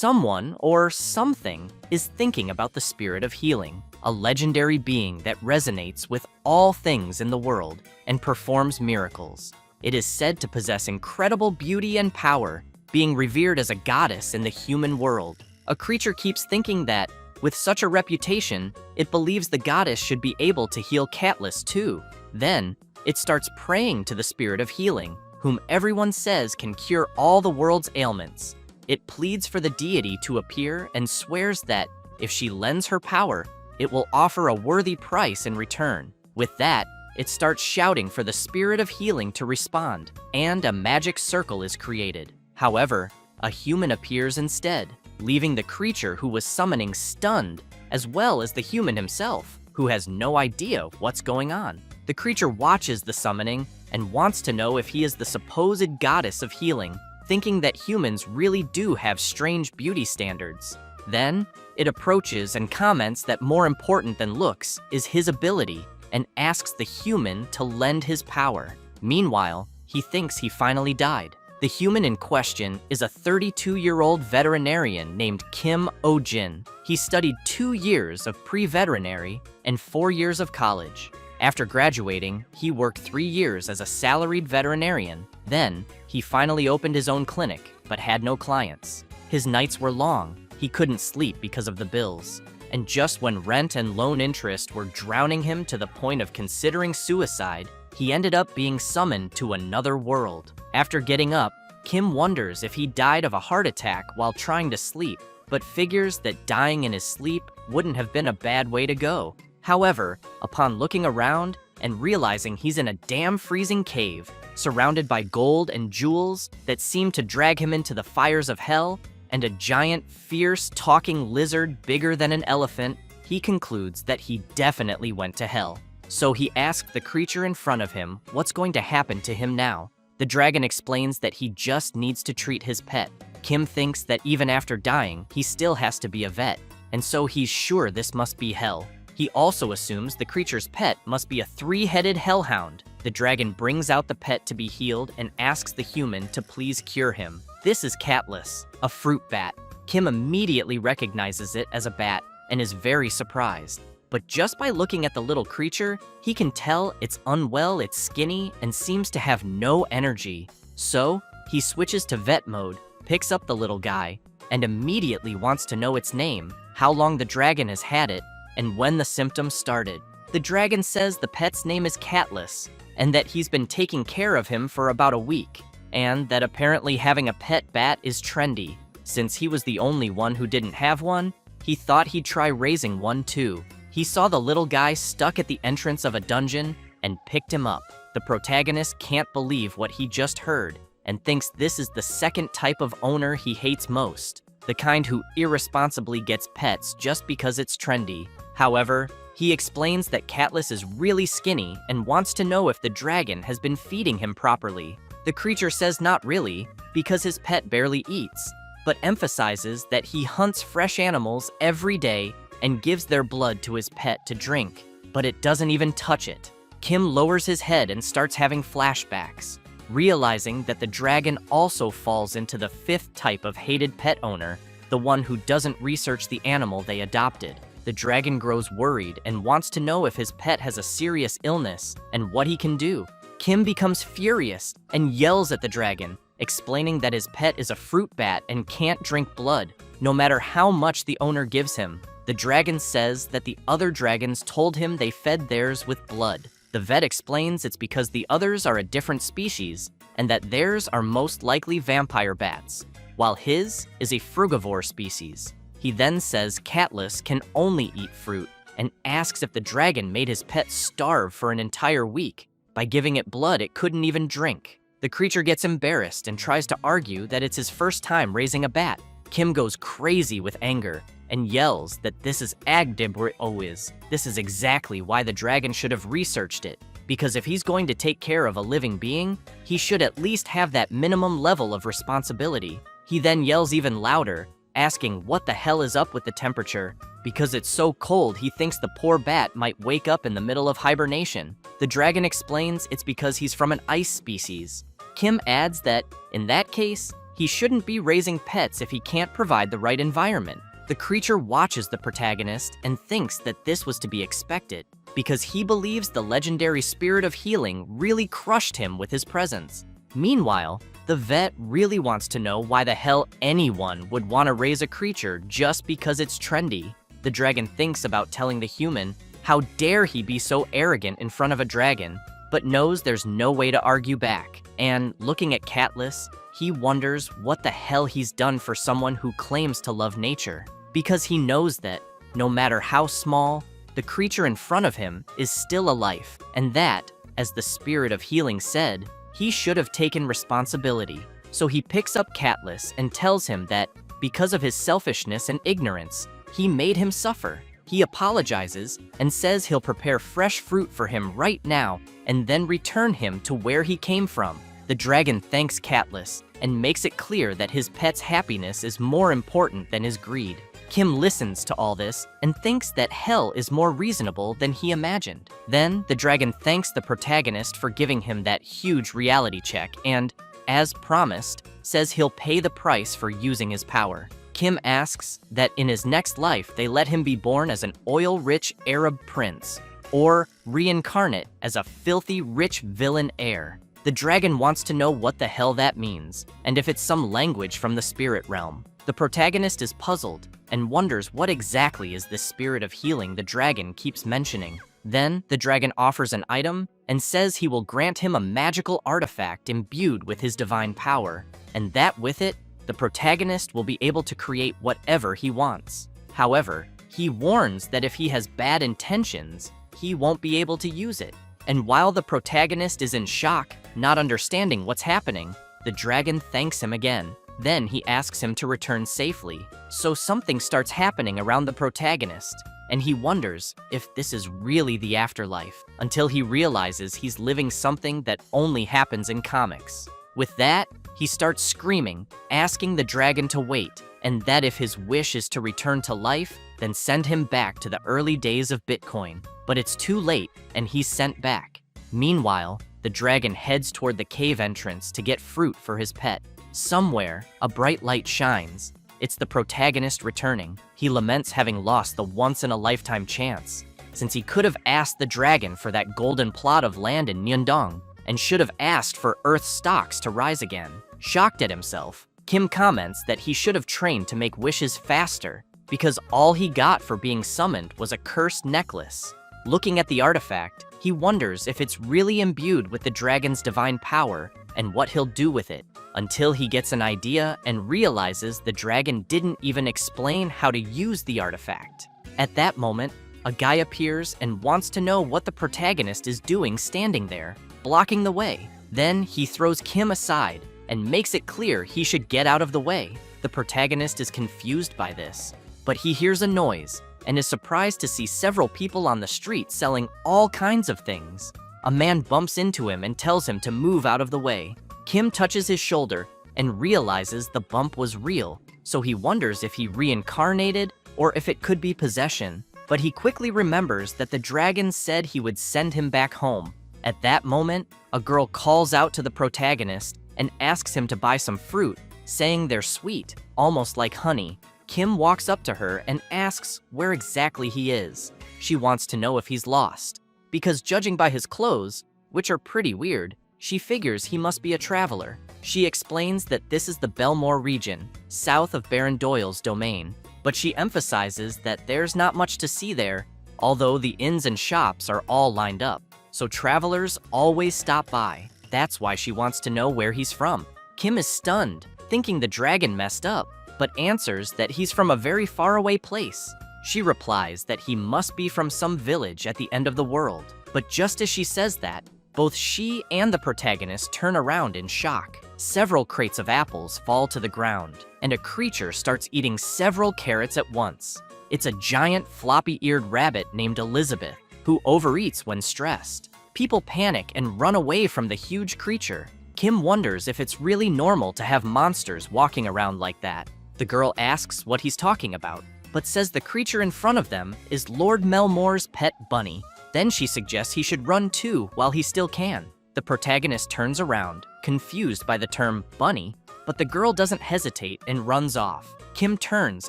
Someone or something is thinking about the spirit of healing, a legendary being that resonates with all things in the world and performs miracles. It is said to possess incredible beauty and power, being revered as a goddess in the human world. A creature keeps thinking that, with such a reputation, it believes the goddess should be able to heal Katniss too. Then, it starts praying to the spirit of healing, whom everyone says can cure all the world's ailments. It pleads for the deity to appear and swears that, if she lends her power, it will offer a worthy price in return. With that, it starts shouting for the spirit of healing to respond, and a magic circle is created. However, a human appears instead, leaving the creature who was summoning stunned, as well as the human himself, who has no idea what's going on. The creature watches the summoning and wants to know if he is the supposed goddess of healing, thinking that humans really do have strange beauty standards. Then, it approaches and comments that more important than looks is his ability, and asks the human to lend his power. Meanwhile, he thinks he finally died. The human in question is a 32-year-old veterinarian named Kim Oh-jin. He studied 2 years of pre-veterinary and 4 years of college. After graduating, he worked 3 years as a salaried veterinarian. Then, he finally opened his own clinic, but had no clients. His nights were long. He couldn't sleep because of the bills. And just when rent and loan interest were drowning him to the point of considering suicide, he ended up being summoned to another world. After getting up, Kim wonders if he died of a heart attack while trying to sleep, but figures that dying in his sleep wouldn't have been a bad way to go. However, upon looking around and realizing he's in a damn freezing cave, surrounded by gold and jewels that seem to drag him into the fires of hell, and a giant, fierce, talking lizard bigger than an elephant, he concludes that he definitely went to hell. So he asked the creature in front of him what's going to happen to him now. The dragon explains that he just needs to treat his pet. Kim thinks that even after dying, he still has to be a vet, and so he's sure this must be hell. He also assumes the creature's pet must be a 3-headed hellhound. The dragon brings out the pet to be healed and asks the human to please cure him. This is Katniss, a fruit bat. Kim immediately recognizes it as a bat and is very surprised. But just by looking at the little creature, he can tell it's unwell, it's skinny, and seems to have no energy. So, he switches to vet mode, picks up the little guy, and immediately wants to know its name, how long the dragon has had it, and when the symptoms started. The dragon says the pet's name is Katniss, and that he's been taking care of him for about a week, and that apparently having a pet bat is trendy. Since he was the only one who didn't have one, he thought he'd try raising one too. He saw the little guy stuck at the entrance of a dungeon and picked him up. The protagonist can't believe what he just heard and thinks this is the second type of owner he hates most, the kind who irresponsibly gets pets just because it's trendy. However, he explains that Katniss is really skinny and wants to know if the dragon has been feeding him properly. The creature says not really, because his pet barely eats, but emphasizes that he hunts fresh animals every day and gives their blood to his pet to drink, but it doesn't even touch it. Kim lowers his head and starts having flashbacks, realizing that the dragon also falls into the 5th type of hated pet owner, the one who doesn't research the animal they adopted. The dragon grows worried and wants to know if his pet has a serious illness and what he can do. Kim becomes furious and yells at the dragon, explaining that his pet is a fruit bat and can't drink blood, no matter how much the owner gives him. The dragon says that the other dragons told him they fed theirs with blood. The vet explains it's because the others are a different species, and that theirs are most likely vampire bats, while his is a frugivore species. He then says Katniss can only eat fruit, and asks if the dragon made his pet starve for an entire week. By giving it blood it couldn't even drink. The creature gets embarrassed and tries to argue that it's his first time raising a bat. Kim goes crazy with anger and yells that this is Agdibrois. This is exactly why the dragon should have researched it, because if he's going to take care of a living being, he should at least have that minimum level of responsibility. He then yells even louder, asking what the hell is up with the temperature. Because it's so cold, he thinks the poor bat might wake up in the middle of hibernation. The dragon explains it's because he's from an ice species. Kim adds that, in that case, he shouldn't be raising pets if he can't provide the right environment. The creature watches the protagonist and thinks that this was to be expected, because he believes the legendary spirit of healing really crushed him with his presence. Meanwhile, the vet really wants to know why the hell anyone would want to raise a creature just because it's trendy. The dragon thinks about telling the human, how dare he be so arrogant in front of a dragon, but knows there's no way to argue back. And looking at Catless, he wonders what the hell he's done for someone who claims to love nature, because he knows that, no matter how small, the creature in front of him is still a life, and that, as the spirit of healing said, he should have taken responsibility. So he picks up Catless and tells him that, because of his selfishness and ignorance, he made him suffer. He apologizes and says he'll prepare fresh fruit for him right now and then return him to where he came from. The dragon thanks Catless and makes it clear that his pet's happiness is more important than his greed. Kim listens to all this and thinks that hell is more reasonable than he imagined. Then, the dragon thanks the protagonist for giving him that huge reality check and, as promised, says he'll pay the price for using his power. Kim asks that in his next life they let him be born as an oil-rich Arab prince, or reincarnate as a filthy rich villain heir. The dragon wants to know what the hell that means, and if it's some language from the spirit realm. The protagonist is puzzled and wonders what exactly is this spirit of healing the dragon keeps mentioning. Then, the dragon offers an item and says he will grant him a magical artifact imbued with his divine power, and that with it, the protagonist will be able to create whatever he wants. However, he warns that if he has bad intentions, he won't be able to use it. And while the protagonist is in shock, not understanding what's happening, the dragon thanks him again. Then he asks him to return safely. So something starts happening around the protagonist, and he wonders if this is really the afterlife, until he realizes he's living something that only happens in comics. With that, he starts screaming, asking the dragon to wait, and that if his wish is to return to life, then send him back to the early days of Bitcoin. But it's too late, and he's sent back. Meanwhile, the dragon heads toward the cave entrance to get fruit for his pet. Somewhere, a bright light shines. It's the protagonist returning. He laments having lost the once-in-a-lifetime chance, since he could have asked the dragon for that golden plot of land in Myeongdong, and should have asked for Earth's stocks to rise again. Shocked at himself, Kim comments that he should have trained to make wishes faster, because all he got for being summoned was a cursed necklace. Looking at the artifact, he wonders if it's really imbued with the dragon's divine power and what he'll do with it, until he gets an idea and realizes the dragon didn't even explain how to use the artifact. At that moment, a guy appears and wants to know what the protagonist is doing standing there, blocking the way. Then he throws Kim aside and makes it clear he should get out of the way. The protagonist is confused by this, but he hears a noise and is surprised to see several people on the street selling all kinds of things. A man bumps into him and tells him to move out of the way. Kim touches his shoulder and realizes the bump was real, so he wonders if he reincarnated or if it could be possession. But he quickly remembers that the dragon said he would send him back home. At that moment, a girl calls out to the protagonist and asks him to buy some fruit, saying they're sweet, almost like honey. Kim walks up to her and asks where exactly he is. She wants to know if he's lost, because judging by his clothes, which are pretty weird, she figures he must be a traveler. She explains that this is the Belmore region, south of Baron Doyle's domain, but she emphasizes that there's not much to see there, although the inns and shops are all lined up, so travelers always stop by. That's why she wants to know where he's from. Kim is stunned, thinking the dragon messed up, but answers that he's from a very faraway place. She replies that he must be from some village at the end of the world, but just as she says that, both she and the protagonist turn around in shock. Several crates of apples fall to the ground, and a creature starts eating several carrots at once. It's a giant floppy-eared rabbit named Elizabeth, who overeats when stressed. People panic and run away from the huge creature. Kim wonders if it's really normal to have monsters walking around like that. The girl asks what he's talking about, but says the creature in front of them is Lord Melmore's pet bunny. Then she suggests he should run too while he still can. The protagonist turns around, confused by the term bunny, but the girl doesn't hesitate and runs off. Kim turns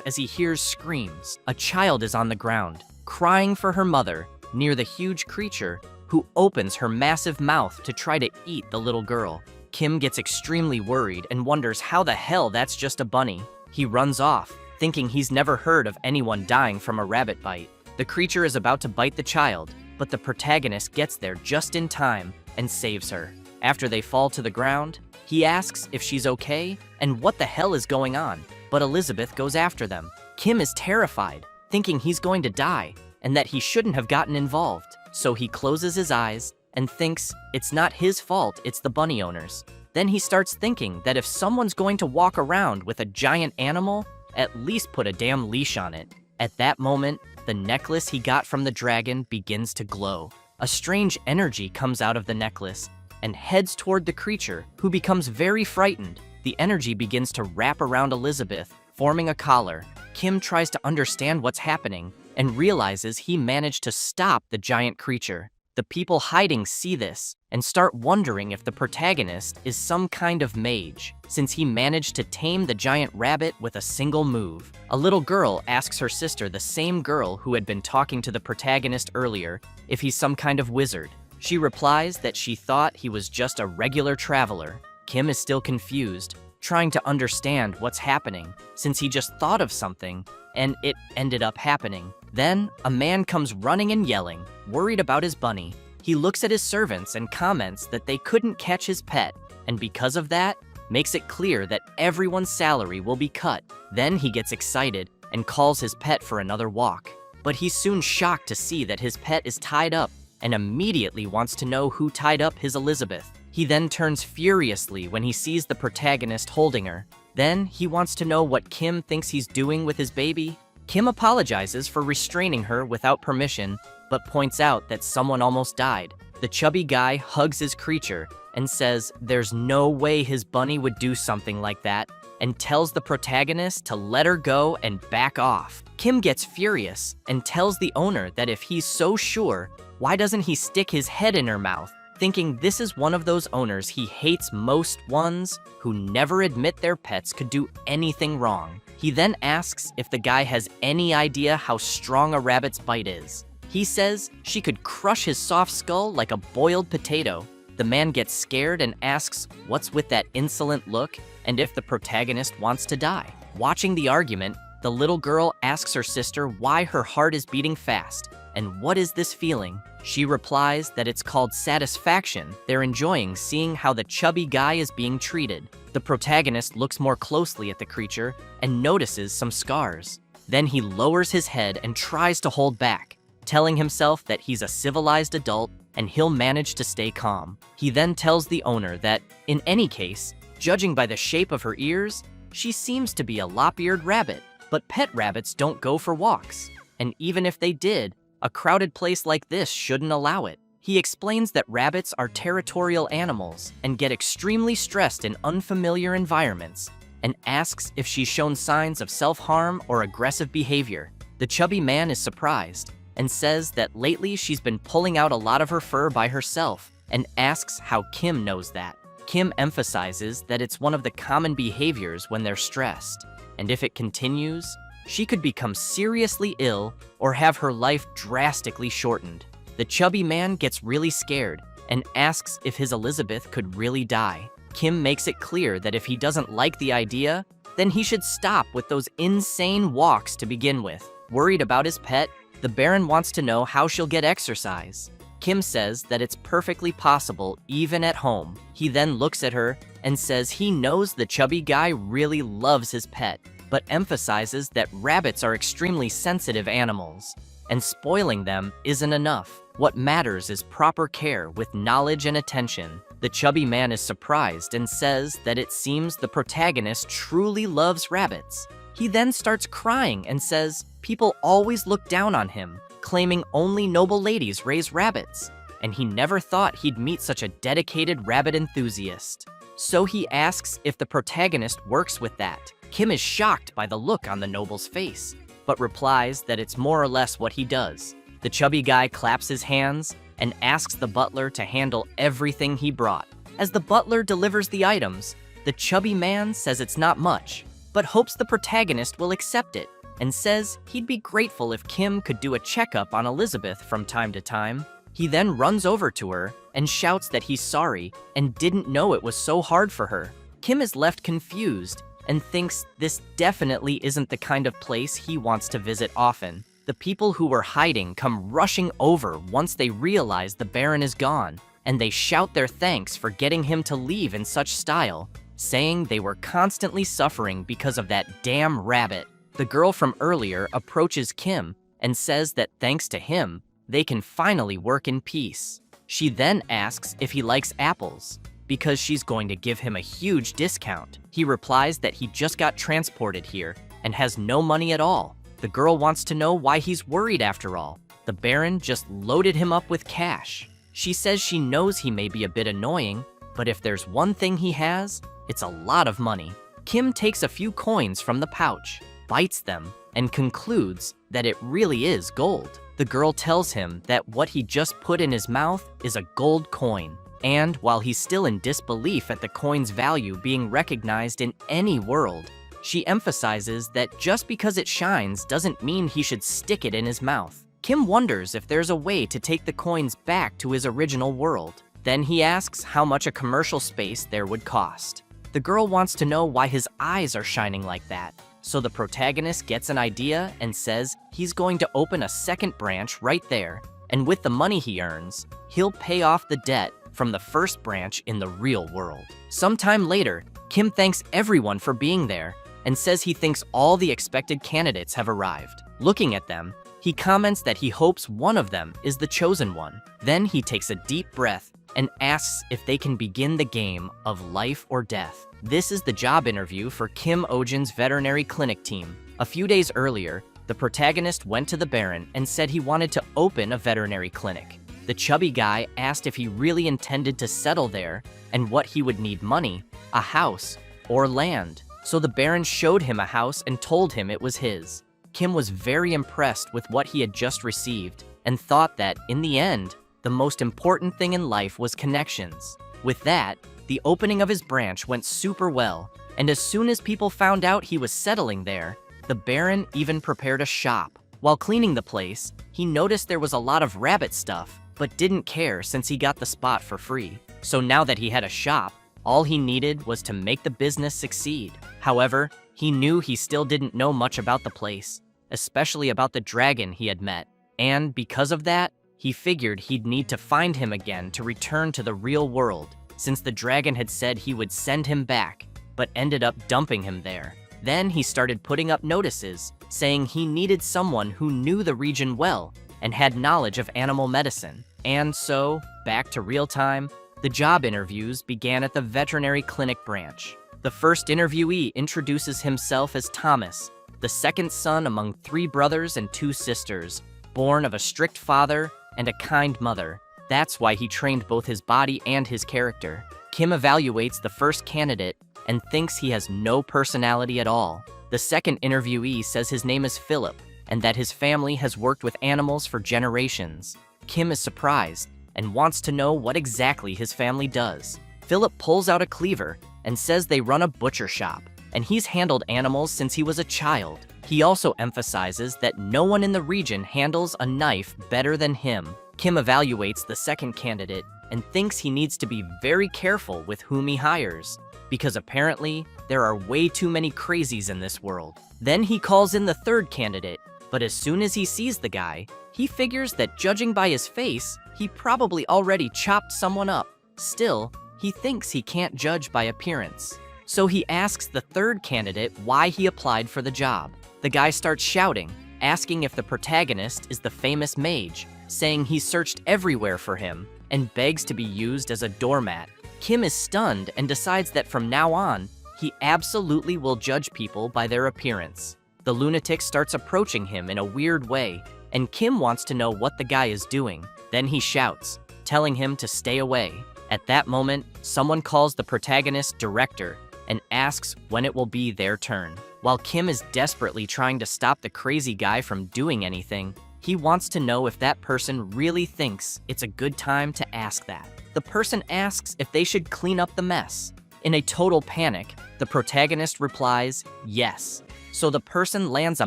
as he hears screams. A child is on the ground, crying for her mother, near the huge creature, who opens her massive mouth to try to eat the little girl. Kim gets extremely worried and wonders how the hell that's just a bunny. He runs off, thinking he's never heard of anyone dying from a rabbit bite. The creature is about to bite the child, but the protagonist gets there just in time and saves her. After they fall to the ground, he asks if she's okay and what the hell is going on, but Elizabeth goes after them. Kim is terrified, thinking he's going to die and that he shouldn't have gotten involved. So he closes his eyes and thinks it's not his fault, it's the bunny owners. Then he starts thinking that if someone's going to walk around with a giant animal, at least put a damn leash on it. At that moment, the necklace he got from the dragon begins to glow. A strange energy comes out of the necklace and heads toward the creature, who becomes very frightened. The energy begins to wrap around Elizabeth, forming a collar. Kim tries to understand what's happening and realizes he managed to stop the giant creature. The people hiding see this and start wondering if the protagonist is some kind of mage, since he managed to tame the giant rabbit with a single move. A little girl asks her sister, the same girl who had been talking to the protagonist earlier, if he's some kind of wizard. She replies that she thought he was just a regular traveler. Kim is still confused, trying to understand what's happening, since he just thought of something and it ended up happening. Then, a man comes running and yelling, worried about his bunny. He looks at his servants and comments that they couldn't catch his pet, and because of that, makes it clear that everyone's salary will be cut. Then he gets excited and calls his pet for another walk. But he's soon shocked to see that his pet is tied up and immediately wants to know who tied up his Elizabeth. He then turns furiously when he sees the protagonist holding her. Then he wants to know what Kim thinks he's doing with his baby. Kim apologizes for restraining her without permission, but points out that someone almost died. The chubby guy hugs his creature and says there's no way his bunny would do something like that, and tells the protagonist to let her go and back off. Kim gets furious and tells the owner that if he's so sure, why doesn't he stick his head in her mouth, thinking this is one of those owners he hates most, ones who never admit their pets could do anything wrong. He then asks if the guy has any idea how strong a rabbit's bite is. He says she could crush his soft skull like a boiled potato. The man gets scared and asks what's with that insolent look and if the protagonist wants to die. Watching the argument, the little girl asks her sister why her heart is beating fast and what is this feeling. She replies that it's called satisfaction. They're enjoying seeing how the chubby guy is being treated. The protagonist looks more closely at the creature and notices some scars. Then he lowers his head and tries to hold back, telling himself that he's a civilized adult and he'll manage to stay calm. He then tells the owner that, in any case, judging by the shape of her ears, she seems to be a lop-eared rabbit. But pet rabbits don't go for walks, and even if they did, a crowded place like this shouldn't allow it. He explains that rabbits are territorial animals and get extremely stressed in unfamiliar environments, and asks if she's shown signs of self-harm or aggressive behavior. The chubby man is surprised and says that lately she's been pulling out a lot of her fur by herself, and asks how Kim knows that. Kim emphasizes that it's one of the common behaviors when they're stressed, and if it continues, she could become seriously ill or have her life drastically shortened. The chubby man gets really scared and asks if his Elizabeth could really die. Kim makes it clear that if he doesn't like the idea, then he should stop with those insane walks to begin with. Worried about his pet, the Baron wants to know how she'll get exercise. Kim says that it's perfectly possible even at home. He then looks at her and says he knows the chubby guy really loves his pet, but emphasizes that rabbits are extremely sensitive animals, and spoiling them isn't enough. What matters is proper care with knowledge and attention. The chubby man is surprised and says that it seems the protagonist truly loves rabbits. He then starts crying and says people always look down on him, claiming only noble ladies raise rabbits, and he never thought he'd meet such a dedicated rabbit enthusiast. So he asks if the protagonist works with that. Kim is shocked by the look on the noble's face, but replies that it's more or less what he does. The chubby guy claps his hands and asks the butler to handle everything he brought. As the butler delivers the items, The chubby man says it's not much, but hopes the protagonist will accept it, and says he'd be grateful if Kim could do a checkup on Elizabeth from time to time. He then runs over to her and shouts that he's sorry and didn't know it was so hard for her. Kim is left confused and thinks this definitely isn't the kind of place he wants to visit often. The people who were hiding come rushing over once they realize the Baron is gone, and they shout their thanks for getting him to leave in such style, saying they were constantly suffering because of that damn rabbit. The girl from earlier approaches Kim and says that thanks to him, they can finally work in peace. She then asks if he likes apples, because she's going to give him a huge discount. He replies that he just got transported here and has no money at all. The girl wants to know why he's worried after all. The Baron just loaded him up with cash. She says she knows he may be a bit annoying, but if there's one thing he has, it's a lot of money. Kim takes a few coins from the pouch, bites them, and concludes that it really is gold. The girl tells him that what he just put in his mouth is a gold coin. And while he's still in disbelief at the coin's value being recognized in any world, she emphasizes that just because it shines doesn't mean he should stick it in his mouth. Kim wonders if there's a way to take the coins back to his original world. Then he asks how much a commercial space there would cost. The girl wants to know why his eyes are shining like that. So the protagonist gets an idea and says he's going to open a second branch right there, and with the money he earns, he'll pay off the debt from the first branch in the real world. Sometime later, Kim thanks everyone for being there and says he thinks all the expected candidates have arrived. Looking at them, he comments that he hopes one of them is the chosen one. Then he takes a deep breath and asks if they can begin the game of life or death. This is the job interview for Kim Ojin's veterinary clinic team. A few days earlier, the protagonist went to the Baron and said he wanted to open a veterinary clinic. The chubby guy asked if he really intended to settle there and what he would need: money, a house, or land. So the Baron showed him a house and told him it was his. Kim was very impressed with what he had just received and thought that, in the end, the most important thing in life was connections. With that, the opening of his branch went super well, and as soon as people found out he was settling there, the Baron even prepared a shop. While cleaning the place, he noticed there was a lot of rabbit stuff, but didn't care since he got the spot for free. So now that he had a shop, all he needed was to make the business succeed. However, he knew he still didn't know much about the place, especially about the dragon he had met. And because of that, he figured he'd need to find him again to return to the real world, since the dragon had said he would send him back, but ended up dumping him there. Then he started putting up notices, saying he needed someone who knew the region well and had knowledge of animal medicine. And so, back to real time, the job interviews began at the veterinary clinic branch. The first interviewee introduces himself as Thomas, the second son among 3 brothers and 2 sisters, born of a strict father and a kind mother. That's why he trained both his body and his character. Kim evaluates the first candidate and thinks he has no personality at all. The second interviewee says his name is Philip and that his family has worked with animals for generations. Kim is surprised and wants to know what exactly his family does. Philip pulls out a cleaver and says they run a butcher shop, and he's handled animals since he was a child. He also emphasizes that no one in the region handles a knife better than him. Kim evaluates the second candidate and thinks he needs to be very careful with whom he hires, because apparently there are way too many crazies in this world. Then he calls in the third candidate, but as soon as he sees the guy, he figures that judging by his face, he probably already chopped someone up. Still, he thinks he can't judge by appearance. So he asks the third candidate why he applied for the job. The guy starts shouting, asking if the protagonist is the famous mage, saying he searched everywhere for him, and begs to be used as a doormat. Kim is stunned and decides that from now on, he absolutely will judge people by their appearance. The lunatic starts approaching him in a weird way, and Kim wants to know what the guy is doing. Then he shouts, telling him to stay away. At that moment, someone calls the protagonist director and asks when it will be their turn. While Kim is desperately trying to stop the crazy guy from doing anything, he wants to know if that person really thinks it's a good time to ask that. The person asks if they should clean up the mess. In a total panic, the protagonist replies, yes. So the person lands a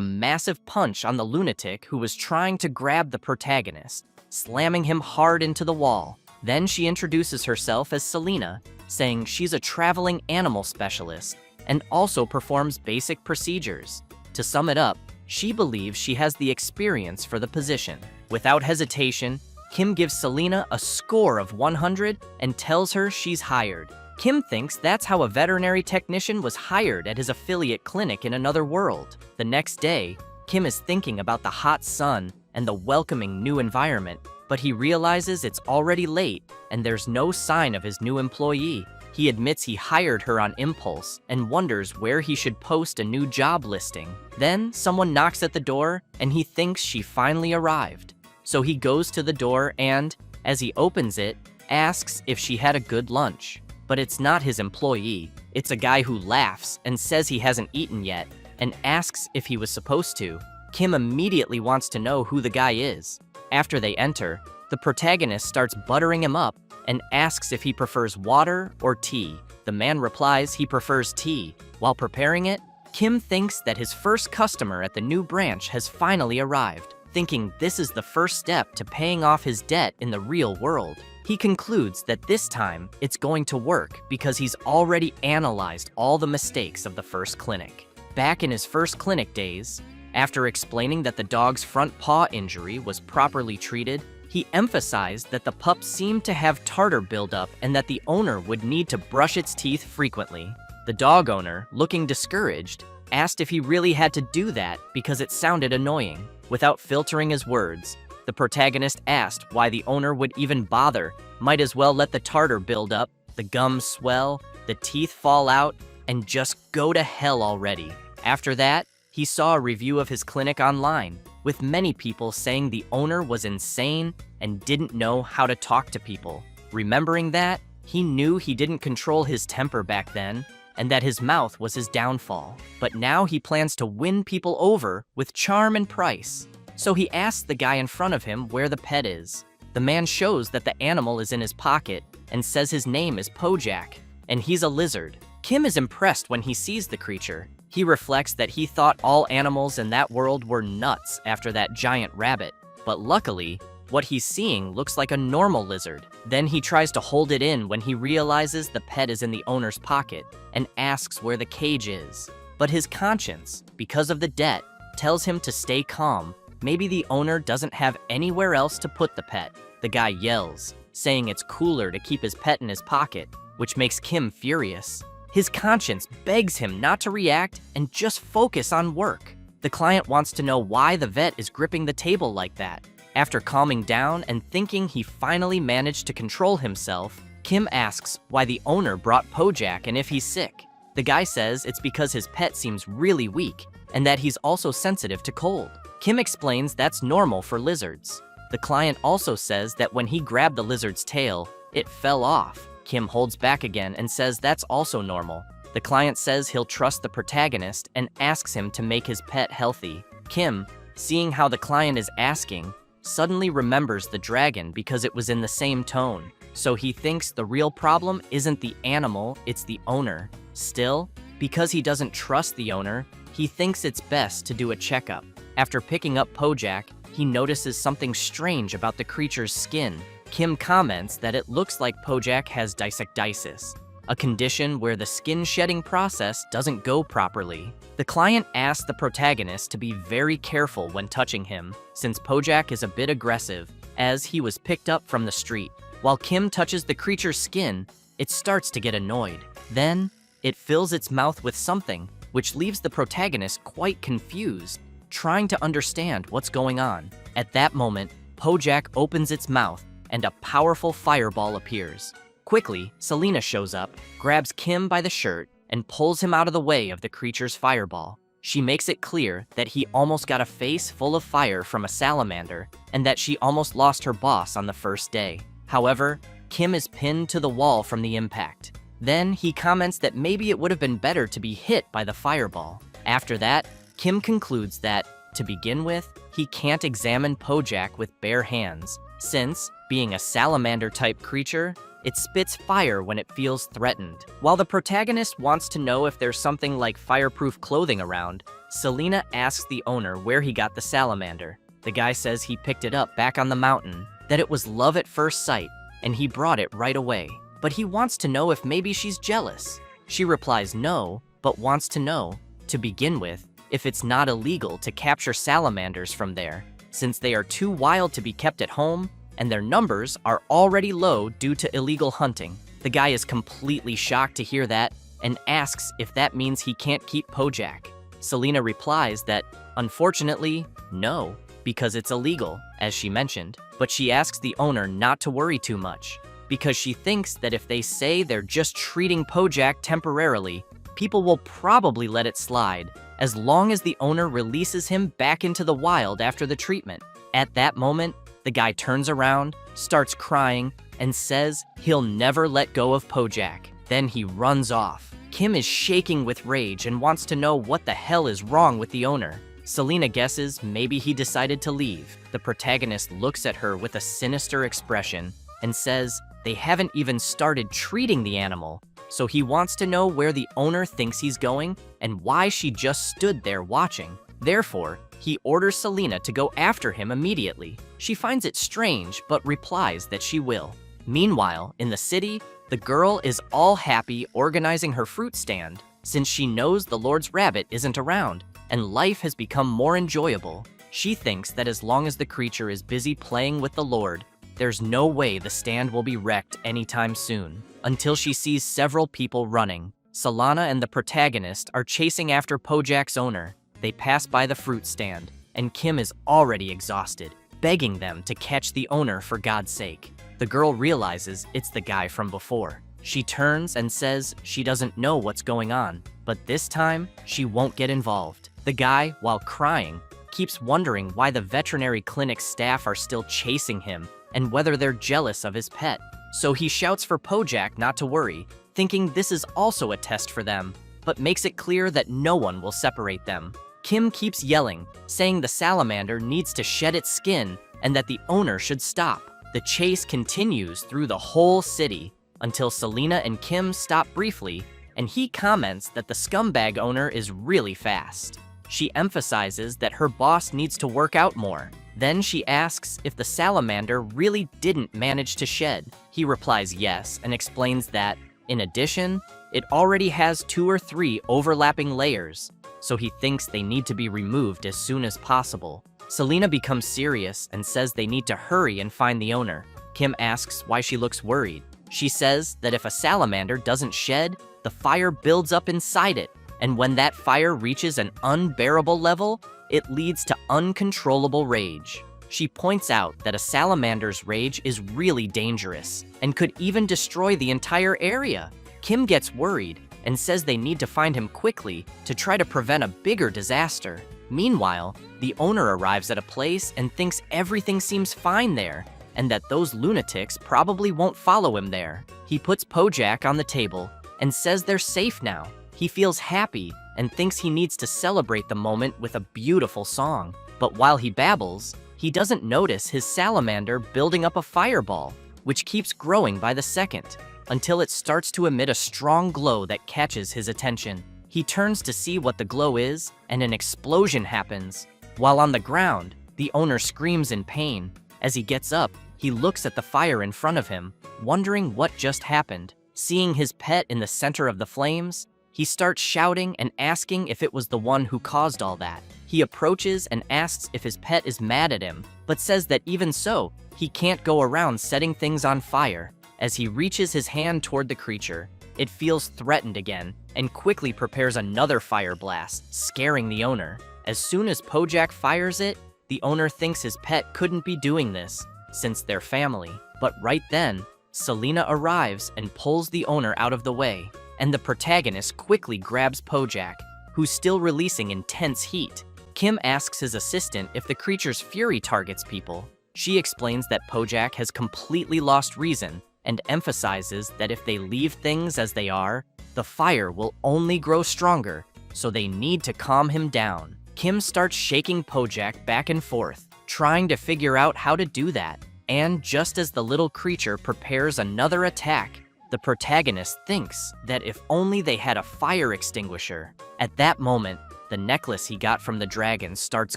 massive punch on the lunatic who was trying to grab the protagonist, slamming him hard into the wall. Then she introduces herself as Selena, saying she's a traveling animal specialist and also performs basic procedures. To sum it up, she believes she has the experience for the position. Without hesitation, Kim gives Selena a score of 100 and tells her she's hired. Kim thinks that's how a veterinary technician was hired at his affiliate clinic in another world. The next day, Kim is thinking about the hot sun and the welcoming new environment, but he realizes it's already late and there's no sign of his new employee. He admits he hired her on impulse and wonders where he should post a new job listing. Then someone knocks at the door and he thinks she finally arrived. So he goes to the door and, as he opens it, asks if she had a good lunch. But it's not his employee. It's a guy who laughs and says he hasn't eaten yet and asks if he was supposed to. Kim immediately wants to know who the guy is. After they enter, the protagonist starts buttering him up and asks if he prefers water or tea. The man replies he prefers tea. While preparing it, Kim thinks that his first customer at the new branch has finally arrived, thinking this is the first step to paying off his debt in the real world. He concludes that this time it's going to work because he's already analyzed all the mistakes of the first clinic. Back in his first clinic days, after explaining that the dog's front paw injury was properly treated, he emphasized that the pup seemed to have tartar buildup and that the owner would need to brush its teeth frequently. The dog owner, looking discouraged, asked if he really had to do that because it sounded annoying. Without filtering his words, the protagonist asked why the owner would even bother. Might as well let the tartar build up, the gums swell, the teeth fall out, and just go to hell already. After that, he saw a review of his clinic online, with many people saying the owner was insane and didn't know how to talk to people. Remembering that, he knew he didn't control his temper back then, and that his mouth was his downfall. But now he plans to win people over with charm and price. So he asks the guy in front of him where the pet is. The man shows that the animal is in his pocket and says his name is Pojak, and he's a lizard. Kim is impressed when he sees the creature. He reflects that he thought all animals in that world were nuts after that giant rabbit, but luckily, what he's seeing looks like a normal lizard. Then he tries to hold it in when he realizes the pet is in the owner's pocket and asks where the cage is. But his conscience, because of the debt, tells him to stay calm. Maybe the owner doesn't have anywhere else to put the pet. The guy yells, saying it's cooler to keep his pet in his pocket, which makes Kim furious. His conscience begs him not to react and just focus on work. The client wants to know why the vet is gripping the table like that. After calming down and thinking he finally managed to control himself, Kim asks why the owner brought Pojak and if he's sick. The guy says it's because his pet seems really weak and that he's also sensitive to cold. Kim explains that's normal for lizards. The client also says that when he grabbed the lizard's tail, it fell off. Kim holds back again and says that's also normal. The client says he'll trust the protagonist and asks him to make his pet healthy. Kim, seeing how the client is asking, suddenly remembers the dragon because it was in the same tone. So he thinks the real problem isn't the animal, it's the owner. Still, because he doesn't trust the owner, he thinks it's best to do a checkup. After picking up Pojak, he notices something strange about the creature's skin. Kim comments that it looks like Pojak has disectitis, a condition where the skin shedding process doesn't go properly. The client asks the protagonist to be very careful when touching him, since Pojak is a bit aggressive, as he was picked up from the street. While Kim touches the creature's skin, it starts to get annoyed. Then, it fills its mouth with something, which leaves the protagonist quite confused, trying to understand what's going on. At that moment, Pojak opens its mouth and a powerful fireball appears. Quickly, Selena shows up, grabs Kim by the shirt, and pulls him out of the way of the creature's fireball. She makes it clear that he almost got a face full of fire from a salamander, and that she almost lost her boss on the first day. However, Kim is pinned to the wall from the impact. Then he comments that maybe it would have been better to be hit by the fireball. After that, Kim concludes that, to begin with, he can't examine Pojak with bare hands, since, being a salamander-type creature, It spits fire when it feels threatened. While the protagonist wants to know if there's something like fireproof clothing around, Selena asks the owner where he got the salamander. The guy says he picked it up back on the mountain, that it was love at first sight, and he brought it right away. But he wants to know if maybe she's jealous. She replies no, but wants to know, to begin with, if it's not illegal to capture salamanders from there, since they are too wild to be kept at home, and their numbers are already low due to illegal hunting. The guy is completely shocked to hear that, and asks if that means he can't keep Pojak. Selena replies that, unfortunately, no, because it's illegal, as she mentioned, but she asks the owner not to worry too much, because she thinks that if they say they're just treating Pojak temporarily, people will probably let it slide, as long as the owner releases him back into the wild after the treatment. At that moment, the guy turns around, starts crying, and says he'll never let go of Pojak. Then he runs off. Kim is shaking with rage and wants to know what the hell is wrong with the owner. Selena guesses maybe he decided to leave. The protagonist looks at her with a sinister expression and says they haven't even started treating the animal, so he wants to know where the owner thinks he's going and why she just stood there watching. Therefore, he orders Selena to go after him immediately. She finds it strange, but replies that she will. Meanwhile, in the city, the girl is all happy organizing her fruit stand, since she knows the Lord's rabbit isn't around, and life has become more enjoyable. She thinks that as long as the creature is busy playing with the Lord, there's no way the stand will be wrecked anytime soon, until she sees several people running. Selena and the protagonist are chasing after Pojak's owner. They pass by the fruit stand, and Kim is already exhausted, begging them to catch the owner for God's sake. The girl realizes it's the guy from before. She turns and says she doesn't know what's going on, but this time, she won't get involved. The guy, while crying, keeps wondering why the veterinary clinic staff are still chasing him and whether they're jealous of his pet. So he shouts for Pojak not to worry, thinking this is also a test for them, but makes it clear that no one will separate them. Kim keeps yelling, saying the salamander needs to shed its skin and that the owner should stop. The chase continues through the whole city until Selena and Kim stop briefly, and he comments that the scumbag owner is really fast. She emphasizes that her boss needs to work out more. Then she asks if the salamander really didn't manage to shed. He replies yes and explains that, in addition, it already has 2 or 3 overlapping layers, so he thinks they need to be removed as soon as possible. Selena becomes serious and says they need to hurry and find the owner. Kim asks why she looks worried. She says that if a salamander doesn't shed, the fire builds up inside it, and when that fire reaches an unbearable level, it leads to uncontrollable rage. She points out that a salamander's rage is really dangerous and could even destroy the entire area. Kim gets worried and says they need to find him quickly to try to prevent a bigger disaster. Meanwhile, the owner arrives at a place and thinks everything seems fine there, and that those lunatics probably won't follow him there. He puts Pojak on the table and says they're safe now. He feels happy and thinks he needs to celebrate the moment with a beautiful song. But while he babbles, he doesn't notice his salamander building up a fireball, which keeps growing by the second, until it starts to emit a strong glow that catches his attention. He turns to see what the glow is, and an explosion happens. While on the ground, the owner screams in pain. As he gets up, he looks at the fire in front of him, wondering what just happened. Seeing his pet in the center of the flames, he starts shouting and asking if it was the one who caused all that. He approaches and asks if his pet is mad at him, but says that even so, he can't go around setting things on fire. As he reaches his hand toward the creature, it feels threatened again and quickly prepares another fire blast, scaring the owner. As soon as Pojak fires it, the owner thinks his pet couldn't be doing this, since they're family. But right then, Selena arrives and pulls the owner out of the way, and the protagonist quickly grabs Pojak, who's still releasing intense heat. Kim asks his assistant if the creature's fury targets people. She explains that Pojak has completely lost reason and emphasizes that if they leave things as they are, the fire will only grow stronger, so they need to calm him down. Kim starts shaking Pojak back and forth, trying to figure out how to do that. And just as the little creature prepares another attack, the protagonist thinks that if only they had a fire extinguisher. At that moment, the necklace he got from the dragon starts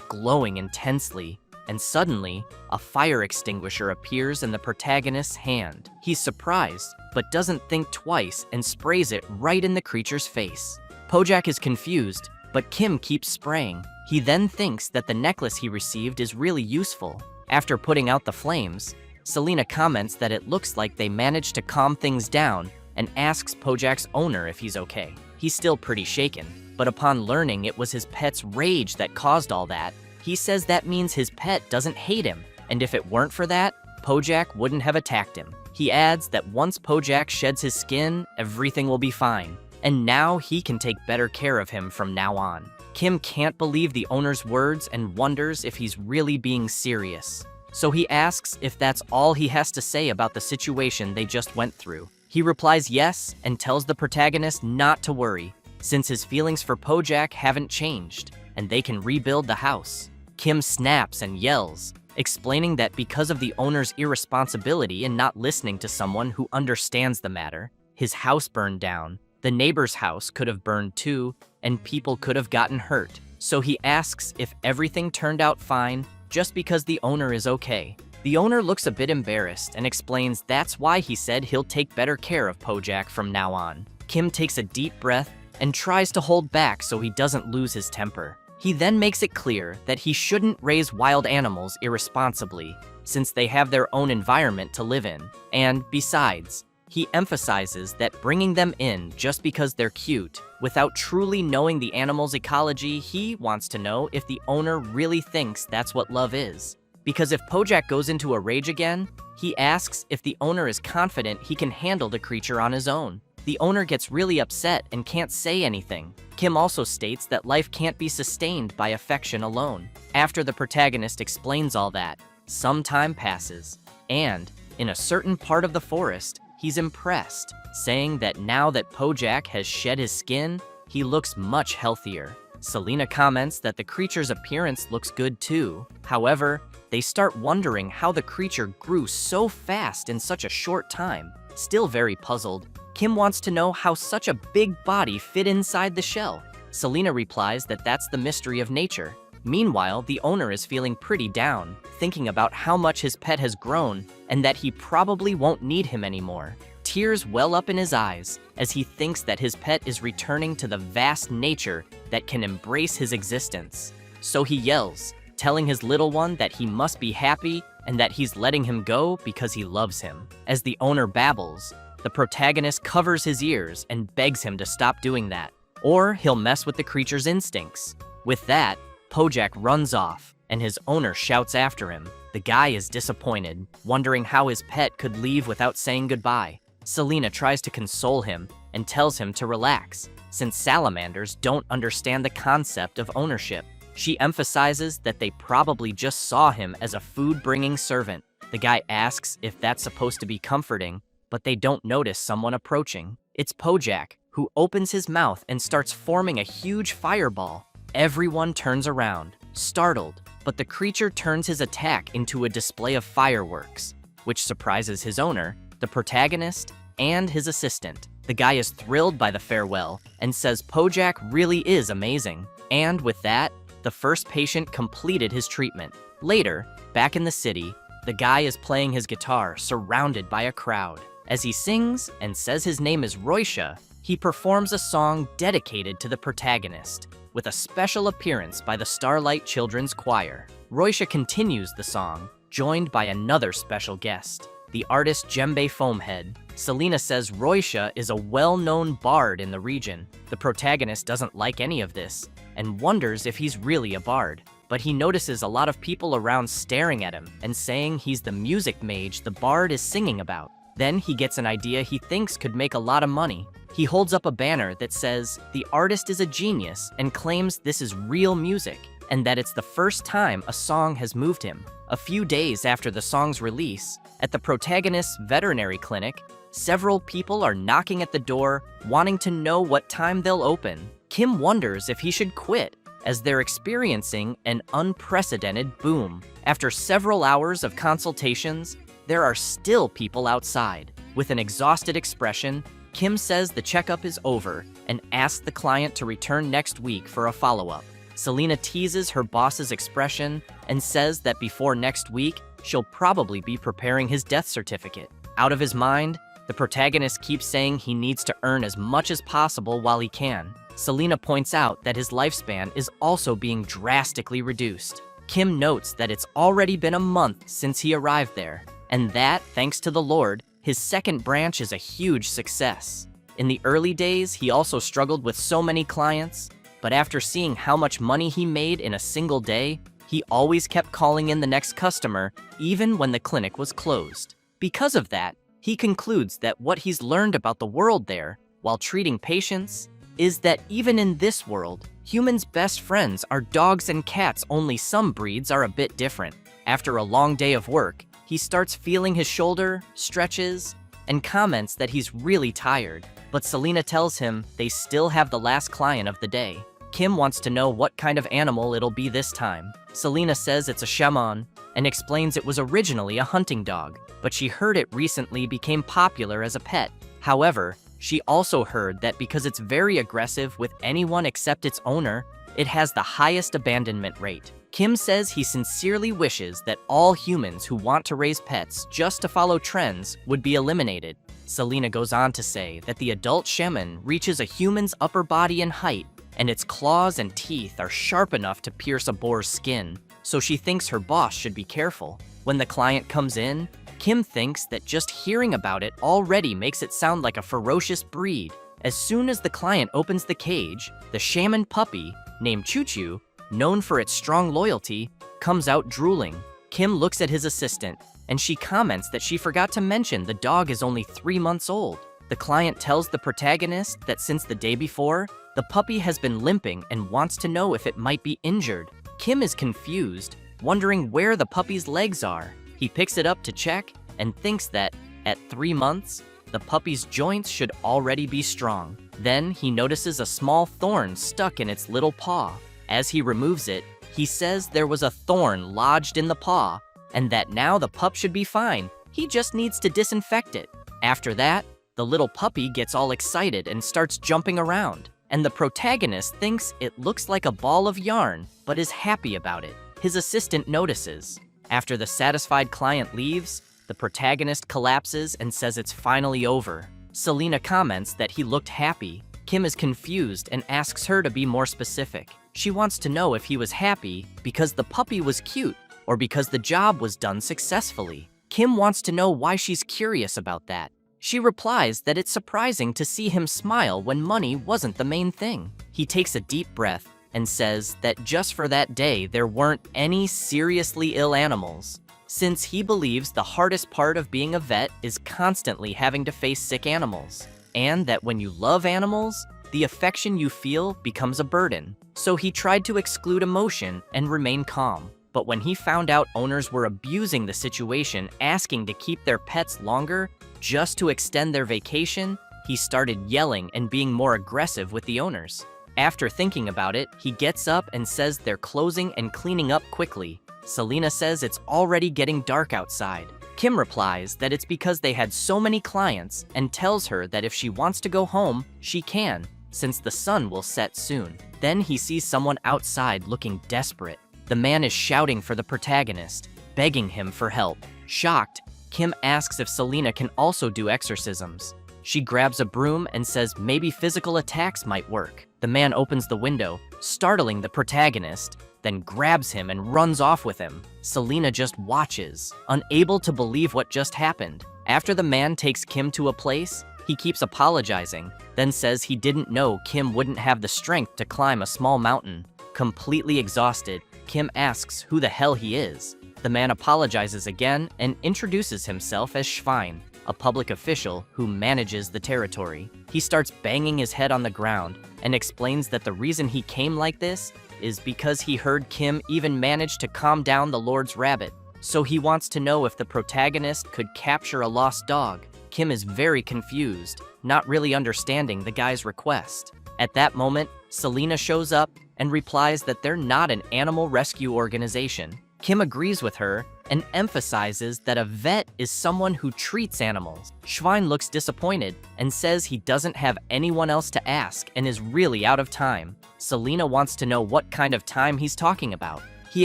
glowing intensely, and suddenly, a fire extinguisher appears in the protagonist's hand. He's surprised, but doesn't think twice and sprays it right in the creature's face. Pojak is confused, but Kim keeps spraying. He then thinks that the necklace he received is really useful. After putting out the flames, Selena comments that it looks like they managed to calm things down and asks Pojak's owner if he's okay. He's still pretty shaken, but upon learning it was his pet's rage that caused all that, he says that means his pet doesn't hate him, and if it weren't for that, Pojak wouldn't have attacked him. He adds that once Pojak sheds his skin, everything will be fine, and now he can take better care of him from now on. Kim can't believe the owner's words and wonders if he's really being serious. So he asks if that's all he has to say about the situation they just went through. He replies yes and tells the protagonist not to worry, since his feelings for Pojak haven't changed, and they can rebuild the house. Kim snaps and yells, explaining that because of the owner's irresponsibility in not listening to someone who understands the matter, his house burned down. The neighbor's house could have burned too, and people could have gotten hurt. So he asks if everything turned out fine just because the owner is okay. The owner looks a bit embarrassed and explains that's why he said he'll take better care of Pojak from now on. Kim takes a deep breath and tries to hold back so he doesn't lose his temper. He then makes it clear that he shouldn't raise wild animals irresponsibly, since they have their own environment to live in. And besides, he emphasizes that bringing them in just because they're cute, without truly knowing the animal's ecology, he wants to know if the owner really thinks that's what love is. Because if Pojak goes into a rage again, he asks if the owner is confident he can handle the creature on his own. The owner gets really upset and can't say anything. Kim also states that life can't be sustained by affection alone. After the protagonist explains all that, some time passes, and in a certain part of the forest, he's impressed, saying that now that Pojak has shed his skin, he looks much healthier. Selena comments that the creature's appearance looks good too. However, they start wondering how the creature grew so fast in such a short time. Still very puzzled, Kim wants to know how such a big body fit inside the shell. Selena replies that that's the mystery of nature. Meanwhile, the owner is feeling pretty down, thinking about how much his pet has grown and that he probably won't need him anymore. Tears well up in his eyes as he thinks that his pet is returning to the vast nature that can embrace his existence. So he yells, telling his little one that he must be happy and that he's letting him go because he loves him. As the owner babbles, the protagonist covers his ears and begs him to stop doing that, or he'll mess with the creature's instincts. With that, Pojak runs off, and his owner shouts after him. The guy is disappointed, wondering how his pet could leave without saying goodbye. Selena tries to console him and tells him to relax, since salamanders don't understand the concept of ownership. She emphasizes that they probably just saw him as a food-bringing servant. The guy asks if that's supposed to be comforting, but they don't notice someone approaching. It's Pojak, who opens his mouth and starts forming a huge fireball. Everyone turns around, startled, but the creature turns his attack into a display of fireworks, which surprises his owner, the protagonist, and his assistant. The guy is thrilled by the farewell and says Pojak really is amazing. And with that, the first patient completed his treatment. Later, back in the city, the guy is playing his guitar surrounded by a crowd. As he sings and says his name is Roisha, he performs a song dedicated to the protagonist, with a special appearance by the Starlight Children's Choir. Roisha continues the song, joined by another special guest, the artist Djembe Foamhead. Selena says Roisha is a well-known bard in the region. The protagonist doesn't like any of this, and wonders if he's really a bard. But he notices a lot of people around staring at him and saying he's the music mage the bard is singing about. Then he gets an idea he thinks could make a lot of money. He holds up a banner that says the artist is a genius and claims this is real music and that it's the first time a song has moved him. A few days after the song's release, at the protagonist's veterinary clinic, several people are knocking at the door wanting to know what time they'll open. Kim wonders if he should quit, as they're experiencing an unprecedented boom. After several hours of consultations, there are still people outside. With an exhausted expression, Kim says the checkup is over and asks the client to return next week for a follow-up. Selena teases her boss's expression and says that before next week, she'll probably be preparing his death certificate. Out of his mind, the protagonist keeps saying he needs to earn as much as possible while he can. Selena points out that his lifespan is also being drastically reduced. Kim notes that it's already been a month since he arrived there, and that, thanks to the Lord, his second branch is a huge success. In the early days, he also struggled with so many clients, but after seeing how much money he made in a single day, he always kept calling in the next customer, even when the clinic was closed. Because of that, he concludes that what he's learned about the world there, while treating patients, is that even in this world, humans' best friends are dogs and cats, only some breeds are a bit different. After a long day of work, he starts feeling his shoulder, stretches, and comments that he's really tired. But Selena tells him they still have the last client of the day. Kim wants to know what kind of animal it'll be this time. Selena says it's a shaman and explains it was originally a hunting dog, but she heard it recently became popular as a pet. However, she also heard that because it's very aggressive with anyone except its owner, it has the highest abandonment rate. Kim says he sincerely wishes that all humans who want to raise pets just to follow trends would be eliminated. Selena goes on to say that the adult shaman reaches a human's upper body in height, and its claws and teeth are sharp enough to pierce a boar's skin, so she thinks her boss should be careful. When the client comes in, Kim thinks that just hearing about it already makes it sound like a ferocious breed. As soon as the client opens the cage, the shaman puppy, named Choo-Choo, known for its strong loyalty, comes out drooling. Kim looks at his assistant, and she comments that she forgot to mention the dog is only 3 months old. The client tells the protagonist that since the day before, the puppy has been limping and wants to know if it might be injured. Kim is confused, wondering where the puppy's legs are. He picks it up to check and thinks that, at 3 months, the puppy's joints should already be strong. Then he notices a small thorn stuck in its little paw. As he removes it, he says there was a thorn lodged in the paw, and that now the pup should be fine. He just needs to disinfect it. After that, the little puppy gets all excited and starts jumping around, and the protagonist thinks it looks like a ball of yarn, but is happy about it. His assistant notices. After the satisfied client leaves, the protagonist collapses and says it's finally over. Selena comments that he looked happy. Kim is confused and asks her to be more specific. She wants to know if he was happy because the puppy was cute or because the job was done successfully. Kim wants to know why she's curious about that. She replies that it's surprising to see him smile when money wasn't the main thing. He takes a deep breath and says that just for that day there weren't any seriously ill animals, since he believes the hardest part of being a vet is constantly having to face sick animals, and that when you love animals, the affection you feel becomes a burden. So he tried to exclude emotion and remain calm. But when he found out owners were abusing the situation, asking to keep their pets longer just to extend their vacation, he started yelling and being more aggressive with the owners. After thinking about it, he gets up and says they're closing and cleaning up quickly. Selena says it's already getting dark outside. Kim replies that it's because they had so many clients and tells her that if she wants to go home, she can, since the sun will set soon. Then he sees someone outside looking desperate. The man is shouting for the protagonist, begging him for help. Shocked, Kim asks if Selena can also do exorcisms. She grabs a broom and says maybe physical attacks might work. The man opens the window, startling the protagonist, then grabs him and runs off with him. Selena just watches, unable to believe what just happened. After the man takes Kim to a place, he keeps apologizing, then says he didn't know Kim wouldn't have the strength to climb a small mountain. Completely exhausted, Kim asks who the hell he is. The man apologizes again and introduces himself as Schwein, a public official who manages the territory. He starts banging his head on the ground and explains that the reason he came like this is because he heard Kim even managed to calm down the Lord's rabbit. So he wants to know if the protagonist could capture a lost dog. Kim is very confused, not really understanding the guy's request. At that moment, Selena shows up and replies that they're not an animal rescue organization. Kim agrees with her and emphasizes that a vet is someone who treats animals. Schwein looks disappointed and says he doesn't have anyone else to ask and is really out of time. Selena wants to know what kind of time he's talking about. He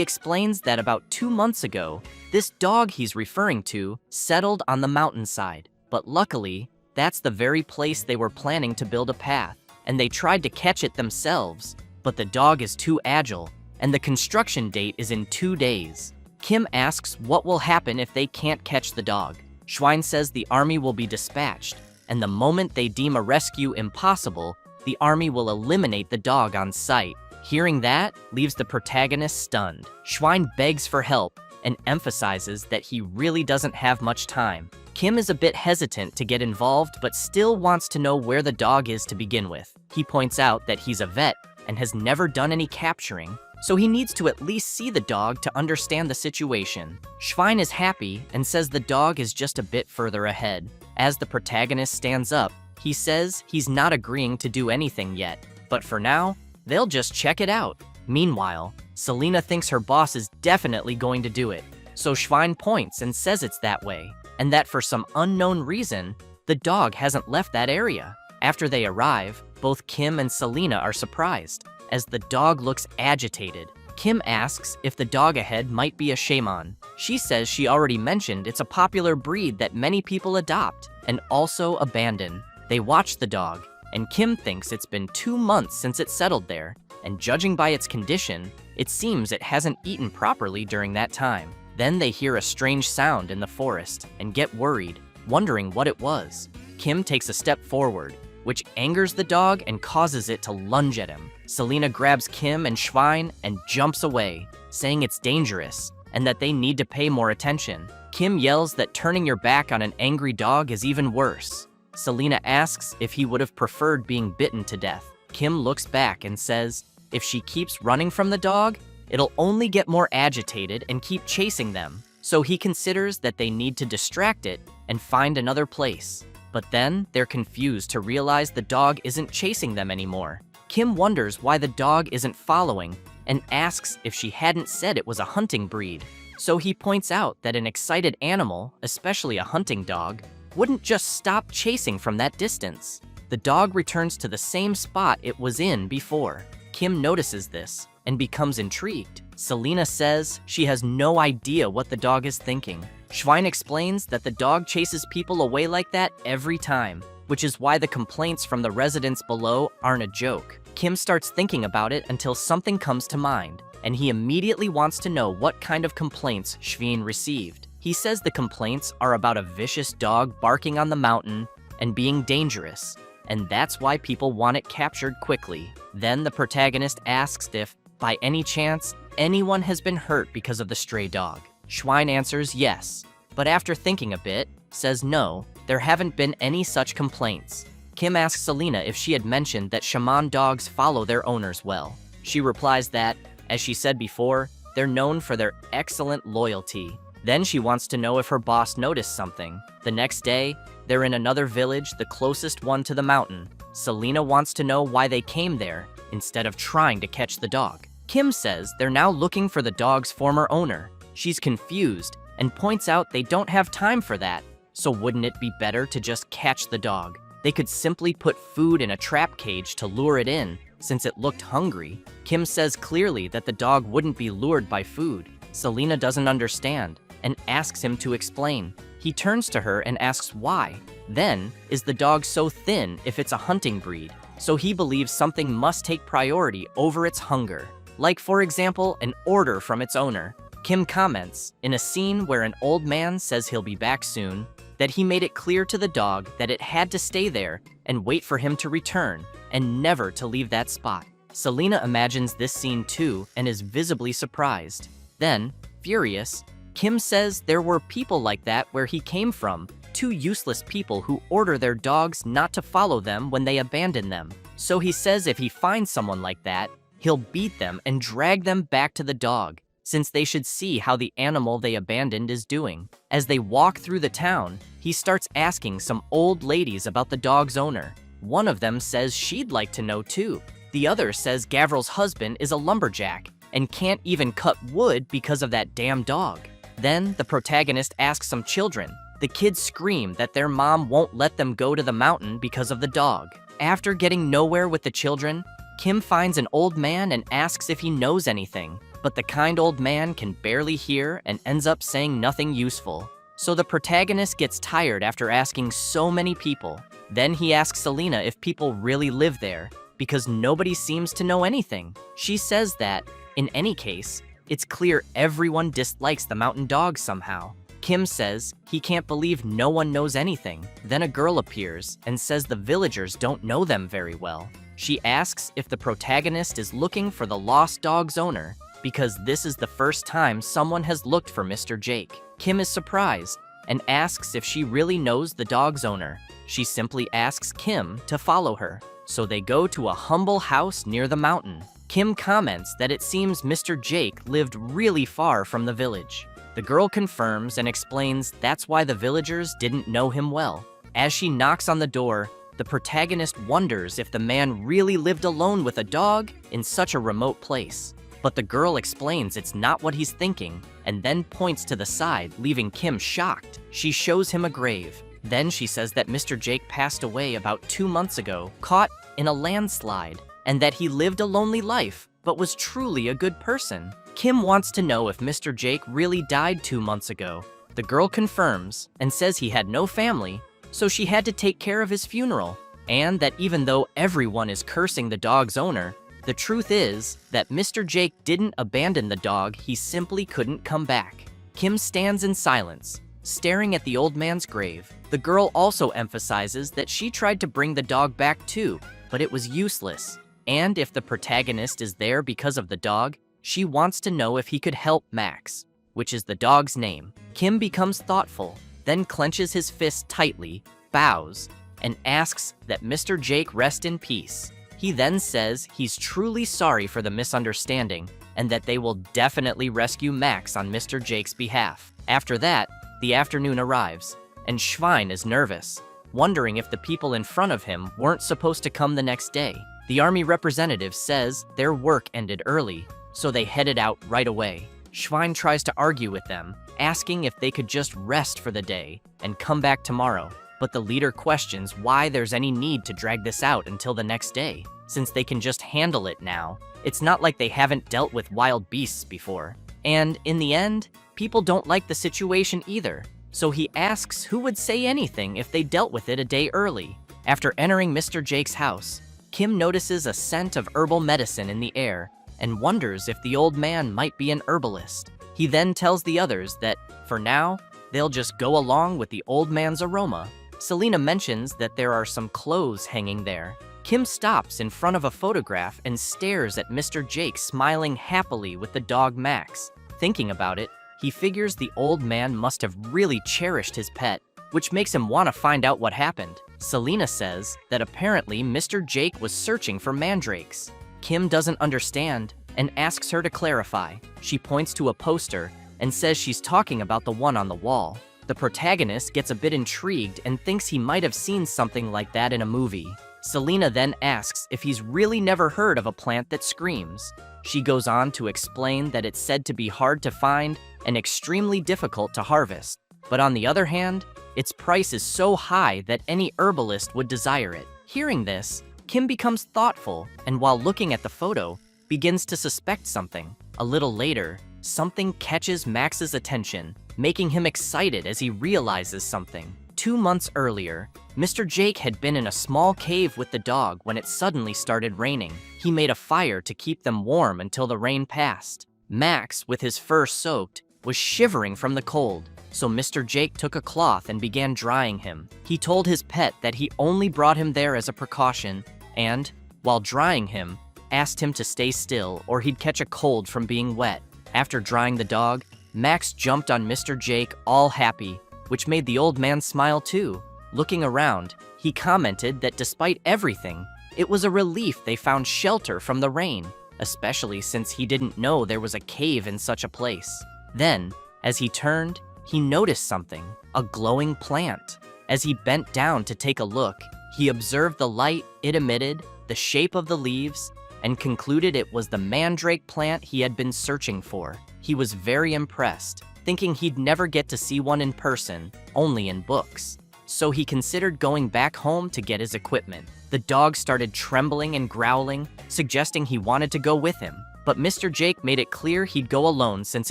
explains that about 2 months ago, this dog he's referring to settled on the mountainside. But luckily, that's the very place they were planning to build a path, and they tried to catch it themselves, but the dog is too agile, and the construction date is in 2 days. Kim asks what will happen if they can't catch the dog. Schwein says the army will be dispatched, and the moment they deem a rescue impossible, the army will eliminate the dog on sight. Hearing that leaves the protagonist stunned. Schwein begs for help and emphasizes that he really doesn't have much time. Kim is a bit hesitant to get involved, but still wants to know where the dog is to begin with. He points out that he's a vet and has never done any capturing, so he needs to at least see the dog to understand the situation. Schwein is happy and says the dog is just a bit further ahead. As the protagonist stands up, he says he's not agreeing to do anything yet, but for now, they'll just check it out. Meanwhile, Selena thinks her boss is definitely going to do it, so Schwein points and says it's that way, and that for some unknown reason, the dog hasn't left that area. After they arrive, both Kim and Selena are surprised, as the dog looks agitated. Kim asks if the dog ahead might be a shaman. She says she already mentioned it's a popular breed that many people adopt and also abandon. They watch the dog, and Kim thinks it's been 2 months since it settled there, and judging by its condition, it seems it hasn't eaten properly during that time. Then they hear a strange sound in the forest and get worried, wondering what it was. Kim takes a step forward, which angers the dog and causes it to lunge at him. Selena grabs Kim and Schwein and jumps away, saying it's dangerous and that they need to pay more attention. Kim yells that turning your back on an angry dog is even worse. Selena asks if he would have preferred being bitten to death. Kim looks back and says if she keeps running from the dog, it'll only get more agitated and keep chasing them. So he considers that they need to distract it and find another place. But then they're confused to realize the dog isn't chasing them anymore. Kim wonders why the dog isn't following and asks if she hadn't said it was a hunting breed. So he points out that an excited animal, especially a hunting dog, wouldn't just stop chasing from that distance. The dog returns to the same spot it was in before. Kim notices this and becomes intrigued. Selena says she has no idea what the dog is thinking. Schwein explains that the dog chases people away like that every time, which is why the complaints from the residents below aren't a joke. Kim starts thinking about it until something comes to mind, and he immediately wants to know what kind of complaints Schwein received. He says the complaints are about a vicious dog barking on the mountain and being dangerous, and that's why people want it captured quickly. Then the protagonist asks if, by any chance, anyone has been hurt because of the stray dog. Schwein answers yes, but after thinking a bit, says no, there haven't been any such complaints. Kim asks Selena if she had mentioned that shaman dogs follow their owners well. She replies that, as she said before, they're known for their excellent loyalty. Then she wants to know if her boss noticed something. The next day, they're in another village, the closest one to the mountain. Selena wants to know why they came there instead of trying to catch the dog. Kim says they're now looking for the dog's former owner. She's confused and points out they don't have time for that, so wouldn't it be better to just catch the dog? They could simply put food in a trap cage to lure it in, since it looked hungry. Kim says clearly that the dog wouldn't be lured by food. Selena doesn't understand and asks him to explain. He turns to her and asks why. Then, is the dog so thin if it's a hunting breed? So he believes something must take priority over its hunger. Like, for example, an order from its owner. Kim comments, in a scene where an old man says he'll be back soon, that he made it clear to the dog that it had to stay there and wait for him to return, and never to leave that spot. Selena imagines this scene too and is visibly surprised. Then, furious, Kim says there were people like that where he came from, 2 useless people who order their dogs not to follow them when they abandon them. So he says if he finds someone like that, he'll beat them and drag them back to the dog, since they should see how the animal they abandoned is doing. As they walk through the town, he starts asking some old ladies about the dog's owner. One of them says she'd like to know too. The other says Gavril's husband is a lumberjack and can't even cut wood because of that damn dog. Then the protagonist asks some children. The kids scream that their mom won't let them go to the mountain because of the dog. After getting nowhere with the children, Kim finds an old man and asks if he knows anything, but the kind old man can barely hear and ends up saying nothing useful. So the protagonist gets tired after asking so many people. Then he asks Selena if people really live there, because nobody seems to know anything. She says that, in any case, it's clear everyone dislikes the mountain dog somehow. Kim says he can't believe no one knows anything. Then a girl appears and says the villagers don't know them very well. She asks if the protagonist is looking for the lost dog's owner, because this is the first time someone has looked for Mr. Jake. Kim is surprised and asks if she really knows the dog's owner. She simply asks Kim to follow her. So they go to a humble house near the mountain. Kim comments that it seems Mr. Jake lived really far from the village. The girl confirms and explains that's why the villagers didn't know him well. As she knocks on the door, the protagonist wonders if the man really lived alone with a dog in such a remote place. But the girl explains it's not what he's thinking, and then points to the side, leaving Kim shocked. She shows him a grave. Then she says that Mr. Jake passed away about 2 months ago, caught in a landslide, and that he lived a lonely life, but was truly a good person. Kim wants to know if Mr. Jake really died 2 months ago. The girl confirms and says he had no family, so she had to take care of his funeral, and that even though everyone is cursing the dog's owner, the truth is that Mr. Jake didn't abandon the dog, he simply couldn't come back. Kim stands in silence, staring at the old man's grave. The girl also emphasizes that she tried to bring the dog back too, but it was useless. And if the protagonist is there because of the dog, she wants to know if he could help Max, which is the dog's name. Kim becomes thoughtful, then clenches his fist tightly, bows, and asks that Mr. Jake rest in peace. He then says he's truly sorry for the misunderstanding and that they will definitely rescue Max on Mr. Jake's behalf. After that, the afternoon arrives, and Schwein is nervous, wondering if the people in front of him weren't supposed to come the next day. The army representative says their work ended early, so they headed out right away. Schwein tries to argue with them, asking if they could just rest for the day and come back tomorrow. But the leader questions why there's any need to drag this out until the next day, since they can just handle it now. It's not like they haven't dealt with wild beasts before. And in the end, people don't like the situation either, so he asks who would say anything if they dealt with it a day early. After entering Mr. Jake's house, Kim notices a scent of herbal medicine in the air and wonders if the old man might be an herbalist. He then tells the others that, for now, they'll just go along with the old man's aroma. Selena mentions that there are some clothes hanging there. Kim stops in front of a photograph and stares at Mr. Jake smiling happily with the dog Max. Thinking about it, he figures the old man must have really cherished his pet, which makes him want to find out what happened. Selena says that apparently Mr. Jake was searching for mandrakes. Kim doesn't understand and asks her to clarify. She points to a poster and says she's talking about the one on the wall. The protagonist gets a bit intrigued and thinks he might have seen something like that in a movie. Selena then asks if he's really never heard of a plant that screams. She goes on to explain that it's said to be hard to find and extremely difficult to harvest. But on the other hand, its price is so high that any herbalist would desire it. Hearing this, Kim becomes thoughtful and while looking at the photo, begins to suspect something. A little later, something catches Max's attention, making him excited as he realizes something. 2 months earlier, Mr. Jake had been in a small cave with the dog when it suddenly started raining. He made a fire to keep them warm until the rain passed. Max, with his fur soaked, was shivering from the cold, so Mr. Jake took a cloth and began drying him. He told his pet that he only brought him there as a precaution and, while drying him, asked him to stay still or he'd catch a cold from being wet. After drying the dog, Max jumped on Mr. Jake all happy, which made the old man smile too. Looking around, he commented that despite everything, it was a relief they found shelter from the rain, especially since he didn't know there was a cave in such a place. Then, as he turned, he noticed something, a glowing plant. As he bent down to take a look, he observed the light it emitted, the shape of the leaves, and concluded it was the mandrake plant he had been searching for. He was very impressed, thinking he'd never get to see one in person, only in books. So he considered going back home to get his equipment. The dog started trembling and growling, suggesting he wanted to go with him. But Mr. Jake made it clear he'd go alone since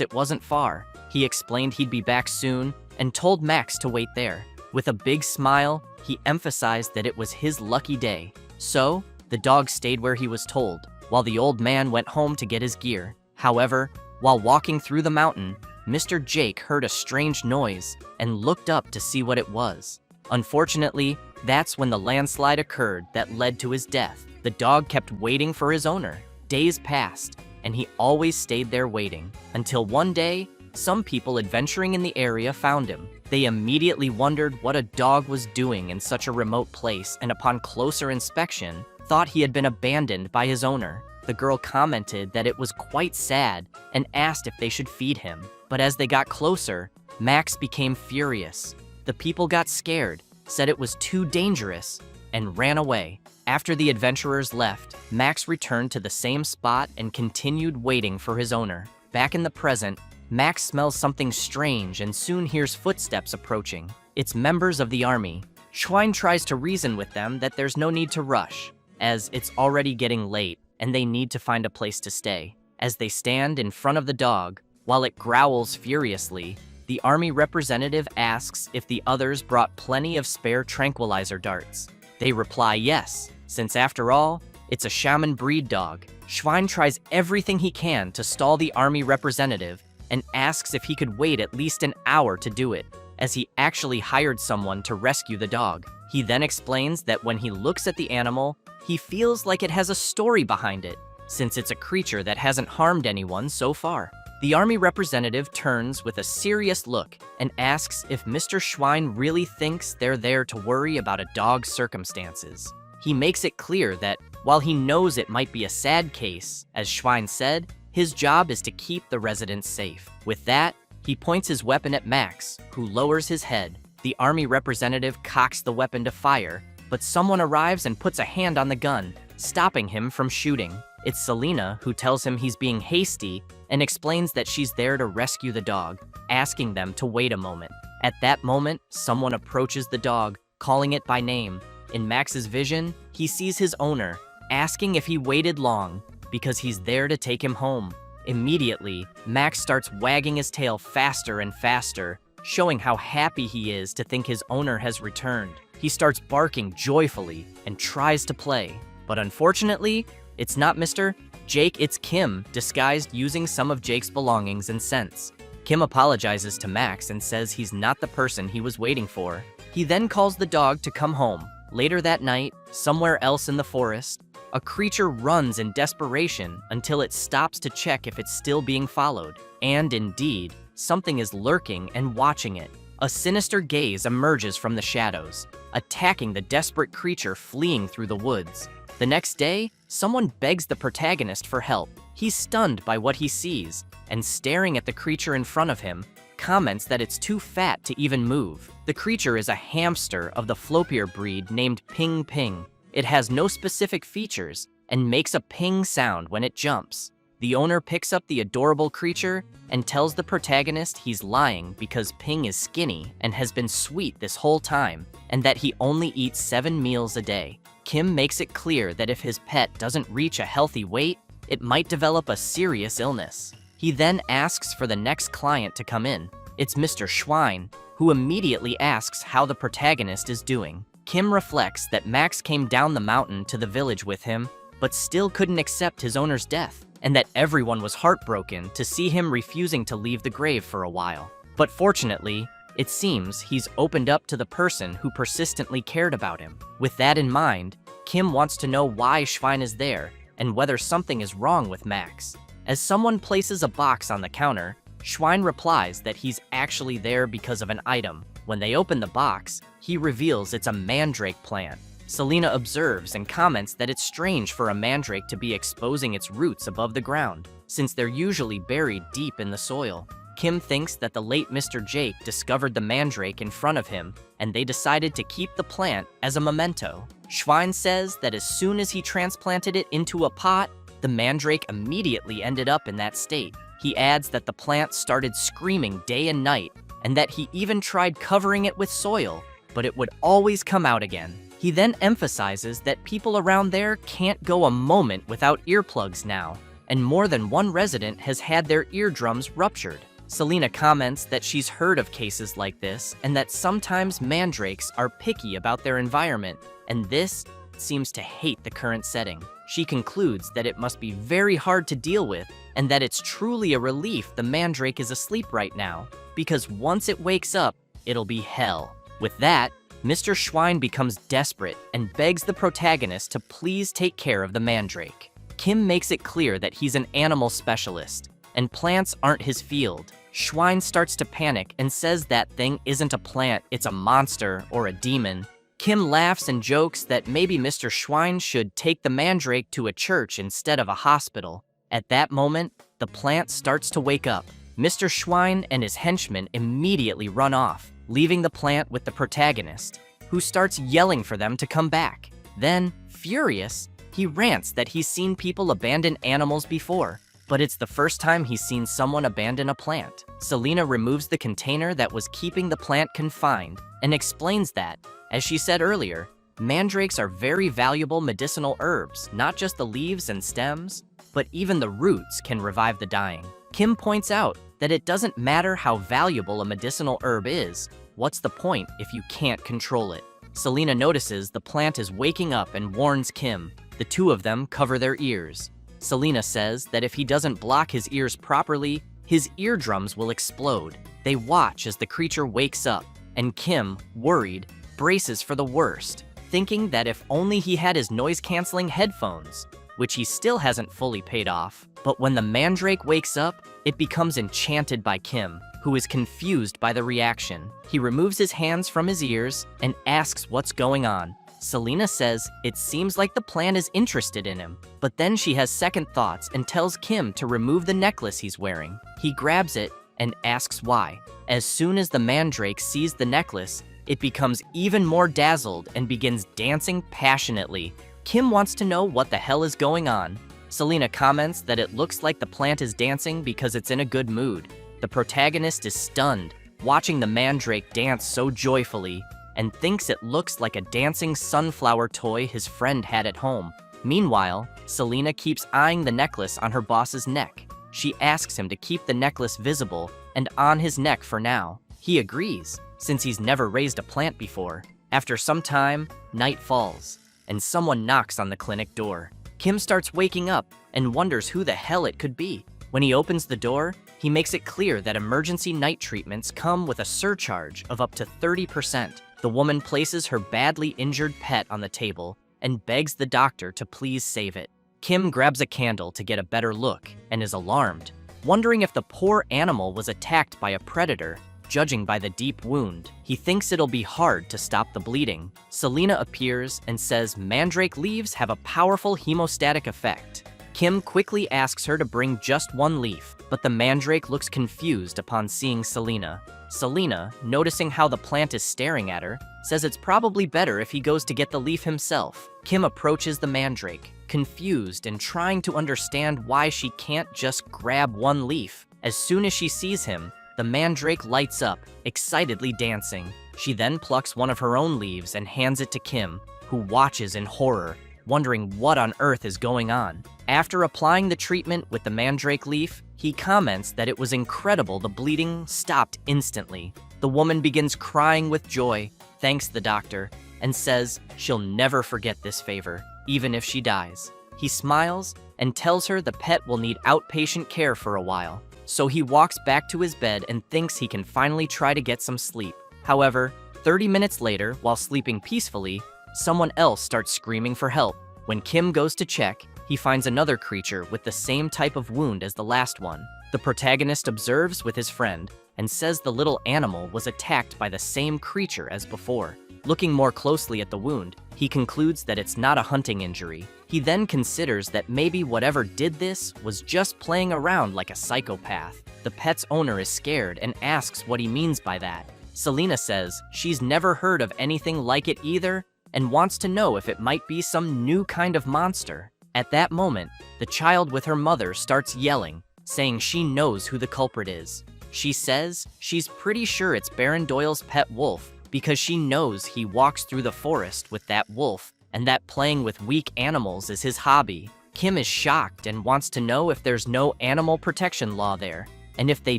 it wasn't far. He explained he'd be back soon and told Max to wait there. With a big smile, he emphasized that it was his lucky day. So, the dog stayed where he was told, while the old man went home to get his gear. However, while walking through the mountain, Mr. Jake heard a strange noise and looked up to see what it was. Unfortunately, that's when the landslide occurred that led to his death. The dog kept waiting for his owner. Days passed, and he always stayed there waiting, until one day, some people adventuring in the area found him. They immediately wondered what a dog was doing in such a remote place, and upon closer inspection, thought he had been abandoned by his owner. The girl commented that it was quite sad and asked if they should feed him. But as they got closer, Max became furious. The people got scared, said it was too dangerous, and ran away. After the adventurers left, Max returned to the same spot and continued waiting for his owner. Back in the present, Max smells something strange and soon hears footsteps approaching. It's members of the army. Schwein tries to reason with them that there's no need to rush, as it's already getting late and they need to find a place to stay. As they stand in front of the dog, while it growls furiously, the army representative asks if the others brought plenty of spare tranquilizer darts. They reply yes, since after all, it's a shaman breed dog. Schwein tries everything he can to stall the army representative and asks if he could wait at least an hour to do it, as he actually hired someone to rescue the dog. He then explains that when he looks at the animal, he feels like it has a story behind it, since it's a creature that hasn't harmed anyone so far. The army representative turns with a serious look and asks if Mr. Schwein really thinks they're there to worry about a dog's circumstances. He makes it clear that while he knows it might be a sad case, as Schwein said, his job is to keep the residents safe. With that, he points his weapon at Max, who lowers his head. The army representative cocks the weapon to fire, but someone arrives and puts a hand on the gun, stopping him from shooting. It's Selena, who tells him he's being hasty and explains that she's there to rescue the dog, asking them to wait a moment. At that moment, someone approaches the dog, calling it by name. In Max's vision, he sees his owner, asking if he waited long, because he's there to take him home. Immediately, Max starts wagging his tail faster and faster, showing how happy he is to think his owner has returned. He starts barking joyfully and tries to play. But unfortunately, it's not Mr. Jake, it's Kim, disguised using some of Jake's belongings and scents. Kim apologizes to Max and says he's not the person he was waiting for. He then calls the dog to come home. Later that night, somewhere else in the forest, a creature runs in desperation until it stops to check if it's still being followed. And indeed, something is lurking and watching it. A sinister gaze emerges from the shadows, attacking the desperate creature fleeing through the woods. The next day, someone begs the protagonist for help. He's stunned by what he sees, and staring at the creature in front of him, comments that it's too fat to even move. The creature is a hamster of the flopier breed named Ping Ping. It has no specific features and makes a ping sound when it jumps. The owner picks up the adorable creature and tells the protagonist he's lying because Ping is skinny and has been sweet this whole time, and that he only eats 7 meals a day. Kim makes it clear that if his pet doesn't reach a healthy weight, it might develop a serious illness. He then asks for the next client to come in. It's Mr. Schwein, who immediately asks how the protagonist is doing. Kim reflects that Max came down the mountain to the village with him, but still couldn't accept his owner's death, and that everyone was heartbroken to see him refusing to leave the grave for a while. But fortunately, it seems he's opened up to the person who persistently cared about him. With that in mind, Kim wants to know why Schwein is there and whether something is wrong with Max. As someone places a box on the counter, Schwein replies that he's actually there because of an item. When they open the box, he reveals it's a mandrake plant. Selena observes and comments that it's strange for a mandrake to be exposing its roots above the ground, since they're usually buried deep in the soil. Kim thinks that the late Mr. Jake discovered the mandrake in front of him, and they decided to keep the plant as a memento. Schwein says that as soon as he transplanted it into a pot, The mandrake immediately ended up in that state. He adds that the plant started screaming day and night, and that he even tried covering it with soil, but it would always come out again. He then emphasizes that people around there can't go a moment without earplugs now, and more than one resident has had their eardrums ruptured. Selena comments that she's heard of cases like this and that sometimes mandrakes are picky about their environment, and this seems to hate the current setting. She concludes that it must be very hard to deal with and that it's truly a relief the mandrake is asleep right now, because once it wakes up, it'll be hell. With that, Mr. Schwein becomes desperate and begs the protagonist to please take care of the mandrake. Kim makes it clear that he's an animal specialist, and plants aren't his field. Schwein starts to panic and says that thing isn't a plant, it's a monster or a demon. Kim laughs and jokes that maybe Mr. Schwein should take the mandrake to a church instead of a hospital. At that moment, the plant starts to wake up. Mr. Schwein and his henchmen immediately run off, leaving the plant with the protagonist, who starts yelling for them to come back. Then, furious, he rants that he's seen people abandon animals before, but it's the first time he's seen someone abandon a plant. Selena removes the container that was keeping the plant confined and explains that, as she said earlier, mandrakes are very valuable medicinal herbs, not just the leaves and stems, but even the roots can revive the dying. Kim points out that it doesn't matter how valuable a medicinal herb is, what's the point if you can't control it? Selena notices the plant is waking up and warns Kim. The two of them cover their ears. Selena says that if he doesn't block his ears properly, his eardrums will explode. They watch as the creature wakes up, and Kim, worried, braces for the worst, thinking that if only he had his noise-canceling headphones, which he still hasn't fully paid off. But when the mandrake wakes up, it becomes enchanted by Kim, who is confused by the reaction. He removes his hands from his ears and asks what's going on. Selena says it seems like the plant is interested in him, but then she has second thoughts and tells Kim to remove the necklace he's wearing. He grabs it and asks why. As soon as the mandrake sees the necklace, it becomes even more dazzled and begins dancing passionately. Kim wants to know what the hell is going on. Selena comments that it looks like the plant is dancing because it's in a good mood. The protagonist is stunned, watching the mandrake dance so joyfully, and thinks it looks like a dancing sunflower toy his friend had at home. Meanwhile, Selena keeps eyeing the necklace on her boss's neck. She asks him to keep the necklace visible and on his neck for now. He agrees, since he's never raised a plant before. After some time, night falls, and someone knocks on the clinic door. Kim starts waking up and wonders who the hell it could be. When he opens the door, he makes it clear that emergency night treatments come with a surcharge of up to 30%. The woman places her badly injured pet on the table and begs the doctor to please save it. Kim grabs a candle to get a better look and is alarmed, wondering if the poor animal was attacked by a predator. Judging by the deep wound, he thinks it'll be hard to stop the bleeding. Selena appears and says mandrake leaves have a powerful hemostatic effect. Kim quickly asks her to bring just one leaf, but the mandrake looks confused upon seeing Selena. Selena, noticing how the plant is staring at her, says it's probably better if he goes to get the leaf himself. Kim approaches the mandrake, confused and trying to understand why she can't just grab one leaf. As soon as she sees him, the mandrake lights up, excitedly dancing. She then plucks one of her own leaves and hands it to Kim, who watches in horror, wondering what on earth is going on. After applying the treatment with the mandrake leaf, he comments that it was incredible the bleeding stopped instantly. The woman begins crying with joy, thanks the doctor, and says she'll never forget this favor, even if she dies. He smiles and tells her the pet will need outpatient care for a while. So he walks back to his bed and thinks he can finally try to get some sleep. However, 30 minutes later, while sleeping peacefully, someone else starts screaming for help. When Kim goes to check, he finds another creature with the same type of wound as the last one. The protagonist observes with his friend and says the little animal was attacked by the same creature as before. Looking more closely at the wound, he concludes that it's not a hunting injury. He then considers that maybe whatever did this was just playing around like a psychopath. The pet's owner is scared and asks what he means by that. Selena says she's never heard of anything like it either and wants to know if it might be some new kind of monster. At that moment, the child with her mother starts yelling, saying she knows who the culprit is. She says she's pretty sure it's Baron Doyle's pet wolf because she knows he walks through the forest with that wolf and that playing with weak animals is his hobby. Kim is shocked and wants to know if there's no animal protection law there, and if they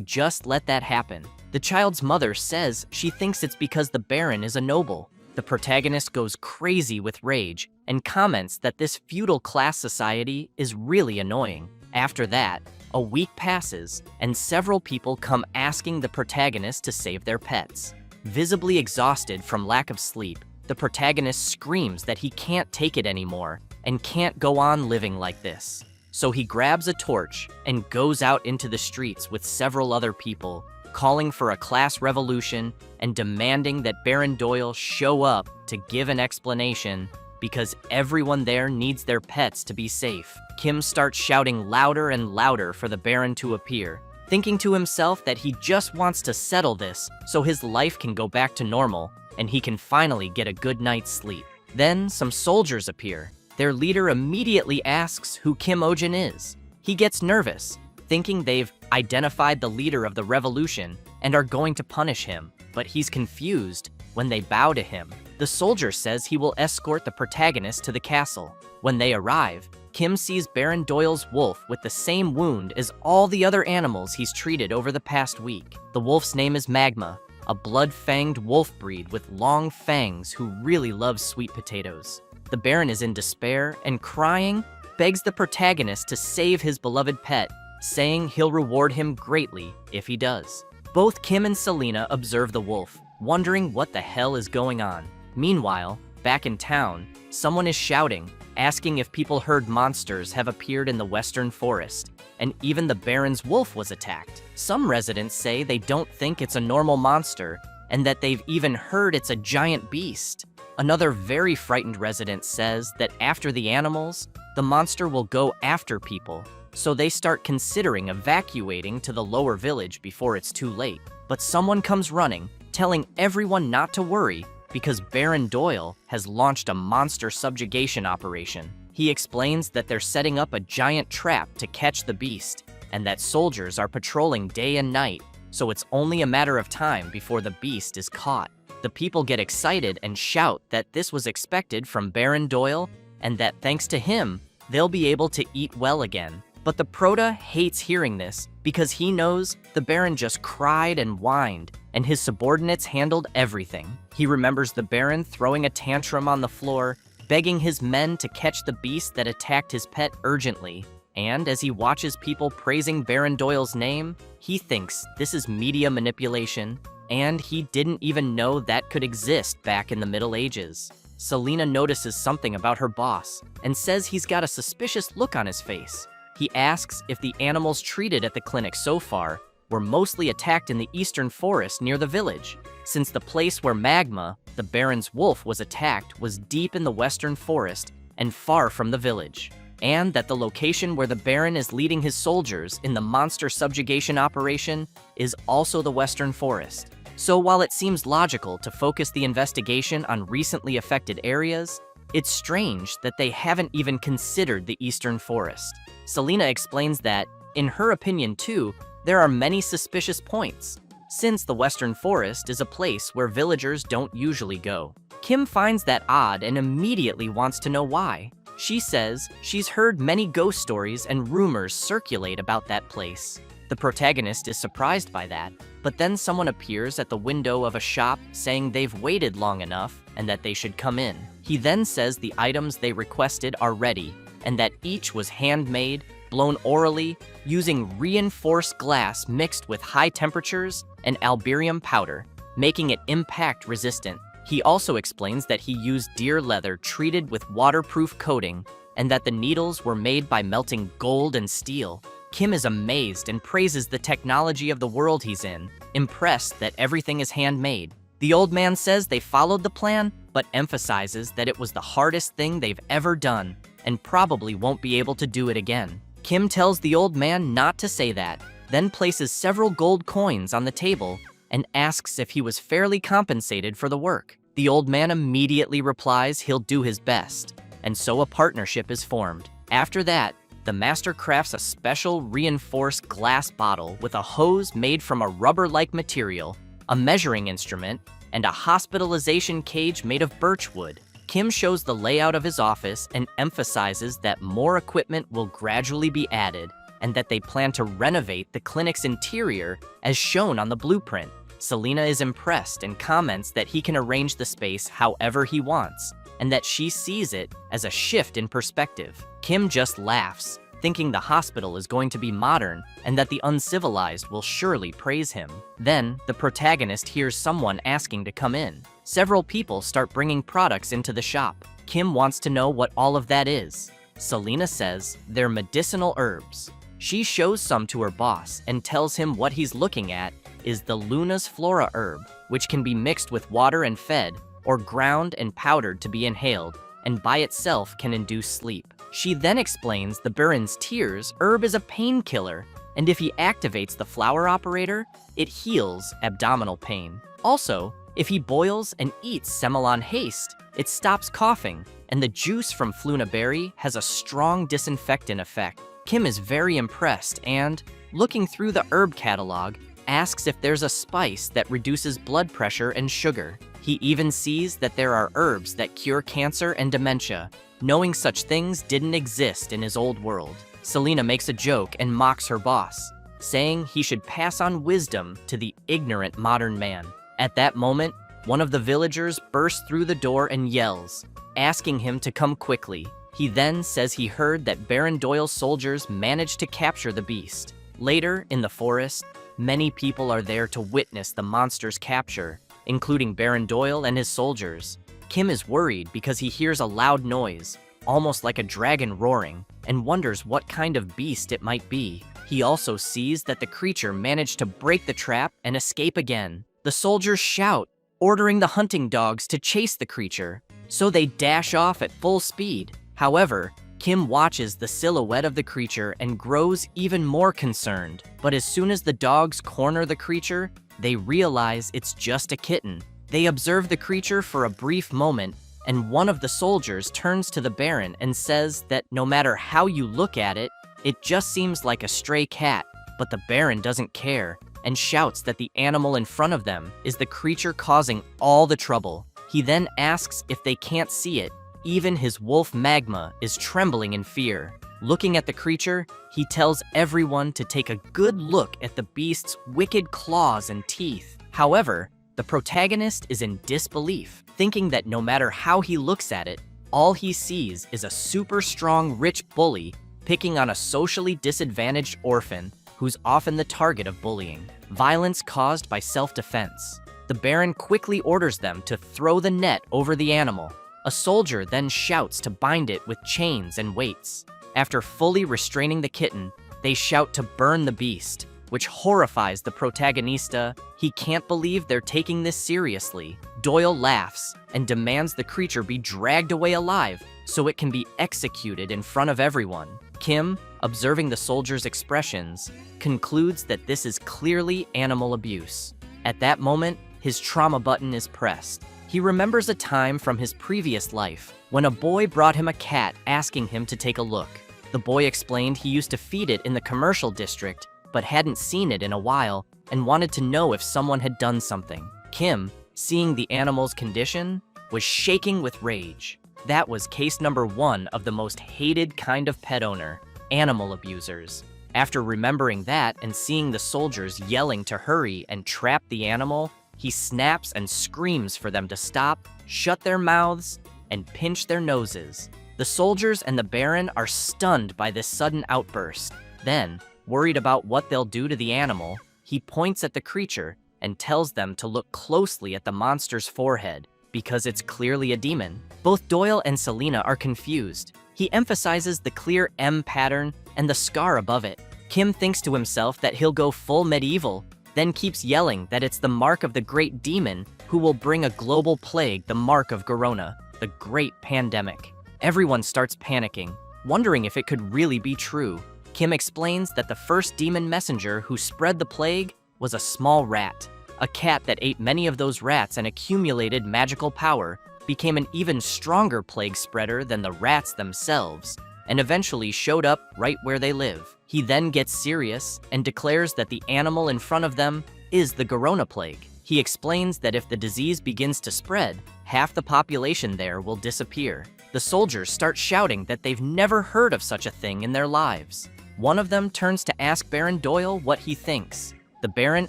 just let that happen. The child's mother says she thinks it's because the Baron is a noble. The protagonist goes crazy with rage and comments that this feudal class society is really annoying. After that, a week passes, and several people come asking the protagonist to save their pets. Visibly exhausted from lack of sleep, the protagonist screams that he can't take it anymore and can't go on living like this. So he grabs a torch and goes out into the streets with several other people, calling for a class revolution and demanding that Baron Doyle show up to give an explanation because everyone there needs their pets to be safe. Kim starts shouting louder and louder for the Baron to appear, thinking to himself that he just wants to settle this so his life can go back to normal and he can finally get a good night's sleep. Then some soldiers appear. Their leader immediately asks who Kim Ojin is. He gets nervous, thinking they've identified the leader of the revolution and are going to punish him, but he's confused when they bow to him. The soldier says he will escort the protagonist to the castle. When they arrive, Kim sees Baron Doyle's wolf with the same wound as all the other animals he's treated over the past week. The wolf's name is Magma, a blood-fanged wolf breed with long fangs who really loves sweet potatoes. The Baron is in despair and crying, begs the protagonist to save his beloved pet, saying he'll reward him greatly if he does. Both Kim and Selena observe the wolf, wondering what the hell is going on. Meanwhile, back in town, someone is shouting, asking if people heard monsters have appeared in the western forest, and even the Baron's wolf was attacked. Some residents say they don't think it's a normal monster, and that they've even heard it's a giant beast. Another very frightened resident says that after the animals, the monster will go after people, so they start considering evacuating to the lower village before it's too late. But someone comes running, telling everyone not to worry because Baron Doyle has launched a monster subjugation operation. He explains that they're setting up a giant trap to catch the beast, and that soldiers are patrolling day and night, so it's only a matter of time before the beast is caught. The people get excited and shout that this was expected from Baron Doyle, and that thanks to him, they'll be able to eat well again. But the Prota hates hearing this because he knows the Baron just cried and whined, and his subordinates handled everything. He remembers the Baron throwing a tantrum on the floor, begging his men to catch the beast that attacked his pet urgently. And as he watches people praising Baron Doyle's name, he thinks this is media manipulation, and he didn't even know that could exist back in the Middle Ages. Selena notices something about her boss and says he's got a suspicious look on his face. He asks if the animals treated at the clinic so far were mostly attacked in the eastern forest near the village, since the place where Magma, the Baron's wolf, was attacked was deep in the western forest and far from the village, and that the location where the Baron is leading his soldiers in the monster subjugation operation is also the western forest. So while it seems logical to focus the investigation on recently affected areas, it's strange that they haven't even considered the eastern forest. Selena explains that, in her opinion too, there are many suspicious points, since the western forest is a place where villagers don't usually go. Kim finds that odd and immediately wants to know why. She says she's heard many ghost stories and rumors circulate about that place. The protagonist is surprised by that, but then someone appears at the window of a shop saying they've waited long enough and that they should come in. He then says the items they requested are ready, and that each was handmade, blown orally, using reinforced glass mixed with high temperatures and alberium powder, making it impact resistant. He also explains that he used deer leather treated with waterproof coating, and that the needles were made by melting gold and steel. Kim is amazed and praises the technology of the world he's in, impressed that everything is handmade. The old man says they followed the plan, but emphasizes that it was the hardest thing they've ever done, and probably won't be able to do it again. Kim tells the old man not to say that, then places several gold coins on the table and asks if he was fairly compensated for the work. The old man immediately replies he'll do his best, and so a partnership is formed. After that, the master crafts a special reinforced glass bottle with a hose made from a rubber-like material, a measuring instrument, and a hospitalization cage made of birch wood. Kim shows the layout of his office and emphasizes that more equipment will gradually be added and that they plan to renovate the clinic's interior as shown on the blueprint. Selena is impressed and comments that he can arrange the space however he wants, and that she sees it as a shift in perspective. Kim just laughs, thinking the hospital is going to be modern and that the uncivilized will surely praise him. Then, the protagonist hears someone asking to come in. Several people start bringing products into the shop. Kim wants to know what all of that is. Selena says they're medicinal herbs. She shows some to her boss and tells him what he's looking at is the Luna's Flora herb, which can be mixed with water and fed, or ground and powdered to be inhaled, and by itself can induce sleep. She then explains the Baron's Tears herb is a painkiller, and if he activates the flower operator, it heals abdominal pain. Also, if he boils and eats Semelon Haste, it stops coughing, and the juice from Fluna berry has a strong disinfectant effect. Kim is very impressed and, looking through the herb catalog, asks if there's a spice that reduces blood pressure and sugar. He even sees that there are herbs that cure cancer and dementia, knowing such things didn't exist in his old world. Selena makes a joke and mocks her boss, saying he should pass on wisdom to the ignorant modern man. At that moment, one of the villagers bursts through the door and yells, asking him to come quickly. He then says he heard that Baron Doyle's soldiers managed to capture the beast. Later, in the forest, many people are there to witness the monster's capture, including Baron Doyle and his soldiers. Kim is worried because he hears a loud noise, almost like a dragon roaring, and wonders what kind of beast it might be. He also sees that the creature managed to break the trap and escape again. The soldiers shout, ordering the hunting dogs to chase the creature, so they dash off at full speed. However, Kim watches the silhouette of the creature and grows even more concerned. But as soon as the dogs corner the creature, they realize it's just a kitten. They observe the creature for a brief moment, and one of the soldiers turns to the Baron and says that no matter how you look at it, it just seems like a stray cat. But the Baron doesn't care and shouts that the animal in front of them is the creature causing all the trouble. He then asks if they can't see it. Even his wolf Magma is trembling in fear. Looking at the creature, he tells everyone to take a good look at the beast's wicked claws and teeth. However, the protagonist is in disbelief, thinking that no matter how he looks at it, all he sees is a super strong rich bully picking on a socially disadvantaged orphan who's often the target of bullying. Violence caused by self-defense. The Baron quickly orders them to throw the net over the animal. A soldier then shouts to bind it with chains and weights. After fully restraining the kitten, they shout to burn the beast, which horrifies the protagonista. He can't believe they're taking this seriously. Doyle laughs and demands the creature be dragged away alive so it can be executed in front of everyone. Kim, observing the soldier's expressions, concludes that this is clearly animal abuse. At that moment, his trauma button is pressed. He remembers a time from his previous life when a boy brought him a cat asking him to take a look. The boy explained he used to feed it in the commercial district, but hadn't seen it in a while and wanted to know if someone had done something. Kim, seeing the animal's condition, was shaking with rage. That was case number 1 of the most hated kind of pet owner, animal abusers. After remembering that and seeing the soldiers yelling to hurry and trap the animal, he snaps and screams for them to stop, shut their mouths, and pinch their noses. The soldiers and the Baron are stunned by this sudden outburst. Then, worried about what they'll do to the animal, he points at the creature and tells them to look closely at the monster's forehead because it's clearly a demon. Both Doyle and Selena are confused. He emphasizes the clear M pattern and the scar above it. Kim thinks to himself that he'll go full medieval, then keeps yelling that it's the mark of the great demon who will bring a global plague, the mark of Corona, the great pandemic. Everyone starts panicking, wondering if it could really be true. Kim explains that the first demon messenger who spread the plague was a small rat. A cat that ate many of those rats and accumulated magical power became an even stronger plague spreader than the rats themselves. and eventually showed up right where they live. He then gets serious and declares that the animal in front of them is the Corona plague. He explains that if the disease begins to spread, half the population there will disappear. The soldiers start shouting that they've never heard of such a thing in their lives. One of them turns to ask Baron Doyle what he thinks. The Baron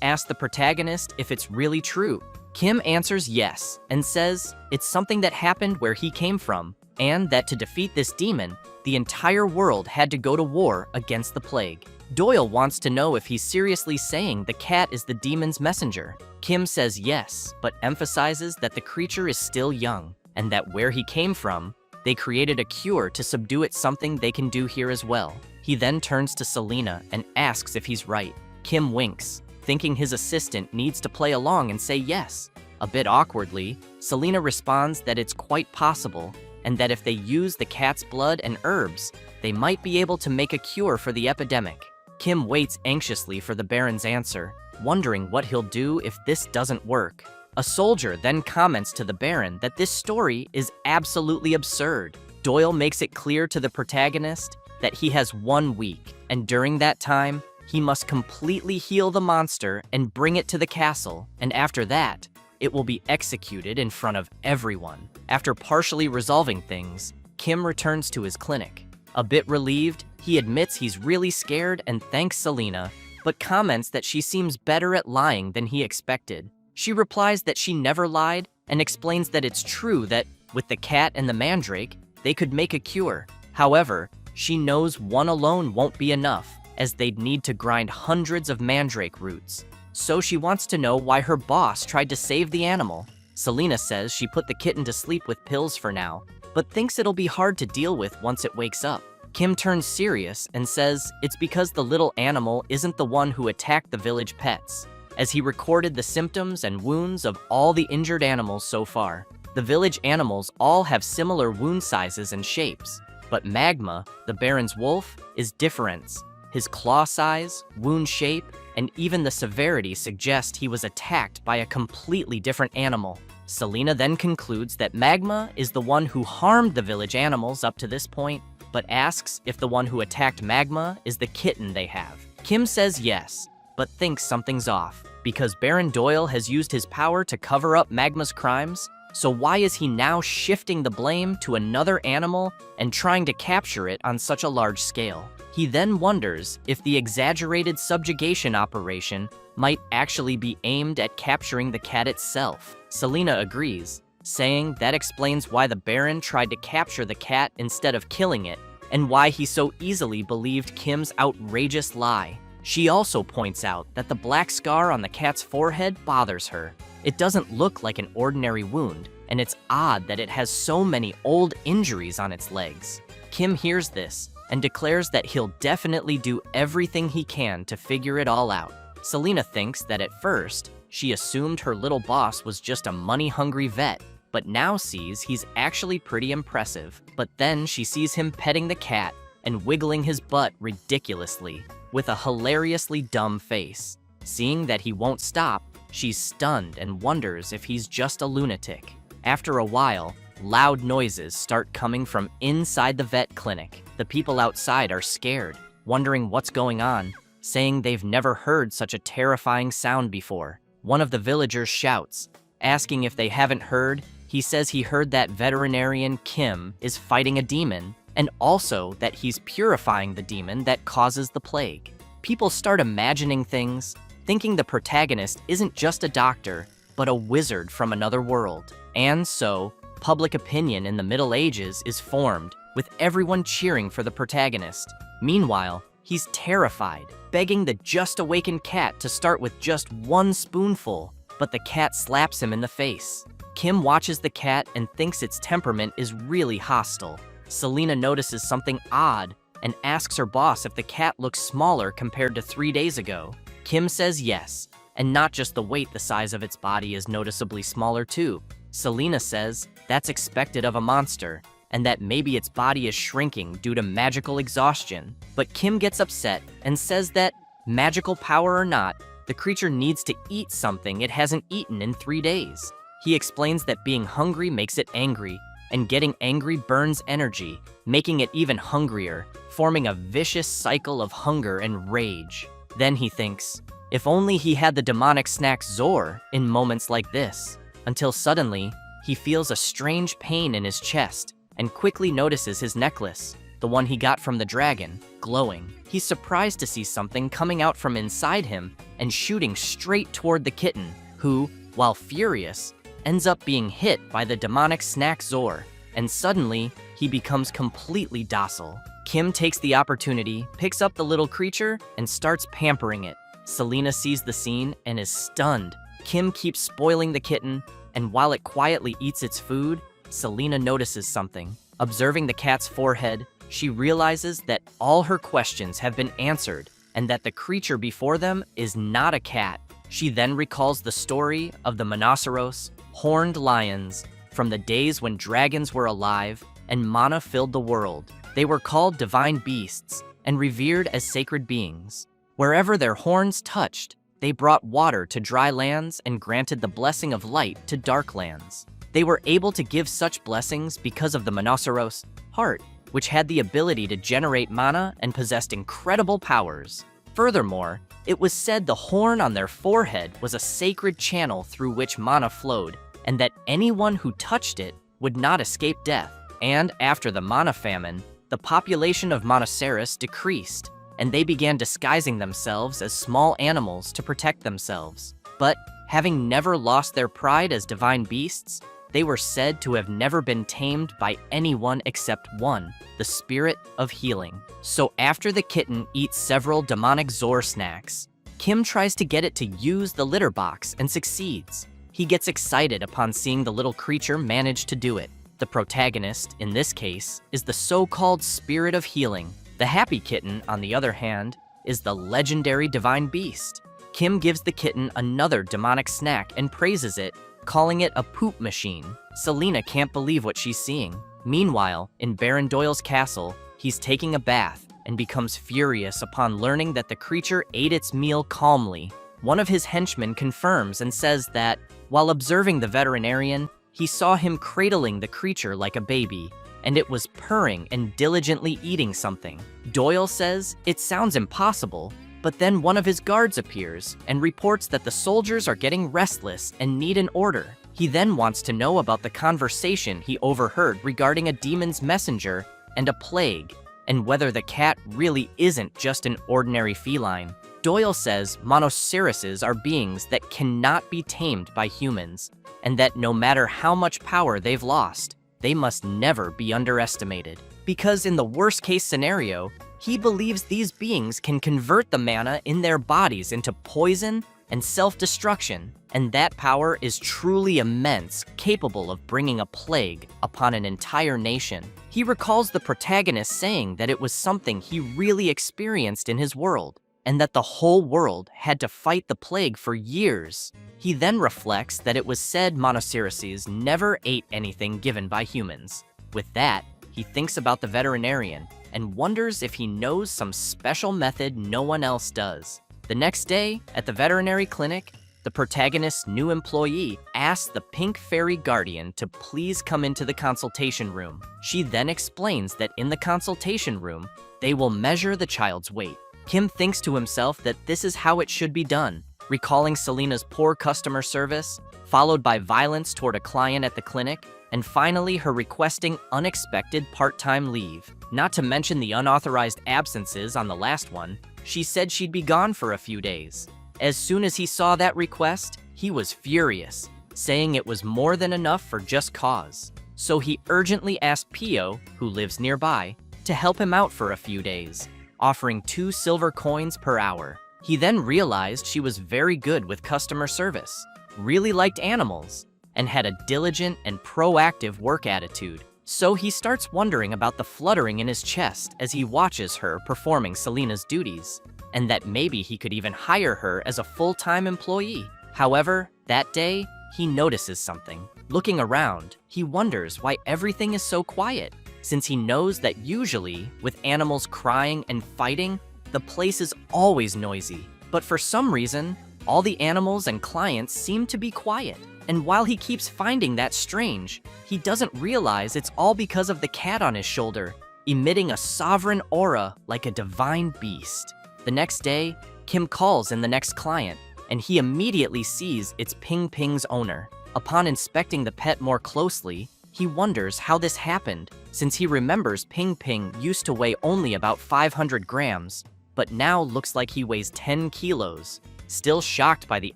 asks the protagonist if it's really true. Kim answers yes and says it's something that happened where he came from, and that to defeat this demon, the entire world had to go to war against the plague. Doyle wants to know if he's seriously saying the cat is the demon's messenger. Kim says yes, but emphasizes that the creature is still young, and that where he came from, they created a cure to subdue it, something they can do here as well. He then turns to Selena and asks if he's right. Kim winks, thinking his assistant needs to play along and say yes. A bit awkwardly, Selena responds that it's quite possible, and that if they use the cat's blood and herbs, they might be able to make a cure for the epidemic. Kim waits anxiously for the Baron's answer, wondering what he'll do if this doesn't work. A soldier then comments to the Baron that this story is absolutely absurd. Doyle makes it clear to the protagonist that he has 1 week, and during that time, he must completely heal the monster and bring it to the castle, and after that, it will be executed in front of everyone. After partially resolving things, Kim returns to his clinic. A bit relieved, he admits he's really scared and thanks Selena, but comments that she seems better at lying than he expected. She replies that she never lied and explains that it's true that, with the cat and the mandrake, they could make a cure. However, she knows one alone won't be enough, as they'd need to grind hundreds of mandrake roots. So she wants to know why her boss tried to save the animal. Selena says she put the kitten to sleep with pills for now, but thinks it'll be hard to deal with once it wakes up. Kim turns serious and says it's because the little animal isn't the one who attacked the village pets, as he recorded the symptoms and wounds of all the injured animals so far. The village animals all have similar wound sizes and shapes, but Magma, the Baron's wolf, is different. His claw size, wound shape, and even the severity suggest he was attacked by a completely different animal. Selena then concludes that Magma is the one who harmed the village animals up to this point, but asks if the one who attacked Magma is the kitten they have. Kim says yes, but thinks something's off, because Baron Doyle has used his power to cover up Magma's crimes, so why is he now shifting the blame to another animal and trying to capture it on such a large scale? He then wonders if the exaggerated subjugation operation might actually be aimed at capturing the cat itself. Selena agrees, saying that explains why the Baron tried to capture the cat instead of killing it, and why he so easily believed Kim's outrageous lie. She also points out that the black scar on the cat's forehead bothers her. It doesn't look like an ordinary wound, and it's odd that it has so many old injuries on its legs. Kim hears this and declares that he'll definitely do everything he can to figure it all out. Selena thinks that at first, she assumed her little boss was just a money-hungry vet, but now sees he's actually pretty impressive. But then she sees him petting the cat and wiggling his butt ridiculously, with a hilariously dumb face. Seeing that he won't stop, she's stunned and wonders if he's just a lunatic. After a while, loud noises start coming from inside the vet clinic. The people outside are scared, wondering what's going on, saying they've never heard such a terrifying sound before. One of the villagers shouts, asking if they haven't heard. He says he heard that veterinarian Kim is fighting a demon, and also that he's purifying the demon that causes the plague. People start imagining things, thinking the protagonist isn't just a doctor, but a wizard from another world. And so, public opinion in the Middle Ages is formed, with everyone cheering for the protagonist. Meanwhile, he's terrified, begging the just-awakened cat to start with just 1 spoonful, but the cat slaps him in the face. Kim watches the cat and thinks its temperament is really hostile. Selena notices something odd and asks her boss if the cat looks smaller compared to 3 days ago. Kim says yes, and not just the weight, the size of its body is noticeably smaller too. Selena says that's expected of a monster, and that maybe its body is shrinking due to magical exhaustion. But Kim gets upset and says that, magical power or not, the creature needs to eat something it hasn't eaten in 3 days. He explains that being hungry makes it angry, and getting angry burns energy, making it even hungrier, forming a vicious cycle of hunger and rage. Then he thinks, if only he had the demonic snack Zor in moments like this, until suddenly, he feels a strange pain in his chest and quickly notices his necklace, the one he got from the dragon, glowing. He's surprised to see something coming out from inside him and shooting straight toward the kitten, who, while furious, ends up being hit by the demonic snack Zor, and suddenly, he becomes completely docile. Kim takes the opportunity, picks up the little creature, and starts pampering it. Selena sees the scene and is stunned. Kim keeps spoiling the kitten, and while it quietly eats its food, Selena notices something. Observing the cat's forehead, she realizes that all her questions have been answered and that the creature before them is not a cat. She then recalls the story of the Monoceros, horned lions, from the days when dragons were alive and mana filled the world. They were called divine beasts and revered as sacred beings. Wherever their horns touched, they brought water to dry lands and granted the blessing of light to dark lands. They were able to give such blessings because of the Monoceros heart, which had the ability to generate mana and possessed incredible powers. Furthermore, it was said the horn on their forehead was a sacred channel through which mana flowed, and that anyone who touched it would not escape death. And after the mana famine, the population of Monoceros decreased, and they began disguising themselves as small animals to protect themselves. But, having never lost their pride as divine beasts, they were said to have never been tamed by anyone except one, the spirit of healing. So after the kitten eats several demonic Zor snacks, Kim tries to get it to use the litter box and succeeds. He gets excited upon seeing the little creature manage to do it. The protagonist, in this case, is the so-called spirit of healing. The happy kitten, on the other hand, is the legendary divine beast. Kim gives the kitten another demonic snack and praises it, calling it a poop machine. Selena can't believe what she's seeing. Meanwhile, in Baron Doyle's castle, he's taking a bath and becomes furious upon learning that the creature ate its meal calmly. One of his henchmen confirms and says that, while observing the veterinarian, he saw him cradling the creature like a baby, and it was purring and diligently eating something. Doyle says it sounds impossible, but then one of his guards appears and reports that the soldiers are getting restless and need an order. He then wants to know about the conversation he overheard regarding a demon's messenger and a plague, and whether the cat really isn't just an ordinary feline. Doyle says Monoceroses are beings that cannot be tamed by humans, and that no matter how much power they've lost, they must never be underestimated. Because in the worst-case scenario, he believes these beings can convert the mana in their bodies into poison and self-destruction, and that power is truly immense, capable of bringing a plague upon an entire nation. He recalls the protagonist saying that it was something he really experienced in his world, and that the whole world had to fight the plague for years. He then reflects that it was said Monoceroses never ate anything given by humans. With that, he thinks about the veterinarian and wonders if he knows some special method no one else does. The next day, at the veterinary clinic, the protagonist's new employee asks the pink fairy guardian to please come into the consultation room. She then explains that in the consultation room, they will measure the child's weight. Kim thinks to himself that this is how it should be done, recalling Selena's poor customer service, followed by violence toward a client at the clinic, and finally her requesting unexpected part-time leave. Not to mention the unauthorized absences on the last one, she said she'd be gone for a few days. As soon as he saw that request, he was furious, saying it was more than enough for just cause. So he urgently asked Pio, who lives nearby, to help him out for a few days, offering 2 silver coins per hour. He then realized she was very good with customer service, really liked animals, and had a diligent and proactive work attitude. So he starts wondering about the fluttering in his chest as he watches her performing Selena's duties, and that maybe he could even hire her as a full-time employee. However, that day, he notices something. Looking around, he wonders why everything is so quiet, since he knows that usually, with animals crying and fighting, the place is always noisy. But for some reason, All the animals and clients seem to be quiet. And while he keeps finding that strange, he doesn't realize it's all because of the cat on his shoulder, emitting a sovereign aura like a divine beast. The next day, Kim calls in the next client, and he immediately sees it's Ping Ping's owner. Upon inspecting the pet more closely, he wonders how this happened, since he remembers Ping Ping used to weigh only about 500 grams, but now looks like he weighs 10 kilos. Still shocked by the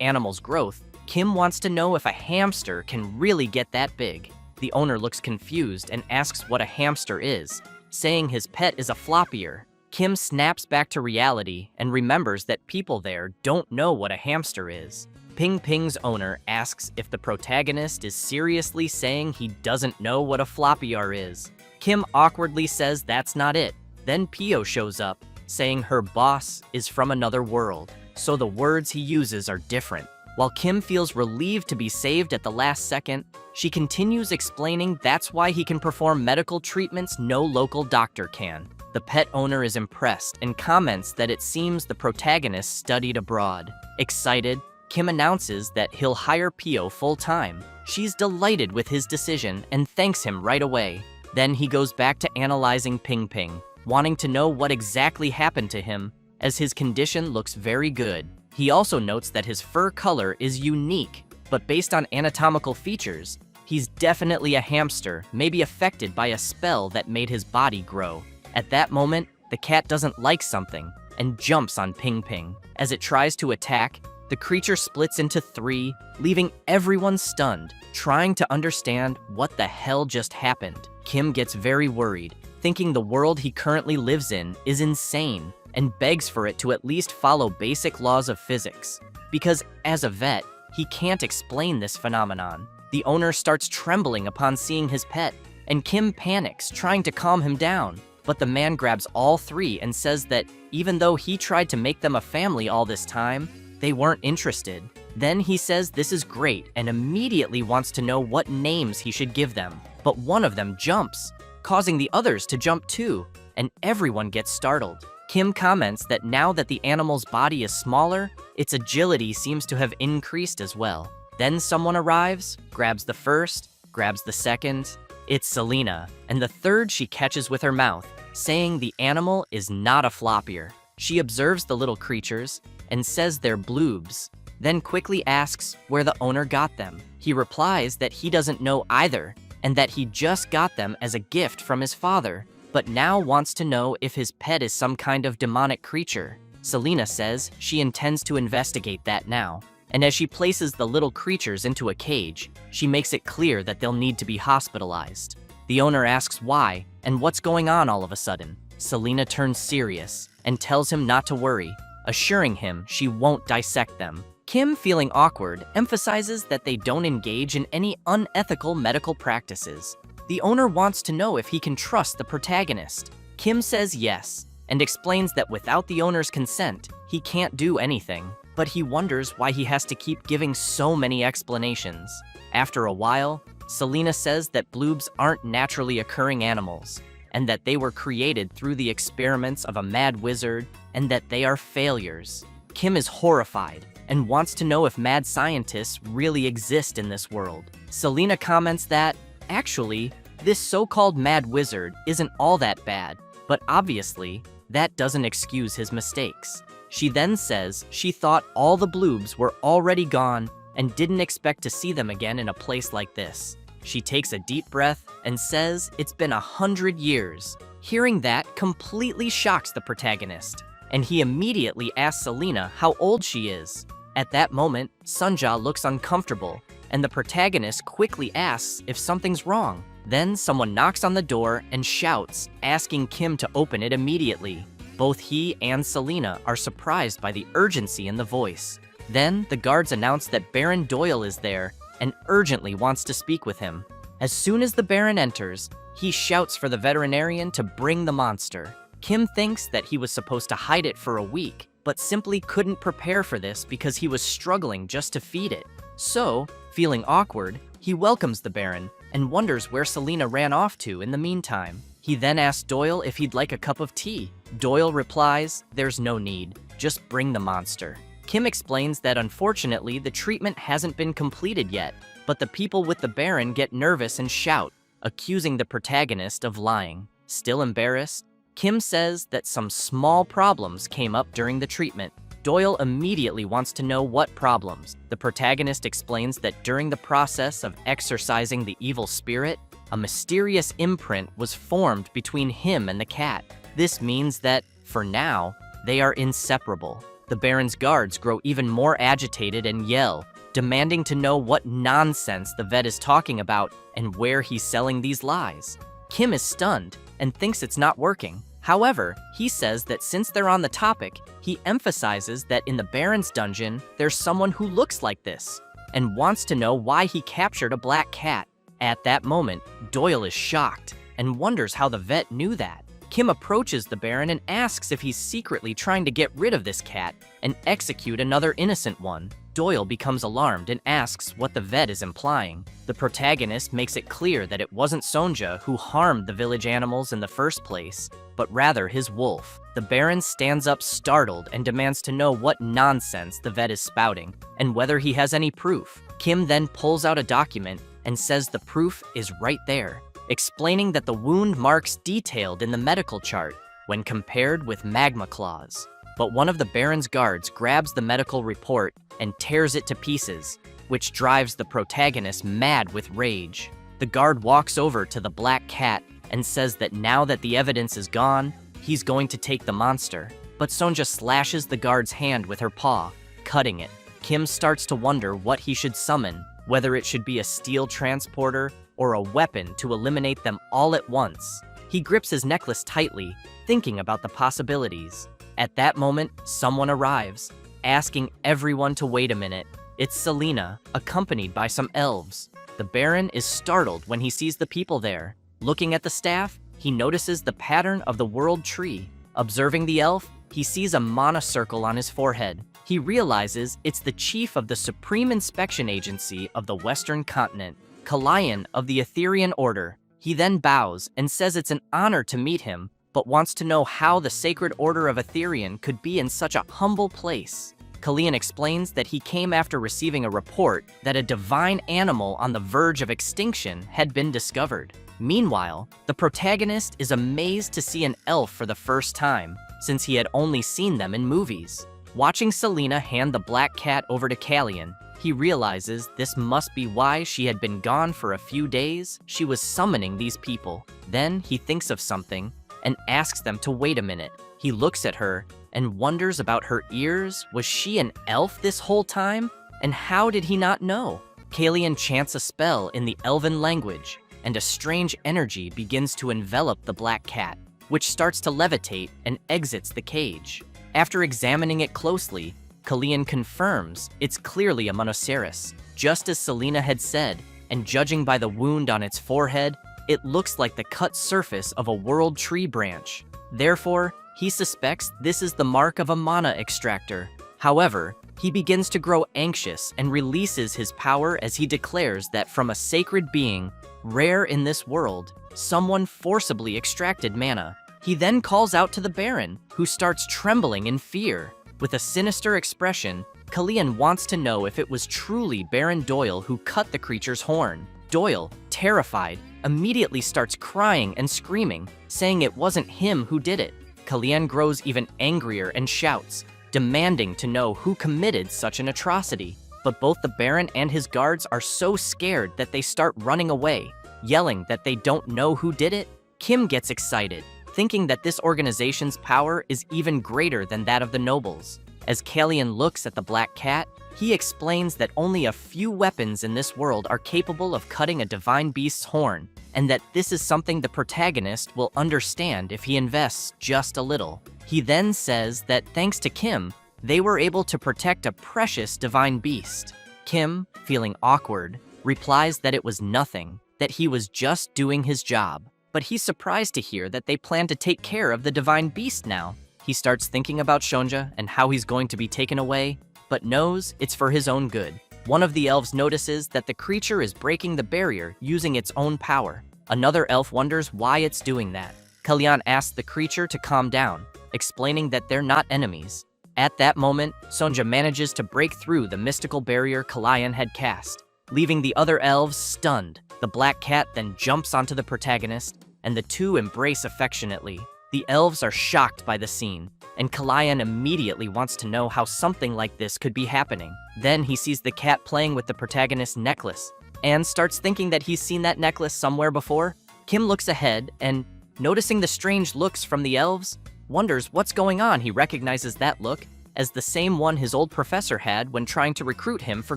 animal's growth, Kim wants to know if a hamster can really get that big. The owner looks confused and asks what a hamster is, saying his pet is a floppier. Kim snaps back to reality and remembers that people there don't know what a hamster is. Ping Ping's owner asks if the protagonist is seriously saying he doesn't know what a floppier is. Kim awkwardly says that's not it. Then Pio shows up, saying her boss is from another world, so the words he uses are different. While Kim feels relieved to be saved at the last second, she continues explaining that's why he can perform medical treatments no local doctor can. The pet owner is impressed and comments that it seems the protagonist studied abroad. Excited, Kim announces that he'll hire Pio full-time. She's delighted with his decision and thanks him right away. Then he goes back to analyzing Ping Ping, wanting to know what exactly happened to him, as his condition looks very good. He also notes that his fur color is unique, but based on anatomical features, he's definitely a hamster, maybe affected by a spell that made his body grow. At that moment, the cat doesn't like something and jumps on Ping Ping. As it tries to attack, the creature splits into three, leaving everyone stunned, trying to understand what the hell just happened. Kim gets very worried, thinking the world he currently lives in is insane, and begs for it to at least follow basic laws of physics. Because as a vet, he can't explain this phenomenon. The owner starts trembling upon seeing his pet, and Kim panics, trying to calm him down. But the man grabs all three and says that even though he tried to make them a family all this time, they weren't interested. Then he says this is great and immediately wants to know what names he should give them. But one of them jumps, causing the others to jump too, and everyone gets startled. Kim comments that now that the animal's body is smaller, its agility seems to have increased as well. Then someone arrives, grabs the first, grabs the second. It's Selena, and the third she catches with her mouth, saying the animal is not a floppier. She observes the little creatures and says they're bloobs, then quickly asks where the owner got them. He replies that he doesn't know either, and that he just got them as a gift from his father, but now wants to know if his pet is some kind of demonic creature. Selena says she intends to investigate that now, and as she places the little creatures into a cage, she makes it clear that they'll need to be hospitalized. The owner asks why and what's going on all of a sudden. Selena turns serious and tells him not to worry, assuring him she won't dissect them. Kim, feeling awkward, emphasizes that they don't engage in any unethical medical practices. The owner wants to know if he can trust the protagonist. Kim says yes, and explains that without the owner's consent, he can't do anything, but he wonders why he has to keep giving so many explanations. After a while, Selena says that bloobs aren't naturally occurring animals, and that they were created through the experiments of a mad wizard, and that they are failures. Kim is horrified and wants to know if mad scientists really exist in this world. Selena comments that, actually, this so-called mad wizard isn't all that bad, but obviously, that doesn't excuse his mistakes. She then says she thought all the bloobs were already gone and didn't expect to see them again in a place like this. She takes a deep breath and says it's been 100 years. Hearing that completely shocks the protagonist, and he immediately asks Selena how old she is. At that moment, Sunja looks uncomfortable, and the protagonist quickly asks if something's wrong. Then someone knocks on the door and shouts, asking Kim to open it immediately. Both he and Selena are surprised by the urgency in the voice. Then the guards announce that Baron Doyle is there and urgently wants to speak with him. As soon as the Baron enters, he shouts for the veterinarian to bring the monster. Kim thinks that he was supposed to hide it for a week, but simply couldn't prepare for this because he was struggling just to feed it. So, feeling awkward, he welcomes the Baron and wonders where Selena ran off to in the meantime. He then asks Doyle if he'd like a cup of tea. Doyle replies, "There's no need, just bring the monster." Kim explains that unfortunately the treatment hasn't been completed yet, but the people with the Baron get nervous and shout, accusing the protagonist of lying. Still embarrassed, Kim says that some small problems came up during the treatment. Doyle immediately wants to know what problems. The protagonist explains that during the process of exorcising the evil spirit, a mysterious imprint was formed between him and the cat. This means that, for now, they are inseparable. The Baron's guards grow even more agitated and yell, demanding to know what nonsense the vet is talking about and where he's selling these lies. Kim is stunned and thinks it's not working. However, he says that since they're on the topic, he emphasizes that in the Baron's dungeon, there's someone who looks like this, and wants to know why he captured a black cat. At that moment, Doyle is shocked and wonders how the vet knew that. Kim approaches the Baron and asks if he's secretly trying to get rid of this cat and execute another innocent one. Doyle becomes alarmed and asks what the vet is implying. The protagonist makes it clear that it wasn't Sonja who harmed the village animals in the first place, but rather his wolf. The Baron stands up startled and demands to know what nonsense the vet is spouting and whether he has any proof. Kim then pulls out a document and says the proof is right there, explaining that the wound marks detailed in the medical chart when compared with magma claws. But one of the Baron's guards grabs the medical report and tears it to pieces, which drives the protagonist mad with rage. The guard walks over to the black cat and says that now that the evidence is gone, he's going to take the monster. But Sonja slashes the guard's hand with her paw, cutting it. Kim starts to wonder what he should summon, whether it should be a steel transporter or a weapon to eliminate them all at once. He grips his necklace tightly, thinking about the possibilities. At that moment, someone arrives, asking everyone to wait a minute. It's Selena, accompanied by some elves. The Baron is startled when he sees the people there. Looking at the staff, he notices the pattern of the world tree. Observing the elf, he sees a mana circle on his forehead. He realizes it's the chief of the Supreme Inspection Agency of the Western Continent, Kalian of the Etherian Order. He then bows and says it's an honor to meet him, but wants to know how the Sacred Order of Etherian could be in such a humble place. Kalian explains that he came after receiving a report that a divine animal on the verge of extinction had been discovered. Meanwhile, the protagonist is amazed to see an elf for the first time, since he had only seen them in movies. Watching Selena hand the black cat over to Kalian, he realizes this must be why she had been gone for a few days. She was summoning these people. Then he thinks of something and asks them to wait a minute. He looks at her and wonders about her ears. Was she an elf this whole time? And how did he not know? Kalian chants a spell in the elven language, and a strange energy begins to envelop the black cat, which starts to levitate and exits the cage. After examining it closely, Kalian confirms it's clearly a Monoceros, just as Selena had said, and judging by the wound on its forehead, it looks like the cut surface of a world tree branch. Therefore, he suspects this is the mark of a mana extractor. However, he begins to grow anxious and releases his power as he declares that from a sacred being, rare in this world, someone forcibly extracted mana. He then calls out to the Baron, who starts trembling in fear. With a sinister expression, Kalian wants to know if it was truly Baron Doyle who cut the creature's horn. Doyle, terrified, immediately starts crying and screaming, saying it wasn't him who did it. Kalian grows even angrier and shouts, demanding to know who committed such an atrocity. But both the Baron and his guards are so scared that they start running away, yelling that they don't know who did it. Kim gets excited, thinking that this organization's power is even greater than that of the nobles. As Kalian looks at the black cat, he explains that only a few weapons in this world are capable of cutting a divine beast's horn, and that this is something the protagonist will understand if he invests just a little. He then says that thanks to Kim, they were able to protect a precious divine beast. Kim, feeling awkward, replies that it was nothing, that he was just doing his job. But he's surprised to hear that they plan to take care of the divine beast now. He starts thinking about Sonja and how he's going to be taken away, but knows it's for his own good. One of the elves notices that the creature is breaking the barrier using its own power. Another elf wonders why it's doing that. Kalian asks the creature to calm down, explaining that they're not enemies. At that moment, Sonja manages to break through the mystical barrier Kalian had cast, leaving the other elves stunned. The black cat then jumps onto the protagonist, and the two embrace affectionately. The elves are shocked by the scene, and Kalian immediately wants to know how something like this could be happening. Then he sees the cat playing with the protagonist's necklace, and starts thinking that he's seen that necklace somewhere before. Kim looks ahead, and noticing the strange looks from the elves, wonders what's going on. He recognizes that look as the same one his old professor had when trying to recruit him for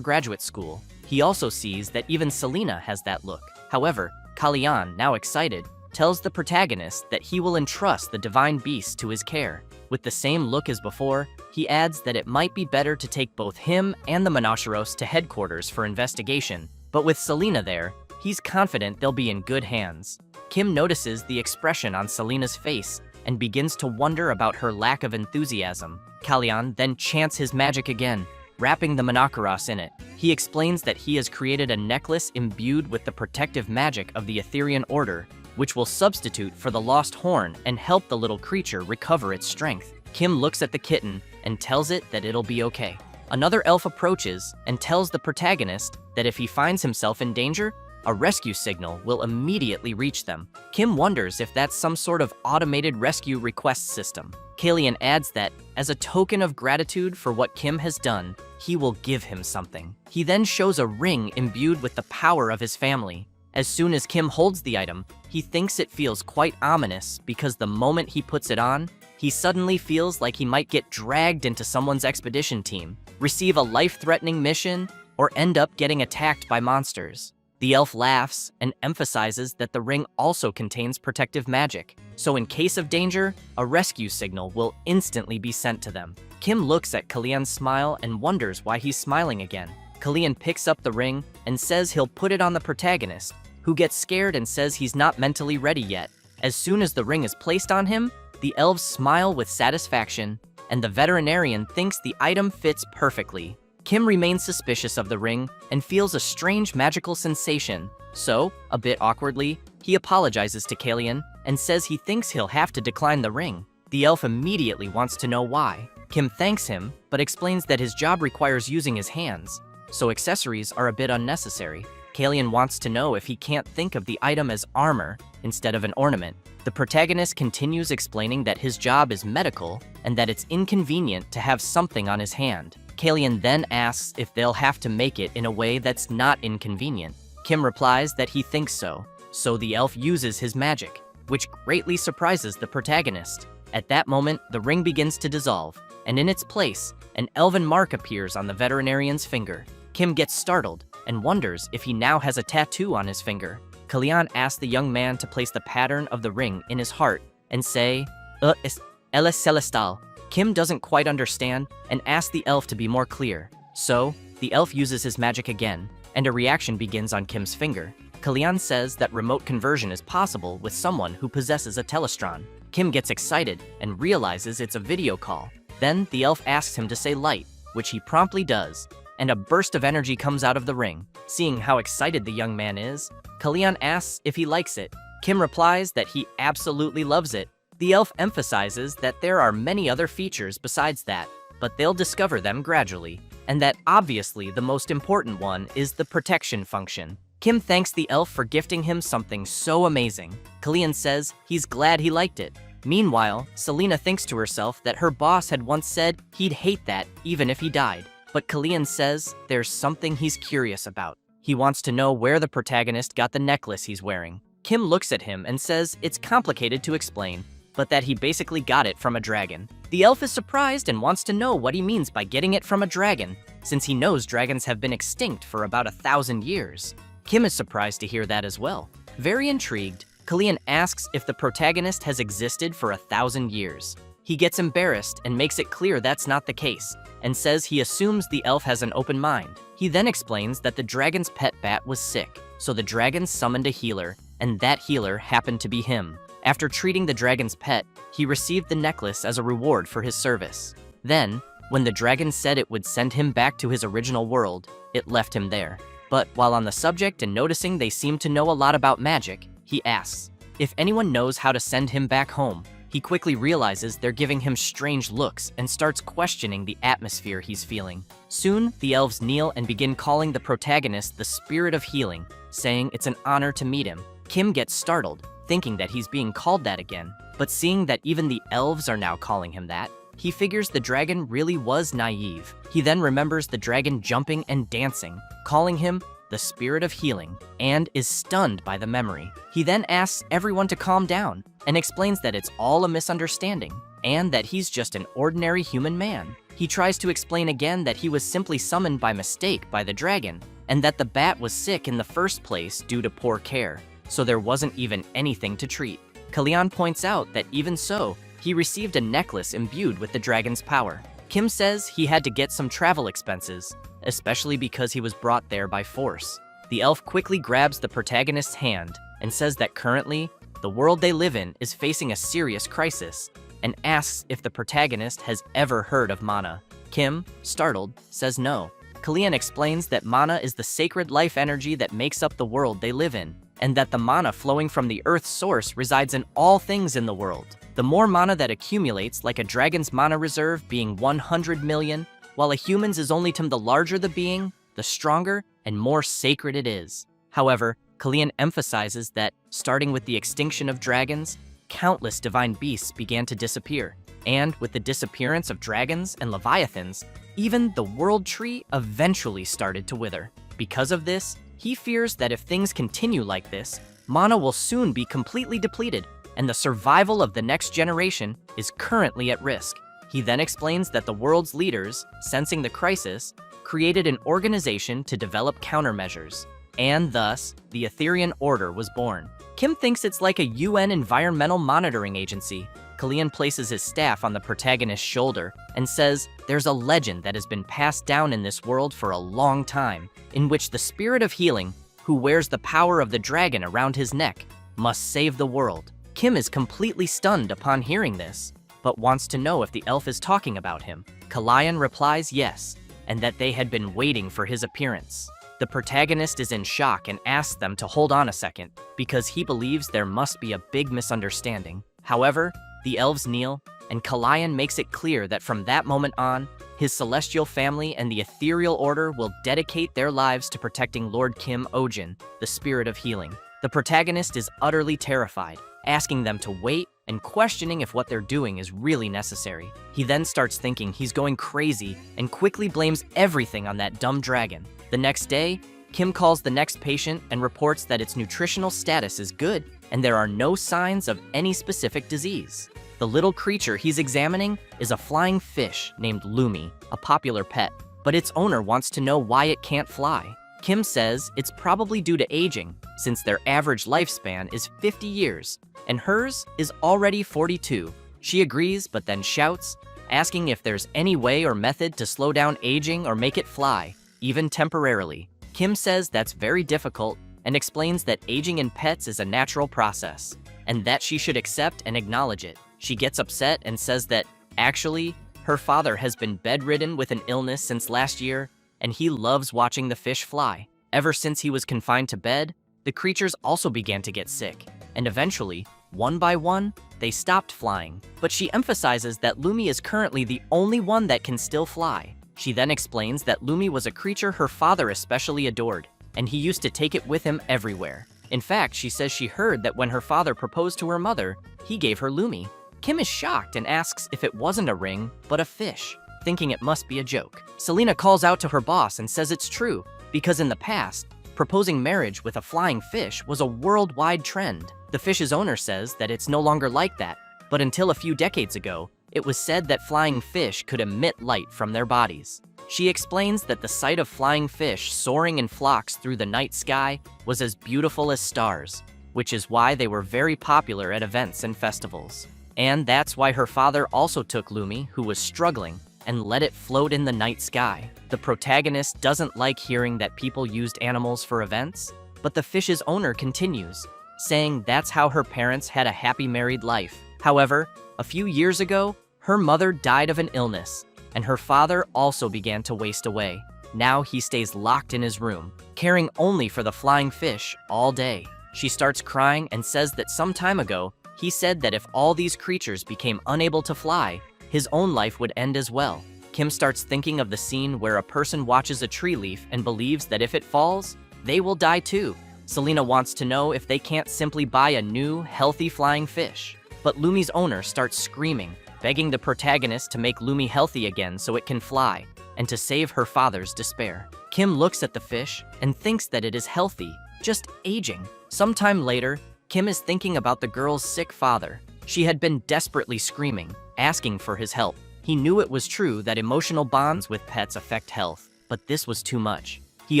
graduate school. He also sees that even Selena has that look. However, Kalian, now excited, tells the protagonist that he will entrust the divine beast to his care. With the same look as before, he adds that it might be better to take both him and the Manhwas to headquarters for investigation, but with Selena there, he's confident they'll be in good hands. Kim notices the expression on Selena's face and begins to wonder about her lack of enthusiasm. Kalian then chants his magic again, wrapping the Manhwas in it. He explains that he has created a necklace imbued with the protective magic of the Etherean Order, which will substitute for the lost horn and help the little creature recover its strength. Kim looks at the kitten and tells it that it'll be okay. Another elf approaches and tells the protagonist that if he finds himself in danger, a rescue signal will immediately reach them. Kim wonders if that's some sort of automated rescue request system. Kalian adds that, as a token of gratitude for what Kim has done, he will give him something. He then shows a ring imbued with the power of his family. As soon as Kim holds the item, he thinks it feels quite ominous because the moment he puts it on, he suddenly feels like he might get dragged into someone's expedition team, receive a life-threatening mission, or end up getting attacked by monsters. The elf laughs and emphasizes that the ring also contains protective magic, so in case of danger, a rescue signal will instantly be sent to them. Kim looks at Kalian's smile and wonders why he's smiling again. Kalian picks up the ring and says he'll put it on the protagonist, who gets scared and says he's not mentally ready yet. As soon as the ring is placed on him, the elves smile with satisfaction, and the veterinarian thinks the item fits perfectly. Kim remains suspicious of the ring and feels a strange magical sensation, so, a bit awkwardly, he apologizes to Kalian and says he thinks he'll have to decline the ring. The elf immediately wants to know why. Kim thanks him, but explains that his job requires using his hands, so accessories are a bit unnecessary. Kalian wants to know if he can't think of the item as armor instead of an ornament. The protagonist continues explaining that his job is medical and that it's inconvenient to have something on his hand. Kalian then asks if they'll have to make it in a way that's not inconvenient. Kim replies that he thinks so the elf uses his magic, which greatly surprises the protagonist. At that moment, the ring begins to dissolve, and in its place, an elven mark appears on the veterinarian's finger. Kim gets startled and wonders if he now has a tattoo on his finger. Kalian asks the young man to place the pattern of the ring in his heart and say, es celestial. Kim doesn't quite understand and asks the elf to be more clear. So, the elf uses his magic again, and a reaction begins on Kim's finger. Kalian says that remote conversion is possible with someone who possesses a telestron. Kim gets excited and realizes it's a video call. Then, the elf asks him to say light, which he promptly does, and a burst of energy comes out of the ring. Seeing how excited the young man is, Kalian asks if he likes it. Kim replies that he absolutely loves it. The elf emphasizes that there are many other features besides that, but they'll discover them gradually, and that obviously the most important one is the protection function. Kim thanks the elf for gifting him something so amazing. Kalian says he's glad he liked it. Meanwhile, Selena thinks to herself that her boss had once said he'd hate that even if he died. But Kalian says there's something he's curious about. He wants to know where the protagonist got the necklace he's wearing. Kim looks at him and says it's complicated to explain, but that he basically got it from a dragon. The elf is surprised and wants to know what he means by getting it from a dragon, since he knows dragons have been extinct for about 1,000 years. Kim is surprised to hear that as well. Very intrigued, Kalian asks if the protagonist has existed for 1,000 years. He gets embarrassed and makes it clear that's not the case, and says he assumes the elf has an open mind. He then explains that the dragon's pet bat was sick, so the dragon summoned a healer, and that healer happened to be him. After treating the dragon's pet, he received the necklace as a reward for his service. Then, when the dragon said it would send him back to his original world, it left him there. But while on the subject and noticing they seem to know a lot about magic, he asks if anyone knows how to send him back home. He quickly realizes they're giving him strange looks and starts questioning the atmosphere he's feeling. Soon, the elves kneel and begin calling the protagonist the Spirit of Healing, saying it's an honor to meet him. Kim gets startled, thinking that he's being called that again, but seeing that even the elves are now calling him that, he figures the dragon really was naive. He then remembers the dragon jumping and dancing, calling him the Spirit of Healing, and is stunned by the memory. He then asks everyone to calm down and explains that it's all a misunderstanding and that he's just an ordinary human man. He tries to explain again that he was simply summoned by mistake by the dragon and that the bat was sick in the first place due to poor care, so there wasn't even anything to treat. Kalyan points out that even so, he received a necklace imbued with the dragon's power. Kim says he had to get some travel expenses, especially because he was brought there by force. The elf quickly grabs the protagonist's hand and says that currently, the world they live in is facing a serious crisis, and asks if the protagonist has ever heard of mana. Kim, startled, says no. Kalyan explains that mana is the sacred life energy that makes up the world they live in, and that the mana flowing from the Earth's source resides in all things in the world. The more mana that accumulates, like a dragon's mana reserve being 100 million, while a human's is only the larger the being, the stronger and more sacred it is. However, Kalyan emphasizes that, starting with the extinction of dragons, countless divine beasts began to disappear. And with the disappearance of dragons and leviathans, even the world tree eventually started to wither. Because of this, he fears that if things continue like this, mana will soon be completely depleted, and the survival of the next generation is currently at risk. He then explains that the world's leaders, sensing the crisis, created an organization to develop countermeasures, and thus, the Etherian Order was born. Kim thinks it's like a UN environmental monitoring agency. Kalyan places his staff on the protagonist's shoulder and says there's a legend that has been passed down in this world for a long time, in which the Spirit of Healing, who wears the power of the dragon around his neck, must save the world. Kim is completely stunned upon hearing this, but wants to know if the elf is talking about him. Kalyan replies yes, and that they had been waiting for his appearance. The protagonist is in shock and asks them to hold on a second, because he believes there must be a big misunderstanding. However, the elves kneel, and Kalyan makes it clear that from that moment on, his celestial family and the ethereal order will dedicate their lives to protecting Lord Kim Ojin, the Spirit of Healing. The protagonist is utterly terrified, asking them to wait and questioning if what they're doing is really necessary. He then starts thinking he's going crazy and quickly blames everything on that dumb dragon. The next day, Kim calls the next patient and reports that its nutritional status is good and there are no signs of any specific disease. The little creature he's examining is a flying fish named Lumi, a popular pet, but its owner wants to know why it can't fly. Kim says it's probably due to aging, since their average lifespan is 50 years, and hers is already 42. She agrees, but then shouts, asking if there's any way or method to slow down aging or make it fly, even temporarily. Kim says that's very difficult and explains that aging in pets is a natural process, and that she should accept and acknowledge it. She gets upset and says that, actually, her father has been bedridden with an illness since last year, and he loves watching the fish fly. Ever since he was confined to bed, the creatures also began to get sick, and eventually, one by one, they stopped flying. But she emphasizes that Lumi is currently the only one that can still fly. She then explains that Lumi was a creature her father especially adored, and he used to take it with him everywhere. In fact, she says she heard that when her father proposed to her mother, he gave her Lumi. Kim is shocked and asks if it wasn't a ring, but a fish, thinking it must be a joke. Selena calls out to her boss and says it's true, because in the past, proposing marriage with a flying fish was a worldwide trend. The fish's owner says that it's no longer like that, but until a few decades ago, it was said that flying fish could emit light from their bodies. She explains that the sight of flying fish soaring in flocks through the night sky was as beautiful as stars, which is why they were very popular at events and festivals. And that's why her father also took Lumi, who was struggling, and let it float in the night sky. The protagonist doesn't like hearing that people used animals for events, but the fish's owner continues, saying that's how her parents had a happy married life. However, a few years ago, her mother died of an illness, and her father also began to waste away. Now he stays locked in his room, caring only for the flying fish all day. She starts crying and says that some time ago, He said that if all these creatures became unable to fly, his own life would end as well. Kim starts thinking of the scene where a person watches a tree leaf and believes that if it falls, they will die too. Selena wants to know if they can't simply buy a new, healthy flying fish. But Lumi's owner starts screaming, begging the protagonist to make Lumi healthy again so it can fly, and to save her father's despair. Kim looks at the fish and thinks that it is healthy, just aging. Sometime later, Kim is thinking about the girl's sick father. She had been desperately screaming, asking for his help. He knew it was true that emotional bonds with pets affect health, but this was too much. He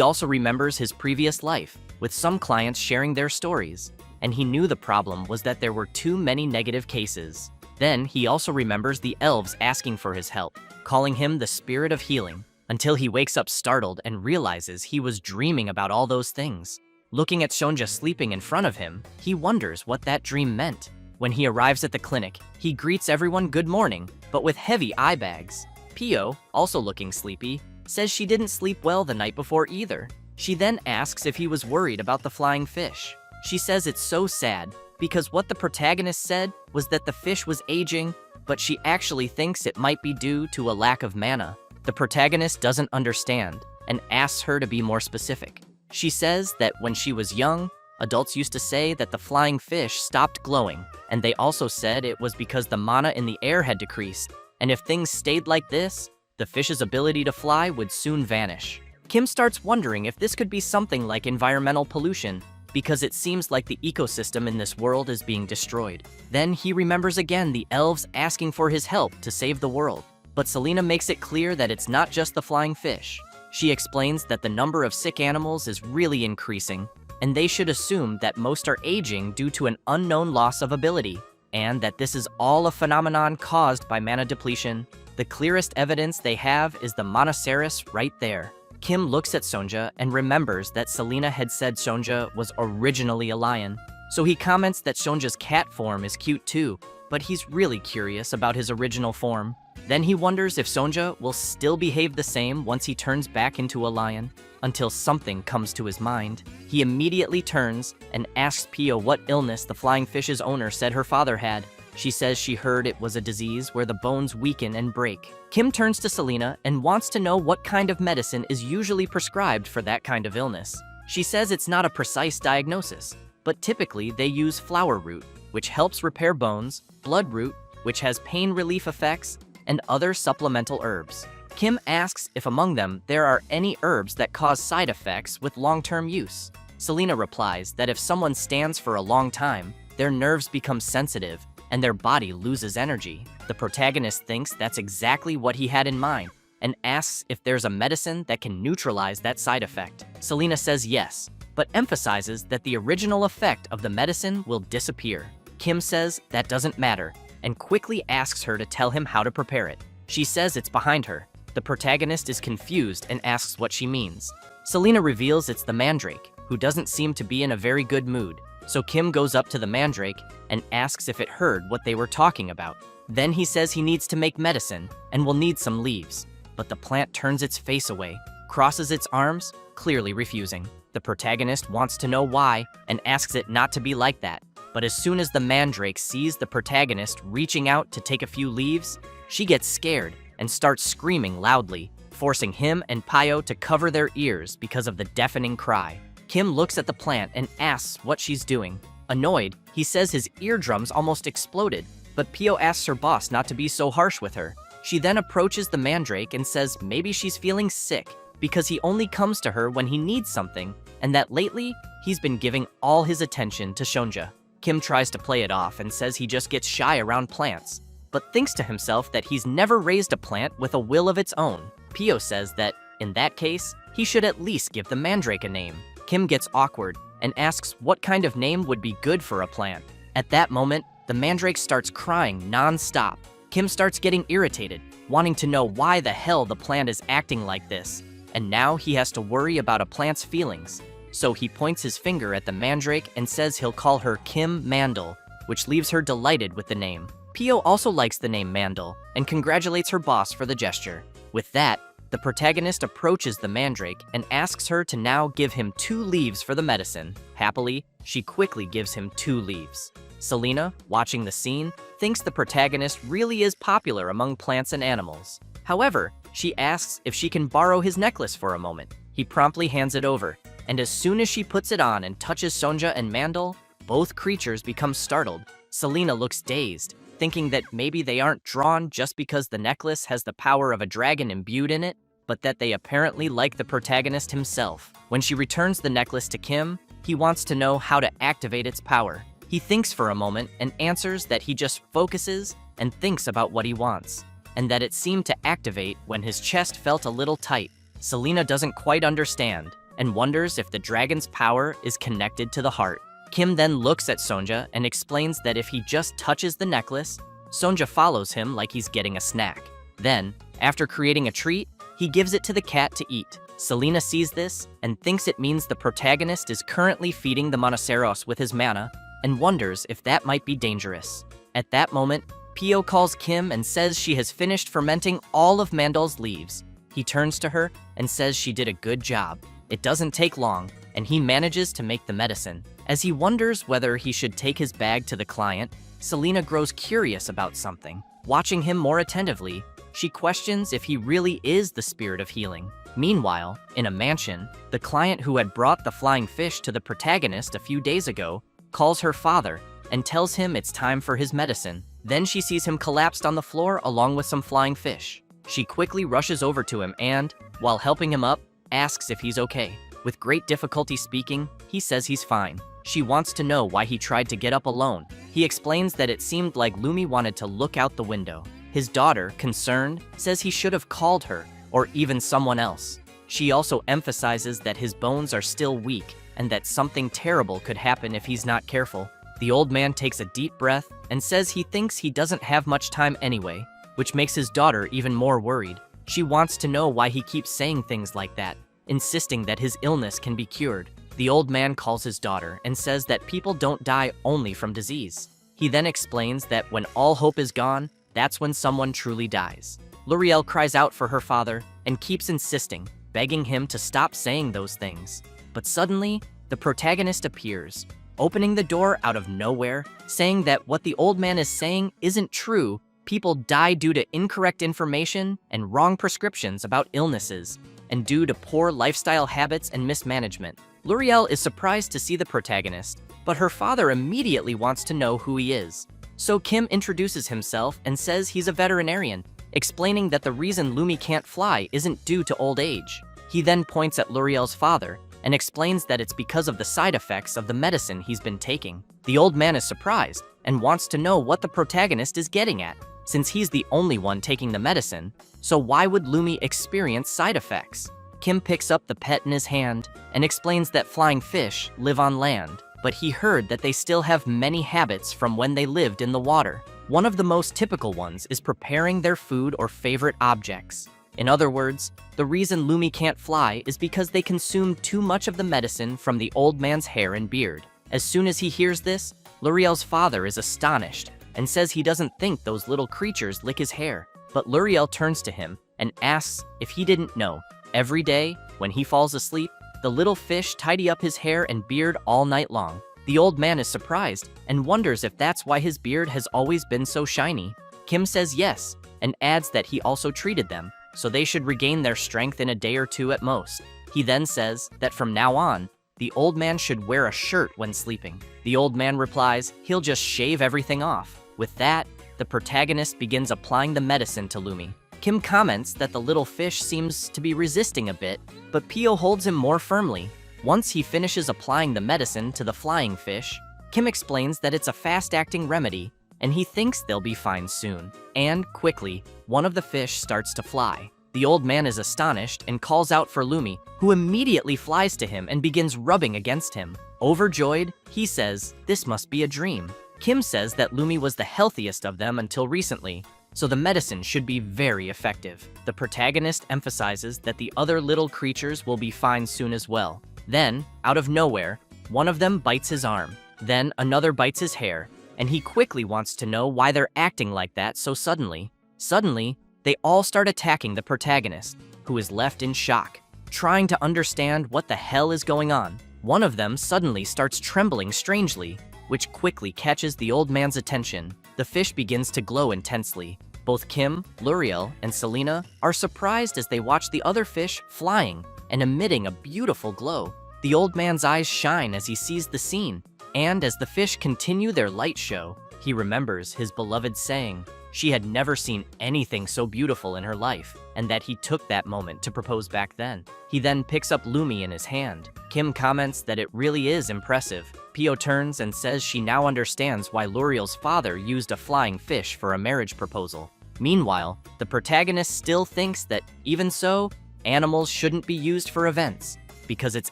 also remembers his previous life, with some clients sharing their stories, and he knew the problem was that there were too many negative cases. Then he also remembers the elves asking for his help, calling him the spirit of healing, until he wakes up startled and realizes he was dreaming about all those things. Looking at Sonja sleeping in front of him, he wonders what that dream meant. When he arrives at the clinic, he greets everyone good morning, but with heavy eye bags. Pio, also looking sleepy, says she didn't sleep well the night before either. She then asks if he was worried about the flying fish. She says it's so sad, because what the protagonist said was that the fish was aging, but she actually thinks it might be due to a lack of mana. The protagonist doesn't understand, and asks her to be more specific. She says that when she was young, adults used to say that the flying fish stopped glowing, and they also said it was because the mana in the air had decreased, and if things stayed like this, the fish's ability to fly would soon vanish. Kim starts wondering if this could be something like environmental pollution, because it seems like the ecosystem in this world is being destroyed. Then he remembers again the elves asking for his help to save the world. But Selena makes it clear that it's not just the flying fish. She explains that the number of sick animals is really increasing, and they should assume that most are aging due to an unknown loss of ability, and that this is all a phenomenon caused by mana depletion. The clearest evidence they have is the Monoceros right there. Kim looks at Sonja and remembers that Selena had said Sonja was originally a lion, so he comments that Sonja's cat form is cute too, but he's really curious about his original form. Then he wonders if Sonja will still behave the same once he turns back into a lion, until something comes to his mind. He immediately turns and asks Pio what illness the flying fish's owner said her father had. She says she heard it was a disease where the bones weaken and break. Kim turns to Selena and wants to know what kind of medicine is usually prescribed for that kind of illness. She says it's not a precise diagnosis, but typically they use flower root, which helps repair bones, blood root, which has pain relief effects, and other supplemental herbs. Kim asks if among them there are any herbs that cause side effects with long-term use. Selena replies that if someone stands for a long time, their nerves become sensitive and their body loses energy. The protagonist thinks that's exactly what he had in mind and asks if there's a medicine that can neutralize that side effect. Selena says yes, but emphasizes that the original effect of the medicine will disappear. Kim says that doesn't matter and quickly asks her to tell him how to prepare it. She says it's behind her. The protagonist is confused and asks what she means. Selena reveals it's the mandrake, who doesn't seem to be in a very good mood. So Kim goes up to the mandrake and asks if it heard what they were talking about. Then he says he needs to make medicine and will need some leaves. But the plant turns its face away, crosses its arms, clearly refusing. The protagonist wants to know why and asks it not to be like that. But as soon as the mandrake sees the protagonist reaching out to take a few leaves, she gets scared and starts screaming loudly, forcing him and Pio to cover their ears because of the deafening cry. Kim looks at the plant and asks what she's doing. Annoyed, he says his eardrums almost exploded, but Pio asks her boss not to be so harsh with her. She then approaches the mandrake and says maybe she's feeling sick because he only comes to her when he needs something, and that lately, he's been giving all his attention to Sonja. Kim tries to play it off and says he just gets shy around plants, but thinks to himself that he's never raised a plant with a will of its own. Pio says that, in that case, he should at least give the mandrake a name. Kim gets awkward and asks what kind of name would be good for a plant. At that moment, the mandrake starts crying non-stop. Kim starts getting irritated, wanting to know why the hell the plant is acting like this, and now he has to worry about a plant's feelings. So he points his finger at the mandrake and says he'll call her Kim Mandel, which leaves her delighted with the name. Pio also likes the name Mandel and congratulates her boss for the gesture. With that, the protagonist approaches the mandrake and asks her to now give him 2 leaves for the medicine. Happily, she quickly gives him 2 leaves. Selena, watching the scene, thinks the protagonist really is popular among plants and animals. However, she asks if she can borrow his necklace for a moment. He promptly hands it over, and as soon as she puts it on and touches Sonja and Mandel, both creatures become startled. Selena looks dazed, thinking that maybe they aren't drawn just because the necklace has the power of a dragon imbued in it, but that they apparently like the protagonist himself. When she returns the necklace to Kim, he wants to know how to activate its power. He thinks for a moment and answers that he just focuses and thinks about what he wants, and that it seemed to activate when his chest felt a little tight. Selena doesn't quite understand and wonders if the dragon's power is connected to the heart. Kim then looks at Sonja and explains that if he just touches the necklace, Sonja follows him like he's getting a snack. Then, after creating a treat, he gives it to the cat to eat. Selena sees this and thinks it means the protagonist is currently feeding the Monoceros with his mana and wonders if that might be dangerous. At that moment, Pio calls Kim and says she has finished fermenting all of Mandel's leaves. He turns to her and says she did a good job. It doesn't take long, and he manages to make the medicine. As he wonders whether he should take his bag to the client, Selena grows curious about something. Watching him more attentively, she questions if he really is the spirit of healing. Meanwhile, in a mansion, the client who had brought the flying fish to the protagonist a few days ago calls her father and tells him it's time for his medicine. Then she sees him collapsed on the floor along with some flying fish. She quickly rushes over to him and, while helping him up, asks if he's okay. With great difficulty speaking, he says he's fine. She wants to know why he tried to get up alone. He explains that it seemed like Lumi wanted to look out the window. His daughter, concerned, says he should have called her, or even someone else. She also emphasizes that his bones are still weak and that something terrible could happen if he's not careful. The old man takes a deep breath and says he thinks he doesn't have much time anyway, which makes his daughter even more worried. She wants to know why he keeps saying things like that, insisting that his illness can be cured. The old man calls his daughter and says that people don't die only from disease. He then explains that when all hope is gone, that's when someone truly dies. L'Oreal cries out for her father and keeps insisting, begging him to stop saying those things. But suddenly, the protagonist appears, opening the door out of nowhere, saying that what the old man is saying isn't true. People die due to incorrect information and wrong prescriptions about illnesses, and due to poor lifestyle habits and mismanagement. L'Oreal is surprised to see the protagonist, but her father immediately wants to know who he is. So Kim introduces himself and says he's a veterinarian, explaining that the reason Lumi can't fly isn't due to old age. He then points at L'Oreal's father and explains that it's because of the side effects of the medicine he's been taking. The old man is surprised and wants to know what the protagonist is getting at, since he's the only one taking the medicine, so why would Lumi experience side effects? Kim picks up the pet in his hand and explains that flying fish live on land, but he heard that they still have many habits from when they lived in the water. One of the most typical ones is preparing their food or favorite objects. In other words, the reason Lumi can't fly is because they consumed too much of the medicine from the old man's hair and beard. As soon as he hears this, L'Oreal's father is astonished and says he doesn't think those little creatures lick his hair. But L'Oreal turns to him and asks if he didn't know. Every day, when he falls asleep, the little fish tidy up his hair and beard all night long. The old man is surprised and wonders if that's why his beard has always been so shiny. Kim says yes, and adds that he also treated them, so they should regain their strength in a day or two at most. He then says that from now on, the old man should wear a shirt when sleeping. The old man replies he'll just shave everything off. With that, the protagonist begins applying the medicine to Lumi. Kim comments that the little fish seems to be resisting a bit, but Pio holds him more firmly. Once he finishes applying the medicine to the flying fish, Kim explains that it's a fast-acting remedy, and he thinks they'll be fine soon. And, quickly, one of the fish starts to fly. The old man is astonished and calls out for Lumi, who immediately flies to him and begins rubbing against him. Overjoyed, he says, "This must be a dream." Kim says that Lumi was the healthiest of them until recently, so the medicine should be very effective. The protagonist emphasizes that the other little creatures will be fine soon as well. Then, out of nowhere, one of them bites his arm. Then another bites his hair, and he quickly wants to know why they're acting like that so suddenly. Suddenly, they all start attacking the protagonist, who is left in shock, trying to understand what the hell is going on. One of them suddenly starts trembling strangely, which quickly catches the old man's attention. The fish begins to glow intensely. Both Kim, L'Oreal, and Selena are surprised as they watch the other fish flying and emitting a beautiful glow. The old man's eyes shine as he sees the scene, and as the fish continue their light show, he remembers his beloved saying she had never seen anything so beautiful in her life, and that he took that moment to propose back then. He then picks up Lumi in his hand. Kim comments that it really is impressive. Pio turns and says she now understands why L'Oreal's father used a flying fish for a marriage proposal. Meanwhile, the protagonist still thinks that, even so, animals shouldn't be used for events, because it's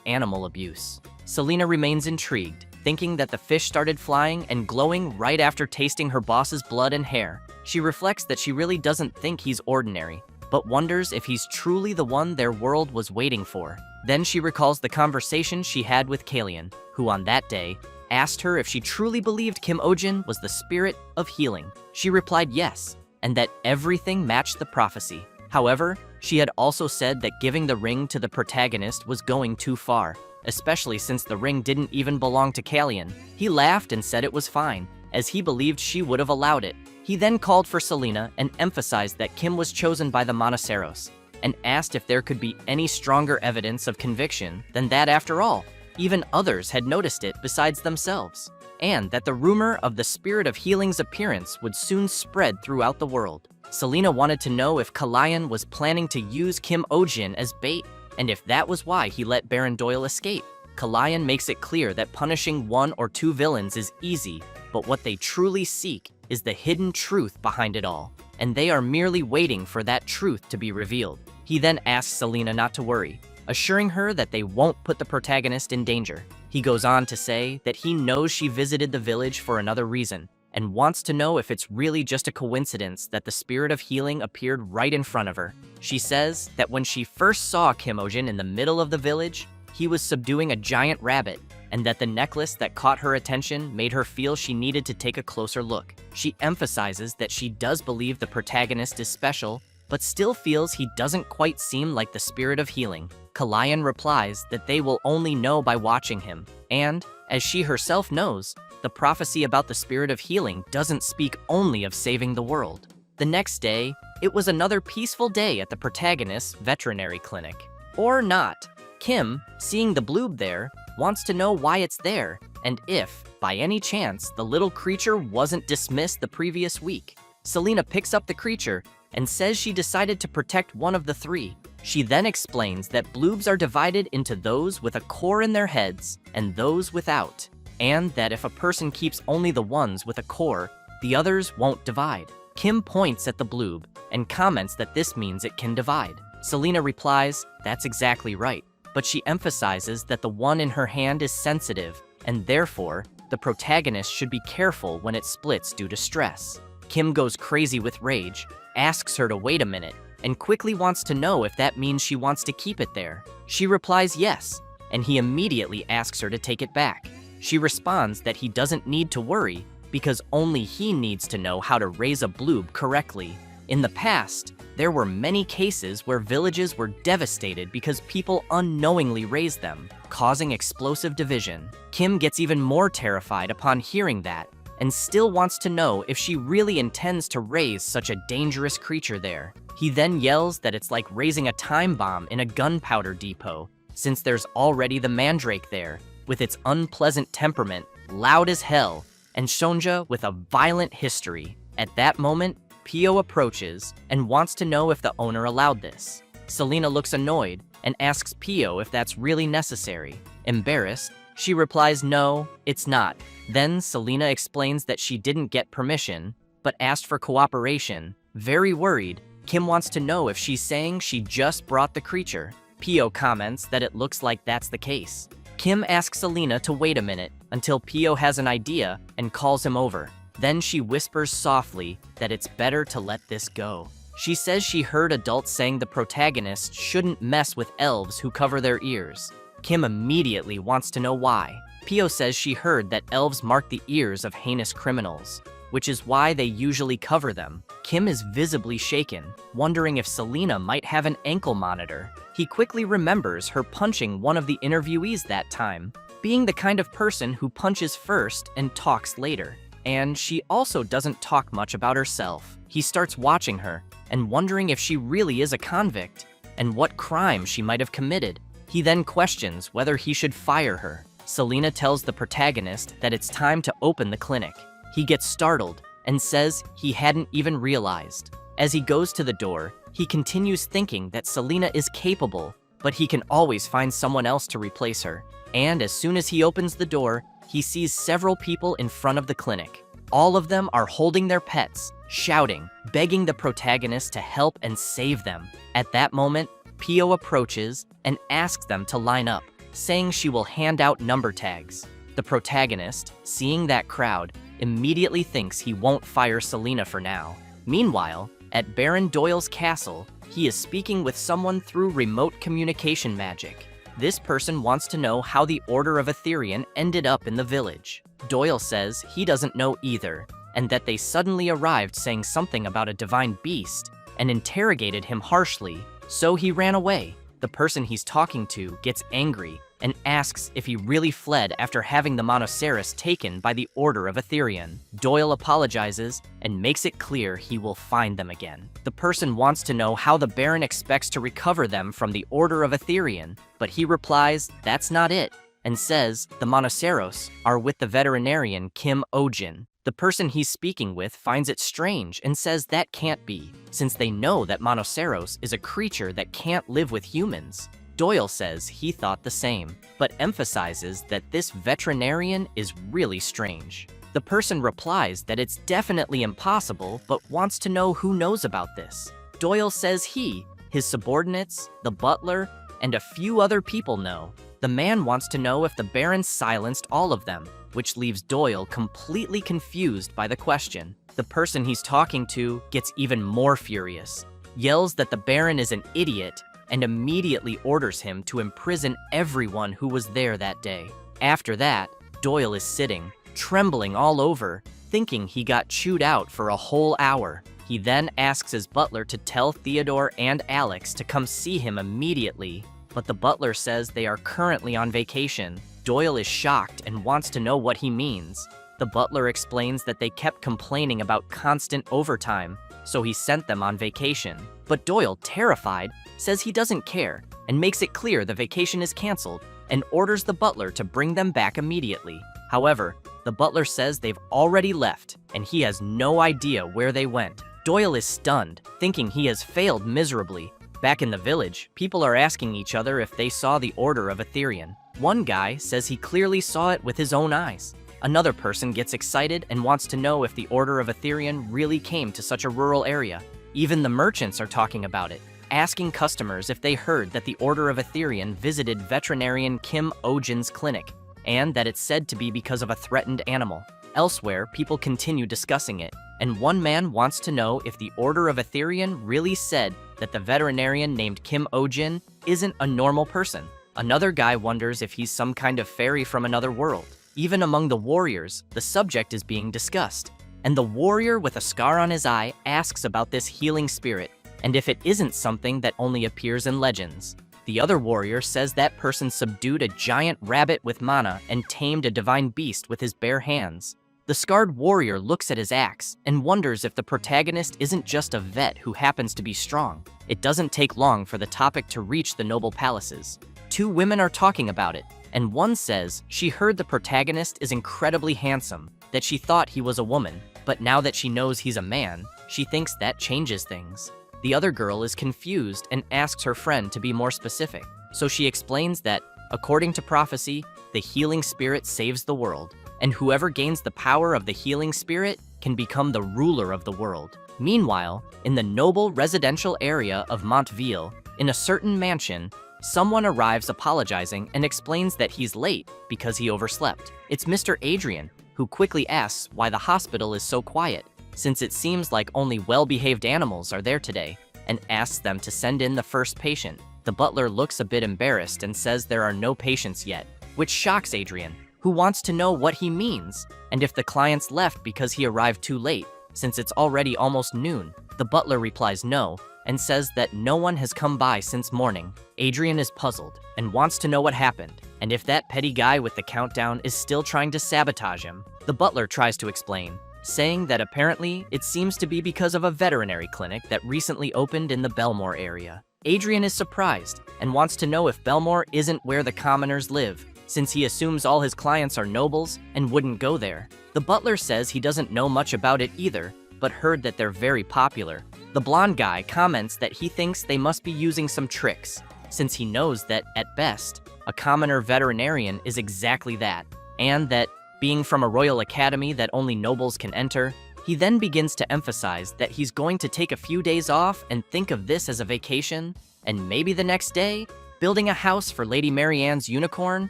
animal abuse. Selena remains intrigued, thinking that the fish started flying and glowing right after tasting her boss's blood and hair. She reflects that she really doesn't think he's ordinary, but wonders if he's truly the one their world was waiting for. Then she recalls the conversation she had with Kalian, who on that day asked her if she truly believed Kim Ojin was the spirit of healing. She replied yes, and that everything matched the prophecy. However, she had also said that giving the ring to the protagonist was going too far, especially since the ring didn't even belong to Kalian. He laughed and said it was fine, as he believed she would have allowed it. He then called for Selena and emphasized that Kim was chosen by the Monoceros, and asked if there could be any stronger evidence of conviction than that. After all, even others had noticed it besides themselves, and that the rumor of the spirit of healing's appearance would soon spread throughout the world. Selena wanted to know if Kalian was planning to use Kim Ojin as bait, and if that was why he let Baron Doyle escape. Kalian makes it clear that punishing one or two villains is easy, but what they truly seek is the hidden truth behind it all, and they are merely waiting for that truth to be revealed. He then asks Selena not to worry, assuring her that they won't put the protagonist in danger. He goes on to say that he knows she visited the village for another reason, and wants to know if it's really just a coincidence that the spirit of healing appeared right in front of her. She says that when she first saw Kim Ojin in the middle of the village, he was subduing a giant rabbit, and that the necklace that caught her attention made her feel she needed to take a closer look. She emphasizes that she does believe the protagonist is special, but still feels he doesn't quite seem like the spirit of healing. Kalian replies that they will only know by watching him, and, as she herself knows, the prophecy about the spirit of healing doesn't speak only of saving the world. The next day, it was another peaceful day at the protagonist's veterinary clinic. Or not. Kim, seeing the bloob there, wants to know why it's there, and if, by any chance, the little creature wasn't dismissed the previous week. Selena picks up the creature and says she decided to protect one of the three. She then explains that bloobs are divided into those with a core in their heads and those without, and that if a person keeps only the ones with a core, the others won't divide. Kim points at the bloob and comments that this means it can divide. Selena replies, that's exactly right, but she emphasizes that the one in her hand is sensitive, and therefore, the protagonist should be careful when it splits due to stress. Kim goes crazy with rage, asks her to wait a minute, and quickly wants to know if that means she wants to keep it there. She replies yes, and he immediately asks her to take it back. She responds that he doesn't need to worry because only he needs to know how to raise a bloob correctly. In the past, there were many cases where villages were devastated because people unknowingly raised them, causing explosive division. Kim gets even more terrified upon hearing that, and still wants to know if she really intends to raise such a dangerous creature there. He then yells that it's like raising a time bomb in a gunpowder depot, since there's already the mandrake there, with its unpleasant temperament, loud as hell, and Shonja with a violent history. At that moment, Pio approaches and wants to know if the owner allowed this. Selena looks annoyed and asks Pio if that's really necessary. Embarrassed, she replies no, it's not. Then Selena explains that she didn't get permission, but asked for cooperation. Very worried, Kim wants to know if she's saying she just brought the creature. Pio comments that it looks like that's the case. Kim asks Selena to wait a minute until Pio has an idea and calls him over. Then she whispers softly that it's better to let this go. She says she heard adults saying the protagonist shouldn't mess with elves who cover their ears. Kim immediately wants to know why. Pio says she heard that elves mark the ears of heinous criminals, which is why they usually cover them. Kim is visibly shaken, wondering if Selena might have an ankle monitor. He quickly remembers her punching one of the interviewees that time, being the kind of person who punches first and talks later. And she also doesn't talk much about herself. He starts watching her and wondering if she really is a convict and what crime she might have committed. He then questions whether he should fire her. Selena tells the protagonist that it's time to open the clinic. He gets startled and says he hadn't even realized. As he goes to the door, he continues thinking that Selena is capable, but he can always find someone else to replace her. And as soon as he opens the door, he sees several people in front of the clinic. All of them are holding their pets, shouting, begging the protagonist to help and save them. At that moment, Pio approaches and asks them to line up, saying she will hand out number tags. The protagonist, seeing that crowd, immediately thinks he won't fire Selena for now. Meanwhile, at Baron Doyle's castle, he is speaking with someone through remote communication magic. This person wants to know how the Order of Aetherian ended up in the village. Doyle says he doesn't know either, and that they suddenly arrived saying something about a divine beast and interrogated him harshly, so he ran away. The person he's talking to gets angry and asks if he really fled after having the Monoceros taken by the Order of Aetherian. Doyle apologizes and makes it clear he will find them again. The person wants to know how the Baron expects to recover them from the Order of Aetherian, but he replies that's not it, and says the Monoceros are with the veterinarian Kim Ojin. The person he's speaking with finds it strange and says that can't be, since they know that Monoceros is a creature that can't live with humans. Doyle says he thought the same, but emphasizes that this veterinarian is really strange. The person replies that it's definitely impossible, but wants to know who knows about this. Doyle says he, his subordinates, the butler, and a few other people know. The man wants to know if the Baron silenced all of them, which leaves Doyle completely confused by the question. The person he's talking to gets even more furious, yells that the Baron is an idiot, and immediately orders him to imprison everyone who was there that day. After that, Doyle is sitting, trembling all over, thinking he got chewed out for a whole hour. He then asks his butler to tell Theodore and Alex to come see him immediately, but the butler says they are currently on vacation. Doyle is shocked and wants to know what he means. The butler explains that they kept complaining about constant overtime, so he sent them on vacation. But Doyle, terrified, says he doesn't care and makes it clear the vacation is canceled and orders the butler to bring them back immediately. However, the butler says they've already left and he has no idea where they went. Doyle is stunned, thinking he has failed miserably. Back in the village, people are asking each other if they saw the Order of Aetherian. One guy says he clearly saw it with his own eyes. Another person gets excited and wants to know if the Order of Aetherian really came to such a rural area. Even the merchants are talking about it, asking customers if they heard that the Order of Aetherian visited veterinarian Kim Ojin's clinic, and that it's said to be because of a threatened animal. Elsewhere, people continue discussing it, and one man wants to know if the Order of Aetherian really said that the veterinarian named Kim Ojin isn't a normal person. Another guy wonders if he's some kind of fairy from another world. Even among the warriors, the subject is being discussed, and the warrior with a scar on his eye asks about this healing spirit, and if it isn't something that only appears in legends. The other warrior says that person subdued a giant rabbit with mana and tamed a divine beast with his bare hands. The scarred warrior looks at his axe and wonders if the protagonist isn't just a vet who happens to be strong. It doesn't take long for the topic to reach the noble palaces. Two women are talking about it, and one says she heard the protagonist is incredibly handsome, that she thought he was a woman, but now that she knows he's a man, she thinks that changes things. The other girl is confused and asks her friend to be more specific, so she explains that, according to prophecy, the healing spirit saves the world, and whoever gains the power of the healing spirit can become the ruler of the world. Meanwhile, in the noble residential area of Montville, in a certain mansion, someone arrives apologizing and explains that he's late because he overslept. It's Mr. Adrian, who quickly asks why the hospital is so quiet, since it seems like only well-behaved animals are there today, and asks them to send in the first patient. The butler looks a bit embarrassed and says there are no patients yet, which shocks Adrian, who wants to know what he means, and if the clients left because he arrived too late, since it's already almost noon. The butler replies no, and says that no one has come by since morning. Adrian is puzzled and wants to know what happened, and if that petty guy with the countdown is still trying to sabotage him. The butler tries to explain, saying that apparently it seems to be because of a veterinary clinic that recently opened in the Belmore area. Adrian is surprised and wants to know if Belmore isn't where the commoners live, since he assumes all his clients are nobles and wouldn't go there. The butler says he doesn't know much about it either, but heard that they're very popular. The blonde guy comments that he thinks they must be using some tricks, since he knows that, at best, a commoner veterinarian is exactly that, and that, being from a royal academy that only nobles can enter, he then begins to emphasize that he's going to take a few days off and think of this as a vacation, and maybe the next day, building a house for Lady Marianne's unicorn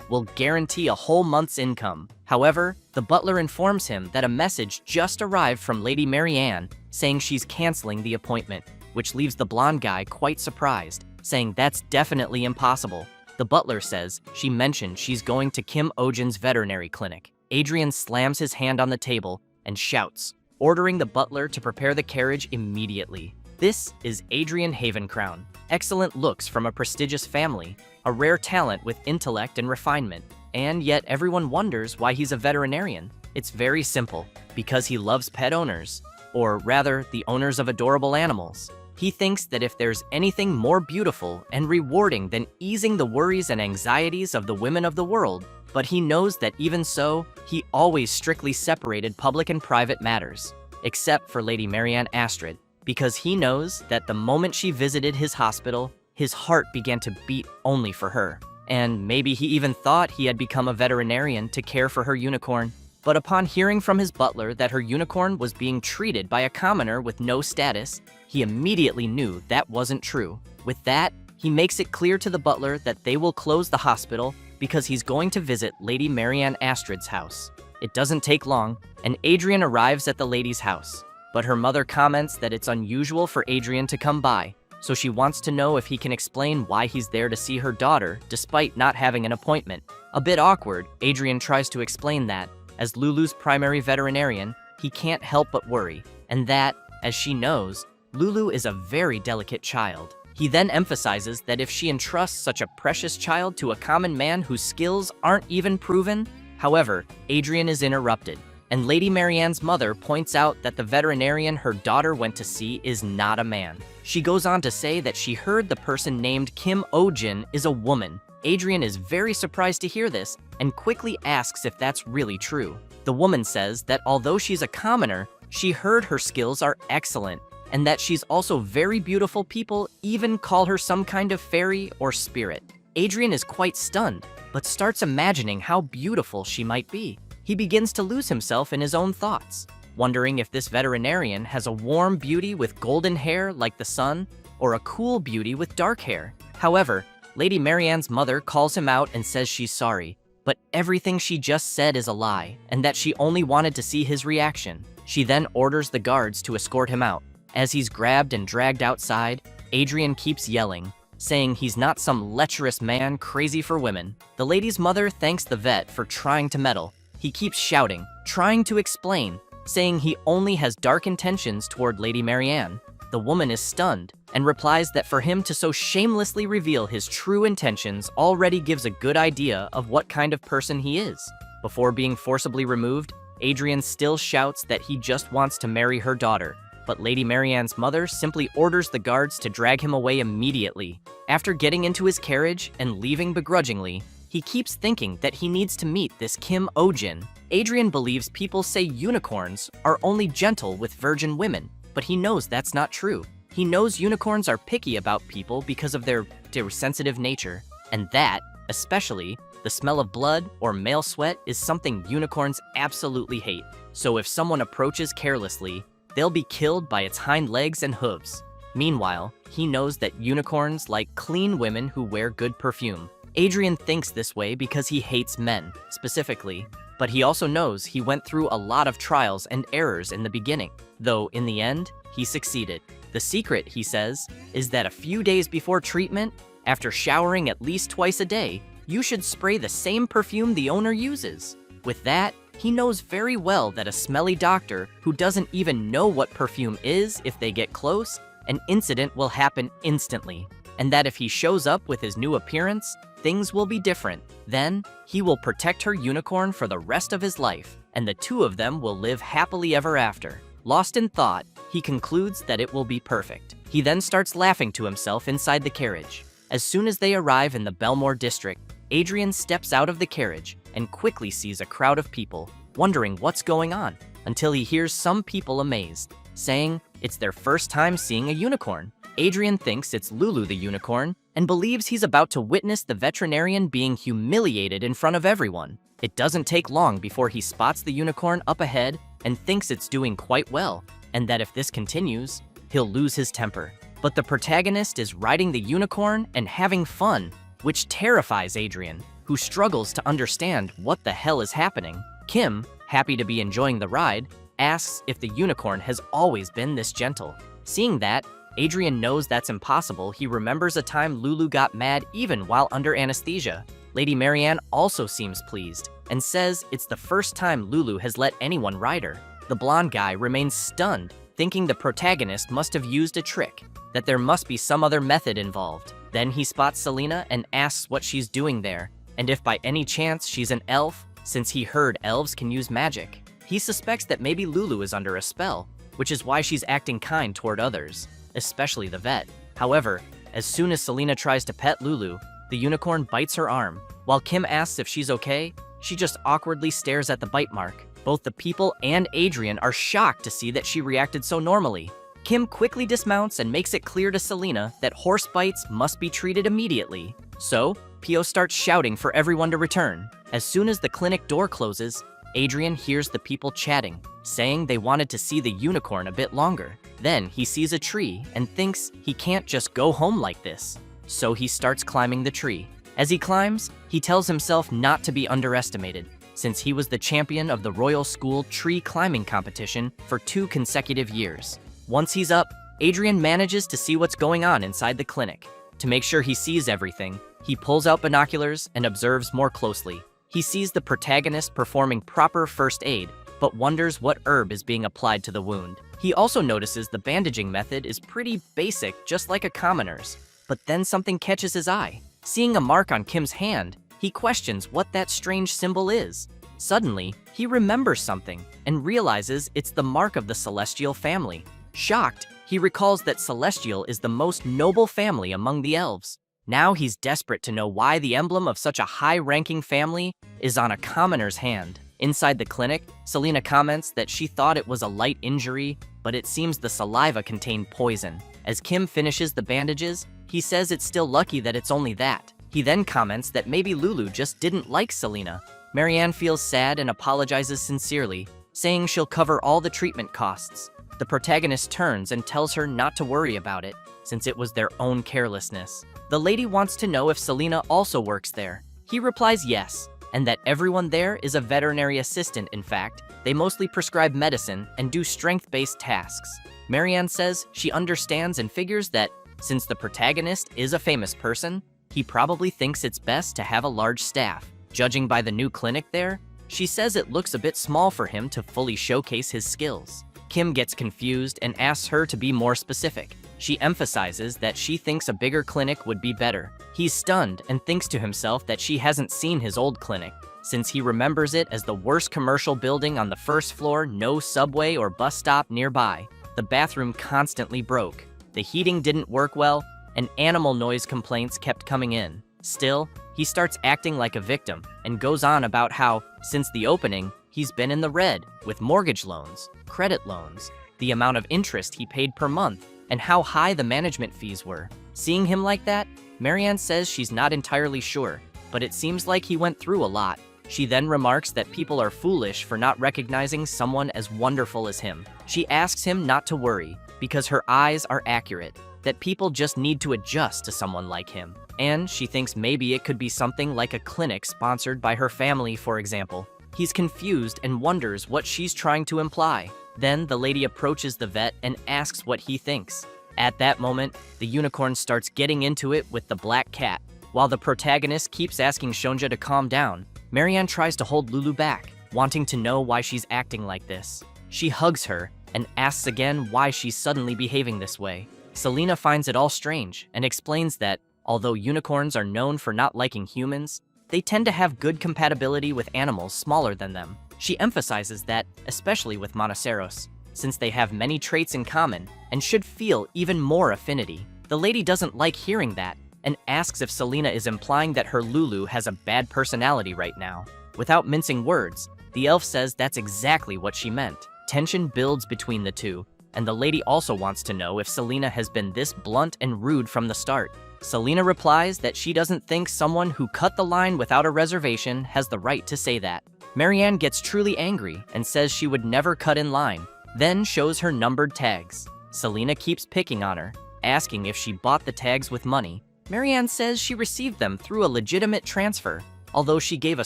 will guarantee a whole month's income. However, the butler informs him that a message just arrived from Lady Marianne saying she's canceling the appointment, which leaves the blonde guy quite surprised, saying that's definitely impossible. The butler says she mentioned she's going to Kim Ojin's veterinary clinic. Adrian slams his hand on the table and shouts, ordering the butler to prepare the carriage immediately. This is Adrian Havencrown. Excellent looks from a prestigious family, a rare talent with intellect and refinement, and yet everyone wonders why he's a veterinarian. It's very simple, because he loves pet owners, or rather, the owners of adorable animals. He thinks that if there's anything more beautiful and rewarding than easing the worries and anxieties of the women of the world, but he knows that even so, he always strictly separated public and private matters, except for Lady Marianne Astrid, because he knows that the moment she visited his hospital, his heart began to beat only for her. And maybe he even thought he had become a veterinarian to care for her unicorn. But upon hearing from his butler that her unicorn was being treated by a commoner with no status, he immediately knew that wasn't true. With that, he makes it clear to the butler that they will close the hospital because he's going to visit Lady Marianne Astrid's house. It doesn't take long, and Adrian arrives at the lady's house. But her mother comments that it's unusual for Adrian to come by, so she wants to know if he can explain why he's there to see her daughter despite not having an appointment. A bit awkward, Adrian tries to explain that, as Lulu's primary veterinarian, he can't help but worry, and that, as she knows, Lulu is a very delicate child. He then emphasizes that if she entrusts such a precious child to a common man whose skills aren't even proven. However, Adrian is interrupted, and Lady Marianne's mother points out that the veterinarian her daughter went to see is not a man. She goes on to say that she heard the person named Kim Ojin is a woman. Adrian is very surprised to hear this and quickly asks if that's really true. The woman says that although she's a commoner, she heard her skills are excellent, and that she's also very beautiful. People even call her some kind of fairy or spirit. Adrian is quite stunned, but starts imagining how beautiful she might be. He begins to lose himself in his own thoughts, wondering if this veterinarian has a warm beauty with golden hair like the sun, or a cool beauty with dark hair. However, Lady Marianne's mother calls him out and says she's sorry, but everything she just said is a lie, and that she only wanted to see his reaction. She then orders the guards to escort him out. As he's grabbed and dragged outside, Adrian keeps yelling, saying he's not some lecherous man crazy for women. The lady's mother thanks the vet for trying to meddle. He keeps shouting, trying to explain, saying he only has dark intentions toward Lady Marianne. The woman is stunned and replies that for him to so shamelessly reveal his true intentions already gives a good idea of what kind of person he is. Before being forcibly removed, Adrian still shouts that he just wants to marry her daughter, but Lady Marianne's mother simply orders the guards to drag him away immediately. After getting into his carriage and leaving begrudgingly, he keeps thinking that he needs to meet this Kim Ojin. Adrian believes people say unicorns are only gentle with virgin women, but he knows that's not true. He knows unicorns are picky about people because of their sensitive nature, and that, especially, the smell of blood or male sweat is something unicorns absolutely hate. So if someone approaches carelessly, they'll be killed by its hind legs and hooves. Meanwhile, he knows that unicorns like clean women who wear good perfume. Adrian thinks this way because he hates men, specifically, but he also knows he went through a lot of trials and errors in the beginning, though in the end, he succeeded. The secret, he says, is that a few days before treatment, after showering at least twice a day, you should spray the same perfume the owner uses. With that, he knows very well that a smelly doctor who doesn't even know what perfume is, if they get close, an incident will happen instantly, and that if he shows up with his new appearance, things will be different. Then, he will protect her unicorn for the rest of his life, and the two of them will live happily ever after. Lost in thought, he concludes that it will be perfect. He then starts laughing to himself inside the carriage. As soon as they arrive in the Belmore district, Adrian steps out of the carriage and quickly sees a crowd of people, wondering what's going on, until he hears some people amazed, saying it's their first time seeing a unicorn. Adrian thinks it's Lulu the unicorn and believes he's about to witness the veterinarian being humiliated in front of everyone. It doesn't take long before he spots the unicorn up ahead and thinks it's doing quite well, and that if this continues, he'll lose his temper. But the protagonist is riding the unicorn and having fun, which terrifies Adrian, who struggles to understand what the hell is happening. Kim, happy to be enjoying the ride, asks if the unicorn has always been this gentle. Seeing that, Adrian knows that's impossible. He remembers a time Lulu got mad even while under anesthesia. Lady Marianne also seems pleased and says it's the first time Lulu has let anyone ride her. The blonde guy remains stunned, thinking the protagonist must have used a trick, that there must be some other method involved. Then he spots Selena and asks what she's doing there, and if by any chance she's an elf, since he heard elves can use magic. He suspects that maybe Lulu is under a spell, which is why she's acting kind toward others, especially the vet. However, as soon as Selena tries to pet Lulu, the unicorn bites her arm. While Kim asks if she's okay, she just awkwardly stares at the bite mark. Both the people and Adrian are shocked to see that she reacted so normally. Kim quickly dismounts and makes it clear to Selena that horse bites must be treated immediately. So, Pio starts shouting for everyone to return. As soon as the clinic door closes, Adrian hears the people chatting, saying they wanted to see the unicorn a bit longer. Then he sees a tree and thinks he can't just go home like this. So he starts climbing the tree. As he climbs, he tells himself not to be underestimated, since he was the champion of the Royal School tree climbing competition for 2 consecutive years. Once he's up, Adrian manages to see what's going on inside the clinic. To make sure he sees everything, he pulls out binoculars and observes more closely. He sees the protagonist performing proper first aid, but wonders what herb is being applied to the wound. He also notices the bandaging method is pretty basic, just like a commoner's. But then something catches his eye. Seeing a mark on Kim's hand, he questions what that strange symbol is. Suddenly, he remembers something and realizes it's the mark of the Celestial family. Shocked, he recalls that Celestial is the most noble family among the elves. Now he's desperate to know why the emblem of such a high-ranking family is on a commoner's hand. Inside the clinic, Selena comments that she thought it was a light injury, but it seems the saliva contained poison. As Kim finishes the bandages, he says it's still lucky that it's only that. He then comments that maybe Lulu just didn't like Selena. Marianne feels sad and apologizes sincerely, saying she'll cover all the treatment costs. The protagonist turns and tells her not to worry about it, since it was their own carelessness. The lady wants to know if Selena also works there. He replies yes, and that everyone there is a veterinary assistant. In fact, they mostly prescribe medicine and do strength-based tasks. Marianne says she understands and figures that, since the protagonist is a famous person, he probably thinks it's best to have a large staff. Judging by the new clinic there, she says it looks a bit small for him to fully showcase his skills. Kim gets confused and asks her to be more specific. She emphasizes that she thinks a bigger clinic would be better. He's stunned and thinks to himself that she hasn't seen his old clinic, since he remembers it as the worst commercial building on the first floor, no subway or bus stop nearby. The bathroom constantly broke, the heating didn't work well, and animal noise complaints kept coming in. Still, he starts acting like a victim and goes on about how, since the opening, he's been in the red with mortgage loans, credit loans, the amount of interest he paid per month, and how high the management fees were. Seeing him like that, Marianne says she's not entirely sure, but it seems like he went through a lot. She then remarks that people are foolish for not recognizing someone as wonderful as him. She asks him not to worry, because her eyes are accurate, that people just need to adjust to someone like him. And she thinks maybe it could be something like a clinic sponsored by her family, for example. He's confused and wonders what she's trying to imply. Then the lady approaches the vet and asks what he thinks. At that moment, the unicorn starts getting into it with the black cat. While the protagonist keeps asking Shonja to calm down, Marianne tries to hold Lulu back, wanting to know why she's acting like this. She hugs her and asks again why she's suddenly behaving this way. Selena finds it all strange and explains that Although unicorns are known for not liking humans, they tend to have good compatibility with animals smaller than them. She emphasizes that, especially with Monoceros, since they have many traits in common and should feel even more affinity. The lady doesn't like hearing that and asks if Selena is implying that her Lulu has a bad personality right now. Without mincing words, the elf says that's exactly what she meant. Tension builds between the two, and the lady also wants to know if Selena has been this blunt and rude from the start. Selena replies that she doesn't think someone who cut the line without a reservation has the right to say that. Marianne gets truly angry and says she would never cut in line, then shows her numbered tags. Selena keeps picking on her, asking if she bought the tags with money. Marianne says she received them through a legitimate transfer, although she gave a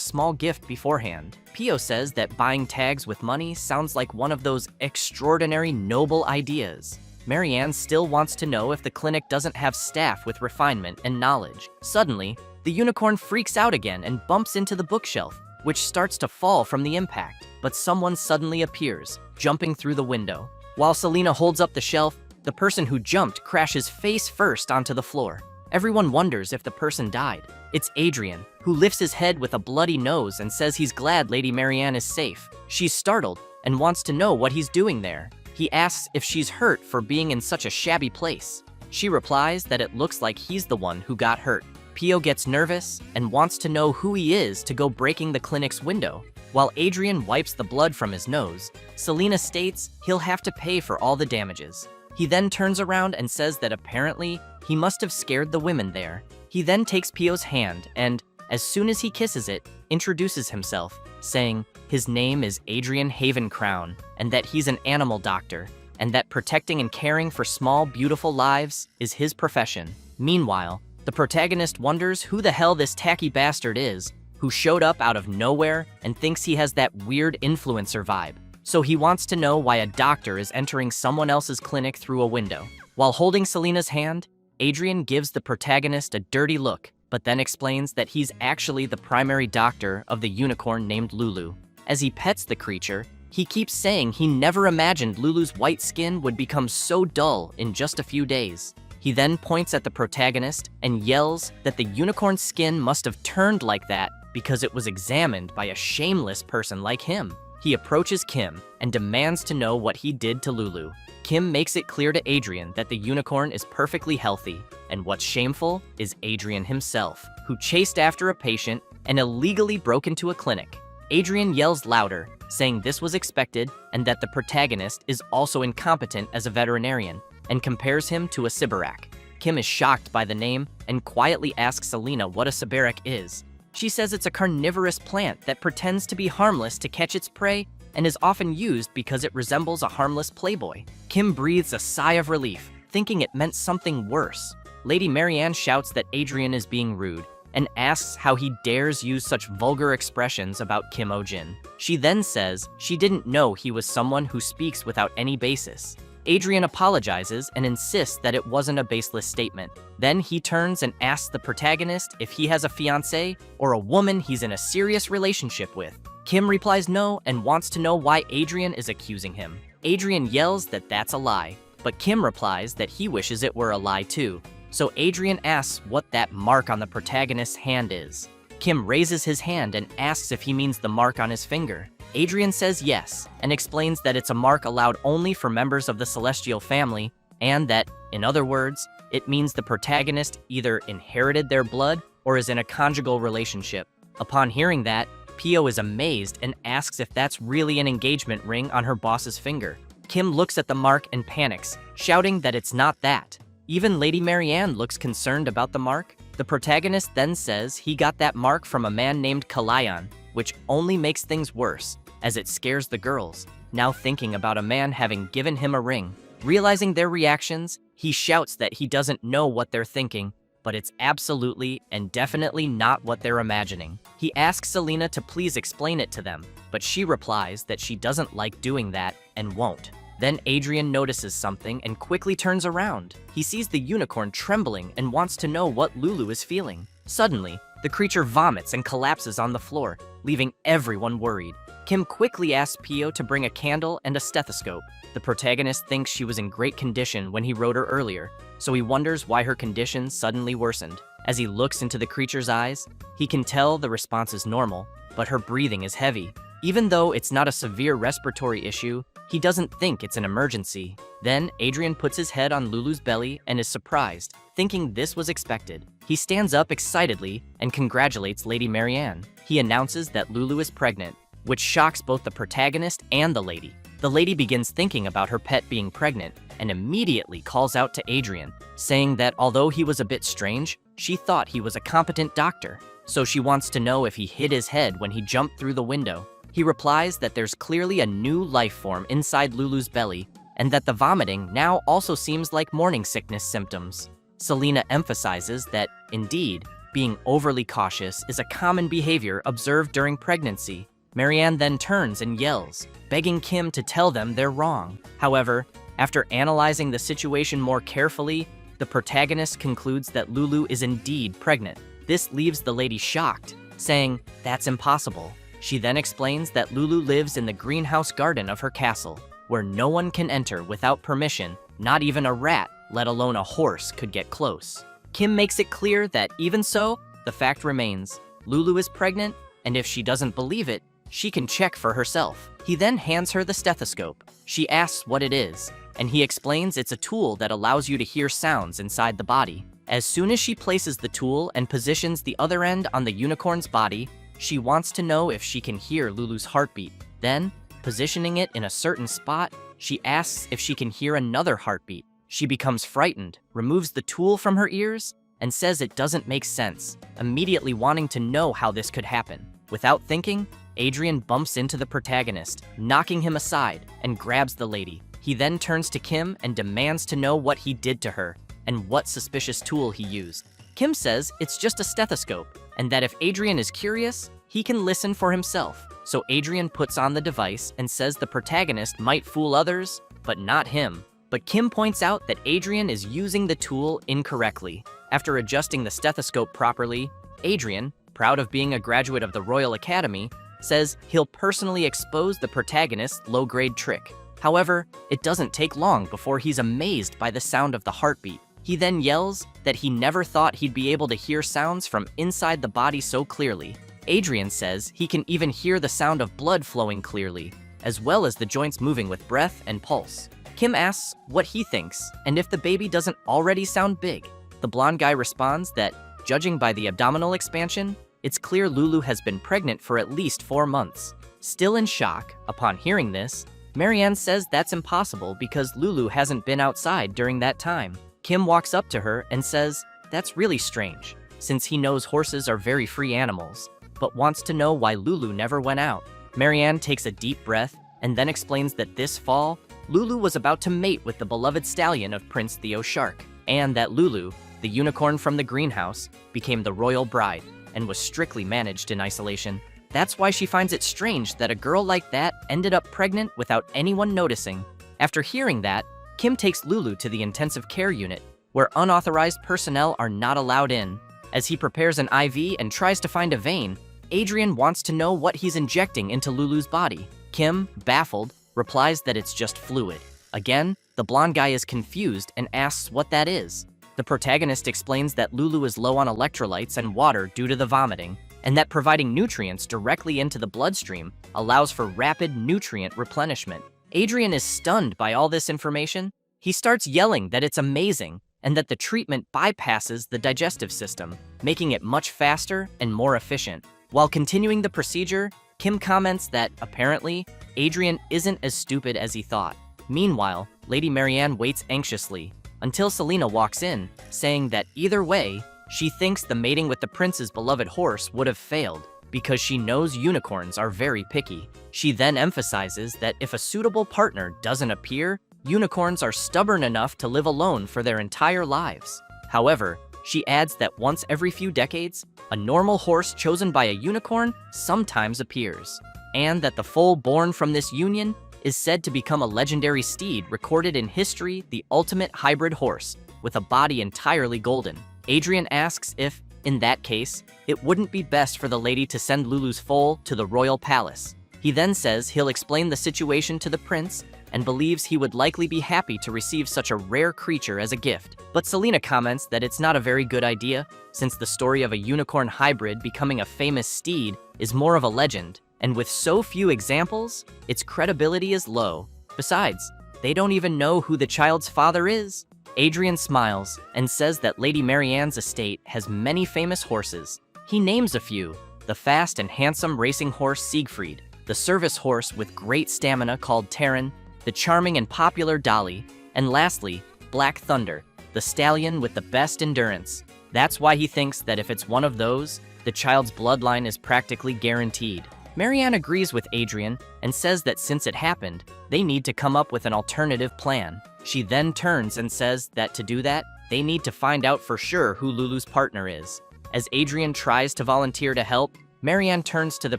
small gift beforehand. Pio says that buying tags with money sounds like one of those extraordinary noble ideas. Marianne still wants to know if the clinic doesn't have staff with refinement and knowledge. Suddenly, the unicorn freaks out again and bumps into the bookshelf, which starts to fall from the impact. But someone suddenly appears, jumping through the window. While Selena holds up the shelf, the person who jumped crashes face first onto the floor. Everyone wonders if the person died. It's Adrian, who lifts his head with a bloody nose and says he's glad Lady Marianne is safe. She's startled and wants to know what he's doing there. He asks if she's hurt for being in such a shabby place. She replies that it looks like he's the one who got hurt. Pio gets nervous and wants to know who he is to go breaking the clinic's window. While Adrian wipes the blood from his nose, Selena states he'll have to pay for all the damages. He then turns around and says that apparently he must have scared the women there. He then takes Pio's hand and, as soon as he kisses it, introduces himself, saying his name is Adrian Havencrown and that he's an animal doctor, and that protecting and caring for small, beautiful lives is his profession. Meanwhile, the protagonist wonders who the hell this tacky bastard is, who showed up out of nowhere and thinks he has that weird influencer vibe. So he wants to know why a doctor is entering someone else's clinic through a window. While holding Selena's hand, Adrian gives the protagonist a dirty look, but then explains that he's actually the primary doctor of the unicorn named Lulu. As he pets the creature, he keeps saying he never imagined Lulu's white skin would become so dull in just a few days. He then points at the protagonist and yells that the unicorn's skin must have turned like that because it was examined by a shameless person like him. He approaches Kim and demands to know what he did to Lulu. Kim makes it clear to Adrian that the unicorn is perfectly healthy, and what's shameful is Adrian himself, who chased after a patient and illegally broke into a clinic. Adrian yells louder, saying this was expected and that the protagonist is also incompetent as a veterinarian, and compares him to a Sibarak. Kim is shocked by the name and quietly asks Selena what a Sibarak is. She says it's a carnivorous plant that pretends to be harmless to catch its prey and is often used because it resembles a harmless playboy. Kim breathes a sigh of relief, thinking it meant something worse. Lady Marianne shouts that Adrian is being rude and asks how he dares use such vulgar expressions about Kim O-jin. She then says she didn't know he was someone who speaks without any basis. Adrian apologizes and insists that it wasn't a baseless statement. Then he turns and asks the protagonist if he has a fiancée or a woman he's in a serious relationship with. Kim replies no and wants to know why Adrian is accusing him. Adrian yells that that's a lie, but Kim replies that he wishes it were a lie too. So Adrian asks what that mark on the protagonist's hand is. Kim raises his hand and asks if he means the mark on his finger. Adrian says yes, and explains that it's a mark allowed only for members of the celestial family, and that, in other words, it means the protagonist either inherited their blood or is in a conjugal relationship. Upon hearing that, Pio is amazed and asks if that's really an engagement ring on her boss's finger. Kim looks at the mark and panics, shouting that it's not that. Even Lady Marianne looks concerned about the mark. The protagonist then says he got that mark from a man named Kalayan, which only makes things worse, as it scares the girls, now thinking about a man having given him a ring. Realizing their reactions, he shouts that he doesn't know what they're thinking, but it's absolutely and definitely not what they're imagining. He asks Selena to please explain it to them, but she replies that she doesn't like doing that and won't. Then Adrian notices something and quickly turns around. He sees the unicorn trembling and wants to know what Lulu is feeling. Suddenly, the creature vomits and collapses on the floor, leaving everyone worried. Kim quickly asks Pio to bring a candle and a stethoscope. The protagonist thinks she was in great condition when he wrote her earlier, so he wonders why her condition suddenly worsened. As he looks into the creature's eyes, he can tell the response is normal, but her breathing is heavy. Even though it's not a severe respiratory issue, he doesn't think it's an emergency. Then, Adrian puts his head on Lulu's belly and is surprised, thinking this was expected. He stands up excitedly and congratulates Lady Marianne. He announces that Lulu is pregnant, which shocks both the protagonist and the lady. The lady begins thinking about her pet being pregnant and immediately calls out to Adrian, saying that although he was a bit strange, she thought he was a competent doctor. So she wants to know if he hit his head when he jumped through the window. He replies that there's clearly a new life form inside Lulu's belly and that the vomiting now also seems like morning sickness symptoms. Selena emphasizes that, indeed, being overly cautious is a common behavior observed during pregnancy. Marianne then turns and yells, begging Kim to tell them they're wrong. However, after analyzing the situation more carefully, the protagonist concludes that Lulu is indeed pregnant. This leaves the lady shocked, saying, "That's impossible." She then explains that Lulu lives in the greenhouse garden of her castle, where no one can enter without permission, not even a rat, let alone a horse, could get close. Kim makes it clear that even so, the fact remains, Lulu is pregnant, and if she doesn't believe it, she can check for herself. He then hands her the stethoscope. She asks what it is, and he explains it's a tool that allows you to hear sounds inside the body. As soon as she places the tool and positions the other end on the unicorn's body, she wants to know if she can hear Lulu's heartbeat. Then, positioning it in a certain spot, she asks if she can hear another heartbeat. She becomes frightened, removes the tool from her ears, and says it doesn't make sense, immediately wanting to know how this could happen. Without thinking, Adrian bumps into the protagonist, knocking him aside, and grabs the lady. He then turns to Kim and demands to know what he did to her, and what suspicious tool he used. Kim says it's just a stethoscope, and that if Adrian is curious, he can listen for himself. So Adrian puts on the device and says the protagonist might fool others, but not him. But Kim points out that Adrian is using the tool incorrectly. After adjusting the stethoscope properly, Adrian, proud of being a graduate of the Royal Academy, says he'll personally expose the protagonist's low-grade trick. However, it doesn't take long before he's amazed by the sound of the heartbeat. He then yells that he never thought he'd be able to hear sounds from inside the body so clearly. Adrian says he can even hear the sound of blood flowing clearly, as well as the joints moving with breath and pulse. Kim asks what he thinks, and if the baby doesn't already sound big. The blonde guy responds that, judging by the abdominal expansion, it's clear Lulu has been pregnant for at least 4 months. Still in shock, upon hearing this, Marianne says that's impossible because Lulu hasn't been outside during that time. Kim walks up to her and says that's really strange, since he knows horses are very free animals, but wants to know why Lulu never went out. Marianne takes a deep breath and then explains that this fall, Lulu was about to mate with the beloved stallion of Prince Theo Shark, and that Lulu, the unicorn from the greenhouse, became the royal bride and was strictly managed in isolation. That's why she finds it strange that a girl like that ended up pregnant without anyone noticing. After hearing that, Kim takes Lulu to the intensive care unit, where unauthorized personnel are not allowed in. As he prepares an IV and tries to find a vein, Adrian wants to know what he's injecting into Lulu's body. Kim, baffled, replies that it's just fluid. Again, the blonde guy is confused and asks what that is. The protagonist explains that Lulu is low on electrolytes and water due to the vomiting, and that providing nutrients directly into the bloodstream allows for rapid nutrient replenishment. Adrian is stunned by all this information. He starts yelling that it's amazing and that the treatment bypasses the digestive system, making it much faster and more efficient. While continuing the procedure, Kim comments that, apparently, Adrian isn't as stupid as he thought. Meanwhile, Lady Marianne waits anxiously until Selena walks in, saying that either way, she thinks the mating with the prince's beloved horse would have failed because she knows unicorns are very picky. She then emphasizes that if a suitable partner doesn't appear, unicorns are stubborn enough to live alone for their entire lives. However, she adds that once every few decades, a normal horse chosen by a unicorn sometimes appears, and that the foal born from this union is said to become a legendary steed recorded in history, the ultimate hybrid horse, with a body entirely golden. Adrian asks if, in that case, it wouldn't be best for the lady to send Lulu's foal to the royal palace. He then says he'll explain the situation to the prince, and believes he would likely be happy to receive such a rare creature as a gift. But Selena comments that it's not a very good idea, since the story of a unicorn hybrid becoming a famous steed is more of a legend, and with so few examples, its credibility is low. Besides, they don't even know who the child's father is. Adrian smiles and says that Lady Marianne's estate has many famous horses. He names a few: the fast and handsome racing horse Siegfried, the service horse with great stamina called Terran, the charming and popular Dolly, and lastly, Black Thunder, the stallion with the best endurance. That's why he thinks that if it's one of those, the child's bloodline is practically guaranteed. Marianne agrees with Adrian and says that since it happened, they need to come up with an alternative plan. She then turns and says that to do that, they need to find out for sure who Lulu's partner is. As Adrian tries to volunteer to help, Marianne turns to the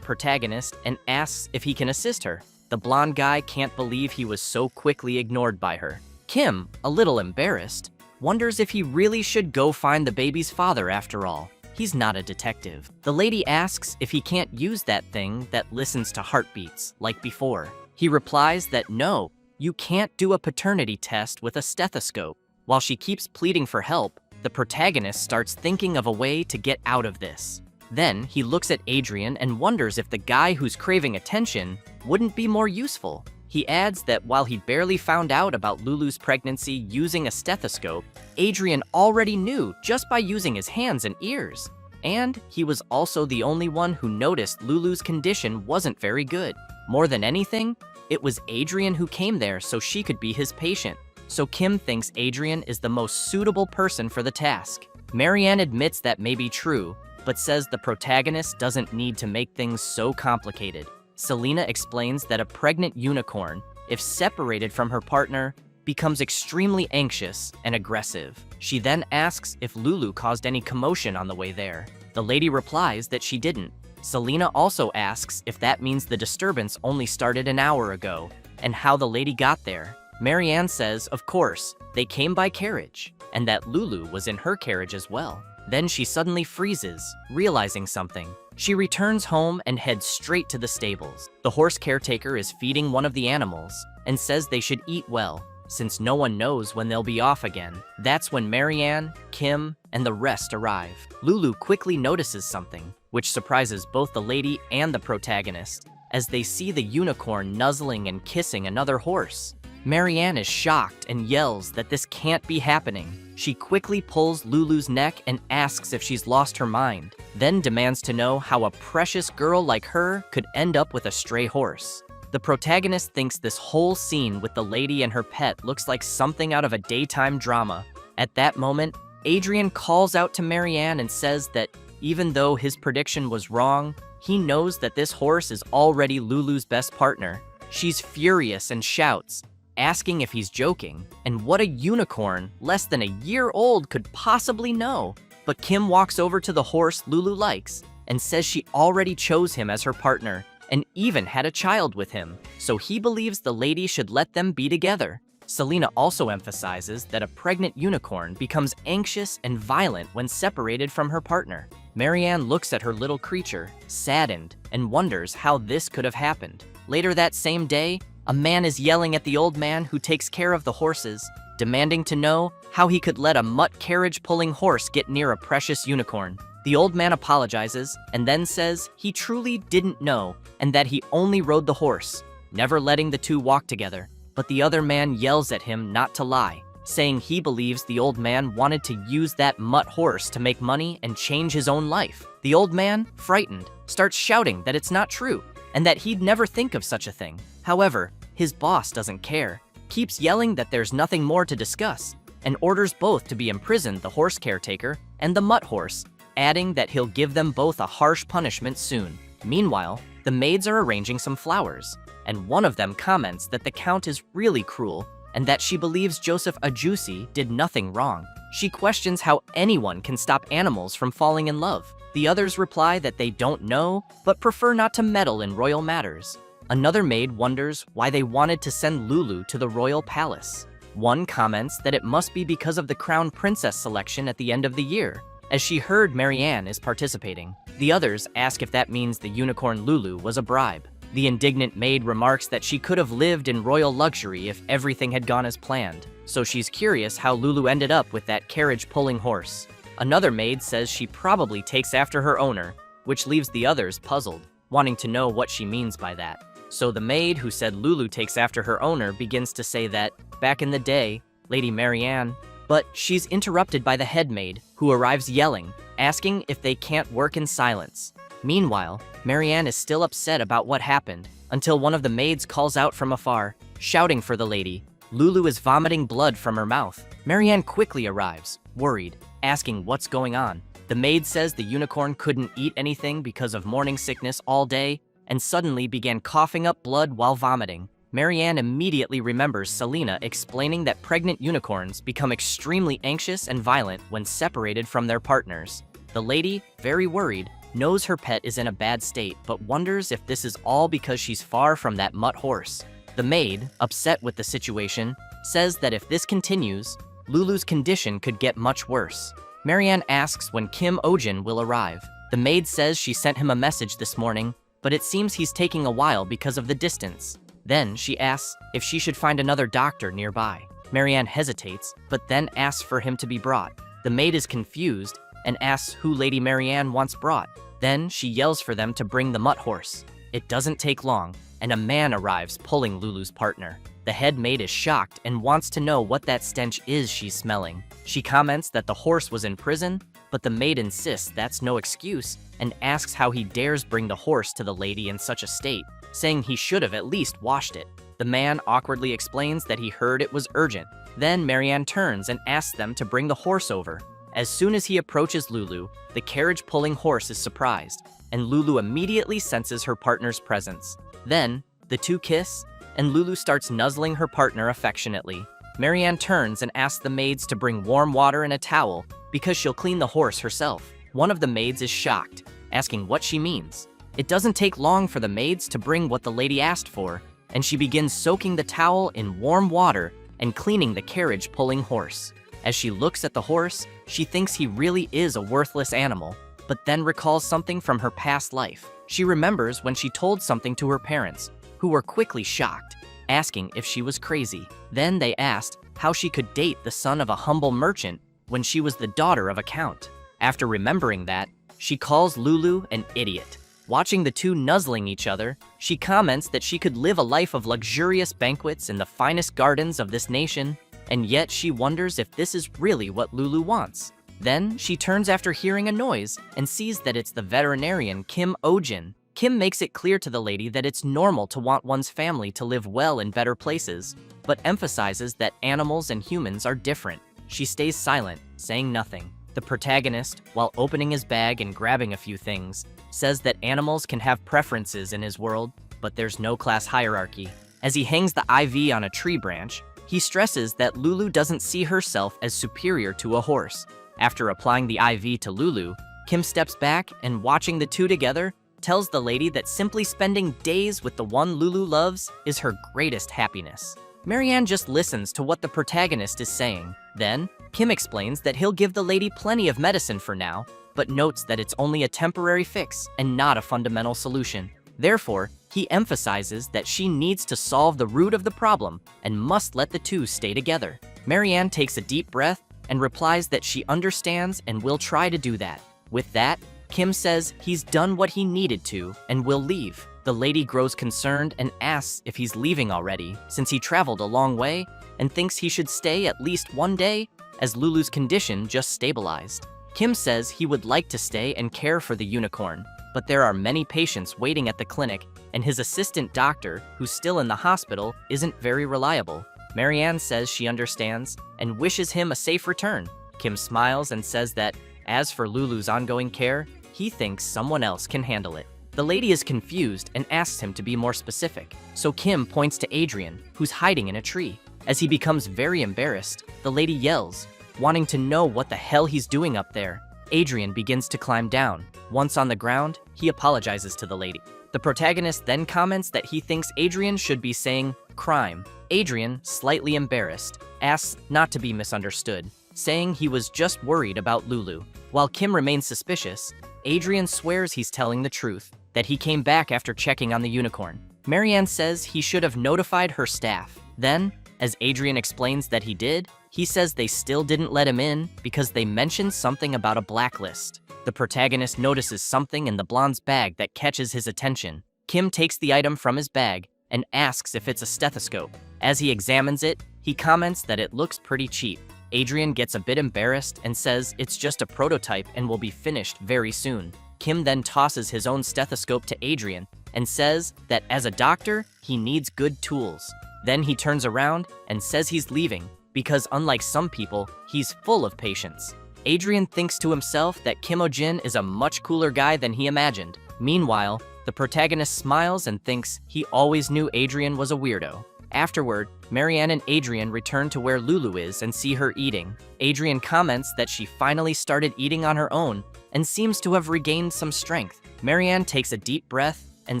protagonist and asks if he can assist her. The blonde guy can't believe he was so quickly ignored by her. Kim, a little embarrassed, wonders if he really should go find the baby's father after all. He's not a detective. The lady asks if he can't use that thing that listens to heartbeats, like before. He replies that no, you can't do a paternity test with a stethoscope. While she keeps pleading for help, the protagonist starts thinking of a way to get out of this. Then he looks at Adrian and wonders if the guy who's craving attention wouldn't be more useful. He adds that while he barely found out about Lulu's pregnancy using a stethoscope, Adrian already knew just by using his hands and ears. And he was also the only one who noticed Lulu's condition wasn't very good. More than anything, it was Adrian who came there so she could be his patient. So Kim thinks Adrian is the most suitable person for the task. Marianne admits that may be true, but says the protagonist doesn't need to make things so complicated. Selena explains that a pregnant unicorn, if separated from her partner, becomes extremely anxious and aggressive. She then asks if Lulu caused any commotion on the way there. The lady replies that she didn't. Selena also asks if that means the disturbance only started an hour ago, and how the lady got there. Marianne says, of course, they came by carriage, and that Lulu was in her carriage as well. Then she suddenly freezes, realizing something. She returns home and heads straight to the stables. The horse caretaker is feeding one of the animals and says they should eat well, since no one knows when they'll be off again. That's when Marianne, Kim, and the rest arrive. Lulu quickly notices something, which surprises both the lady and the protagonist, as they see the unicorn nuzzling and kissing another horse. Marianne is shocked and yells that this can't be happening. She quickly pulls Lulu's neck and asks if she's lost her mind, then demands to know how a precious girl like her could end up with a stray horse. The protagonist thinks this whole scene with the lady and her pet looks like something out of a daytime drama. At that moment, Adrian calls out to Marianne and says that even though his prediction was wrong, he knows that this horse is already Lulu's best partner. She's furious and shouts, asking if he's joking, and what a unicorn less than a year old could possibly know. But Kim walks over to the horse Lulu likes and says she already chose him as her partner and even had a child with him, so he believes the lady should let them be together. Selena also emphasizes that a pregnant unicorn becomes anxious and violent when separated from her partner. Marianne looks at her little creature, saddened, and wonders how this could have happened. Later that same day, a man is yelling at the old man who takes care of the horses, demanding to know how he could let a mutt carriage-pulling horse get near a precious unicorn. The old man apologizes and then says he truly didn't know and that he only rode the horse, never letting the two walk together. But the other man yells at him not to lie, saying he believes the old man wanted to use that mutt horse to make money and change his own life. The old man, frightened, starts shouting that it's not true and that he'd never think of such a thing. However, his boss doesn't care, keeps yelling that there's nothing more to discuss, and orders both to be imprisoned, the horse caretaker and the mutt horse, adding that he'll give them both a harsh punishment soon. Meanwhile, the maids are arranging some flowers, and one of them comments that the count is really cruel and that she believes Joseph Ajusi did nothing wrong. She questions how anyone can stop animals from falling in love. The others reply that they don't know, but prefer not to meddle in royal matters. Another maid wonders why they wanted to send Lulu to the royal palace. One comments that it must be because of the crown princess selection at the end of the year, as she heard Marianne is participating. The others ask if that means the unicorn Lulu was a bribe. The indignant maid remarks that she could have lived in royal luxury if everything had gone as planned, so she's curious how Lulu ended up with that carriage-pulling horse. Another maid says she probably takes after her owner, which leaves the others puzzled, wanting to know what she means by that. So the maid who said Lulu takes after her owner begins to say that, back in the day, Lady Marianne, but she's interrupted by the head maid, who arrives yelling, asking if they can't work in silence. Meanwhile, Marianne is still upset about what happened, until one of the maids calls out from afar, shouting for the lady. Lulu is vomiting blood from her mouth. Marianne quickly arrives, worried, asking what's going on. The maid says the unicorn couldn't eat anything because of morning sickness all day, and suddenly began coughing up blood while vomiting. Marianne immediately remembers Selena explaining that pregnant unicorns become extremely anxious and violent when separated from their partners. The lady, very worried, knows her pet is in a bad state, but wonders if this is all because she's far from that mutt horse. The maid, upset with the situation, says that if this continues, Lulu's condition could get much worse. Marianne asks when Kim Ojin will arrive. The maid says she sent him a message this morning, but it seems he's taking a while because of the distance. Then she asks if she should find another doctor nearby. Marianne hesitates, but then asks for him to be brought. The maid is confused and asks who Lady Marianne wants brought. Then she yells for them to bring the mutt horse. It doesn't take long, and a man arrives pulling Lulu's partner. The head maid is shocked and wants to know what that stench is she's smelling. She comments that the horse was in prison, but the maid insists that's no excuse and asks how he dares bring the horse to the lady in such a state, saying he should have at least washed it. The man awkwardly explains that he heard it was urgent. Then Marianne turns and asks them to bring the horse over. As soon as he approaches Lulu, the carriage-pulling horse is surprised, and Lulu immediately senses her partner's presence. Then, the two kiss, and Lulu starts nuzzling her partner affectionately. Marianne turns and asks the maids to bring warm water and a towel because she'll clean the horse herself. One of the maids is shocked, asking what she means. It doesn't take long for the maids to bring what the lady asked for, and she begins soaking the towel in warm water and cleaning the carriage-pulling horse. As she looks at the horse, she thinks he really is a worthless animal, but then recalls something from her past life. She remembers when she told something to her parents, who were quickly shocked, asking if she was crazy. Then they asked how she could date the son of a humble merchant when she was the daughter of a count. After remembering that, she calls Lulu an idiot. Watching the two nuzzling each other, she comments that she could live a life of luxurious banquets in the finest gardens of this nation, and yet she wonders if this is really what Lulu wants. Then she turns after hearing a noise and sees that it's the veterinarian Kim Ojin. Kim makes it clear to the lady that it's normal to want one's family to live well in better places, but emphasizes that animals and humans are different. She stays silent, saying nothing. The protagonist, while opening his bag and grabbing a few things, says that animals can have preferences in his world, but there's no class hierarchy. As he hangs the IV on a tree branch, he stresses that Lulu doesn't see herself as superior to a horse. After applying the IV to Lulu, Kim steps back and, watching the two together, tells the lady that simply spending days with the one Lulu loves is her greatest happiness. Marianne just listens to what the protagonist is saying. Then, Kim explains that he'll give the lady plenty of medicine for now, but notes that it's only a temporary fix and not a fundamental solution. Therefore, he emphasizes that she needs to solve the root of the problem and must let the two stay together. Marianne takes a deep breath and replies that she understands and will try to do that. With that, Kim says he's done what he needed to and will leave. The lady grows concerned and asks if he's leaving already, since he traveled a long way, and thinks he should stay at least one day, as Lulu's condition just stabilized. Kim says he would like to stay and care for the unicorn, but there are many patients waiting at the clinic, and his assistant doctor, who's still in the hospital, isn't very reliable. Marianne says she understands and wishes him a safe return. Kim smiles and says that, as for Lulu's ongoing care, he thinks someone else can handle it. The lady is confused and asks him to be more specific, so Kim points to Adrian, who's hiding in a tree. As he becomes very embarrassed, the lady yells, wanting to know what the hell he's doing up there. Adrian begins to climb down. Once on the ground, he apologizes to the lady. The protagonist then comments that he thinks Adrian should be saying crime. Adrian, slightly embarrassed, asks not to be misunderstood, saying he was just worried about Lulu. While Kim remains suspicious, Adrian swears he's telling the truth. that he came back after checking on the unicorn. Marianne says he should have notified her staff. Then, as Adrian explains that he did, he says they still didn't let him in because they mentioned something about a blacklist. The protagonist notices something in the blonde's bag that catches his attention. Kim takes the item from his bag and asks if it's a stethoscope. As he examines it, he comments that it looks pretty cheap. Adrian gets a bit embarrassed and says it's just a prototype and will be finished very soon. Kim then tosses his own stethoscope to Adrian and says that as a doctor, he needs good tools. Then he turns around and says he's leaving because unlike some people, he's full of patience. Adrian thinks to himself that Kim Oh-jin is a much cooler guy than he imagined. Meanwhile, the protagonist smiles and thinks he always knew Adrian was a weirdo. Afterward, Marianne and Adrian return to where Lulu is and see her eating. Adrian comments that she finally started eating on her own and seems to have regained some strength. Marianne takes a deep breath and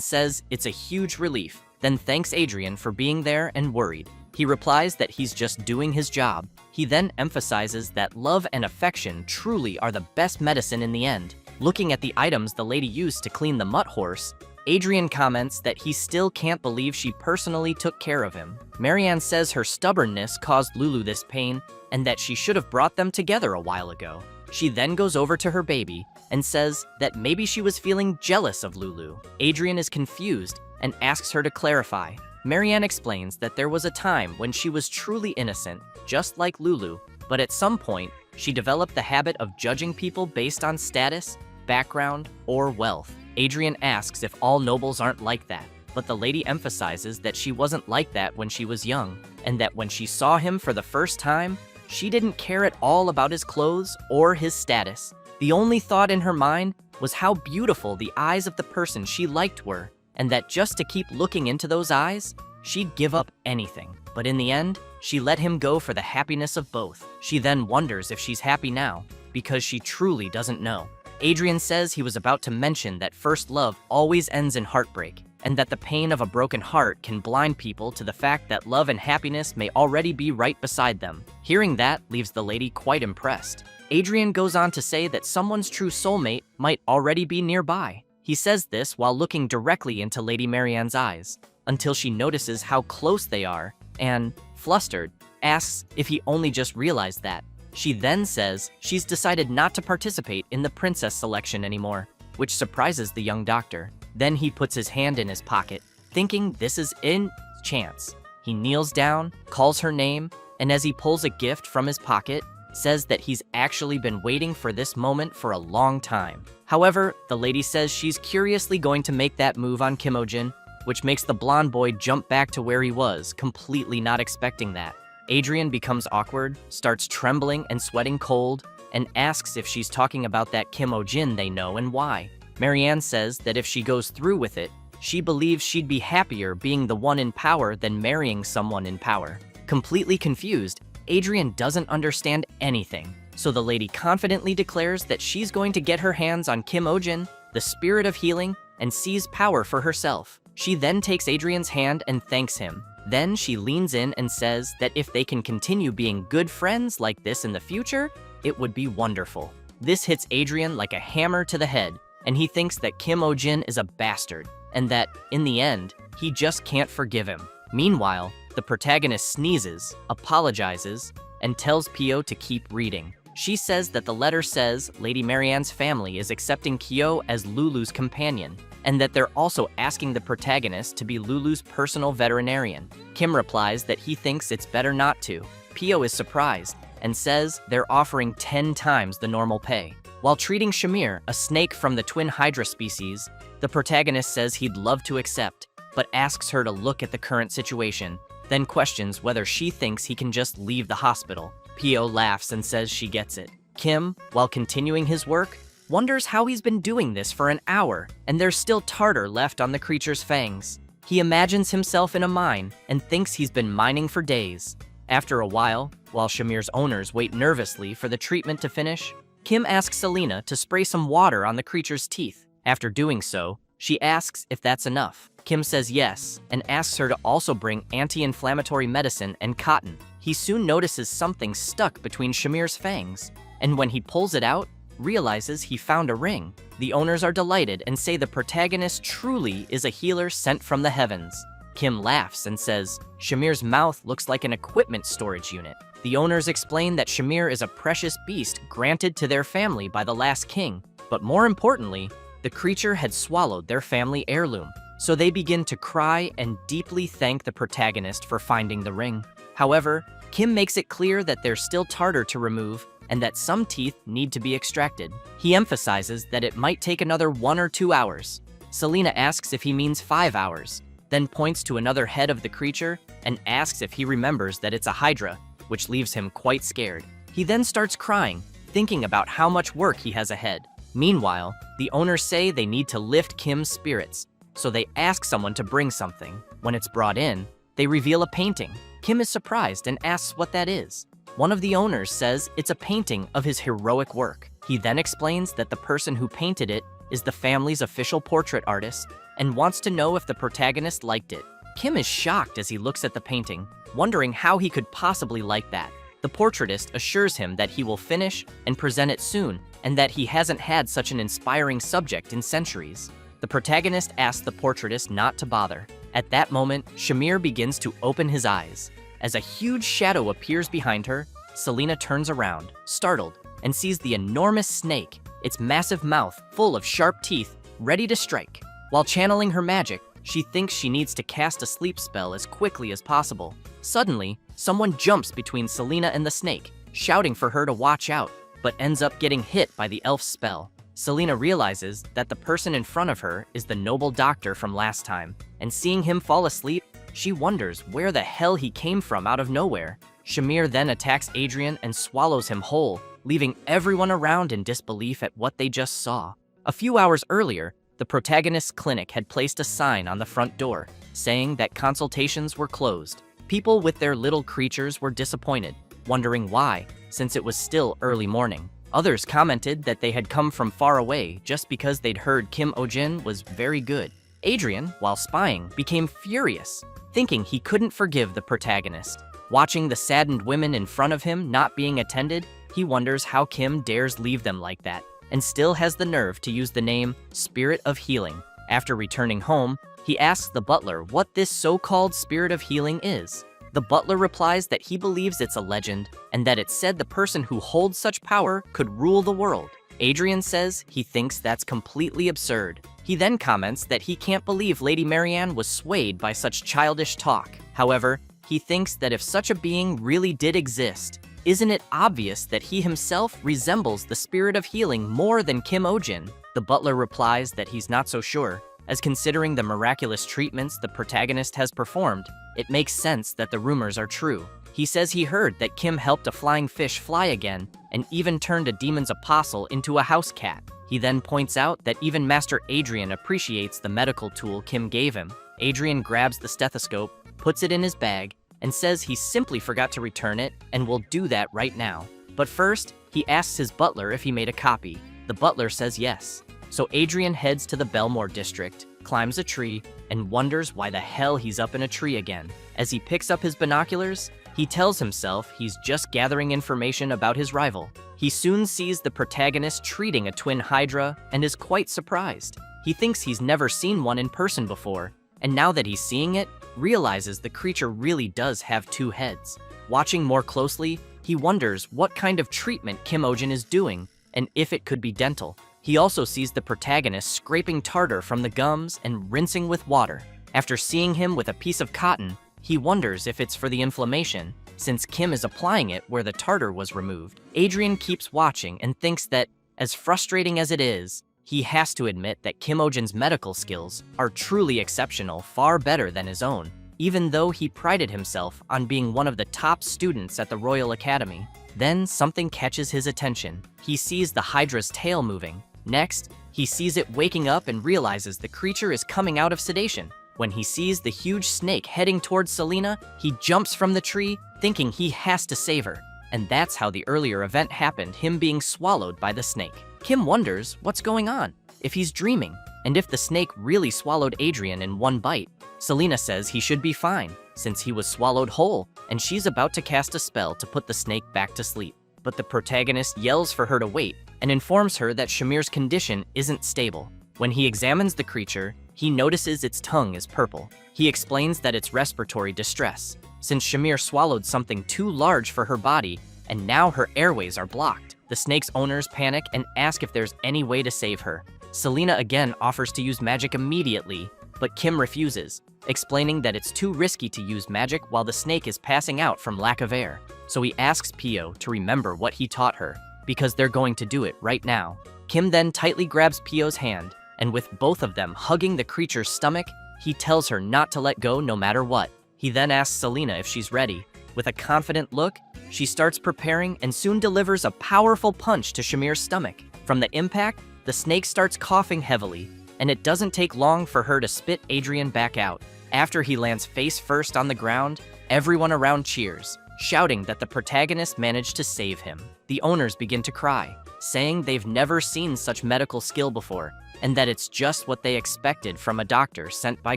says it's a huge relief, then thanks Adrian for being there and worried. He replies that he's just doing his job. He then emphasizes that love and affection truly are the best medicine in the end. Looking at the items the lady used to clean the mutt horse, Adrian comments that he still can't believe she personally took care of him. Marianne says her stubbornness caused Lulu this pain and that she should have brought them together a while ago. She then goes over to her baby and says that maybe she was feeling jealous of Lulu. Adrian is confused and asks her to clarify. Marianne explains that there was a time when she was truly innocent, just like Lulu, but at some point, she developed the habit of judging people based on status, background, or wealth. Adrian asks if all nobles aren't like that, but the lady emphasizes that she wasn't like that when she was young, and that when she saw him for the first time, she didn't care at all about his clothes or his status. The only thought in her mind was how beautiful the eyes of the person she liked were, and that just to keep looking into those eyes, she'd give up anything. But in the end, she let him go for the happiness of both. She then wonders if she's happy now, because she truly doesn't know. Adrian says he was about to mention that first love always ends in heartbreak, and that the pain of a broken heart can blind people to the fact that love and happiness may already be right beside them. Hearing that leaves the lady quite impressed. Adrian goes on to say that someone's true soulmate might already be nearby. He says this while looking directly into Lady Marianne's eyes, until she notices how close they are, and, flustered, asks if he only just realized that. She then says she's decided not to participate in the princess selection anymore, which surprises the young doctor. Then he puts his hand in his pocket, thinking this is in chance. He kneels down, calls her name, and as he pulls a gift from his pocket, says that he's actually been waiting for this moment for a long time. However, the lady says she's curiously going to make that move on Kim Oh-jin, which makes the blonde boy jump back to where he was, completely not expecting that. Adrian becomes awkward, starts trembling and sweating cold, and asks if she's talking about that Kim Oh-jin they know and why. Marianne says that if she goes through with it, she believes she'd be happier being the one in power than marrying someone in power. Completely confused, Adrian doesn't understand anything, so the lady confidently declares that she's going to get her hands on Kim Oh-jin, the spirit of healing, and seize power for herself. She then takes Adrian's hand and thanks him. Then she leans in and says that if they can continue being good friends like this in the future, it would be wonderful. This hits Adrian like a hammer to the head, and he thinks that Kim Oh-jin is a bastard, and that, in the end, he just can't forgive him. Meanwhile, the protagonist sneezes, apologizes, and tells Pio to keep reading. She says that the letter says Lady Marianne's family is accepting Kyo as Lulu's companion, and that they're also asking the protagonist to be Lulu's personal veterinarian. Kim replies that he thinks it's better not to. Pio is surprised and says they're offering 10 times the normal pay. While treating Shamir, a snake from the twin hydra species, the protagonist says he'd love to accept, but asks her to look at the current situation, then questions whether she thinks he can just leave the hospital. Pio laughs and says she gets it. Kim, while continuing his work, wonders how he's been doing this for an hour, and there's still tartar left on the creature's fangs. He imagines himself in a mine and thinks he's been mining for days. After a while Shamir's owners wait nervously for the treatment to finish, Kim asks Selena to spray some water on the creature's teeth. After doing so, she asks if that's enough. Kim says yes, and asks her to also bring anti-inflammatory medicine and cotton. He soon notices something stuck between Shamir's fangs, and when he pulls it out, realizes he found a ring. The owners are delighted and say the protagonist truly is a healer sent from the heavens. Kim laughs and says, Shamir's mouth looks like an equipment storage unit. The owners explain that Shamir is a precious beast granted to their family by the last king, but more importantly, the creature had swallowed their family heirloom. So they begin to cry and deeply thank the protagonist for finding the ring. However, Kim makes it clear that there's still tartar to remove and that some teeth need to be extracted. He emphasizes that it might take another 1 or 2 hours. Selena asks if he means 5 hours, then points to another head of the creature and asks if he remembers that it's a hydra, which leaves him quite scared. He then starts crying, thinking about how much work he has ahead. Meanwhile, the owners say they need to lift Kim's spirits, so they ask someone to bring something. When it's brought in, they reveal a painting. Kim is surprised and asks what that is. One of the owners says it's a painting of his heroic work. He then explains that the person who painted it is the family's official portrait artist and wants to know if the protagonist liked it. Kim is shocked as he looks at the painting, wondering how he could possibly like that. The portraitist assures him that he will finish and present it soon, and that he hasn't had such an inspiring subject in centuries. The protagonist asks the portraitist not to bother. At that moment, Shamir begins to open his eyes. As a huge shadow appears behind her, Selena turns around, startled, and sees the enormous snake, its massive mouth full of sharp teeth, ready to strike. While channeling her magic, she thinks she needs to cast a sleep spell as quickly as possible. Suddenly, someone jumps between Selena and the snake, shouting for her to watch out, but ends up getting hit by the elf's spell. Selena realizes that the person in front of her is the noble doctor from last time, and seeing him fall asleep, she wonders where the hell he came from out of nowhere. Shamir then attacks Adrian and swallows him whole, leaving everyone around in disbelief at what they just saw. A few hours earlier, the protagonist's clinic had placed a sign on the front door, saying that consultations were closed. People with their little creatures were disappointed, wondering why, since it was still early morning. Others commented that they had come from far away just because they'd heard Kim Ojin was very good. Adrian, while spying, became furious, thinking he couldn't forgive the protagonist. Watching the saddened women in front of him not being attended, he wonders how Kim dares leave them like that, and still has the nerve to use the name Spirit of Healing. After returning home, he asks the butler what this so-called Spirit of Healing is. The butler replies that he believes it's a legend, and that it said the person who holds such power could rule the world. Adrian says he thinks that's completely absurd. He then comments that he can't believe Lady Marianne was swayed by such childish talk. However, he thinks that if such a being really did exist, isn't it obvious that he himself resembles the Spirit of Healing more than Kim Ojin? The butler replies that he's not so sure, as considering the miraculous treatments the protagonist has performed, it makes sense that the rumors are true. He says he heard that Kim helped a flying fish fly again, and even turned a demon's apostle into a house cat. He then points out that even Master Adrian appreciates the medical tool Kim gave him. Adrian grabs the stethoscope, puts it in his bag, and says he simply forgot to return it and will do that right now. But first, he asks his butler if he made a copy. The butler says yes. So Adrian heads to the Belmore district, climbs a tree, and wonders why the hell he's up in a tree again. As he picks up his binoculars, he tells himself he's just gathering information about his rival. He soon sees the protagonist treating a twin hydra and is quite surprised. He thinks he's never seen one in person before, and now that he's seeing it, realizes the creature really does have 2 heads. Watching more closely, he wonders what kind of treatment Kim Ojin is doing, and if it could be dental. He also sees the protagonist scraping tartar from the gums and rinsing with water. After seeing him with a piece of cotton, he wonders if it's for the inflammation, since Kim is applying it where the tartar was removed. Adrian keeps watching and thinks that, as frustrating as it is, he has to admit that Kim Ojin's medical skills are truly exceptional, far better than his own, even though he prided himself on being one of the top students at the Royal Academy. Then something catches his attention. He sees the hydra's tail moving. Next, he sees it waking up and realizes the creature is coming out of sedation. When he sees the huge snake heading towards Selena, he jumps from the tree, thinking he has to save her. And that's how the earlier event happened, him being swallowed by the snake. Kim wonders what's going on, if he's dreaming, and if the snake really swallowed Adrian in one bite. Selena says he should be fine, since he was swallowed whole, and she's about to cast a spell to put the snake back to sleep. but the protagonist yells for her to wait and informs her that Shamir's condition isn't stable. When he examines the creature, he notices its tongue is purple. He explains that it's respiratory distress, since Shamir swallowed something too large for her body, and now her airways are blocked. The snake's owners panic and ask if there's any way to save her. Selena again offers to use magic immediately, but Kim refuses, explaining that it's too risky to use magic while the snake is passing out from lack of air. So he asks Pio to remember what he taught her, because they're going to do it right now. Kim then tightly grabs Pio's hand, and with both of them hugging the creature's stomach, he tells her not to let go no matter what. He then asks Selena if she's ready. With a confident look, she starts preparing and soon delivers a powerful punch to Shamir's stomach. From the impact, the snake starts coughing heavily, and it doesn't take long for her to spit Adrian back out. After he lands face first on the ground, everyone around cheers, shouting that the protagonist managed to save him. The owners begin to cry, saying they've never seen such medical skill before, and that it's just what they expected from a doctor sent by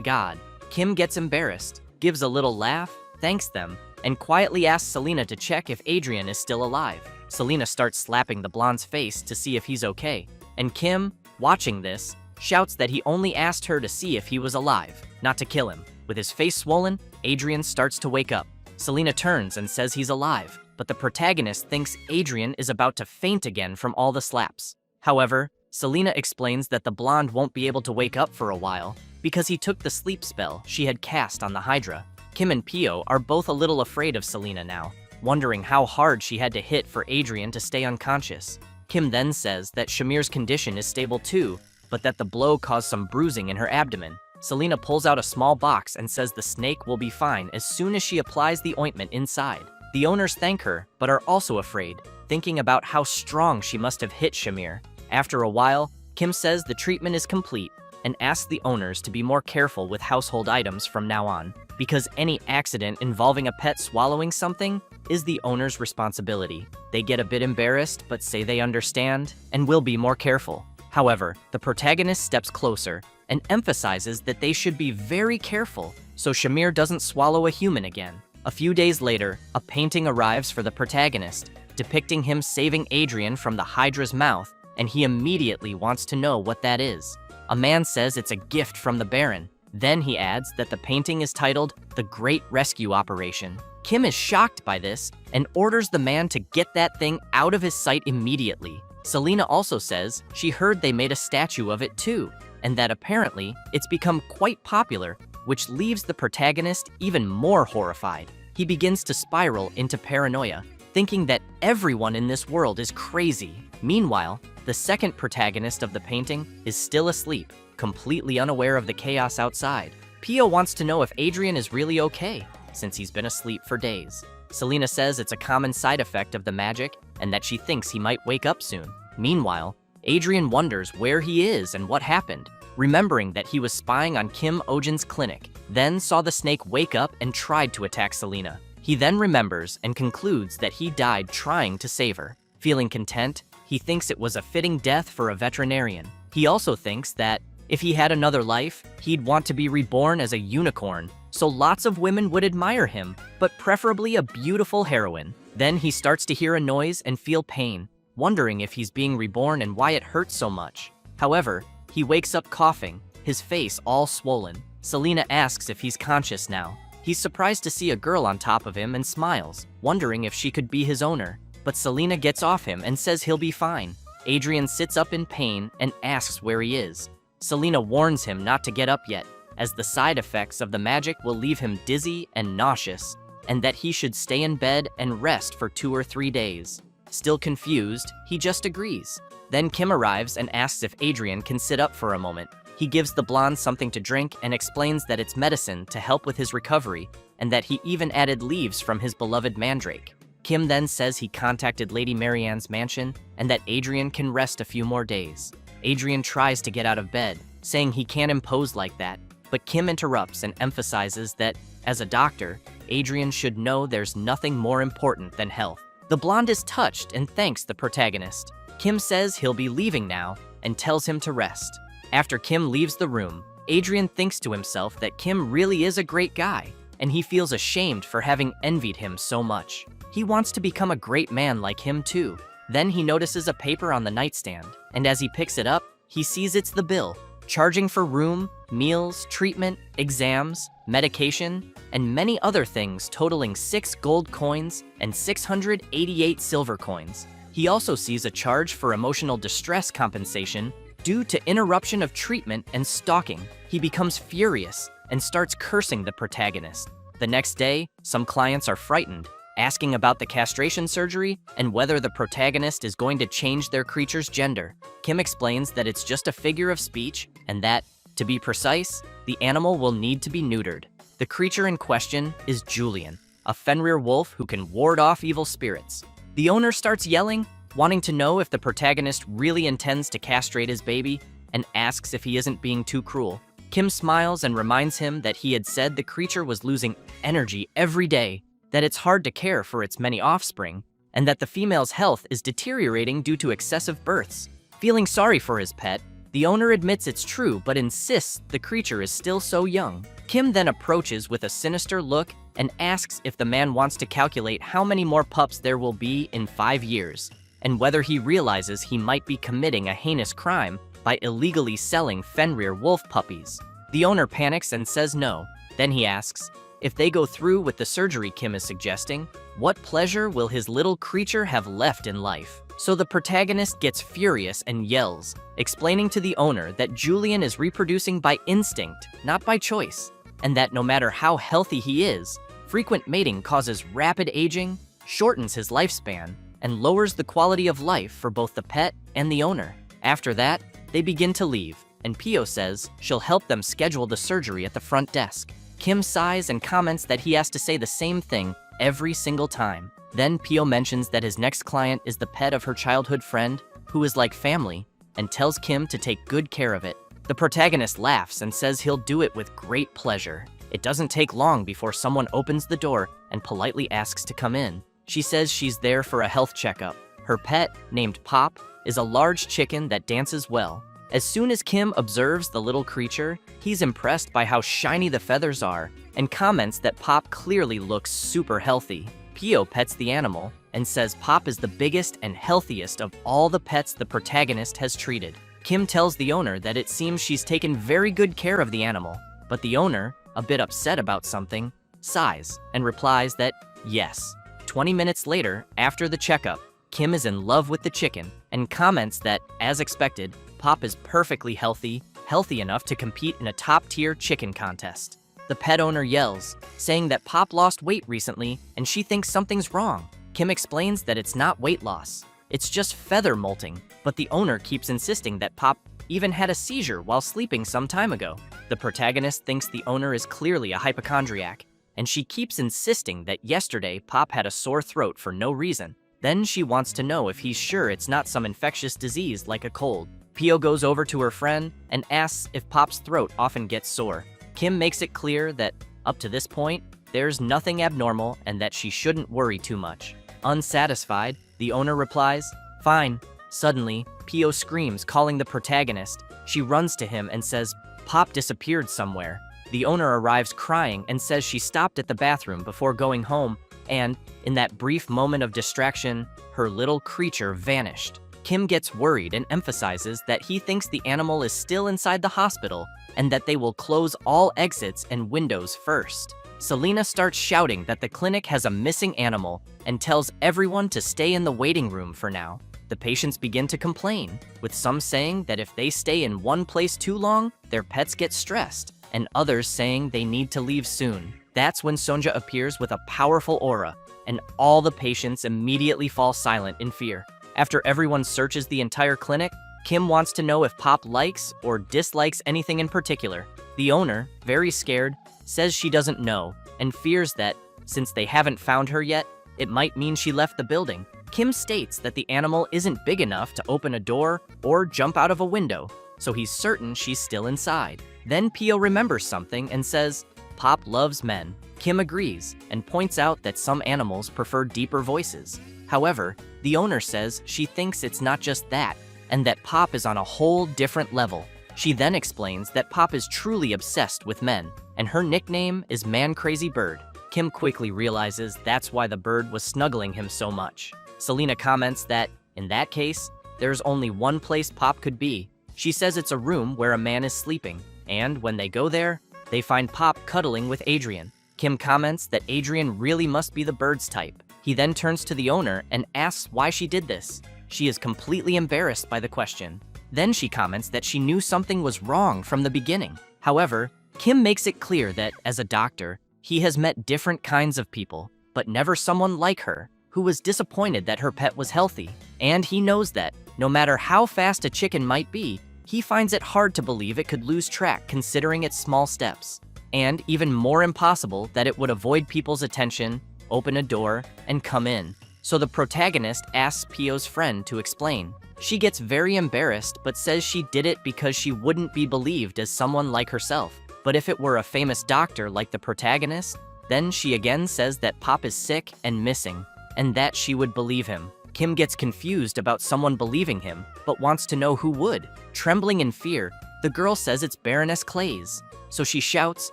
God. Kim gets embarrassed, gives a little laugh, thanks them, and quietly asks Selena to check if Adrian is still alive. Selena starts slapping the blonde's face to see if he's okay, and Kim, watching this, shouts that he only asked her to see if he was alive, not to kill him. With his face swollen, Adrian starts to wake up. Selena turns and says he's alive, but the protagonist thinks Adrian is about to faint again from all the slaps. However, Selena explains that the blonde won't be able to wake up for a while because he took the sleep spell she had cast on the Hydra. Kim and Pio are both a little afraid of Selena now, wondering how hard she had to hit for Adrian to stay unconscious. Kim then says that Shamir's condition is stable too, but that the blow caused some bruising in her abdomen. Selena pulls out a small box and says the snake will be fine as soon as she applies the ointment inside. The owners thank her, but are also afraid, thinking about how strong she must have hit Shamir. After a while, Kim says the treatment is complete and asks the owners to be more careful with household items from now on, because any accident involving a pet swallowing something is the owner's responsibility. They get a bit embarrassed, but say they understand and will be more careful. However, the protagonist steps closer and emphasizes that they should be very careful so Shamir doesn't swallow a human again. A few days later, a painting arrives for the protagonist, depicting him saving Adrian from the Hydra's mouth, and he immediately wants to know what that is. A man says it's a gift from the Baron. Then he adds that the painting is titled The Great Rescue Operation. Kim is shocked by this and orders the man to get that thing out of his sight immediately. Selena also says she heard they made a statue of it too, and that apparently it's become quite popular, which leaves the protagonist even more horrified. He begins to spiral into paranoia, thinking that everyone in this world is crazy. Meanwhile, the second protagonist of the painting is still asleep, completely unaware of the chaos outside. Pio wants to know if Adrian is really okay, since he's been asleep for days. Selena says it's a common side effect of the magic and that she thinks he might wake up soon. Meanwhile, Adrian wonders where he is and what happened, remembering that he was spying on Kim Ojin's clinic, then saw the snake wake up and tried to attack Selena. He then remembers and concludes that he died trying to save her. Feeling content, he thinks it was a fitting death for a veterinarian. He also thinks that if he had another life, he'd want to be reborn as a unicorn, so lots of women would admire him, but preferably a beautiful heroine. Then he starts to hear a noise and feel pain, wondering if he's being reborn and why it hurts so much. However, he wakes up coughing, his face all swollen. Selena asks if he's conscious now. He's surprised to see a girl on top of him and smiles, wondering if she could be his owner. But Selena gets off him and says he'll be fine. Adrian sits up in pain and asks where he is. Selena warns him not to get up yet, as the side effects of the magic will leave him dizzy and nauseous, and that he should stay in bed and rest for 2 or 3 days. Still confused, he just agrees. Then Kim arrives and asks if Adrian can sit up for a moment. He gives the blonde something to drink and explains that it's medicine to help with his recovery, and that he even added leaves from his beloved mandrake. Kim then says he contacted Lady Marianne's mansion and that Adrian can rest a few more days. Adrian tries to get out of bed, saying he can't impose like that, but Kim interrupts and emphasizes that, as a doctor, Adrian should know there's nothing more important than health. The blonde is touched and thanks the protagonist. Kim says he'll be leaving now and tells him to rest. After Kim leaves the room, Adrian thinks to himself that Kim really is a great guy, and he feels ashamed for having envied him so much. He wants to become a great man like him too. Then he notices a paper on the nightstand, and as he picks it up, he sees it's the bill, charging for room, meals, treatment, exams, medication, and many other things totaling 6 gold coins and 688 silver coins. He also sees a charge for emotional distress compensation due to interruption of treatment and stalking. He becomes furious and starts cursing the protagonist. The next day, some clients are frightened, asking about the castration surgery and whether the protagonist is going to change their creature's gender. Kim explains that it's just a figure of speech and that, to be precise, the animal will need to be neutered. The creature in question is Julian, a Fenrir wolf who can ward off evil spirits. The owner starts yelling, wanting to know if the protagonist really intends to castrate his baby, and asks if he isn't being too cruel. Kim smiles and reminds him that he had said the creature was losing energy every day, that it's hard to care for its many offspring, and that the female's health is deteriorating due to excessive births. Feeling sorry for his pet, the owner admits it's true but insists the creature is still so young. Kim then approaches with a sinister look and asks if the man wants to calculate how many more pups there will be in 5 years, and whether he realizes he might be committing a heinous crime by illegally selling Fenrir wolf puppies. The owner panics and says no. Then he asks, if they go through with the surgery Kim is suggesting, what pleasure will his little creature have left in life? So the protagonist gets furious and yells, explaining to the owner that Julian is reproducing by instinct, not by choice, and that no matter how healthy he is, frequent mating causes rapid aging, shortens his lifespan, and lowers the quality of life for both the pet and the owner. After that, they begin to leave, and Pio says she'll help them schedule the surgery at the front desk. Kim sighs and comments that he has to say the same thing every single time. Then Pio mentions that his next client is the pet of her childhood friend, who is like family, and tells Kim to take good care of it. The protagonist laughs and says he'll do it with great pleasure. It doesn't take long before someone opens the door and politely asks to come in. She says she's there for a health checkup. Her pet, named Pop, is a large chicken that dances well. As soon as Kim observes the little creature, he's impressed by how shiny the feathers are and comments that Pop clearly looks super healthy. Pio pets the animal and says Pop is the biggest and healthiest of all the pets the protagonist has treated. Kim tells the owner that it seems she's taken very good care of the animal, but the owner, a bit upset about something, sighs and replies that yes. 20 minutes later, after the checkup, Kim is in love with the chicken and comments that, as expected, Pop is perfectly healthy enough to compete in a top-tier chicken contest. The pet owner yells, saying that Pop lost weight recently and she thinks something's wrong. Kim explains that it's not weight loss, it's just feather molting, but the owner keeps insisting that Pop even had a seizure while sleeping some time ago. The protagonist thinks the owner is clearly a hypochondriac, and she keeps insisting that yesterday Pop had a sore throat for no reason. Then she wants to know if he's sure it's not some infectious disease like a cold. Pio goes over to her friend and asks if Pop's throat often gets sore. Kim makes it clear that, up to this point, there's nothing abnormal and that she shouldn't worry too much. Unsatisfied, the owner replies, "Fine." Suddenly, Pio screams, calling the protagonist. She runs to him and says, Pop disappeared somewhere. The owner arrives crying and says she stopped at the bathroom before going home, and, in that brief moment of distraction, her little creature vanished. Kim gets worried and emphasizes that he thinks the animal is still inside the hospital and that they will close all exits and windows first. Selena starts shouting that the clinic has a missing animal and tells everyone to stay in the waiting room for now. The patients begin to complain, with some saying that if they stay in one place too long, their pets get stressed, and others saying they need to leave soon. That's when Sonja appears with a powerful aura, and all the patients immediately fall silent in fear. After everyone searches the entire clinic, Kim wants to know if Pop likes or dislikes anything in particular. The owner, very scared, says she doesn't know and fears that, since they haven't found her yet, it might mean she left the building. Kim states that the animal isn't big enough to open a door or jump out of a window, so he's certain she's still inside. Then Pio remembers something and says, Pop loves men. Kim agrees and points out that some animals prefer deeper voices. However, the owner says she thinks it's not just that, and that Pop is on a whole different level. She then explains that Pop is truly obsessed with men, and her nickname is Man Crazy Bird. Kim Kim quickly realizes that's why the bird was snuggling him so much. Selena comments that, in that case, there's only one place Pop could be. She says it's a room where a man is sleeping, and when they go there, they find Pop cuddling with Adrian. Kim comments that Adrian really must be the bird's type. He then turns to the owner and asks why she did this. She is completely embarrassed by the question. Then she comments that she knew something was wrong from the beginning. However, Kim makes it clear that, as a doctor, he has met different kinds of people, but never someone like her, who was disappointed that her pet was healthy. And he knows that, no matter how fast a chicken might be, he finds it hard to believe it could lose track considering its small steps. And even more impossible that it would avoid people's attention, open a door, and come in. So the protagonist asks Pio's friend to explain. She gets very embarrassed but says she did it because she wouldn't be believed as someone like herself. But if it were a famous doctor like the protagonist, then she again says that Pop is sick and missing, and that she would believe him. Kim gets confused about someone believing him, but wants to know who would. Trembling in fear, the girl says it's Baroness Clays. So she shouts,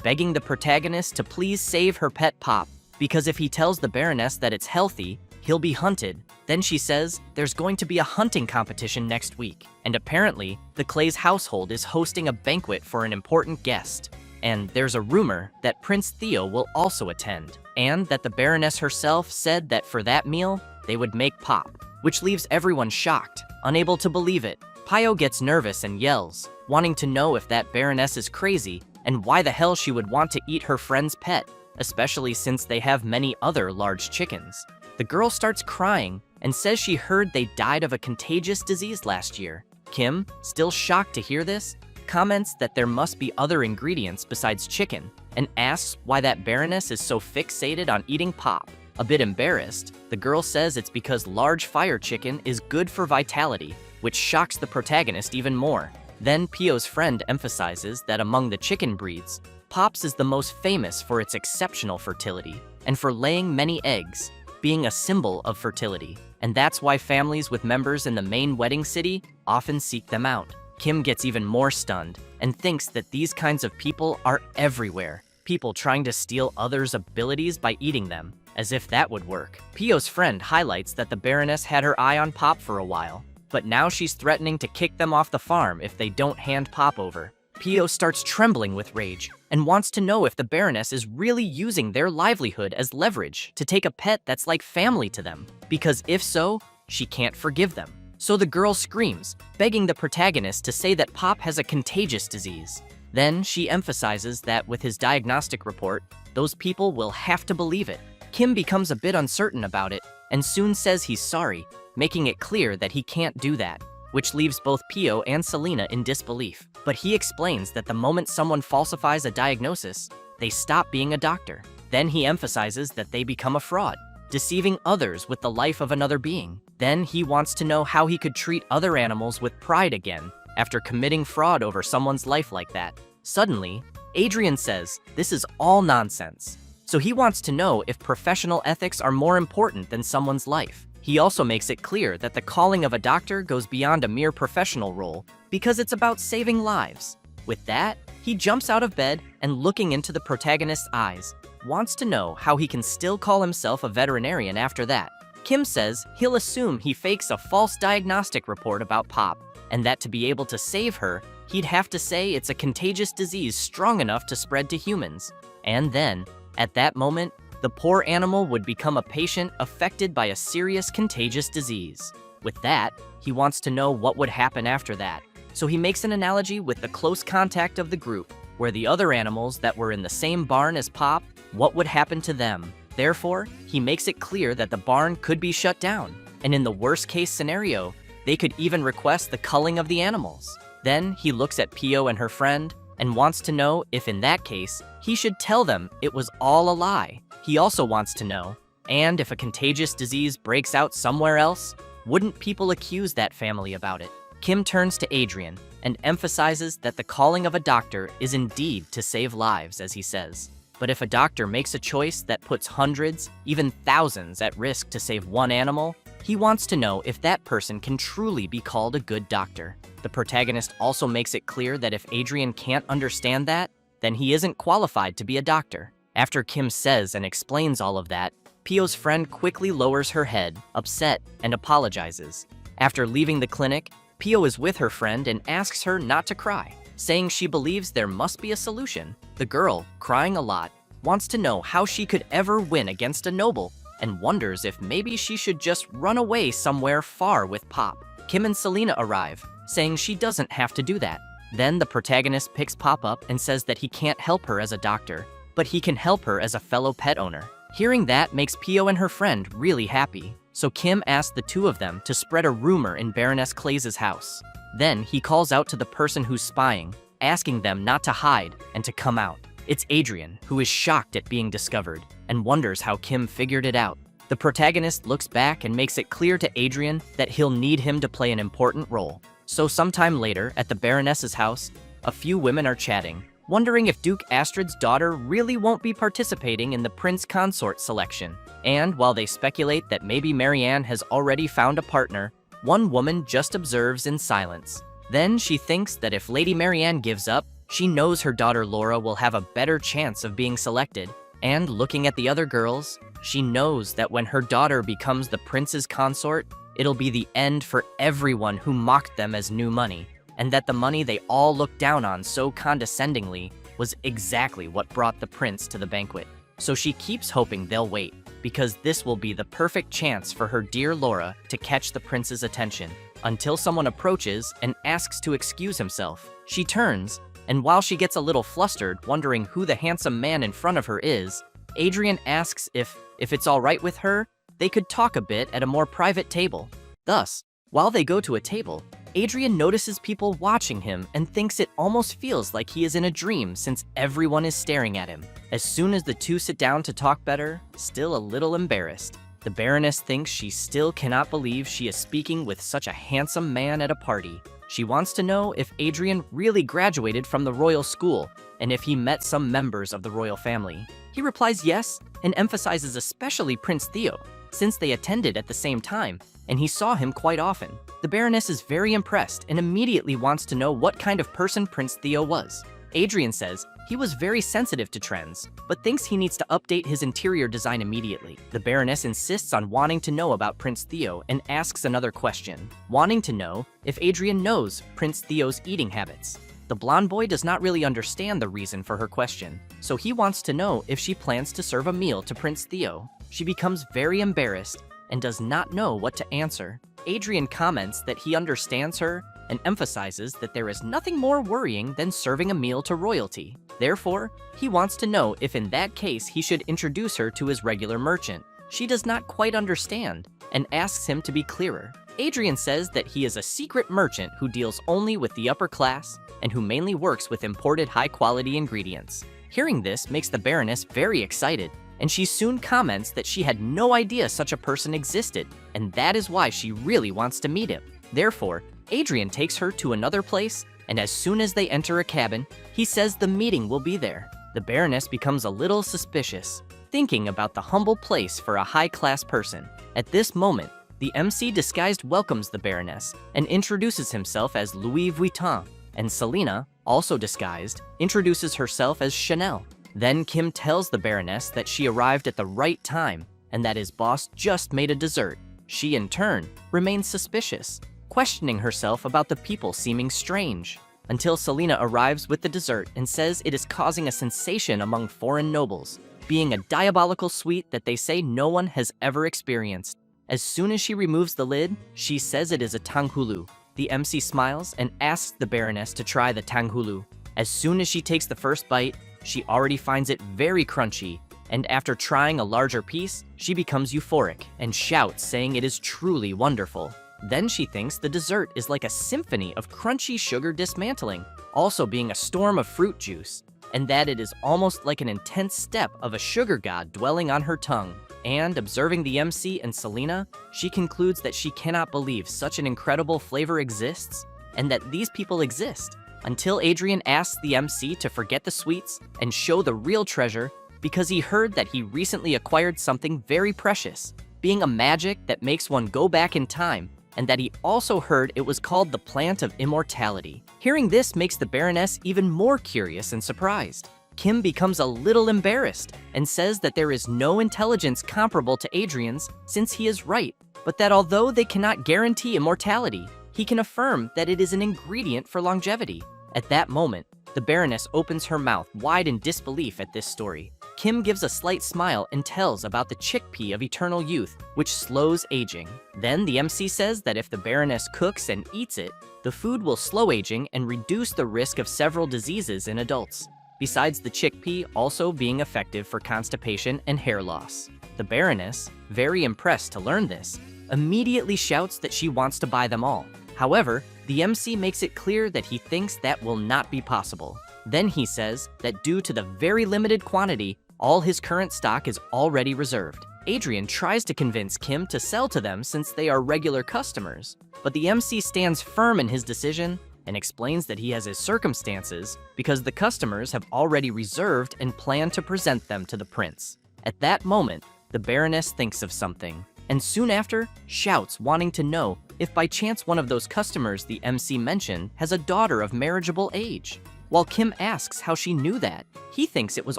begging the protagonist to please save her pet Pop, because if he tells the Baroness that it's healthy, he'll be hunted. Then she says there's going to be a hunting competition next week, and apparently the Clays household is hosting a banquet for an important guest. And there's a rumor that Prince Theo will also attend, and that the Baroness herself said that for that meal, they would make Pop, which leaves everyone shocked, unable to believe it. Pio gets nervous and yells, wanting to know if that Baroness is crazy and why the hell she would want to eat her friend's pet, especially since they have many other large chickens. The girl starts crying and says she heard they died of a contagious disease last year. Kim, still shocked to hear this, comments that there must be other ingredients besides chicken and asks why that Baroness is so fixated on eating Pop. A bit embarrassed, the girl says it's because large fire chicken is good for vitality, which shocks the protagonist even more. Then Pio's friend emphasizes that among the chicken breeds, Pop's is the most famous for its exceptional fertility and for laying many eggs, being a symbol of fertility. And that's why families with members in the main wedding city often seek them out. Kim gets even more stunned and thinks that these kinds of people are everywhere. People trying to steal others' abilities by eating them, as if that would work. Pio's friend highlights that the Baroness had her eye on Pop for a while, but now she's threatening to kick them off the farm if they don't hand Pop over. Pio starts trembling with rage and wants to know if the Baroness is really using their livelihood as leverage to take a pet that's like family to them, because if so, she can't forgive them. So the girl screams, begging the protagonist to say that Pop has a contagious disease. Then she emphasizes that with his diagnostic report, those people will have to believe it. Kim becomes a bit uncertain about it and soon says he's sorry, making it clear that he can't do that, which leaves both Pio and Selena in disbelief. But he explains that the moment someone falsifies a diagnosis, they stop being a doctor. Then he emphasizes that they become a fraud, deceiving others with the life of another being. Then he wants to know how he could treat other animals with pride again after committing fraud over someone's life like that. Suddenly, Adrian says this is all nonsense. So he wants to know if professional ethics are more important than someone's life. He also makes it clear that the calling of a doctor goes beyond a mere professional role because it's about saving lives. With that, he jumps out of bed and, looking into the protagonist's eyes, wants to know how he can still call himself a veterinarian after that. Kim says he'll assume he fakes a false diagnostic report about Pop, and that to be able to save her, he'd have to say it's a contagious disease strong enough to spread to humans. And then, at that moment, the poor animal would become a patient affected by a serious contagious disease. With that, he wants to know what would happen after that. So he makes an analogy with the close contact of the group, where the other animals that were in the same barn as Pop, what would happen to them? Therefore, he makes it clear that the barn could be shut down, and in the worst case scenario, they could even request the culling of the animals. Then he looks at Pio and her friend and wants to know if in that case, he should tell them it was all a lie. He also wants to know, and if a contagious disease breaks out somewhere else, wouldn't people accuse that family about it? Kim turns to Adrian and emphasizes that the calling of a doctor is indeed to save lives, as he says. But if a doctor makes a choice that puts hundreds, even thousands at risk to save one animal, he wants to know if that person can truly be called a good doctor. The protagonist also makes it clear that if Adrian can't understand that, then he isn't qualified to be a doctor. After Kim says and explains all of that, Pio's friend quickly lowers her head, upset, and apologizes. After leaving the clinic, Pio is with her friend and asks her not to cry, saying she believes there must be a solution. The girl, crying a lot, wants to know how she could ever win against a noble and wonders if maybe she should just run away somewhere far with Pop. Kim and Selena arrive, saying she doesn't have to do that. Then the protagonist picks Pop up and says that he can't help her as a doctor, but he can help her as a fellow pet owner. Hearing that makes Pio and her friend really happy, so Kim asks the two of them to spread a rumor in Baroness Clays's house. Then he calls out to the person who's spying, asking them not to hide and to come out. It's Adrian, who is shocked at being discovered and wonders how Kim figured it out. The protagonist looks back and makes it clear to Adrian that he'll need him to play an important role. So sometime later, at the Baroness's house, a few women are chatting, wondering if Duke Astrid's daughter really won't be participating in the prince consort selection. And while they speculate that maybe Marianne has already found a partner, one woman just observes in silence. Then she thinks that if Lady Marianne gives up, she knows her daughter Laura will have a better chance of being selected. And looking at the other girls, she knows that when her daughter becomes the prince's consort, it'll be the end for everyone who mocked them as new money, and that the money they all looked down on so condescendingly was exactly what brought the prince to the banquet. So she keeps hoping they'll wait, because this will be the perfect chance for her dear Laura to catch the prince's attention, until someone approaches and asks to excuse himself. She turns, and while she gets a little flustered, wondering who the handsome man in front of her is, Adrian asks if it's all right with her, they could talk a bit at a more private table. Thus, while they go to a table, Adrian notices people watching him and thinks it almost feels like he is in a dream since everyone is staring at him. As soon as the two sit down to talk better, still a little embarrassed, the Baroness thinks she still cannot believe she is speaking with such a handsome man at a party. She wants to know if Adrian really graduated from the royal school and if he met some members of the royal family. He replies yes and emphasizes especially Prince Theo, since they attended at the same time and he saw him quite often. The Baroness is very impressed and immediately wants to know what kind of person Prince Theo was. Adrian says he was very sensitive to trends, but thinks he needs to update his interior design immediately. The Baroness insists on wanting to know about Prince Theo and asks another question, wanting to know if Adrian knows Prince Theo's eating habits. The blonde boy does not really understand the reason for her question, so he wants to know if she plans to serve a meal to Prince Theo. She becomes very embarrassed and does not know what to answer. Adrian comments that he understands her and emphasizes that there is nothing more worrying than serving a meal to royalty. Therefore, he wants to know if in that case he should introduce her to his regular merchant. She does not quite understand and asks him to be clearer. Adrian says that he is a secret merchant who deals only with the upper class and who mainly works with imported high-quality ingredients. Hearing this makes the Baroness very excited, and she soon comments that she had no idea such a person existed, and that is why she really wants to meet him. Therefore, Adrian takes her to another place, and as soon as they enter a cabin, he says the meeting will be there. The Baroness becomes a little suspicious, thinking about the humble place for a high-class person. At this moment, the MC disguised welcomes the Baroness and introduces himself as Louis Vuitton, and Selena, also disguised, introduces herself as Chanel. Then Kim tells the Baroness that she arrived at the right time and that his boss just made a dessert. She, in turn, remains suspicious, questioning herself about the people seeming strange, until Selena arrives with the dessert and says it is causing a sensation among foreign nobles, being a diabolical sweet that they say no one has ever experienced. As soon as she removes the lid, she says it is a tanghulu. The MC smiles and asks the Baroness to try the tanghulu. As soon as she takes the first bite, she already finds it very crunchy, and after trying a larger piece, she becomes euphoric and shouts saying it is truly wonderful. Then she thinks the dessert is like a symphony of crunchy sugar dismantling, also being a storm of fruit juice, and that it is almost like an intense step of a sugar god dwelling on her tongue. And observing the MC and Selena, she concludes that she cannot believe such an incredible flavor exists, and that these people exist, until Adrian asks the MC to forget the sweets and show the real treasure because he heard that he recently acquired something very precious, being a magic that makes one go back in time, and that he also heard it was called the Plant of Immortality. Hearing this makes the Baroness even more curious and surprised. Kim becomes a little embarrassed and says that there is no intelligence comparable to Adrian's since he is right, but that although they cannot guarantee immortality, he can affirm that it is an ingredient for longevity. At that moment, the Baroness opens her mouth wide in disbelief at this story. Kim gives a slight smile and tells about the chickpea of eternal youth, which slows aging. Then the MC says that if the Baroness cooks and eats it, the food will slow aging and reduce the risk of several diseases in adults, besides the chickpea also being effective for constipation and hair loss. The Baroness, very impressed to learn this, immediately shouts that she wants to buy them all. However, the MC makes it clear that he thinks that will not be possible. Then he says that due to the very limited quantity, all his current stock is already reserved. Adrian tries to convince Kim to sell to them since they are regular customers, but the MC stands firm in his decision and explains that he has his circumstances because the customers have already reserved and plan to present them to the prince. At that moment, the Baroness thinks of something, and soon after, shouts wanting to know if by chance one of those customers the MC mentioned has a daughter of marriageable age. While Kim asks how she knew that, he thinks it was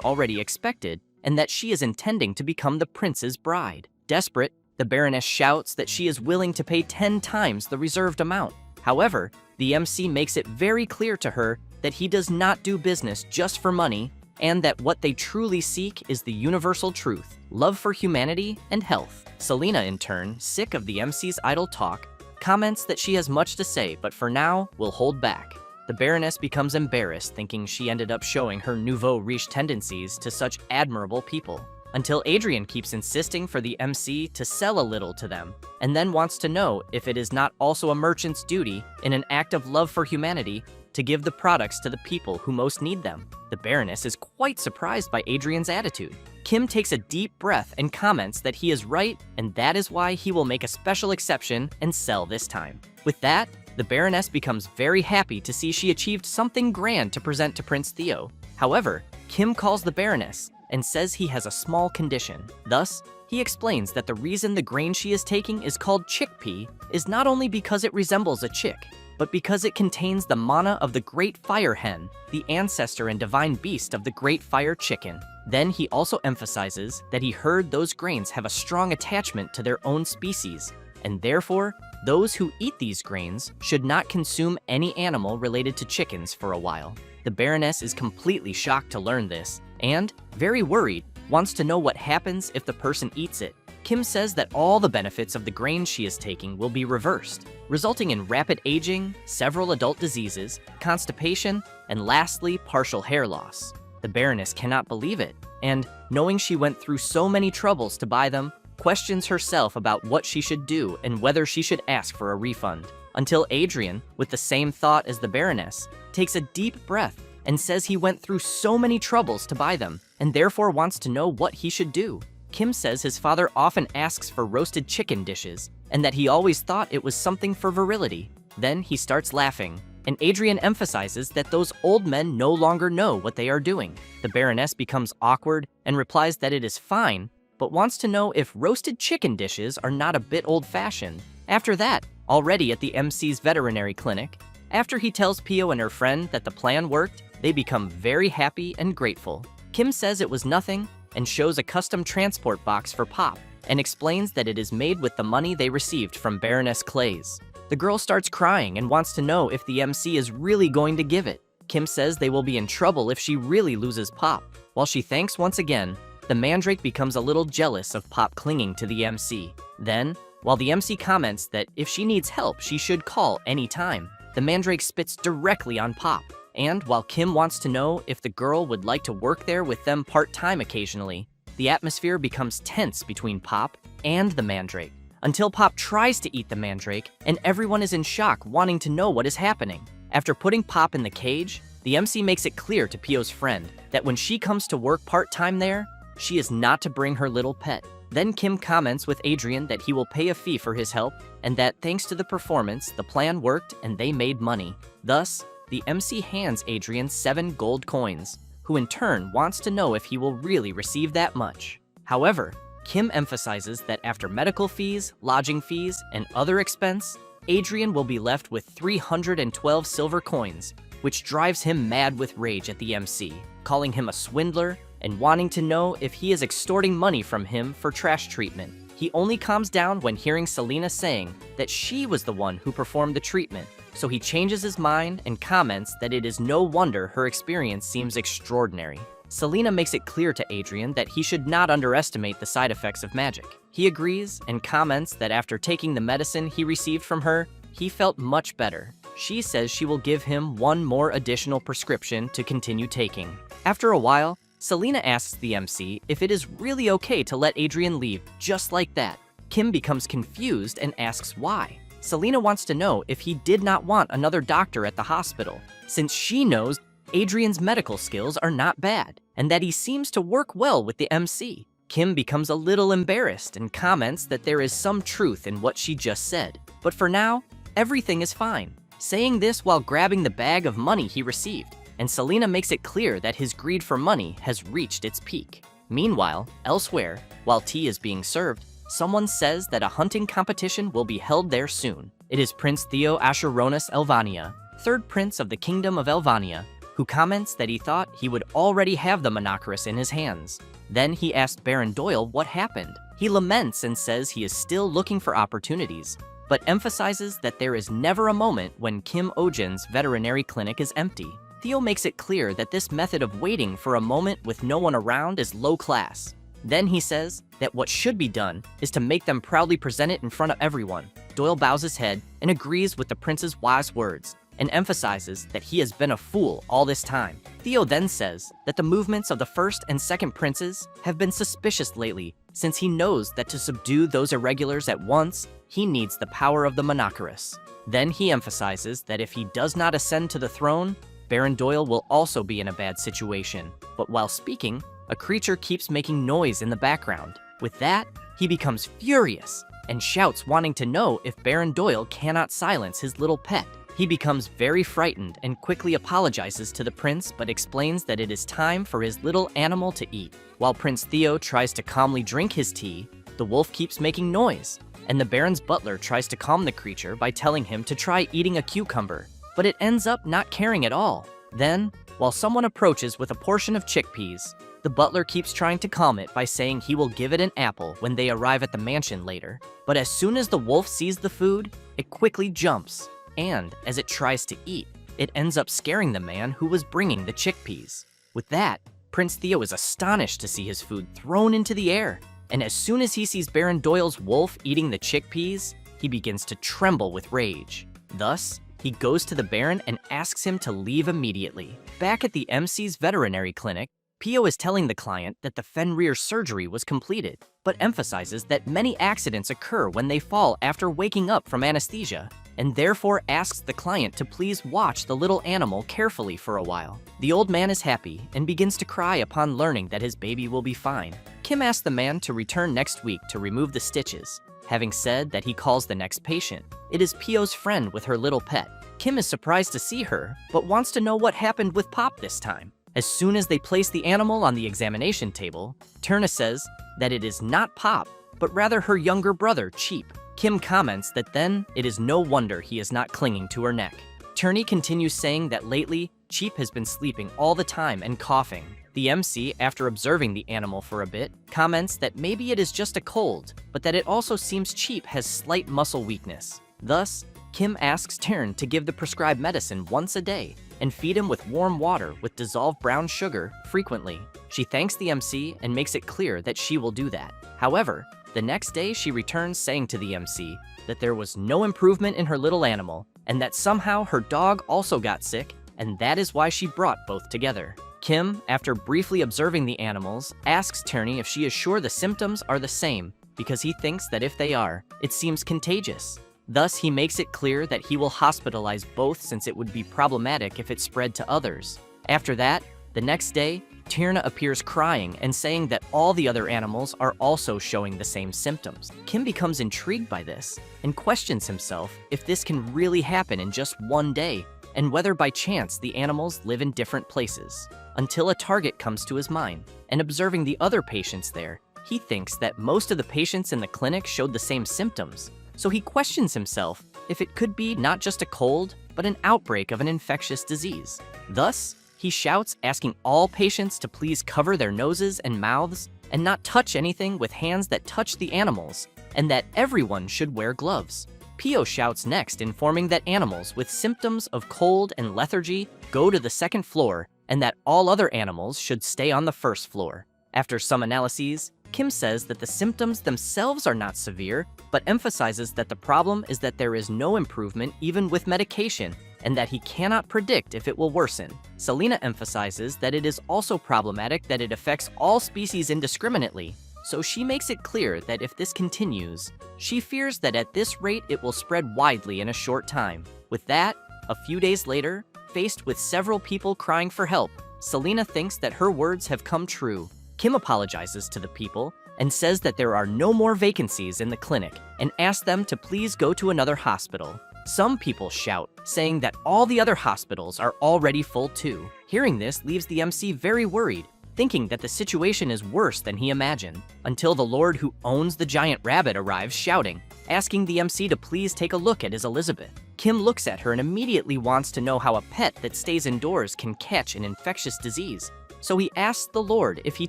already expected and that she is intending to become the prince's bride. Desperate, the Baroness shouts that she is willing to pay 10 times the reserved amount. However, the MC makes it very clear to her that he does not do business just for money and that what they truly seek is the universal truth, love for humanity and health. Selena, in turn, sick of the MC's idle talk, comments that she has much to say but for now will hold back. The Baroness becomes embarrassed thinking she ended up showing her nouveau riche tendencies to such admirable people, until Adrian keeps insisting for the MC to sell a little to them, and then wants to know if it is not also a merchant's duty, in an act of love for humanity, to give the products to the people who most need them. The Baroness is quite surprised by Adrian's attitude. Kim takes a deep breath and comments that he is right, and that is why he will make a special exception and sell this time. With that, the Baroness becomes very happy to see she achieved something grand to present to Prince Theo. However, Kim calls the Baroness and says he has a small condition. Thus, he explains that the reason the grain she is taking is called chickpea is not only because it resembles a chick, but because it contains the mana of the great fire hen, the ancestor and divine beast of the great fire chicken. Then he also emphasizes that he heard those grains have a strong attachment to their own species, and therefore, those who eat these grains should not consume any animal related to chickens for a while. The Baroness is completely shocked to learn this, and, very worried, wants to know what happens if the person eats it. Kim says that all the benefits of the grain she is taking will be reversed, resulting in rapid aging, several adult diseases, constipation, and lastly, partial hair loss. The Baroness cannot believe it, and, knowing she went through so many troubles to buy them, questions herself about what she should do and whether she should ask for a refund. Until Adrian, with the same thought as the Baroness, takes a deep breath and says he went through so many troubles to buy them and therefore wants to know what he should do. Kim says his father often asks for roasted chicken dishes and that he always thought it was something for virility. Then he starts laughing, and Adrian emphasizes that those old men no longer know what they are doing. The Baroness becomes awkward and replies that it is fine, but wants to know if roasted chicken dishes are not a bit old-fashioned. After that, already at the MC's veterinary clinic, after he tells Pio and her friend that the plan worked, they become very happy and grateful. Kim says it was nothing and shows a custom transport box for Pop and explains that it is made with the money they received from Baroness Clays. The girl starts crying and wants to know if the MC is really going to give it. Kim says they will be in trouble if she really loses Pop. While she thanks once again, the Mandrake becomes a little jealous of Pop clinging to the MC. Then, while the MC comments that if she needs help, she should call any time, the Mandrake spits directly on Pop. And while Kim wants to know if the girl would like to work there with them part-time occasionally, the atmosphere becomes tense between Pop and the Mandrake, until Pop tries to eat the Mandrake and everyone is in shock wanting to know what is happening. After putting Pop in the cage, the MC makes it clear to Pio's friend that when she comes to work part-time there, she is not to bring her little pet. Then Kim comments with Adrian that he will pay a fee for his help and that thanks to the performance, the plan worked and they made money. Thus, the MC hands Adrian 7 gold coins, who in turn wants to know if he will really receive that much. However, Kim emphasizes that after medical fees, lodging fees, and other expense, Adrian will be left with 312 silver coins, which drives him mad with rage at the MC. calling him a swindler and wanting to know if he is extorting money from him for trash treatment. He only calms down when hearing Selena saying that she was the one who performed the treatment, so he changes his mind and comments that it is no wonder her experience seems extraordinary. Selena makes it clear to Adrian that he should not underestimate the side effects of magic. He agrees and comments that after taking the medicine he received from her, he felt much better. She says she will give him one more additional prescription to continue taking. After a while, Selena asks the MC if it is really okay to let Adrian leave just like that. Kim becomes confused and asks why. Selena wants to know if he did not want another doctor at the hospital, since she knows Adrian's medical skills are not bad, and that he seems to work well with the MC. Kim becomes a little embarrassed and comments that there is some truth in what she just said. But for now, everything is fine, saying this while grabbing the bag of money he received. And Selena makes it clear that his greed for money has reached its peak. Meanwhile, elsewhere, while tea is being served, someone says that a hunting competition will be held there soon. It is Prince Theo Asheronus Elvania, third prince of the Kingdom of Elvania, who comments that he thought he would already have the Manhwas in his hands. Then he asked Baron Doyle what happened. He laments and says he is still looking for opportunities, but emphasizes that there is never a moment when Kim Ojin's veterinary clinic is empty. Theo makes it clear that this method of waiting for a moment with no one around is low class. Then he says that what should be done is to make them proudly present it in front of everyone. Doyle bows his head and agrees with the prince's wise words and emphasizes that he has been a fool all this time. Theo then says that the movements of the first and second princes have been suspicious lately, since he knows that to subdue those irregulars at once, he needs the power of the Manhwas. Then he emphasizes that if he does not ascend to the throne, Baron Doyle will also be in a bad situation. But while speaking, a creature keeps making noise in the background. With that, he becomes furious and shouts, wanting to know if Baron Doyle cannot silence his little pet. He becomes very frightened and quickly apologizes to the prince, but explains that it is time for his little animal to eat. While Prince Theo tries to calmly drink his tea, the wolf keeps making noise, and the Baron's butler tries to calm the creature by telling him to try eating a cucumber, but it ends up not caring at all. Then, while someone approaches with a portion of chickpeas, the butler keeps trying to calm it by saying he will give it an apple when they arrive at the mansion later. But as soon as the wolf sees the food, it quickly jumps, and as it tries to eat, it ends up scaring the man who was bringing the chickpeas. With that, Prince Theo is astonished to see his food thrown into the air, and as soon as he sees Baron Doyle's wolf eating the chickpeas, he begins to tremble with rage. Thus, he goes to the Baron and asks him to leave immediately. Back at the MC's veterinary clinic, Pio is telling the client that the Fenrir surgery was completed, but emphasizes that many accidents occur when they fall after waking up from anesthesia, and therefore asks the client to please watch the little animal carefully for a while. The old man is happy and begins to cry upon learning that his baby will be fine. Kim asks the man to return next week to remove the stitches, having said that he calls the next patient. It is Pio's friend with her little pet. Kim is surprised to see her, but wants to know what happened with Pop this time. As soon as they place the animal on the examination table, Turna says that it is not Pop, but rather her younger brother, Cheap. Kim comments that then it is no wonder he is not clinging to her neck. Turney continues saying that lately, Cheap has been sleeping all the time and coughing. The MC, after observing the animal for a bit, comments that maybe it is just a cold, but that it also seems Cheap has slight muscle weakness. Thus, Kim asks Tern to give the prescribed medicine once a day and feed him with warm water with dissolved brown sugar frequently. She thanks the MC and makes it clear that she will do that. However, the next day she returns saying to the MC that there was no improvement in her little animal and that somehow her dog also got sick, and that is why she brought both together. Kim, after briefly observing the animals, asks Turney if she is sure the symptoms are the same, because he thinks that if they are, it seems contagious. Thus, he makes it clear that he will hospitalize both since it would be problematic if it spread to others. After that, the next day, Tyrna appears crying and saying that all the other animals are also showing the same symptoms. Kim becomes intrigued by this and questions himself if this can really happen in just one day, and whether by chance the animals live in different places. Until a target comes to his mind, and observing the other patients there, he thinks that most of the patients in the clinic showed the same symptoms. So he questions himself if it could be not just a cold, but an outbreak of an infectious disease. Thus, He shouts, asking all patients to please cover their noses and mouths and not touch anything with hands that touch the animals, and that everyone should wear gloves. Pio shouts next, informing that animals with symptoms of cold and lethargy go to the second floor and that all other animals should stay on the first floor. After some analyses, Kim says that the symptoms themselves are not severe, but emphasizes that the problem is that there is no improvement even with medication, and that he cannot predict if it will worsen. Selena emphasizes that it is also problematic that it affects all species indiscriminately, so she makes it clear that if this continues, she fears that at this rate it will spread widely in a short time. With that, a few days later, faced with several people crying for help, Selena thinks that her words have come true. Kim apologizes to the people and says that there are no more vacancies in the clinic and asks them to please go to another hospital. Some people shout, saying that all the other hospitals are already full too. Hearing this leaves the MC very worried, thinking that the situation is worse than he imagined, until the Lord who owns the giant rabbit arrives shouting, asking the MC to please take a look at his Elizabeth. Kim looks at her and immediately wants to know how a pet that stays indoors can catch an infectious disease. So he asks the Lord if he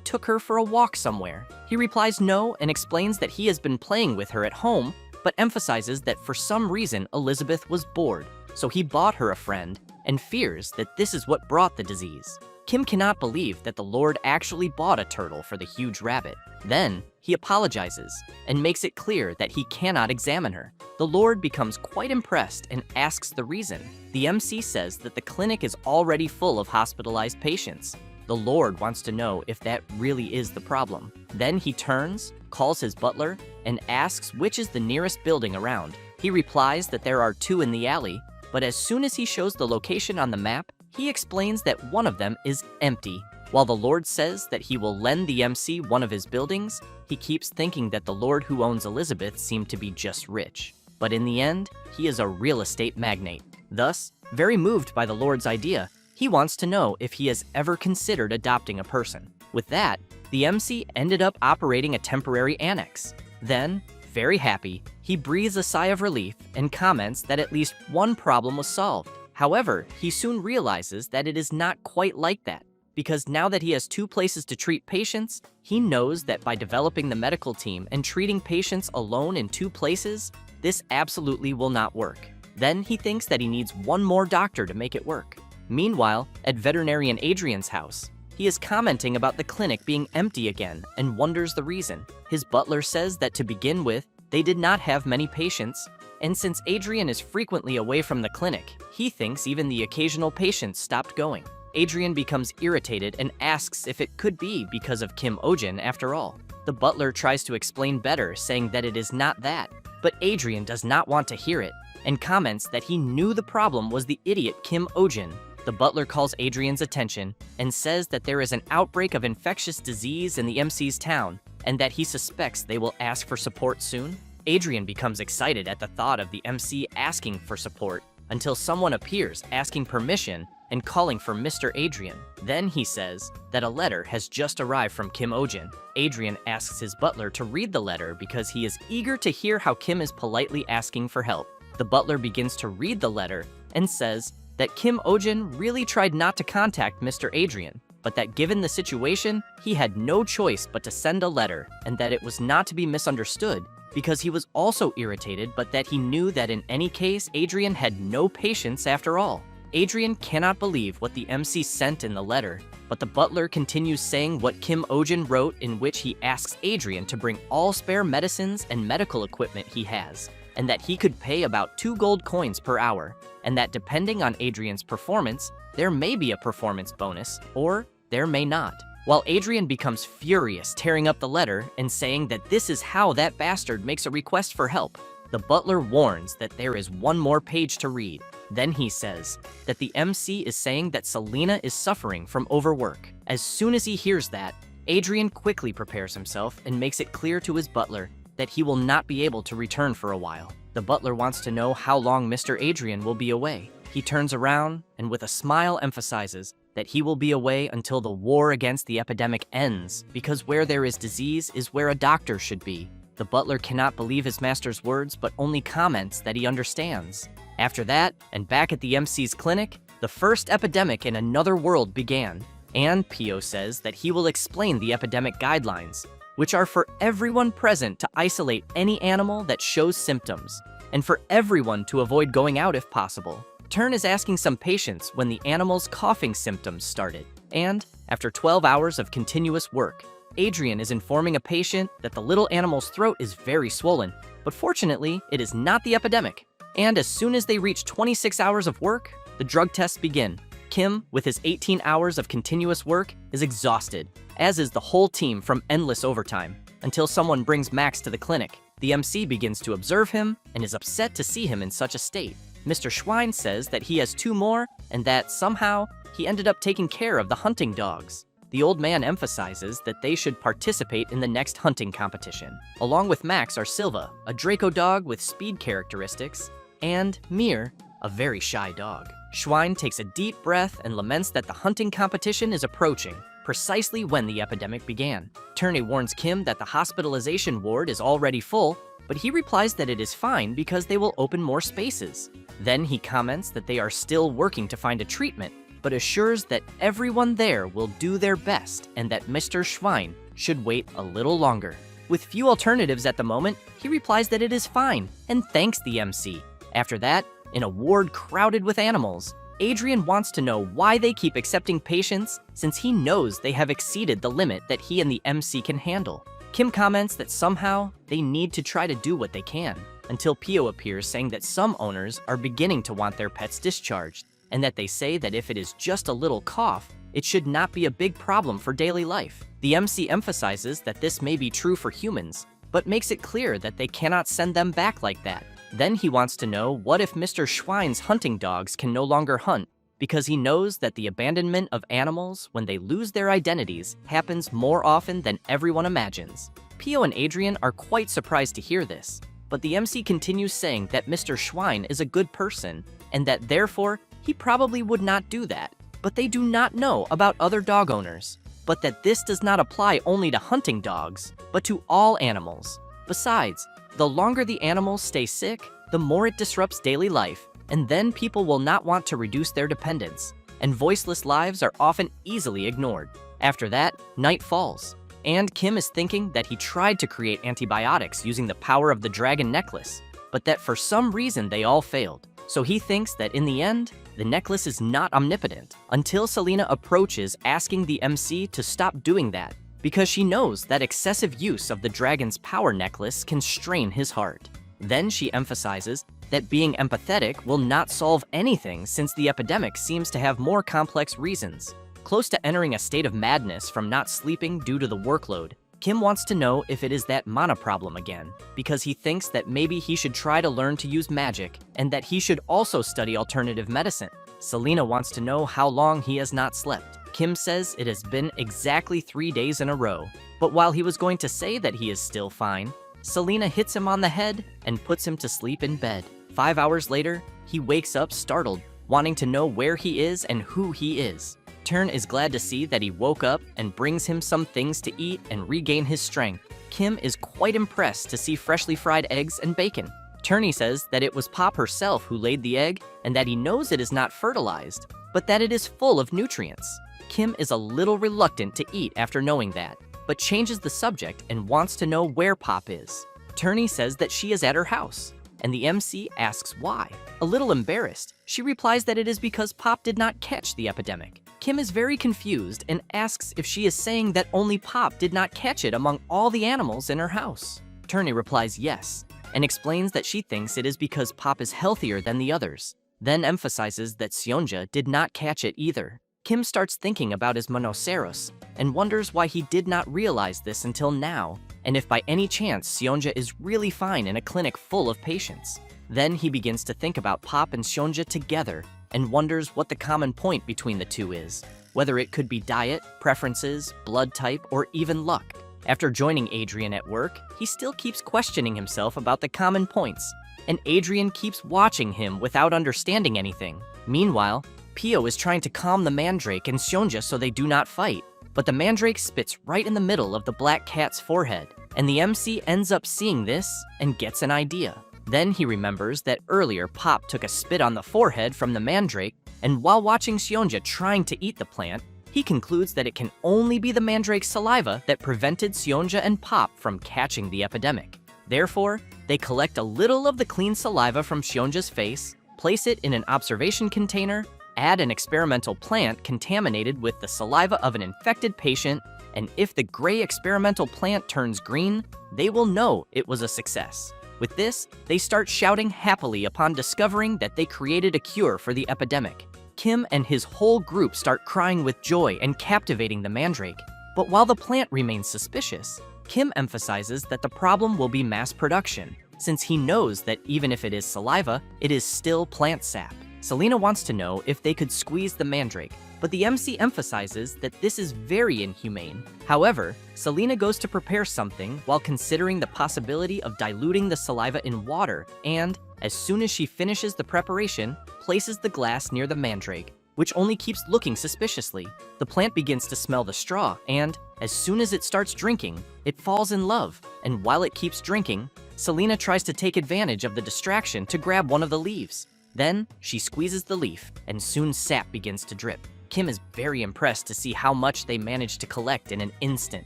took her for a walk somewhere. He replies no and explains that he has been playing with her at home, but emphasizes that for some reason Elizabeth was bored, so he bought her a friend and fears that this is what brought the disease. Kim cannot believe that the Lord actually bought a turtle for the huge rabbit. Then, he apologizes and makes it clear that he cannot examine her. The Lord becomes quite impressed and asks the reason. The MC says that the clinic is already full of hospitalized patients. The Lord wants to know if that really is the problem. Then he turns, calls his butler, and asks which is the nearest building around. He replies that there are two in the alley, but as soon as he shows the location on the map, he explains that one of them is empty. While the Lord says that he will lend the MC one of his buildings, he keeps thinking that the Lord who owns Elizabeth seemed to be just rich. But in the end, he is a real estate magnate. Thus, very moved by the Lord's idea, he wants to know if he has ever considered adopting a person. With that, the MC ended up operating a temporary annex. Then, very happy, he breathes a sigh of relief and comments that at least one problem was solved. However, he soon realizes that it is not quite like that, because now that he has two places to treat patients, he knows that by developing the medical team and treating patients alone in two places, this absolutely will not work. Then he thinks that he needs one more doctor to make it work. Meanwhile, at veterinarian Adrian's house, he is commenting about the clinic being empty again and wonders the reason. His butler says that to begin with, they did not have many patients, and since Adrian is frequently away from the clinic, he thinks even the occasional patients stopped going. Adrian becomes irritated and asks if it could be because of Kim Ojin after all. The butler tries to explain better, saying that it is not that, but Adrian does not want to hear it and comments that he knew the problem was the idiot Kim Ojin. The butler calls Adrian's attention and says that there is an outbreak of infectious disease in the MC's town and that he suspects they will ask for support soon. Adrian becomes excited at the thought of the MC asking for support until someone appears asking permission and calling for Mr. Adrian. Then he says that a letter has just arrived from Kim Ojin. Adrian asks his butler to read the letter because he is eager to hear how Kim is politely asking for help. The butler begins to read the letter and says that Kim Ojin really tried not to contact Mr. Adrian, but that given the situation, he had no choice but to send a letter, and that it was not to be misunderstood because he was also irritated, but that he knew that in any case, Adrian had no patience after all. Adrian cannot believe what the MC sent in the letter, but the butler continues saying what Kim Ojin wrote, in which he asks Adrian to bring all spare medicines and medical equipment he has, and that he could pay about 2 gold coins per hour, and that depending on Adrian's performance, there may be a performance bonus, or there may not. While Adrian becomes furious, tearing up the letter and saying that this is how that bastard makes a request for help, the butler warns that there is one more page to read. Then he says that the MC is saying that Selena is suffering from overwork. As soon as he hears that, Adrian quickly prepares himself and makes it clear to his butler that he will not be able to return for a while. The butler wants to know how long Mr. Adrian will be away. He turns around and with a smile emphasizes that he will be away until the war against the epidemic ends, because where there is disease is where a doctor should be. The butler cannot believe his master's words, but only comments that he understands. After that, and back at the MC's clinic, The first epidemic in another world began, and Pio says that he will explain the epidemic guidelines, which are for everyone present to isolate any animal that shows symptoms, and for everyone to avoid going out if possible. Turn is asking some patients when the animal's coughing symptoms started, and after 12 hours of continuous work, Adrian is informing a patient that the little animal's throat is very swollen, but fortunately, it is not the epidemic. And as soon as they reach 26 hours of work, the drug tests begin. Kim, with his 18 hours of continuous work, is exhausted, as is the whole team from endless overtime, until someone brings Max to the clinic. The MC begins to observe him and is upset to see him in such a state. Mr. Schwein says that he has 2 more and that somehow he ended up taking care of the hunting dogs. The old man emphasizes that they should participate in the next hunting competition. Along with Max are Silva, a Draco dog with speed characteristics, and Mir, a very shy dog. Schwein takes a deep breath and laments that the hunting competition is approaching, precisely when the epidemic began. Turney warns Kim that the hospitalization ward is already full, but he replies that it is fine because they will open more spaces. Then he comments that they are still working to find a treatment, but assures that everyone there will do their best and that Mr. Schwein should wait a little longer. With few alternatives at the moment, he replies that it is fine and thanks the MC. After that, in a ward crowded with animals, Adrian wants to know why they keep accepting patients since he knows they have exceeded the limit that he and the MC can handle. Kim comments that somehow they need to try to do what they can, until Pio appears saying that some owners are beginning to want their pets discharged, and that they say that if it is just a little cough, it should not be a big problem for daily life. The MC emphasizes that this may be true for humans, but makes it clear that they cannot send them back like that. Then he wants to know what if Mr. Schwein's hunting dogs can no longer hunt, because he knows that the abandonment of animals when they lose their identities happens more often than everyone imagines. Pio and Adrian are quite surprised to hear this, but the MC continues saying that Mr. Schwein is a good person, and that therefore he probably would not do that, but they do not know about other dog owners, but that this does not apply only to hunting dogs, but to all animals. Besides, the longer the animals stay sick, the more it disrupts daily life, and then people will not want to reduce their dependence, and voiceless lives are often easily ignored. After that, night falls, and Kim is thinking that he tried to create antibiotics using the power of the dragon necklace, but that for some reason they all failed. So he thinks that in the end, the necklace is not omnipotent, until Selena approaches asking the MC to stop doing that, because she knows that excessive use of the dragon's power necklace can strain his heart. Then she emphasizes that being empathetic will not solve anything since the epidemic seems to have more complex reasons. Close to entering a state of madness from not sleeping due to the workload, Kim wants to know if it is that mana problem again, because he thinks that maybe he should try to learn to use magic, and that he should also study alternative medicine. Selena wants to know how long he has not slept. Kim says it has been exactly 3 days in a row, but while he was going to say that he is still fine, Selena hits him on the head and puts him to sleep in bed. 5 hours later, he wakes up startled, wanting to know where he is and who he is. Turn is glad to see that he woke up and brings him some things to eat and regain his strength. Kim is quite impressed to see freshly fried eggs and bacon. Turney says that it was Pop herself who laid the egg and that he knows it is not fertilized, but that it is full of nutrients. Kim is a little reluctant to eat after knowing that, but changes the subject and wants to know where Pop is. Turney says that she is at her house, and the MC asks why. A little embarrassed, she replies that it is because Pop did not catch the epidemic. Kim is very confused and asks if she is saying that only Pop did not catch it among all the animals in her house. Turney replies yes, and explains that she thinks it is because Pop is healthier than the others, then emphasizes that Seonja did not catch it either. Kim starts thinking about his monoceros and wonders why he did not realize this until now, and if by any chance Seonja is really fine in a clinic full of patients. Then he begins to think about Pop and Seonja together and wonders what the common point between the two is, whether it could be diet, preferences, blood type, or even luck. After joining Adrian at work, he still keeps questioning himself about the common points, and Adrian keeps watching him without understanding anything. Meanwhile, Pio is trying to calm the mandrake and Seonja so they do not fight, but the mandrake spits right in the middle of the black cat's forehead, and the MC ends up seeing this and gets an idea. Then he remembers that earlier Pop took a spit on the forehead from the mandrake and while watching Seonja trying to eat the plant, he concludes that it can only be the mandrake's saliva that prevented Seonja and Pop from catching the epidemic. Therefore, they collect a little of the clean saliva from Seonja's face, place it in an observation container, add an experimental plant contaminated with the saliva of an infected patient, and if the gray experimental plant turns green, they will know it was a success. With this, they start shouting happily upon discovering that they created a cure for the epidemic. Kim and his whole group start crying with joy and captivating the mandrake. But while the plant remains suspicious, Kim emphasizes that the problem will be mass production, since he knows that even if it is saliva, it is still plant sap. Selena wants to know if they could squeeze the mandrake, but the MC emphasizes that this is very inhumane. However, Selena goes to prepare something while considering the possibility of diluting the saliva in water, and, as soon as she finishes the preparation, places the glass near the mandrake, which only keeps looking suspiciously. The plant begins to smell the straw, and, as soon as it starts drinking, it falls in love, and while it keeps drinking, Selena tries to take advantage of the distraction to grab one of the leaves. Then, she squeezes the leaf, and soon sap begins to drip. Kim is very impressed to see how much they managed to collect in an instant.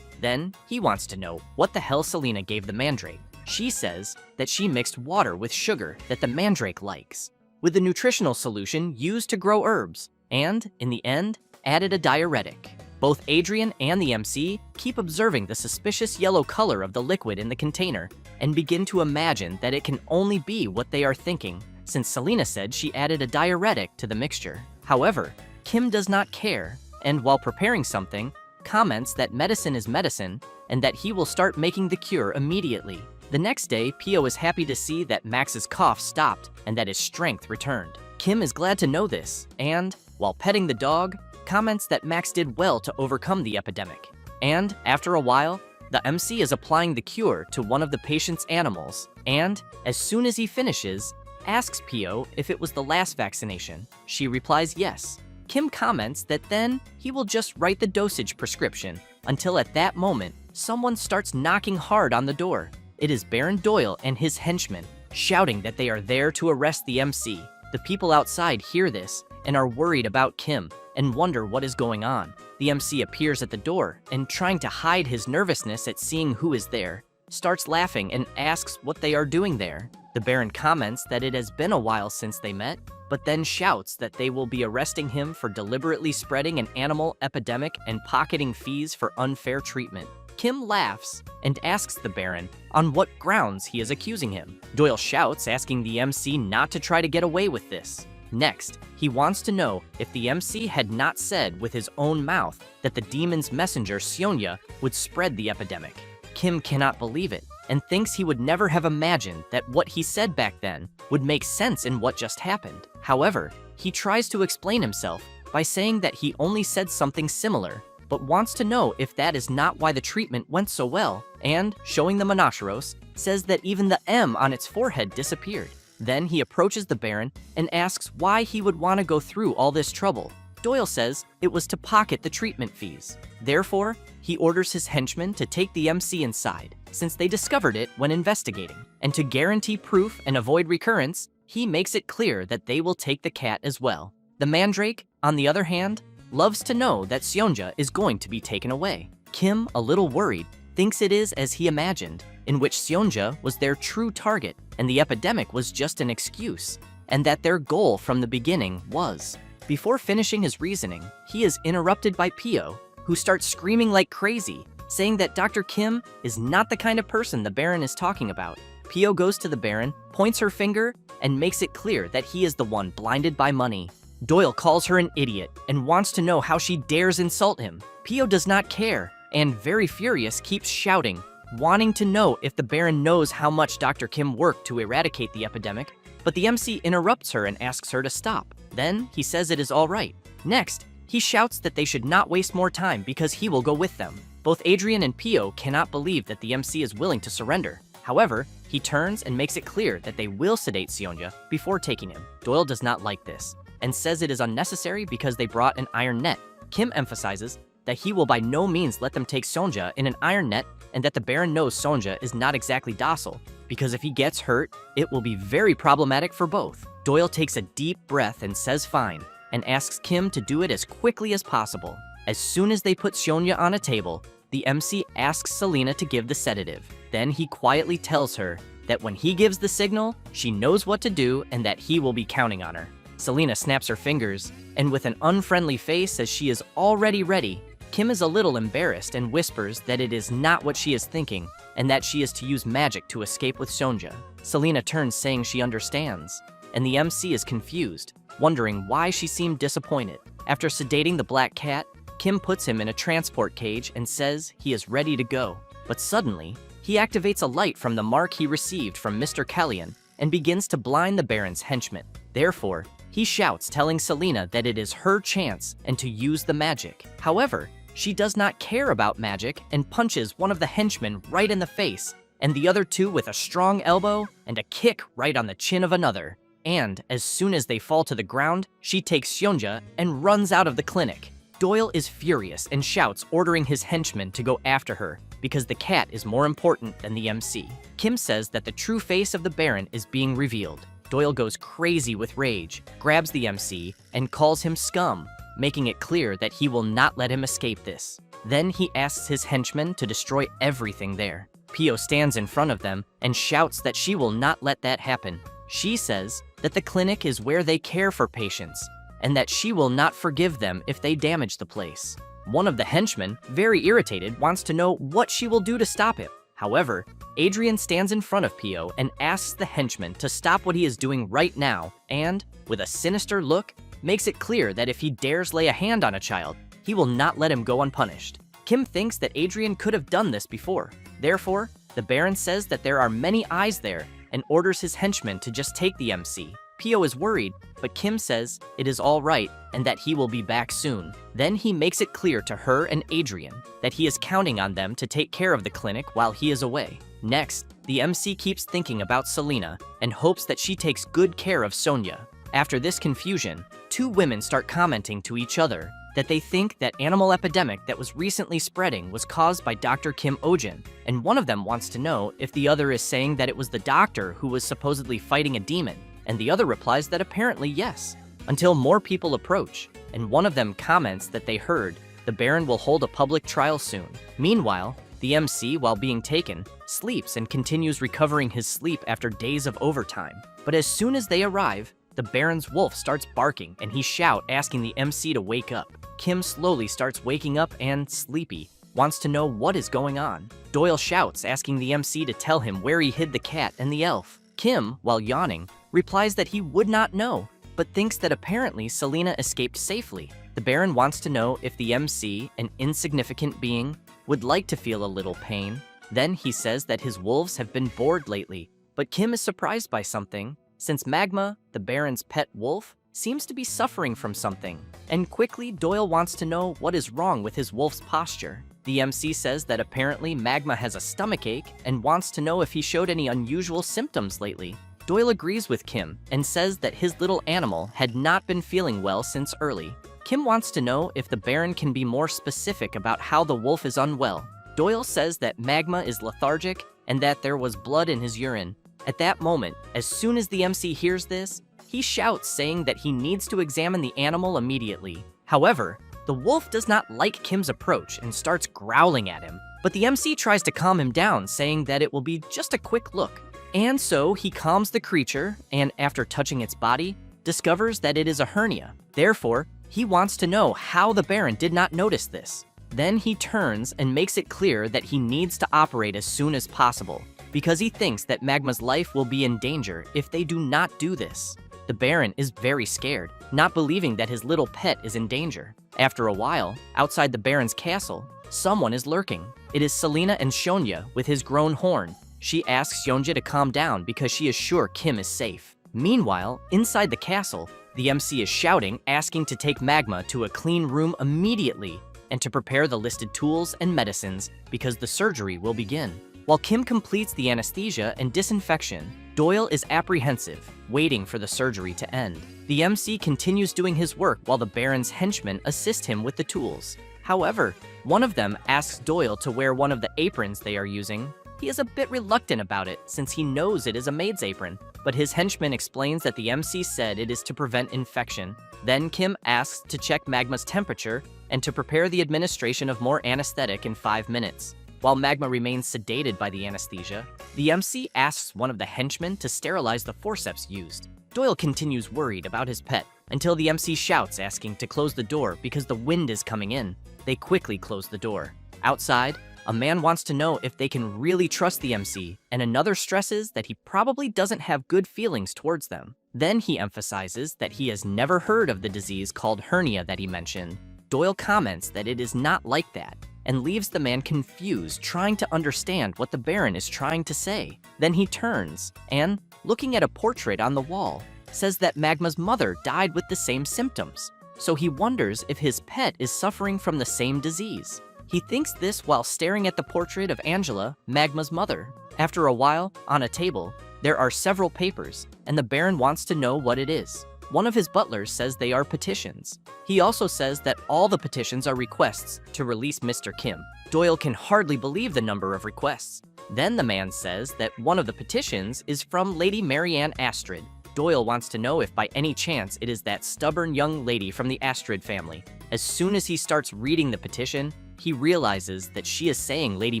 Then, he wants to know what the hell Selena gave the mandrake. She says that she mixed water with sugar that the mandrake likes, with the nutritional solution used to grow herbs, and, in the end, added a diuretic. Both Adrian and the MC keep observing the suspicious yellow color of the liquid in the container and begin to imagine that it can only be what they are thinking, since Selena said she added a diuretic to the mixture. However, Kim does not care, and while preparing something, comments that medicine is medicine and that he will start making the cure immediately. The next day, Pio is happy to see that Max's cough stopped and that his strength returned. Kim is glad to know this, and, while petting the dog, comments that Max did well to overcome the epidemic. And, after a while, the MC is applying the cure to one of the patient's animals, and, as soon as he finishes, asks Pio if it was the last vaccination. She replies yes. Kim comments that then he will just write the dosage prescription, until at that moment, someone starts knocking hard on the door. It is Baron Doyle and his henchmen, shouting that they are there to arrest the MC. The people outside hear this and are worried about Kim and wonder what is going on. The MC appears at the door and, trying to hide his nervousness at seeing who is there, starts laughing and asks what they are doing there. The Baron comments that it has been a while since they met, but then shouts that they will be arresting him for deliberately spreading an animal epidemic and pocketing fees for unfair treatment. Kim laughs and asks the Baron on what grounds he is accusing him. Doyle shouts, asking the MC not to try to get away with this. Next, he wants to know if the MC had not said with his own mouth that the demon's messenger, Seonja, would spread the epidemic. Kim cannot believe it and thinks he would never have imagined that what he said back then would make sense in what just happened. However, he tries to explain himself by saying that he only said something similar, but wants to know if that is not why the treatment went so well, and, showing the Monoceros, says that even the M on its forehead disappeared. Then he approaches the Baron and asks why he would want to go through all this trouble. Doyle says it was to pocket the treatment fees. Therefore, he orders his henchmen to take the MC inside, since they discovered it when investigating. And to guarantee proof and avoid recurrence, he makes it clear that they will take the cat as well. The Mandrake, on the other hand, loves to know that Seonja is going to be taken away. Kim, a little worried, thinks it is as he imagined, in which Seonja was their true target and the epidemic was just an excuse, and that their goal from the beginning was. Before finishing his reasoning, he is interrupted by Pio, who starts screaming like crazy, saying that Dr. Kim is not the kind of person the Baron is talking about. Pio goes to the Baron, points her finger, and makes it clear that he is the one blinded by money. Doyle calls her an idiot and wants to know how she dares insult him. Pio does not care, and very furious keeps shouting, wanting to know if the Baron knows how much Dr. Kim worked to eradicate the epidemic, but the MC interrupts her and asks her to stop. Then he says it is all right. Next, he shouts that they should not waste more time because he will go with them. Both Adrian and Pio cannot believe that the MC is willing to surrender. However, he turns and makes it clear that they will sedate Seonja before taking him. Doyle does not like this and says it is unnecessary because they brought an iron net. Kim emphasizes that he will by no means let them take Seonja in an iron net and that the Baron knows Seonja is not exactly docile, because if he gets hurt, it will be very problematic for both. Doyle takes a deep breath and says fine, and asks Kim to do it as quickly as possible. As soon as they put Sonya on a table, the MC asks Selena to give the sedative. Then he quietly tells her that when he gives the signal, she knows what to do and that he will be counting on her. Selena snaps her fingers, and with an unfriendly face says she is already ready. Kim is a little embarrassed and whispers that it is not what she is thinking, and that she is to use magic to escape with Sonya. Selena turns saying she understands, and the MC is confused, wondering why she seemed disappointed. After sedating the black cat, Kim puts him in a transport cage and says he is ready to go. But suddenly, he activates a light from the mark he received from Mr. Kellyan and begins to blind the Baron's henchmen. Therefore, he shouts, telling Selena that it is her chance and to use the magic. However, she does not care about magic and punches one of the henchmen right in the face, and the other two with a strong elbow and a kick right on the chin of another. And as soon as they fall to the ground, she takes Sonya and runs out of the clinic. Doyle is furious and shouts, ordering his henchmen to go after her because the cat is more important than the MC. Kim says that the true face of the Baron is being revealed. Doyle goes crazy with rage, grabs the MC, and calls him scum, making it clear that he will not let him escape this. Then he asks his henchmen to destroy everything there. Pio stands in front of them and shouts that she will not let that happen. She says that the clinic is where they care for patients, and that she will not forgive them if they damage the place. One of the henchmen, very irritated, wants to know what she will do to stop him. However, Adrian stands in front of Pio and asks the henchman to stop what he is doing right now and, with a sinister look, makes it clear that if he dares lay a hand on a child, he will not let him go unpunished. Kim thinks that Adrian could have done this before. Therefore, the Baron says that there are many eyes there and orders his henchmen to just take the MC. Pio is worried, but Kim says it is all right and that he will be back soon. Then he makes it clear to her and Adrian that he is counting on them to take care of the clinic while he is away. Next, the MC keeps thinking about Selena and hopes that she takes good care of Sonya. After this confusion, two women start commenting to each other that they think that animal epidemic that was recently spreading was caused by Dr. Kim Ojin, and one of them wants to know if the other is saying that it was the doctor who was supposedly fighting a demon, and the other replies that apparently yes, until more people approach, and one of them comments that they heard the Baron will hold a public trial soon. Meanwhile, the MC, while being taken, sleeps and continues recovering his sleep after days of overtime. But as soon as they arrive, the Baron's wolf starts barking and he shouts, asking the MC to wake up. Kim slowly starts waking up and, sleepy, wants to know what is going on. Doyle shouts, asking the MC to tell him where he hid the cat and the elf. Kim, while yawning, replies that he would not know, but thinks that apparently Selena escaped safely. The Baron wants to know if the MC, an insignificant being, would like to feel a little pain. Then he says that his wolves have been bored lately, but Kim is surprised by something, since Magma, the Baron's pet wolf, seems to be suffering from something. And quickly, Doyle wants to know what is wrong with his wolf's posture. The MC says that apparently Magma has a stomachache and wants to know if he showed any unusual symptoms lately. Doyle agrees with Kim and says that his little animal had not been feeling well since early. Kim wants to know if the Baron can be more specific about how the wolf is unwell. Doyle says that Magma is lethargic and that there was blood in his urine. At that moment, as soon as the MC hears this, he shouts, saying that he needs to examine the animal immediately. However, the wolf does not like Kim's approach and starts growling at him, but the MC tries to calm him down, saying that it will be just a quick look. And so he calms the creature and, after touching its body, discovers that it is a hernia. Therefore, he wants to know how the Baron did not notice this. Then he turns and makes it clear that he needs to operate as soon as possible, because he thinks that Magma's life will be in danger if they do not do this. The Baron is very scared, not believing that his little pet is in danger. After a while, outside the Baron's castle, someone is lurking. It is Selena and Sonya with his grown horn. She asks Sonya to calm down because she is sure Kim is safe. Meanwhile, inside the castle, the MC is shouting, asking to take Magma to a clean room immediately and to prepare the listed tools and medicines because the surgery will begin. While Kim completes the anesthesia and disinfection, Doyle is apprehensive, waiting for the surgery to end. The MC continues doing his work while the Baron's henchmen assist him with the tools. However, one of them asks Doyle to wear one of the aprons they are using, He is a bit reluctant about it since he knows it is a maid's apron, but his henchman explains that the MC said it is to prevent infection. Then Kim asks to check Magma's temperature and to prepare the administration of more anesthetic in 5 minutes. While Magma remains sedated by the anesthesia, the MC asks one of the henchmen to sterilize the forceps used. Doyle continues worried about his pet until the MC shouts asking to close the door because the wind is coming in. They quickly close the door. Outside, a man wants to know if they can really trust the MC, and another stresses that he probably doesn't have good feelings towards them. Then he emphasizes that he has never heard of the disease called hernia that he mentioned. Doyle comments that it is not like that, and leaves the man confused, trying to understand what the Baron is trying to say. Then he turns, and, looking at a portrait on the wall, says that Magma's mother died with the same symptoms. So he wonders if his pet is suffering from the same disease. He thinks this while staring at the portrait of Angela, Magma's mother. After a while, on a table, there are several papers, and the Baron wants to know what it is. One of his butlers says they are petitions. He also says that all the petitions are requests to release Mr. Kim. Doyle can hardly believe the number of requests. Then the man says that one of the petitions is from Lady Marianne Astrid. Doyle wants to know if by any chance it is that stubborn young lady from the Astrid family. As soon as he starts reading the petition, he realizes that she is saying Lady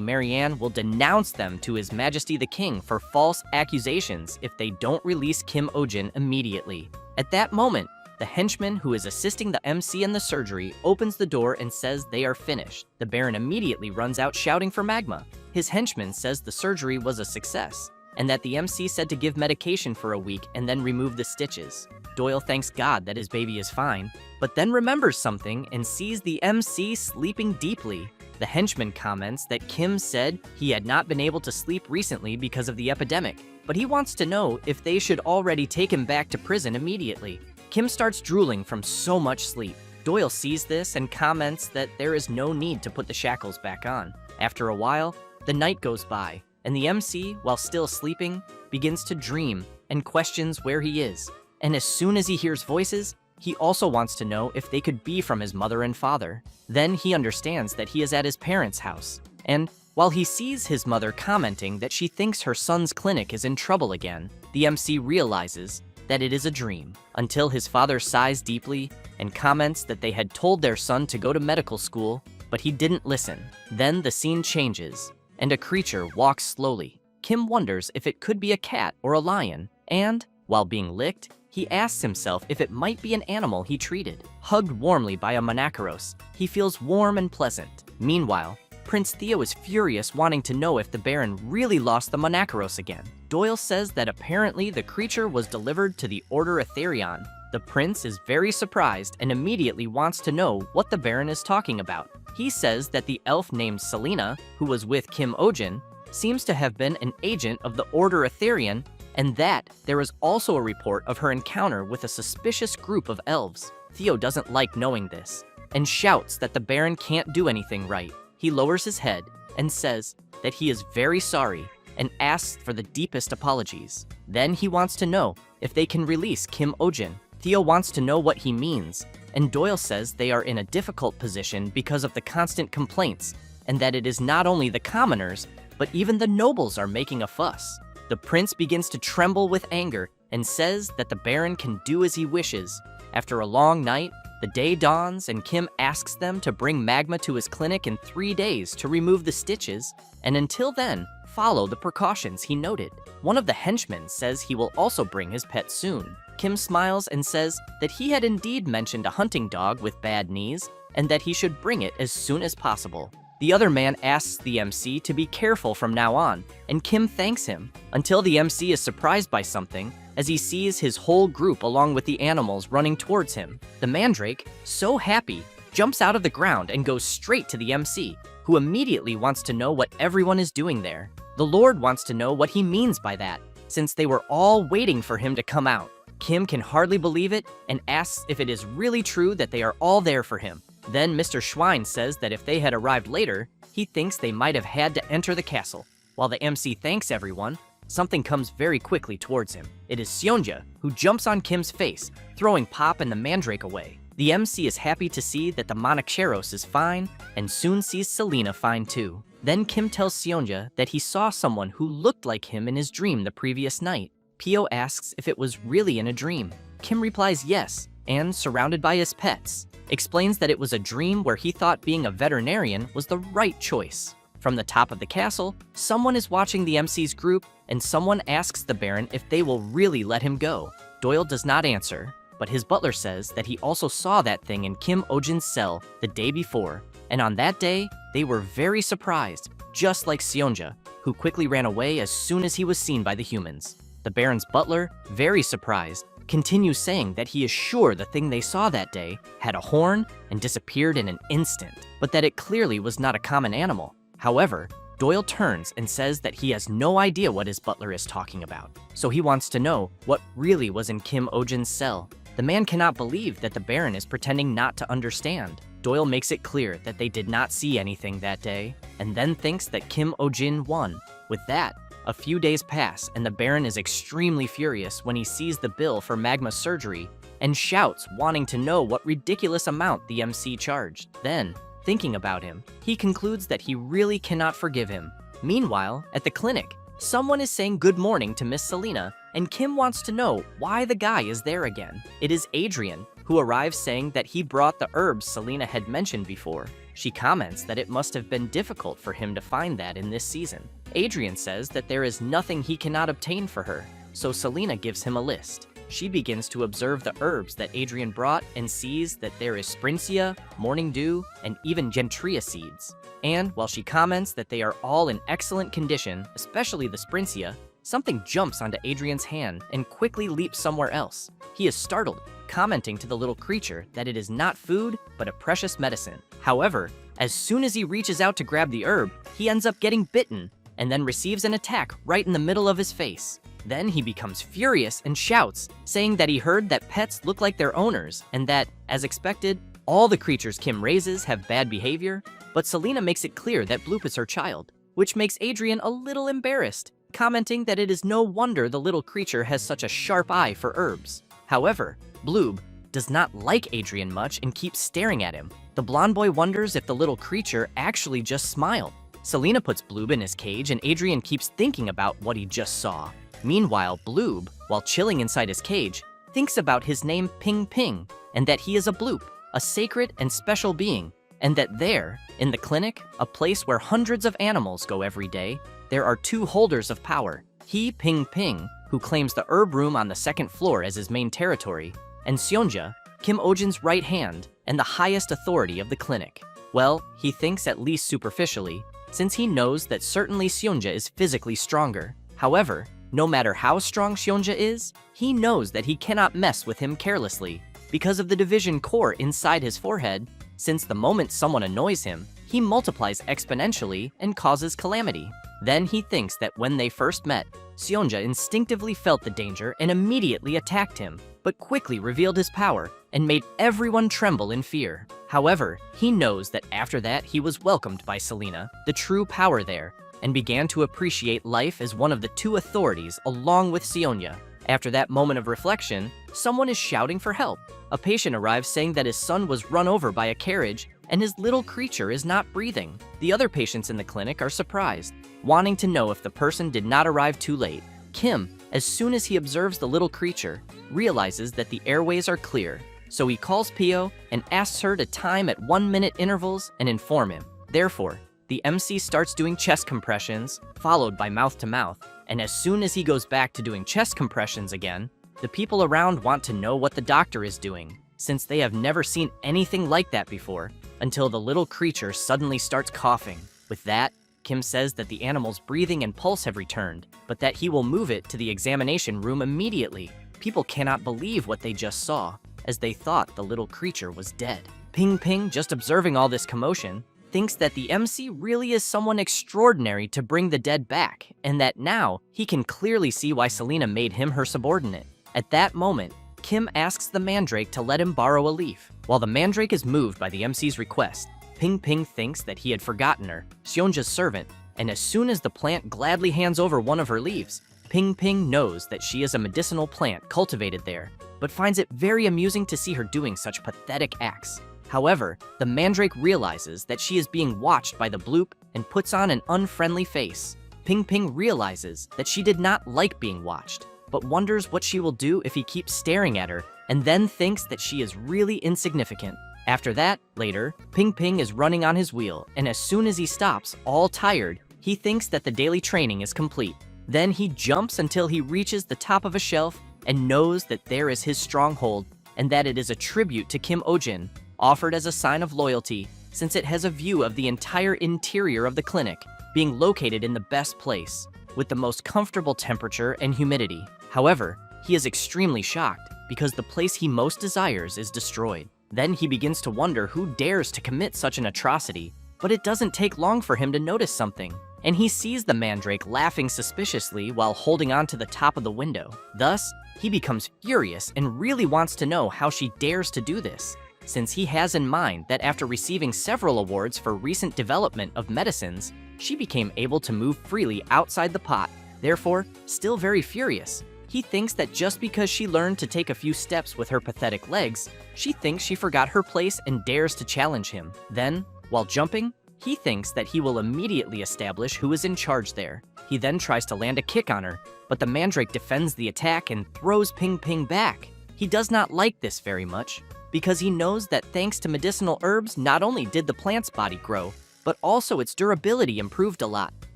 Marianne will denounce them to His Majesty the King for false accusations if they don't release Kim Ojin immediately. At that moment, the henchman who is assisting the MC in the surgery opens the door and says they are finished. The Baron immediately runs out shouting for Magma. His henchman says the surgery was a success, and that the MC said to give medication for a week and then remove the stitches. Doyle thanks God that his baby is fine, but then remembers something and sees the MC sleeping deeply. The henchman comments that Kim said he had not been able to sleep recently because of the epidemic, but he wants to know if they should already take him back to prison immediately. Kim starts drooling from so much sleep. Doyle sees this and comments that there is no need to put the shackles back on. After a while, the night goes by, and the MC, while still sleeping, begins to dream and questions where he is. And as soon as he hears voices, he also wants to know if they could be from his mother and father. Then he understands that he is at his parents' house. And while he sees his mother commenting that she thinks her son's clinic is in trouble again, the MC realizes that it is a dream, until his father sighs deeply and comments that they had told their son to go to medical school, but he didn't listen. Then the scene changes, and a creature walks slowly. Kim wonders if it could be a cat or a lion, and, while being licked, he asks himself if it might be an animal he treated. Hugged warmly by a Monacaros, he feels warm and pleasant. Meanwhile, Prince Theo is furious, wanting to know if the Baron really lost the Monacaros again. Doyle says that apparently the creature was delivered to the Order Etherion. The prince is very surprised and immediately wants to know what the Baron is talking about. He says that the elf named Selena, who was with Kim Ojin, seems to have been an agent of the Order Etherion, and that there is also a report of her encounter with a suspicious group of elves. Theo doesn't like knowing this, and shouts that the Baron can't do anything right. He lowers his head and says that he is very sorry and asks for the deepest apologies. Then he wants to know if they can release Kim Ojin. Theo wants to know what he means, and Doyle says they are in a difficult position because of the constant complaints, and that it is not only the commoners, but even the nobles are making a fuss. The prince begins to tremble with anger and says that the Baron can do as he wishes. After a long night, the day dawns and Kim asks them to bring Magma to his clinic in 3 days to remove the stitches, and until then, follow the precautions he noted. One of the henchmen says he will also bring his pet soon. Kim smiles and says that he had indeed mentioned a hunting dog with bad knees and that he should bring it as soon as possible. The other man asks the MC to be careful from now on, and Kim thanks him, until the MC is surprised by something as he sees his whole group along with the animals running towards him. The mandrake, so happy, jumps out of the ground and goes straight to the MC, who immediately wants to know what everyone is doing there. The Lord wants to know what he means by that, since they were all waiting for him to come out. Kim can hardly believe it and asks if it is really true that they are all there for him. Then Mr. Schwein says that if they had arrived later, he thinks they might have had to enter the castle. While the MC thanks everyone, something comes very quickly towards him. It is Sionja, who jumps on Kim's face, throwing Pop and the mandrake away. The MC is happy to see that the Monacheros is fine, and soon sees Selena fine too. Then Kim tells Seonja that he saw someone who looked like him in his dream the previous night. Pio asks if it was really in a dream. Kim replies yes, and surrounded by his pets, explains that it was a dream where he thought being a veterinarian was the right choice. From the top of the castle, someone is watching the MC's group, and someone asks the Baron if they will really let him go. Doyle does not answer, but his butler says that he also saw that thing in Kim Oh-jin's cell the day before, and on that day, they were very surprised, just like Seonja, who quickly ran away as soon as he was seen by the humans. The Baron's butler, very surprised, continues saying that he is sure the thing they saw that day had a horn and disappeared in an instant, but that it clearly was not a common animal. However, Doyle turns and says that he has no idea what his butler is talking about, so he wants to know what really was in Kim Oh-jin's cell. The man cannot believe that the Baron is pretending not to understand. Doyle makes it clear that they did not see anything that day, and then thinks that Kim Oh-jin won. With that, a few days pass, and the Baron is extremely furious when he sees the bill for Magma's surgery and shouts, wanting to know what ridiculous amount the MC charged. Then, thinking about him, he concludes that he really cannot forgive him. Meanwhile, at the clinic, someone is saying good morning to Miss Selena, and Kim wants to know why the guy is there again. It is Adrian, who arrives saying that he brought the herbs Selena had mentioned before. She comments that it must have been difficult for him to find that in this season. Adrian says that there is nothing he cannot obtain for her, so Selena gives him a list. She begins to observe the herbs that Adrian brought and sees that there is Sprincia, Morning Dew, and even Gentria seeds. And while she comments that they are all in excellent condition, especially the Sprincia, something jumps onto Adrian's hand and quickly leaps somewhere else. He is startled, commenting to the little creature that it is not food, but a precious medicine. However, as soon as he reaches out to grab the herb, he ends up getting bitten, and then receives an attack right in the middle of his face. Then he becomes furious and shouts, saying that he heard that pets look like their owners, and that, as expected, all the creatures Kim raises have bad behavior, but Selena makes it clear that Bloop is her child, which makes Adrian a little embarrassed, commenting that it is no wonder the little creature has such a sharp eye for herbs. However, Bloop does not like Adrian much and keeps staring at him. The blonde boy wonders if the little creature actually just smiled. Selena puts Bloop in his cage, and Adrian keeps thinking about what he just saw. Meanwhile, Bloop, while chilling inside his cage, thinks about his name Ping Ping, and that he is a Bloop, a sacred and special being, and that there, in the clinic, a place where hundreds of animals go every day, there are two holders of power. He, Ping Ping, who claims the herb room on the second floor as his main territory, and Seonja, Kim Oh-jin's right hand, and the highest authority of the clinic. Well, he thinks at least superficially, since he knows that certainly Seonja is physically stronger. However, no matter how strong Seonja is, he knows that he cannot mess with him carelessly because of the division core inside his forehead, since the moment someone annoys him, he multiplies exponentially and causes calamity. Then he thinks that when they first met, Seonja instinctively felt the danger and immediately attacked him, but quickly revealed his power and made everyone tremble in fear. However, he knows that after that he was welcomed by Selena, the true power there, and began to appreciate life as one of the two authorities along with Seonja. After that moment of reflection, someone is shouting for help. A patient arrives saying that his son was run over by a carriage and his little creature is not breathing. The other patients in the clinic are surprised, wanting to know if the person did not arrive too late. Kim, as soon as he observes the little creature, realizes that the airways are clear, so he calls Pio and asks her to time at 1-minute intervals and inform him. Therefore, the MC starts doing chest compressions, followed by mouth-to-mouth, and as soon as he goes back to doing chest compressions again, the people around want to know what the doctor is doing, since they have never seen anything like that before, until the little creature suddenly starts coughing. With that, Kim says that the animal's breathing and pulse have returned, but that he will move it to the examination room immediately. People cannot believe what they just saw, as they thought the little creature was dead. Ping Ping, just observing all this commotion, thinks that the MC really is someone extraordinary to bring the dead back, and that now he can clearly see why Selena made him her subordinate. At that moment, Kim asks the mandrake to let him borrow a leaf. While the mandrake is moved by the MC's request, Ping Ping thinks that he had forgotten her, Seonja's servant, and as soon as the plant gladly hands over one of her leaves, Ping Ping knows that she is a medicinal plant cultivated there, but finds it very amusing to see her doing such pathetic acts. However, the mandrake realizes that she is being watched by the bloop and puts on an unfriendly face. Ping Ping realizes that she did not like being watched, but wonders what she will do if he keeps staring at her, and then thinks that she is really insignificant. After that, later, Ping Ping is running on his wheel, and as soon as he stops, all tired, he thinks that the daily training is complete. Then he jumps until he reaches the top of a shelf and knows that there is his stronghold, and that it is a tribute to Kim Ojin, offered as a sign of loyalty, since it has a view of the entire interior of the clinic, being located in the best place, with the most comfortable temperature and humidity. However, he is extremely shocked because the place he most desires is destroyed. Then he begins to wonder who dares to commit such an atrocity, but it doesn't take long for him to notice something, and he sees the mandrake laughing suspiciously while holding on to the top of the window. Thus, he becomes furious and really wants to know how she dares to do this, since he has in mind that after receiving several awards for recent development of medicines, she became able to move freely outside the pot. Therefore, still very furious, he thinks that just because she learned to take a few steps with her pathetic legs, she thinks she forgot her place and dares to challenge him. Then, while jumping, he thinks that he will immediately establish who is in charge there. He then tries to land a kick on her, but the mandrake defends the attack and throws Ping Ping back. He does not like this very much, because he knows that thanks to medicinal herbs, not only did the plant's body grow, but also its durability improved a lot.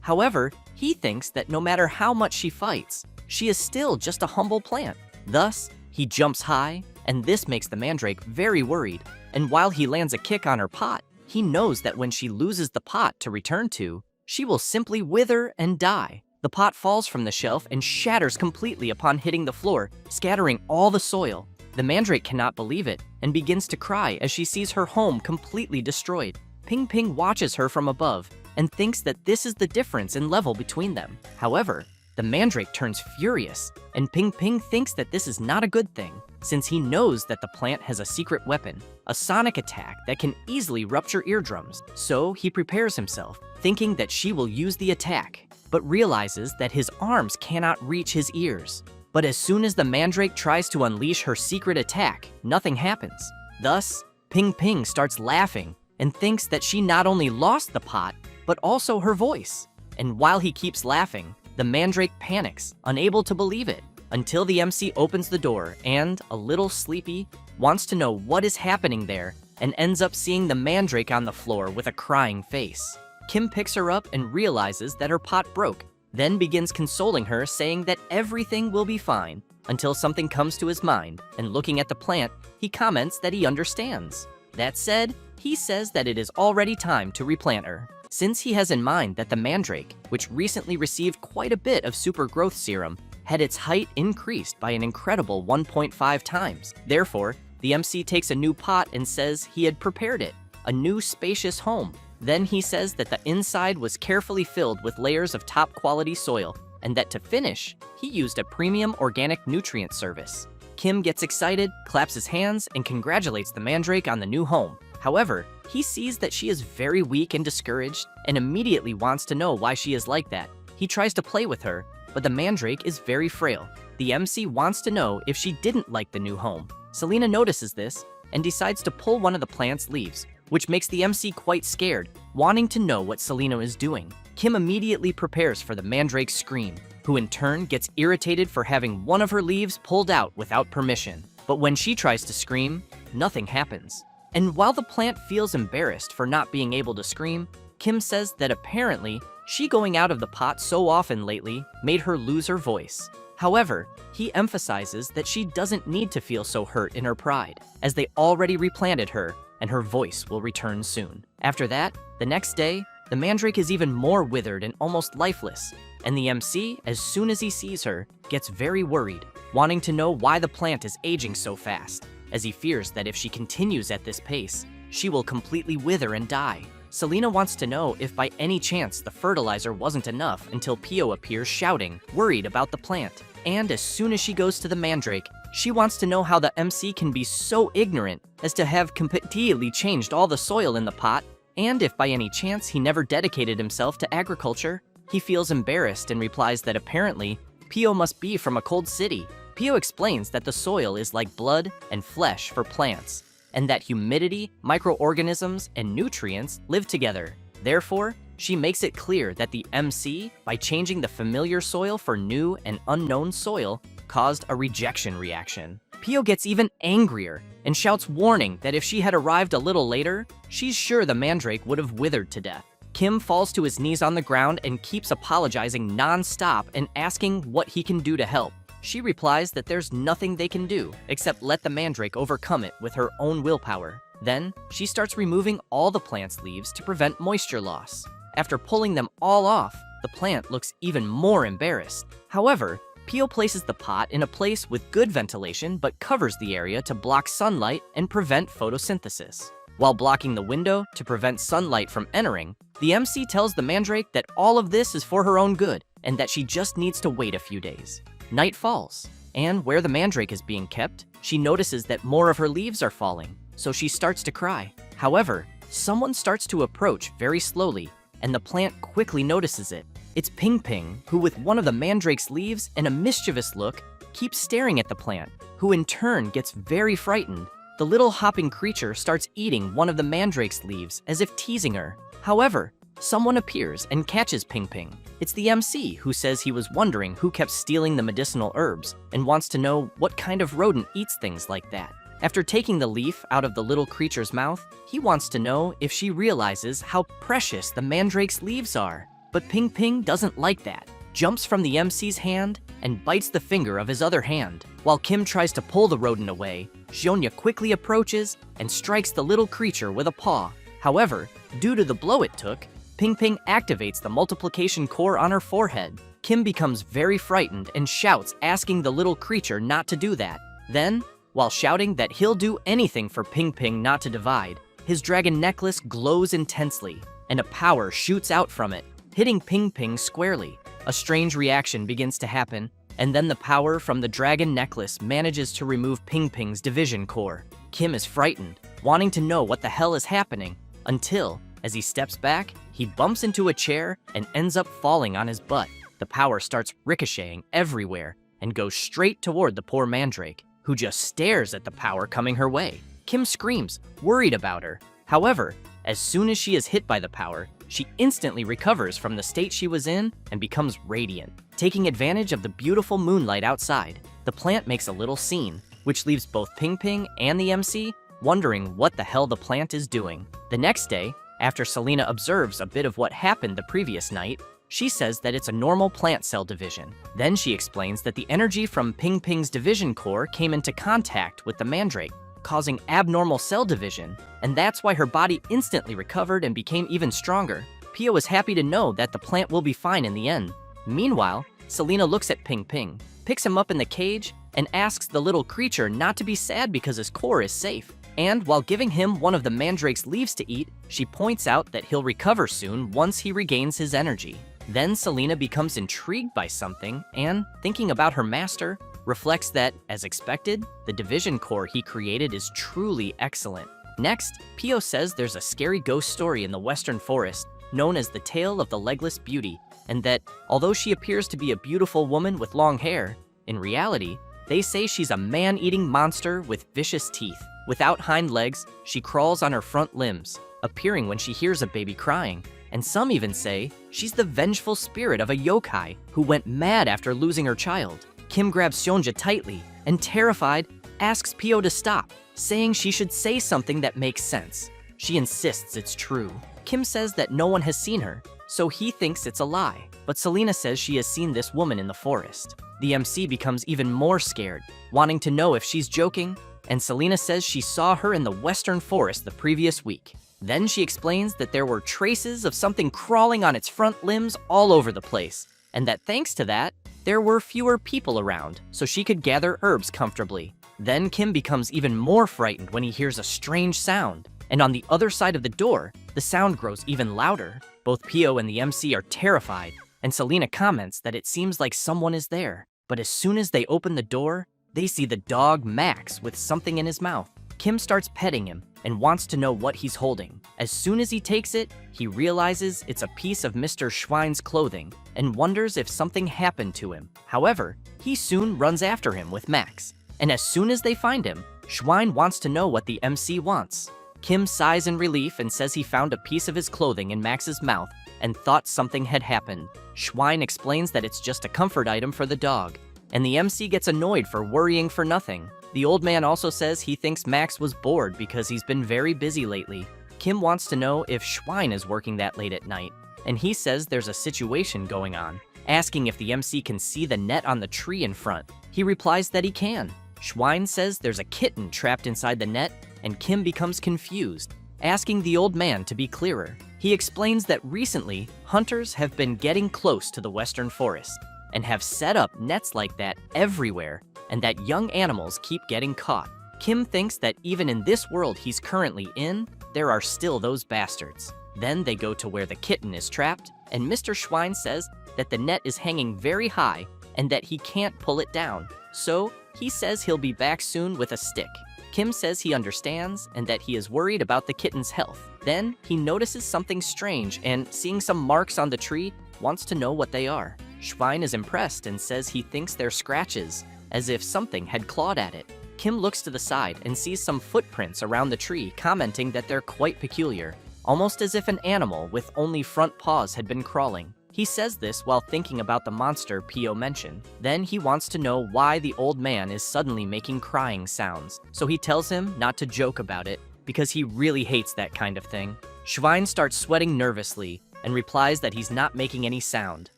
However, he thinks that no matter how much she fights, she is still just a humble plant. Thus, he jumps high, and this makes the mandrake very worried. And while he lands a kick on her pot, he knows that when she loses the pot to return to, she will simply wither and die. The pot falls from the shelf and shatters completely upon hitting the floor, scattering all the soil. The mandrake cannot believe it and begins to cry as she sees her home completely destroyed. Ping Ping watches her from above and thinks that this is the difference in level between them. However, the mandrake turns furious, and Ping Ping thinks that this is not a good thing, since he knows that the plant has a secret weapon, a sonic attack that can easily rupture eardrums. So he prepares himself, thinking that she will use the attack, but realizes that his arms cannot reach his ears. But as soon as the mandrake tries to unleash her secret attack, nothing happens. Thus, Ping Ping starts laughing and thinks that she not only lost the pot, but also her voice. And while he keeps laughing, the mandrake panics, unable to believe it, until the MC opens the door and, a little sleepy, wants to know what is happening there and ends up seeing the mandrake on the floor with a crying face. Kim picks her up and realizes that her pot broke, then begins consoling her, saying that everything will be fine, until something comes to his mind, and looking at the plant, he comments that he understands. That said, he says that it is already time to replant her, since he has in mind that the mandrake, which recently received quite a bit of super growth serum, had its height increased by an incredible 1.5 times. Therefore, the MC takes a new pot and says he had prepared it, a new spacious home. Then he says that the inside was carefully filled with layers of top quality soil, and that to finish, he used a premium organic nutrient service. Kim gets excited, claps his hands, and congratulates the mandrake on the new home. However, he sees that she is very weak and discouraged, and immediately wants to know why she is like that. He tries to play with her, but the mandrake is very frail. The MC wants to know if she didn't like the new home. Selena notices this and decides to pull one of the plant's leaves, which makes the MC quite scared, wanting to know what Selena is doing. Kim immediately prepares for the mandrake's scream, who in turn gets irritated for having one of her leaves pulled out without permission. But when she tries to scream, nothing happens. And while the plant feels embarrassed for not being able to scream, Kim says that apparently she going out of the pot so often lately made her lose her voice. However, he emphasizes that she doesn't need to feel so hurt in her pride, as they already replanted her and her voice will return soon. After that, the next day, the mandrake is even more withered and almost lifeless, and the MC, as soon as he sees her, gets very worried, wanting to know why the plant is aging so fast, as he fears that if she continues at this pace, she will completely wither and die. Selena wants to know if by any chance the fertilizer wasn't enough until Pio appears shouting, worried about the plant. And as soon as she goes to the mandrake, she wants to know how the MC can be so ignorant as to have completely changed all the soil in the pot, and if by any chance he never dedicated himself to agriculture. He feels embarrassed and replies that apparently Pio must be from a cold city. Pio explains that the soil is like blood and flesh for plants, and that humidity, microorganisms, and nutrients live together. Therefore, she makes it clear that the MC, by changing the familiar soil for new and unknown soil, caused a rejection reaction. Pio gets even angrier and shouts warning that if she had arrived a little later, she's sure the mandrake would have withered to death. Kim falls to his knees on the ground and keeps apologizing non-stop and asking what he can do to help. She replies that there's nothing they can do except let the mandrake overcome it with her own willpower. Then, she starts removing all the plant's leaves to prevent moisture loss. After pulling them all off, the plant looks even more embarrassed. However, Pio places the pot in a place with good ventilation but covers the area to block sunlight and prevent photosynthesis. While blocking the window to prevent sunlight from entering, the MC tells the mandrake that all of this is for her own good and that she just needs to wait a few days. Night falls, and where the mandrake is being kept, she notices that more of her leaves are falling, so she starts to cry. However, someone starts to approach very slowly, and the plant quickly notices it. It's Ping Ping, who with one of the mandrake's leaves and a mischievous look, keeps staring at the plant, who in turn gets very frightened. The little hopping creature starts eating one of the mandrake's leaves as if teasing her. However, someone appears and catches Ping Ping. It's the MC, who says he was wondering who kept stealing the medicinal herbs and wants to know what kind of rodent eats things like that. After taking the leaf out of the little creature's mouth, he wants to know if she realizes how precious the mandrake's leaves are. But Ping Ping doesn't like that, jumps from the MC's hand and bites the finger of his other hand. While Kim tries to pull the rodent away, Xionyia quickly approaches and strikes the little creature with a paw. However, due to the blow it took, Ping Ping activates the multiplication core on her forehead. Kim becomes very frightened and shouts, asking the little creature not to do that. Then, while shouting that he'll do anything for Ping Ping not to divide, his dragon necklace glows intensely, and a power shoots out from it, hitting Ping Ping squarely. A strange reaction begins to happen, and then the power from the dragon necklace manages to remove Ping Ping's division core. Kim is frightened, wanting to know what the hell is happening, until, as he steps back, he bumps into a chair and ends up falling on his butt. The power starts ricocheting everywhere and goes straight toward the poor mandrake, who just stares at the power coming her way. Kim screams, worried about her. However, as soon as she is hit by the power, she instantly recovers from the state she was in and becomes radiant. Taking advantage of the beautiful moonlight outside, the plant makes a little scene, which leaves both Ping Ping and the MC wondering what the hell the plant is doing. The next day, after Selena observes a bit of what happened the previous night, she says that it's a normal plant cell division. Then she explains that the energy from Ping Ping's division core came into contact with the mandrake, causing abnormal cell division, and that's why her body instantly recovered and became even stronger. Pio is happy to know that the plant will be fine in the end. Meanwhile, Selena looks at Ping Ping, picks him up in the cage, and asks the little creature not to be sad because his core is safe. And while giving him one of the mandrake's leaves to eat, she points out that he'll recover soon once he regains his energy. Then Selena becomes intrigued by something and, thinking about her master, reflects that, as expected, the division core he created is truly excellent. Next, Pio says there's a scary ghost story in the Western Forest known as the Tale of the Legless Beauty, and that, although she appears to be a beautiful woman with long hair, in reality, they say she's a man-eating monster with vicious teeth. Without hind legs, she crawls on her front limbs, appearing when she hears a baby crying, and some even say she's the vengeful spirit of a yokai who went mad after losing her child. Kim grabs Xionyia tightly and, terrified, asks Pio to stop, saying she should say something that makes sense. She insists it's true. Kim says that no one has seen her, so he thinks it's a lie, but Selena says she has seen this woman in the forest. The MC becomes even more scared, wanting to know if she's joking, and Selena says she saw her in the Western Forest the previous week. Then she explains that there were traces of something crawling on its front limbs all over the place, and that thanks to that, there were fewer people around, so she could gather herbs comfortably. Then Kim becomes even more frightened when he hears a strange sound, and on the other side of the door, the sound grows even louder. Both Pio and the MC are terrified, and Selena comments that it seems like someone is there. But as soon as they open the door, they see the dog Max with something in his mouth. Kim starts petting him and wants to know what he's holding. As soon as he takes it, he realizes it's a piece of Mr. Schwein's clothing and wonders if something happened to him. However, he soon runs after him with Max. and as soon as they find him, Schwein wants to know what the MC wants. Kim sighs in relief and says he found a piece of his clothing in Max's mouth and thought something had happened. Schwein explains that it's just a comfort item for the dog, and the MC gets annoyed for worrying for nothing. The old man also says he thinks Max was bored because he's been very busy lately. Kim wants to know if Schwein is working that late at night, and he says there's a situation going on, asking if the MC can see the net on the tree in front. He replies that he can. Schwein says there's a kitten trapped inside the net, and Kim becomes confused, asking the old man to be clearer. He explains that recently, hunters have been getting close to the western forest and have set up nets like that everywhere, and that young animals keep getting caught. Kim thinks that even in this world he's currently in, there are still those bastards. Then they go to where the kitten is trapped, and Mr. Schwein says that the net is hanging very high and that he can't pull it down. So he says he'll be back soon with a stick. Kim says he understands and that he is worried about the kitten's health. Then he notices something strange and, seeing some marks on the tree, wants to know what they are. Schwein is impressed and says he thinks they're scratches, as if something had clawed at it. Kim looks to the side and sees some footprints around the tree, commenting that they're quite peculiar, almost as if an animal with only front paws had been crawling. He says this while thinking about the monster Pio mentioned. Then he wants to know why the old man is suddenly making crying sounds, so he tells him not to joke about it because he really hates that kind of thing. Schwein starts sweating nervously and replies that he's not making any sound.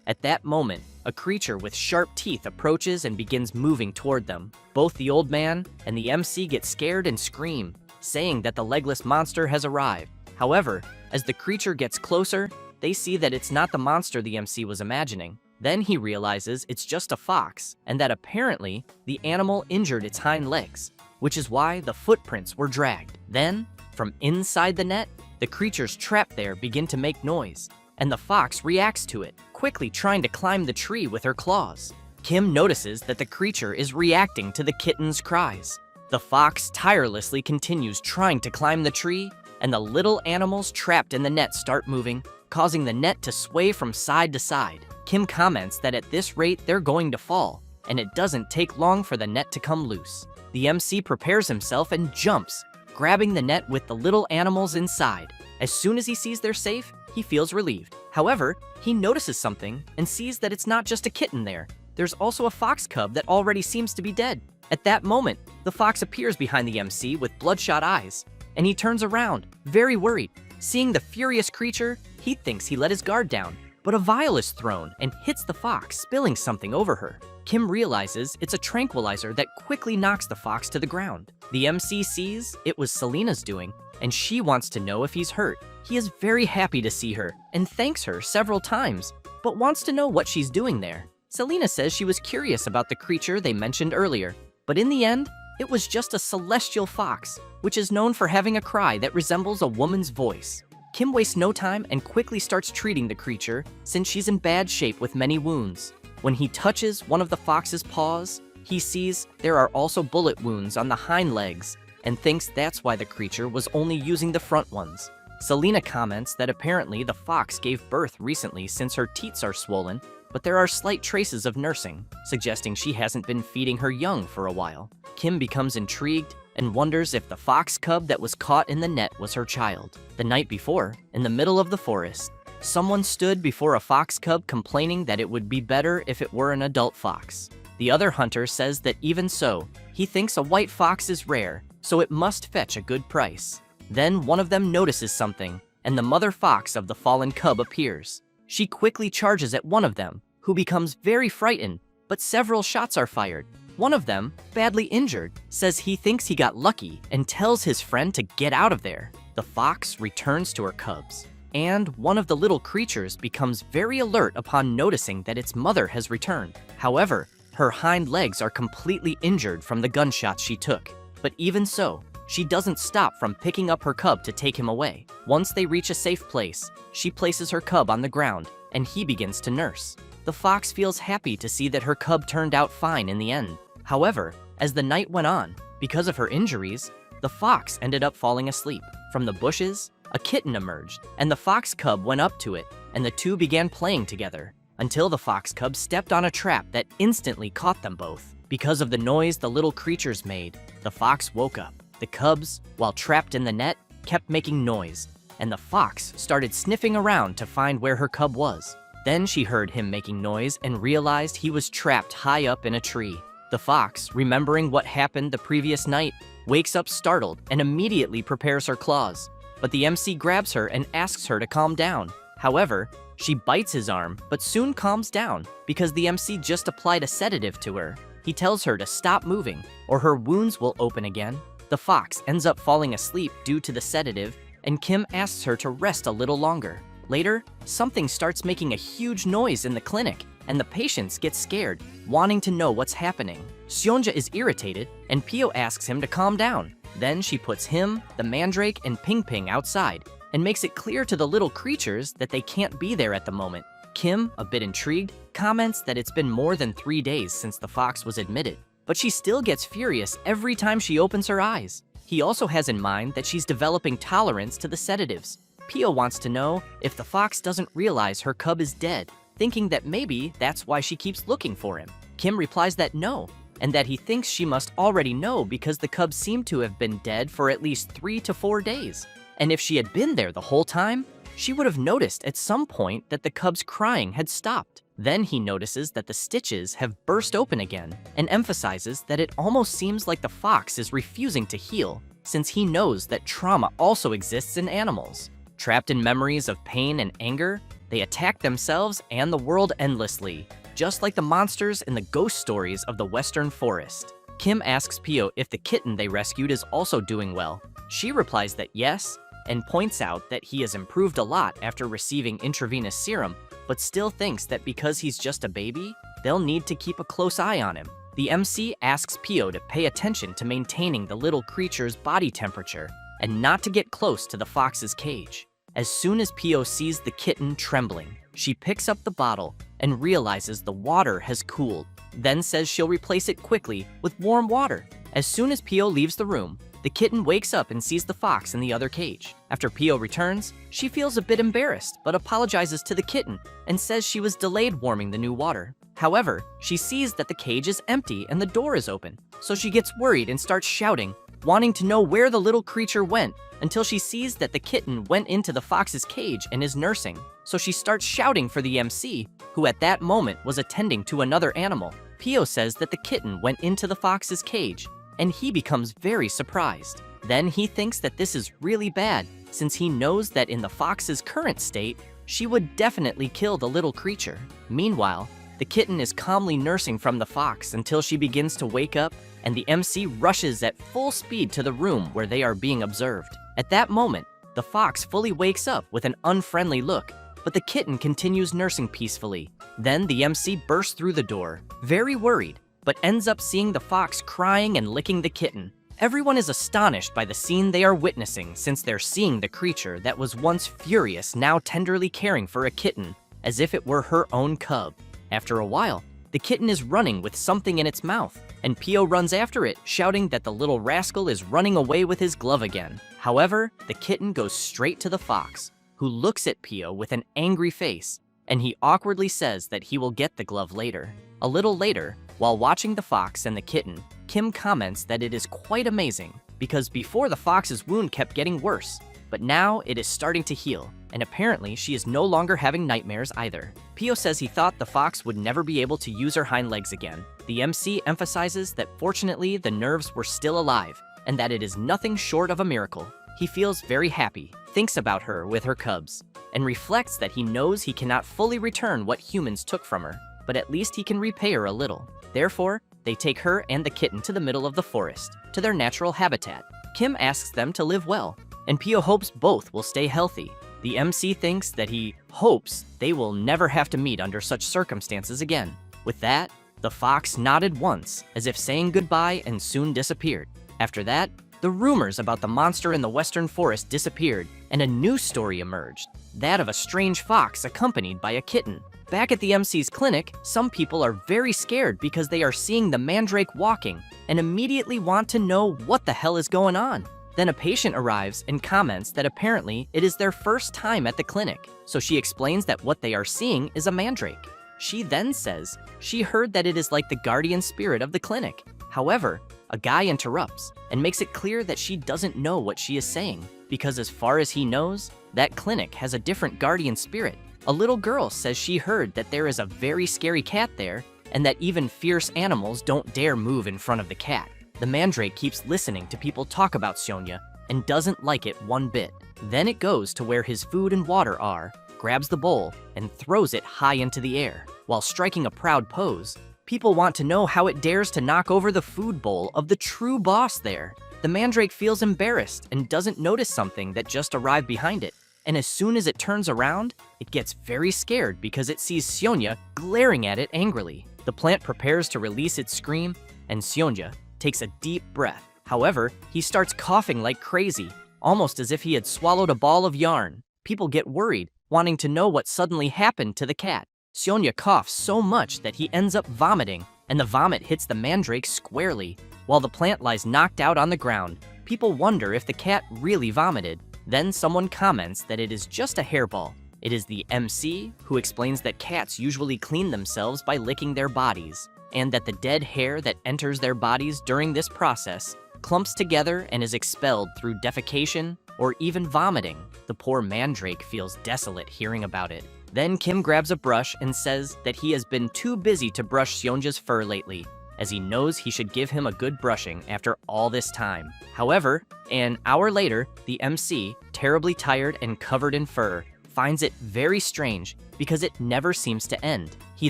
At that moment, a creature with sharp teeth approaches and begins moving toward them. Both the old man and the MC get scared and scream, saying that the legless monster has arrived. However, as the creature gets closer, they see that it's not the monster the MC was imagining. Then he realizes it's just a fox, and that apparently the animal injured its hind legs, which is why the footprints were dragged. Then, from inside the net, the creatures trapped there begin to make noise, and the fox reacts to it, quickly trying to climb the tree with her claws. Kim notices that the creature is reacting to the kitten's cries. The fox tirelessly continues trying to climb the tree, and the little animals trapped in the net start moving, causing the net to sway from side to side. Kim comments that at this rate they're going to fall, and it doesn't take long for the net to come loose. The MC prepares himself and jumps, grabbing the net with the little animals inside. As soon as he sees they're safe, he feels relieved. However, he notices something and sees that it's not just a kitten there. There's also a fox cub that already seems to be dead. At that moment, the fox appears behind the MC with bloodshot eyes, and he turns around, very worried. Seeing the furious creature, he thinks he let his guard down, but a vial is thrown and hits the fox, spilling something over her. Kim realizes it's a tranquilizer that quickly knocks the fox to the ground. The MC sees it was Selena's doing, and she wants to know if he's hurt. He is very happy to see her and thanks her several times, but wants to know what she's doing there. Selena says she was curious about the creature they mentioned earlier, but in the end, it was just a celestial fox, which is known for having a cry that resembles a woman's voice. Kim wastes no time and quickly starts treating the creature since she's in bad shape with many wounds. When he touches one of the fox's paws, he sees there are also bullet wounds on the hind legs and thinks that's why the creature was only using the front ones. Selena comments that apparently the fox gave birth recently since her teats are swollen, but there are slight traces of nursing, suggesting she hasn't been feeding her young for a while. Kim becomes intrigued and wonders if the fox cub that was caught in the net was her child. The night before, in the middle of the forest, someone stood before a fox cub complaining that it would be better if it were an adult fox. The other hunter says that even so, he thinks a white fox is rare, so it must fetch a good price. Then one of them notices something, and the mother fox of the fallen cub appears. She quickly charges at one of them, who becomes very frightened, but several shots are fired. One of them, badly injured, says he thinks he got lucky and tells his friend to get out of there. The fox returns to her cubs, and one of the little creatures becomes very alert upon noticing that its mother has returned. However, her hind legs are completely injured from the gunshots she took. But even so, she doesn't stop from picking up her cub to take him away. Once they reach a safe place, she places her cub on the ground, and he begins to nurse. The fox feels happy to see that her cub turned out fine in the end. However, as the night went on, because of her injuries, the fox ended up falling asleep. From the bushes, a kitten emerged, and the fox cub went up to it, and the two began playing together, until the fox cub stepped on a trap that instantly caught them both. Because of the noise the little creatures made, the fox woke up. The cubs, while trapped in the net, kept making noise, and the fox started sniffing around to find where her cub was. Then she heard him making noise and realized he was trapped high up in a tree. The fox, remembering what happened the previous night, wakes up startled and immediately prepares her claws. But the MC grabs her and asks her to calm down. However, she bites his arm, but soon calms down because the MC just applied a sedative to her. He tells her to stop moving or her wounds will open again. The fox ends up falling asleep due to the sedative, and Kim asks her to rest a little longer. Later, something starts making a huge noise in the clinic, and the patients get scared, wanting to know what's happening. Seonja is irritated, and Pio asks him to calm down. Then she puts him, the mandrake, and Ping Ping outside, and makes it clear to the little creatures that they can't be there at the moment. Kim, a bit intrigued, comments that it's been more than 3 days since the fox was admitted, but she still gets furious every time she opens her eyes. He also has in mind that she's developing tolerance to the sedatives. Pio wants to know if the fox doesn't realize her cub is dead, thinking that maybe that's why she keeps looking for him. Kim replies that no, and that he thinks she must already know because the cub seemed to have been dead for at least 3 to 4 days. And if she had been there the whole time, she would have noticed at some point that the cub's crying had stopped. Then he notices that the stitches have burst open again and emphasizes that it almost seems like the fox is refusing to heal, since he knows that trauma also exists in animals. Trapped in memories of pain and anger, they attack themselves and the world endlessly, just like the monsters in the ghost stories of the Western Forest. Kim asks Pio if the kitten they rescued is also doing well. She replies that yes, and points out that he has improved a lot after receiving intravenous serum, but still thinks that because he's just a baby, they'll need to keep a close eye on him. The MC asks Pio to pay attention to maintaining the little creature's body temperature and not to get close to the fox's cage. As soon as Pio sees the kitten trembling, she picks up the bottle and realizes the water has cooled, then says she'll replace it quickly with warm water. As soon as Pio leaves the room, the kitten wakes up and sees the fox in the other cage. After Pio returns, she feels a bit embarrassed but apologizes to the kitten and says she was delayed warming the new water. However, she sees that the cage is empty and the door is open, so she gets worried and starts shouting, wanting to know where the little creature went, until she sees that the kitten went into the fox's cage and is nursing. So she starts shouting for the MC, who at that moment was attending to another animal. Pio says that the kitten went into the fox's cage, and he becomes very surprised. Then he thinks that this is really bad, since he knows that in the fox's current state, she would definitely kill the little creature. Meanwhile, the kitten is calmly nursing from the fox until she begins to wake up, and the MC rushes at full speed to the room where they are being observed. At that moment, the fox fully wakes up with an unfriendly look, but the kitten continues nursing peacefully. Then the MC bursts through the door, very worried, but ends up seeing the fox crying and licking the kitten. Everyone is astonished by the scene they are witnessing, since they're seeing the creature that was once furious now tenderly caring for a kitten, as if it were her own cub. After a while, the kitten is running with something in its mouth, and Pio runs after it, shouting that the little rascal is running away with his glove again. However, the kitten goes straight to the fox, who looks at Pio with an angry face, and he awkwardly says that he will get the glove later. A little later, while watching the fox and the kitten, Kim comments that it is quite amazing, because before the fox's wound kept getting worse, but now it is starting to heal, and apparently she is no longer having nightmares either. Pio says he thought the fox would never be able to use her hind legs again. The MC emphasizes that fortunately the nerves were still alive, and that it is nothing short of a miracle. He feels very happy, thinks about her with her cubs, and reflects that he knows he cannot fully return what humans took from her, but at least he can repay her a little. Therefore, they take her and the kitten to the middle of the forest, to their natural habitat. Kim asks them to live well, and Pio hopes both will stay healthy. The MC thinks that he hopes they will never have to meet under such circumstances again. With that, the fox nodded once, as if saying goodbye, and soon disappeared. After that, the rumors about the monster in the Western Forest disappeared, and a new story emerged, that of a strange fox accompanied by a kitten. Back at the MC's clinic, some people are very scared because they are seeing the mandrake walking and immediately want to know what the hell is going on. Then a patient arrives and comments that apparently it is their first time at the clinic, so she explains that what they are seeing is a mandrake. She then says she heard that it is like the guardian spirit of the clinic. However, a guy interrupts and makes it clear that she doesn't know what she is saying, because as far as he knows, that clinic has a different guardian spirit. A little girl says she heard that there is a very scary cat there, and that even fierce animals don't dare move in front of the cat. The mandrake keeps listening to people talk about Seonya and doesn't like it one bit. Then it goes to where his food and water are, grabs the bowl, and throws it high into the air. While striking a proud pose, people want to know how it dares to knock over the food bowl of the true boss there. The mandrake feels embarrassed and doesn't notice something that just arrived behind it. And as soon as it turns around, it gets very scared because it sees Seonya glaring at it angrily. The plant prepares to release its scream, and Seonya takes a deep breath. However, he starts coughing like crazy, almost as if he had swallowed a ball of yarn. People get worried, wanting to know what suddenly happened to the cat. Seonya coughs so much that he ends up vomiting, and the vomit hits the mandrake squarely. While the plant lies knocked out on the ground, people wonder if the cat really vomited. Then someone comments that it is just a hairball. It is the MC who explains that cats usually clean themselves by licking their bodies, and that the dead hair that enters their bodies during this process clumps together and is expelled through defecation or even vomiting. The poor mandrake feels desolate hearing about it. Then Kim grabs a brush and says that he has been too busy to brush Seonja's fur lately, as he knows he should give him a good brushing after all this time. However, an hour later, the MC, terribly tired and covered in fur, finds it very strange because it never seems to end. He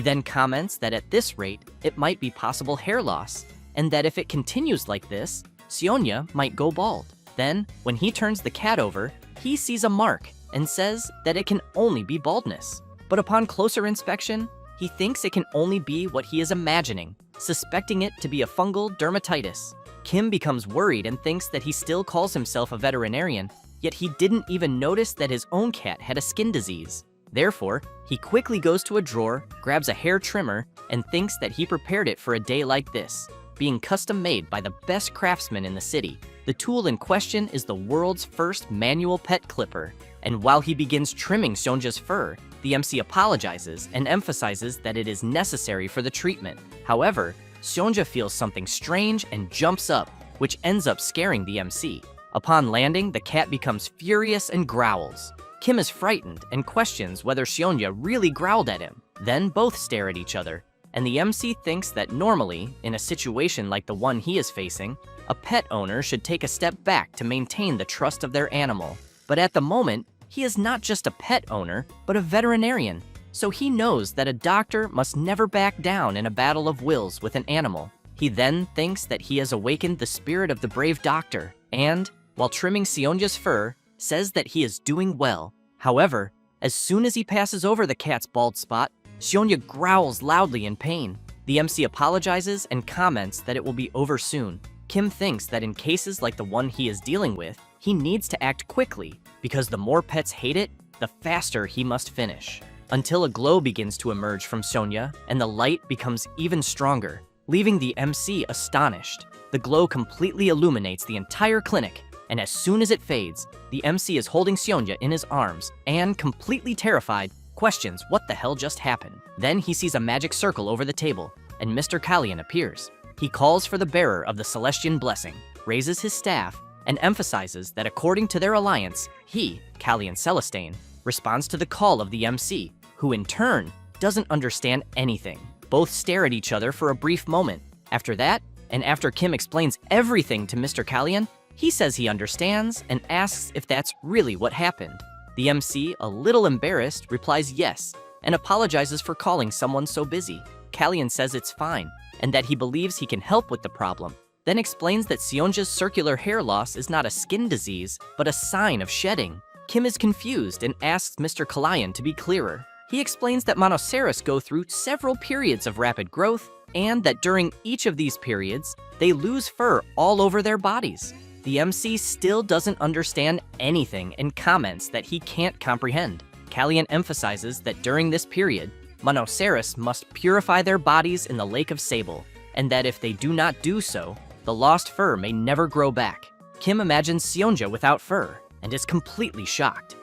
then comments that at this rate, it might be possible hair loss, and that if it continues like this, Seonya might go bald. Then, when he turns the cat over, he sees a mark and says that it can only be baldness. But upon closer inspection, he thinks it can only be what he is imagining, suspecting it to be a fungal dermatitis. Kim becomes worried and thinks that he still calls himself a veterinarian, yet he didn't even notice that his own cat had a skin disease. Therefore, he quickly goes to a drawer, grabs a hair trimmer, and thinks that he prepared it for a day like this, being custom made by the best craftsman in the city. The tool in question is the world's first manual pet clipper, and while he begins trimming Seonja's fur, the MC apologizes and emphasizes that it is necessary for the treatment. However, Seonja feels something strange and jumps up, which ends up scaring the MC. Upon landing, the cat becomes furious and growls. Kim is frightened and questions whether Seonja really growled at him. Then both stare at each other, and the MC thinks that normally, in a situation like the one he is facing, a pet owner should take a step back to maintain the trust of their animal. But at the moment, he is not just a pet owner, but a veterinarian, so he knows that a doctor must never back down in a battle of wills with an animal. He then thinks that he has awakened the spirit of the brave doctor, and, while trimming Seonja's fur, says that he is doing well. However, as soon as he passes over the cat's bald spot, Seonja growls loudly in pain. The MC apologizes and comments that it will be over soon. Kim thinks that in cases like the one he is dealing with, he needs to act quickly, because the more pets hate it, the faster he must finish. Until a glow begins to emerge from Seonja, and the light becomes even stronger, leaving the MC astonished. The glow completely illuminates the entire clinic, and as soon as it fades, the MC is holding Seonja in his arms, and completely terrified, questions what the hell just happened. Then he sees a magic circle over the table, and Mr. Kalyan appears. He calls for the bearer of the Celestian blessing, raises his staff, and emphasizes that according to their alliance, he, Kalyan Celestane, responds to the call of the MC, who in turn doesn't understand anything. Both stare at each other for a brief moment. After that, and after Kim explains everything to Mr. Kalyan, he says he understands and asks if that's really what happened. The MC, a little embarrassed, replies yes, and apologizes for calling someone so busy. Kalyan says it's fine, and that he believes he can help with the problem, then explains that Seonja's circular hair loss is not a skin disease, but a sign of shedding. Kim is confused and asks Mr. Kalyan to be clearer. He explains that monoceros go through several periods of rapid growth, and that during each of these periods, they lose fur all over their bodies. The MC still doesn't understand anything and comments that he can't comprehend. Kalyan emphasizes that during this period, monoceros must purify their bodies in the Lake of Sable, and that if they do not do so, the lost fur may never grow back. Kim imagines Seonja without fur, and is completely shocked.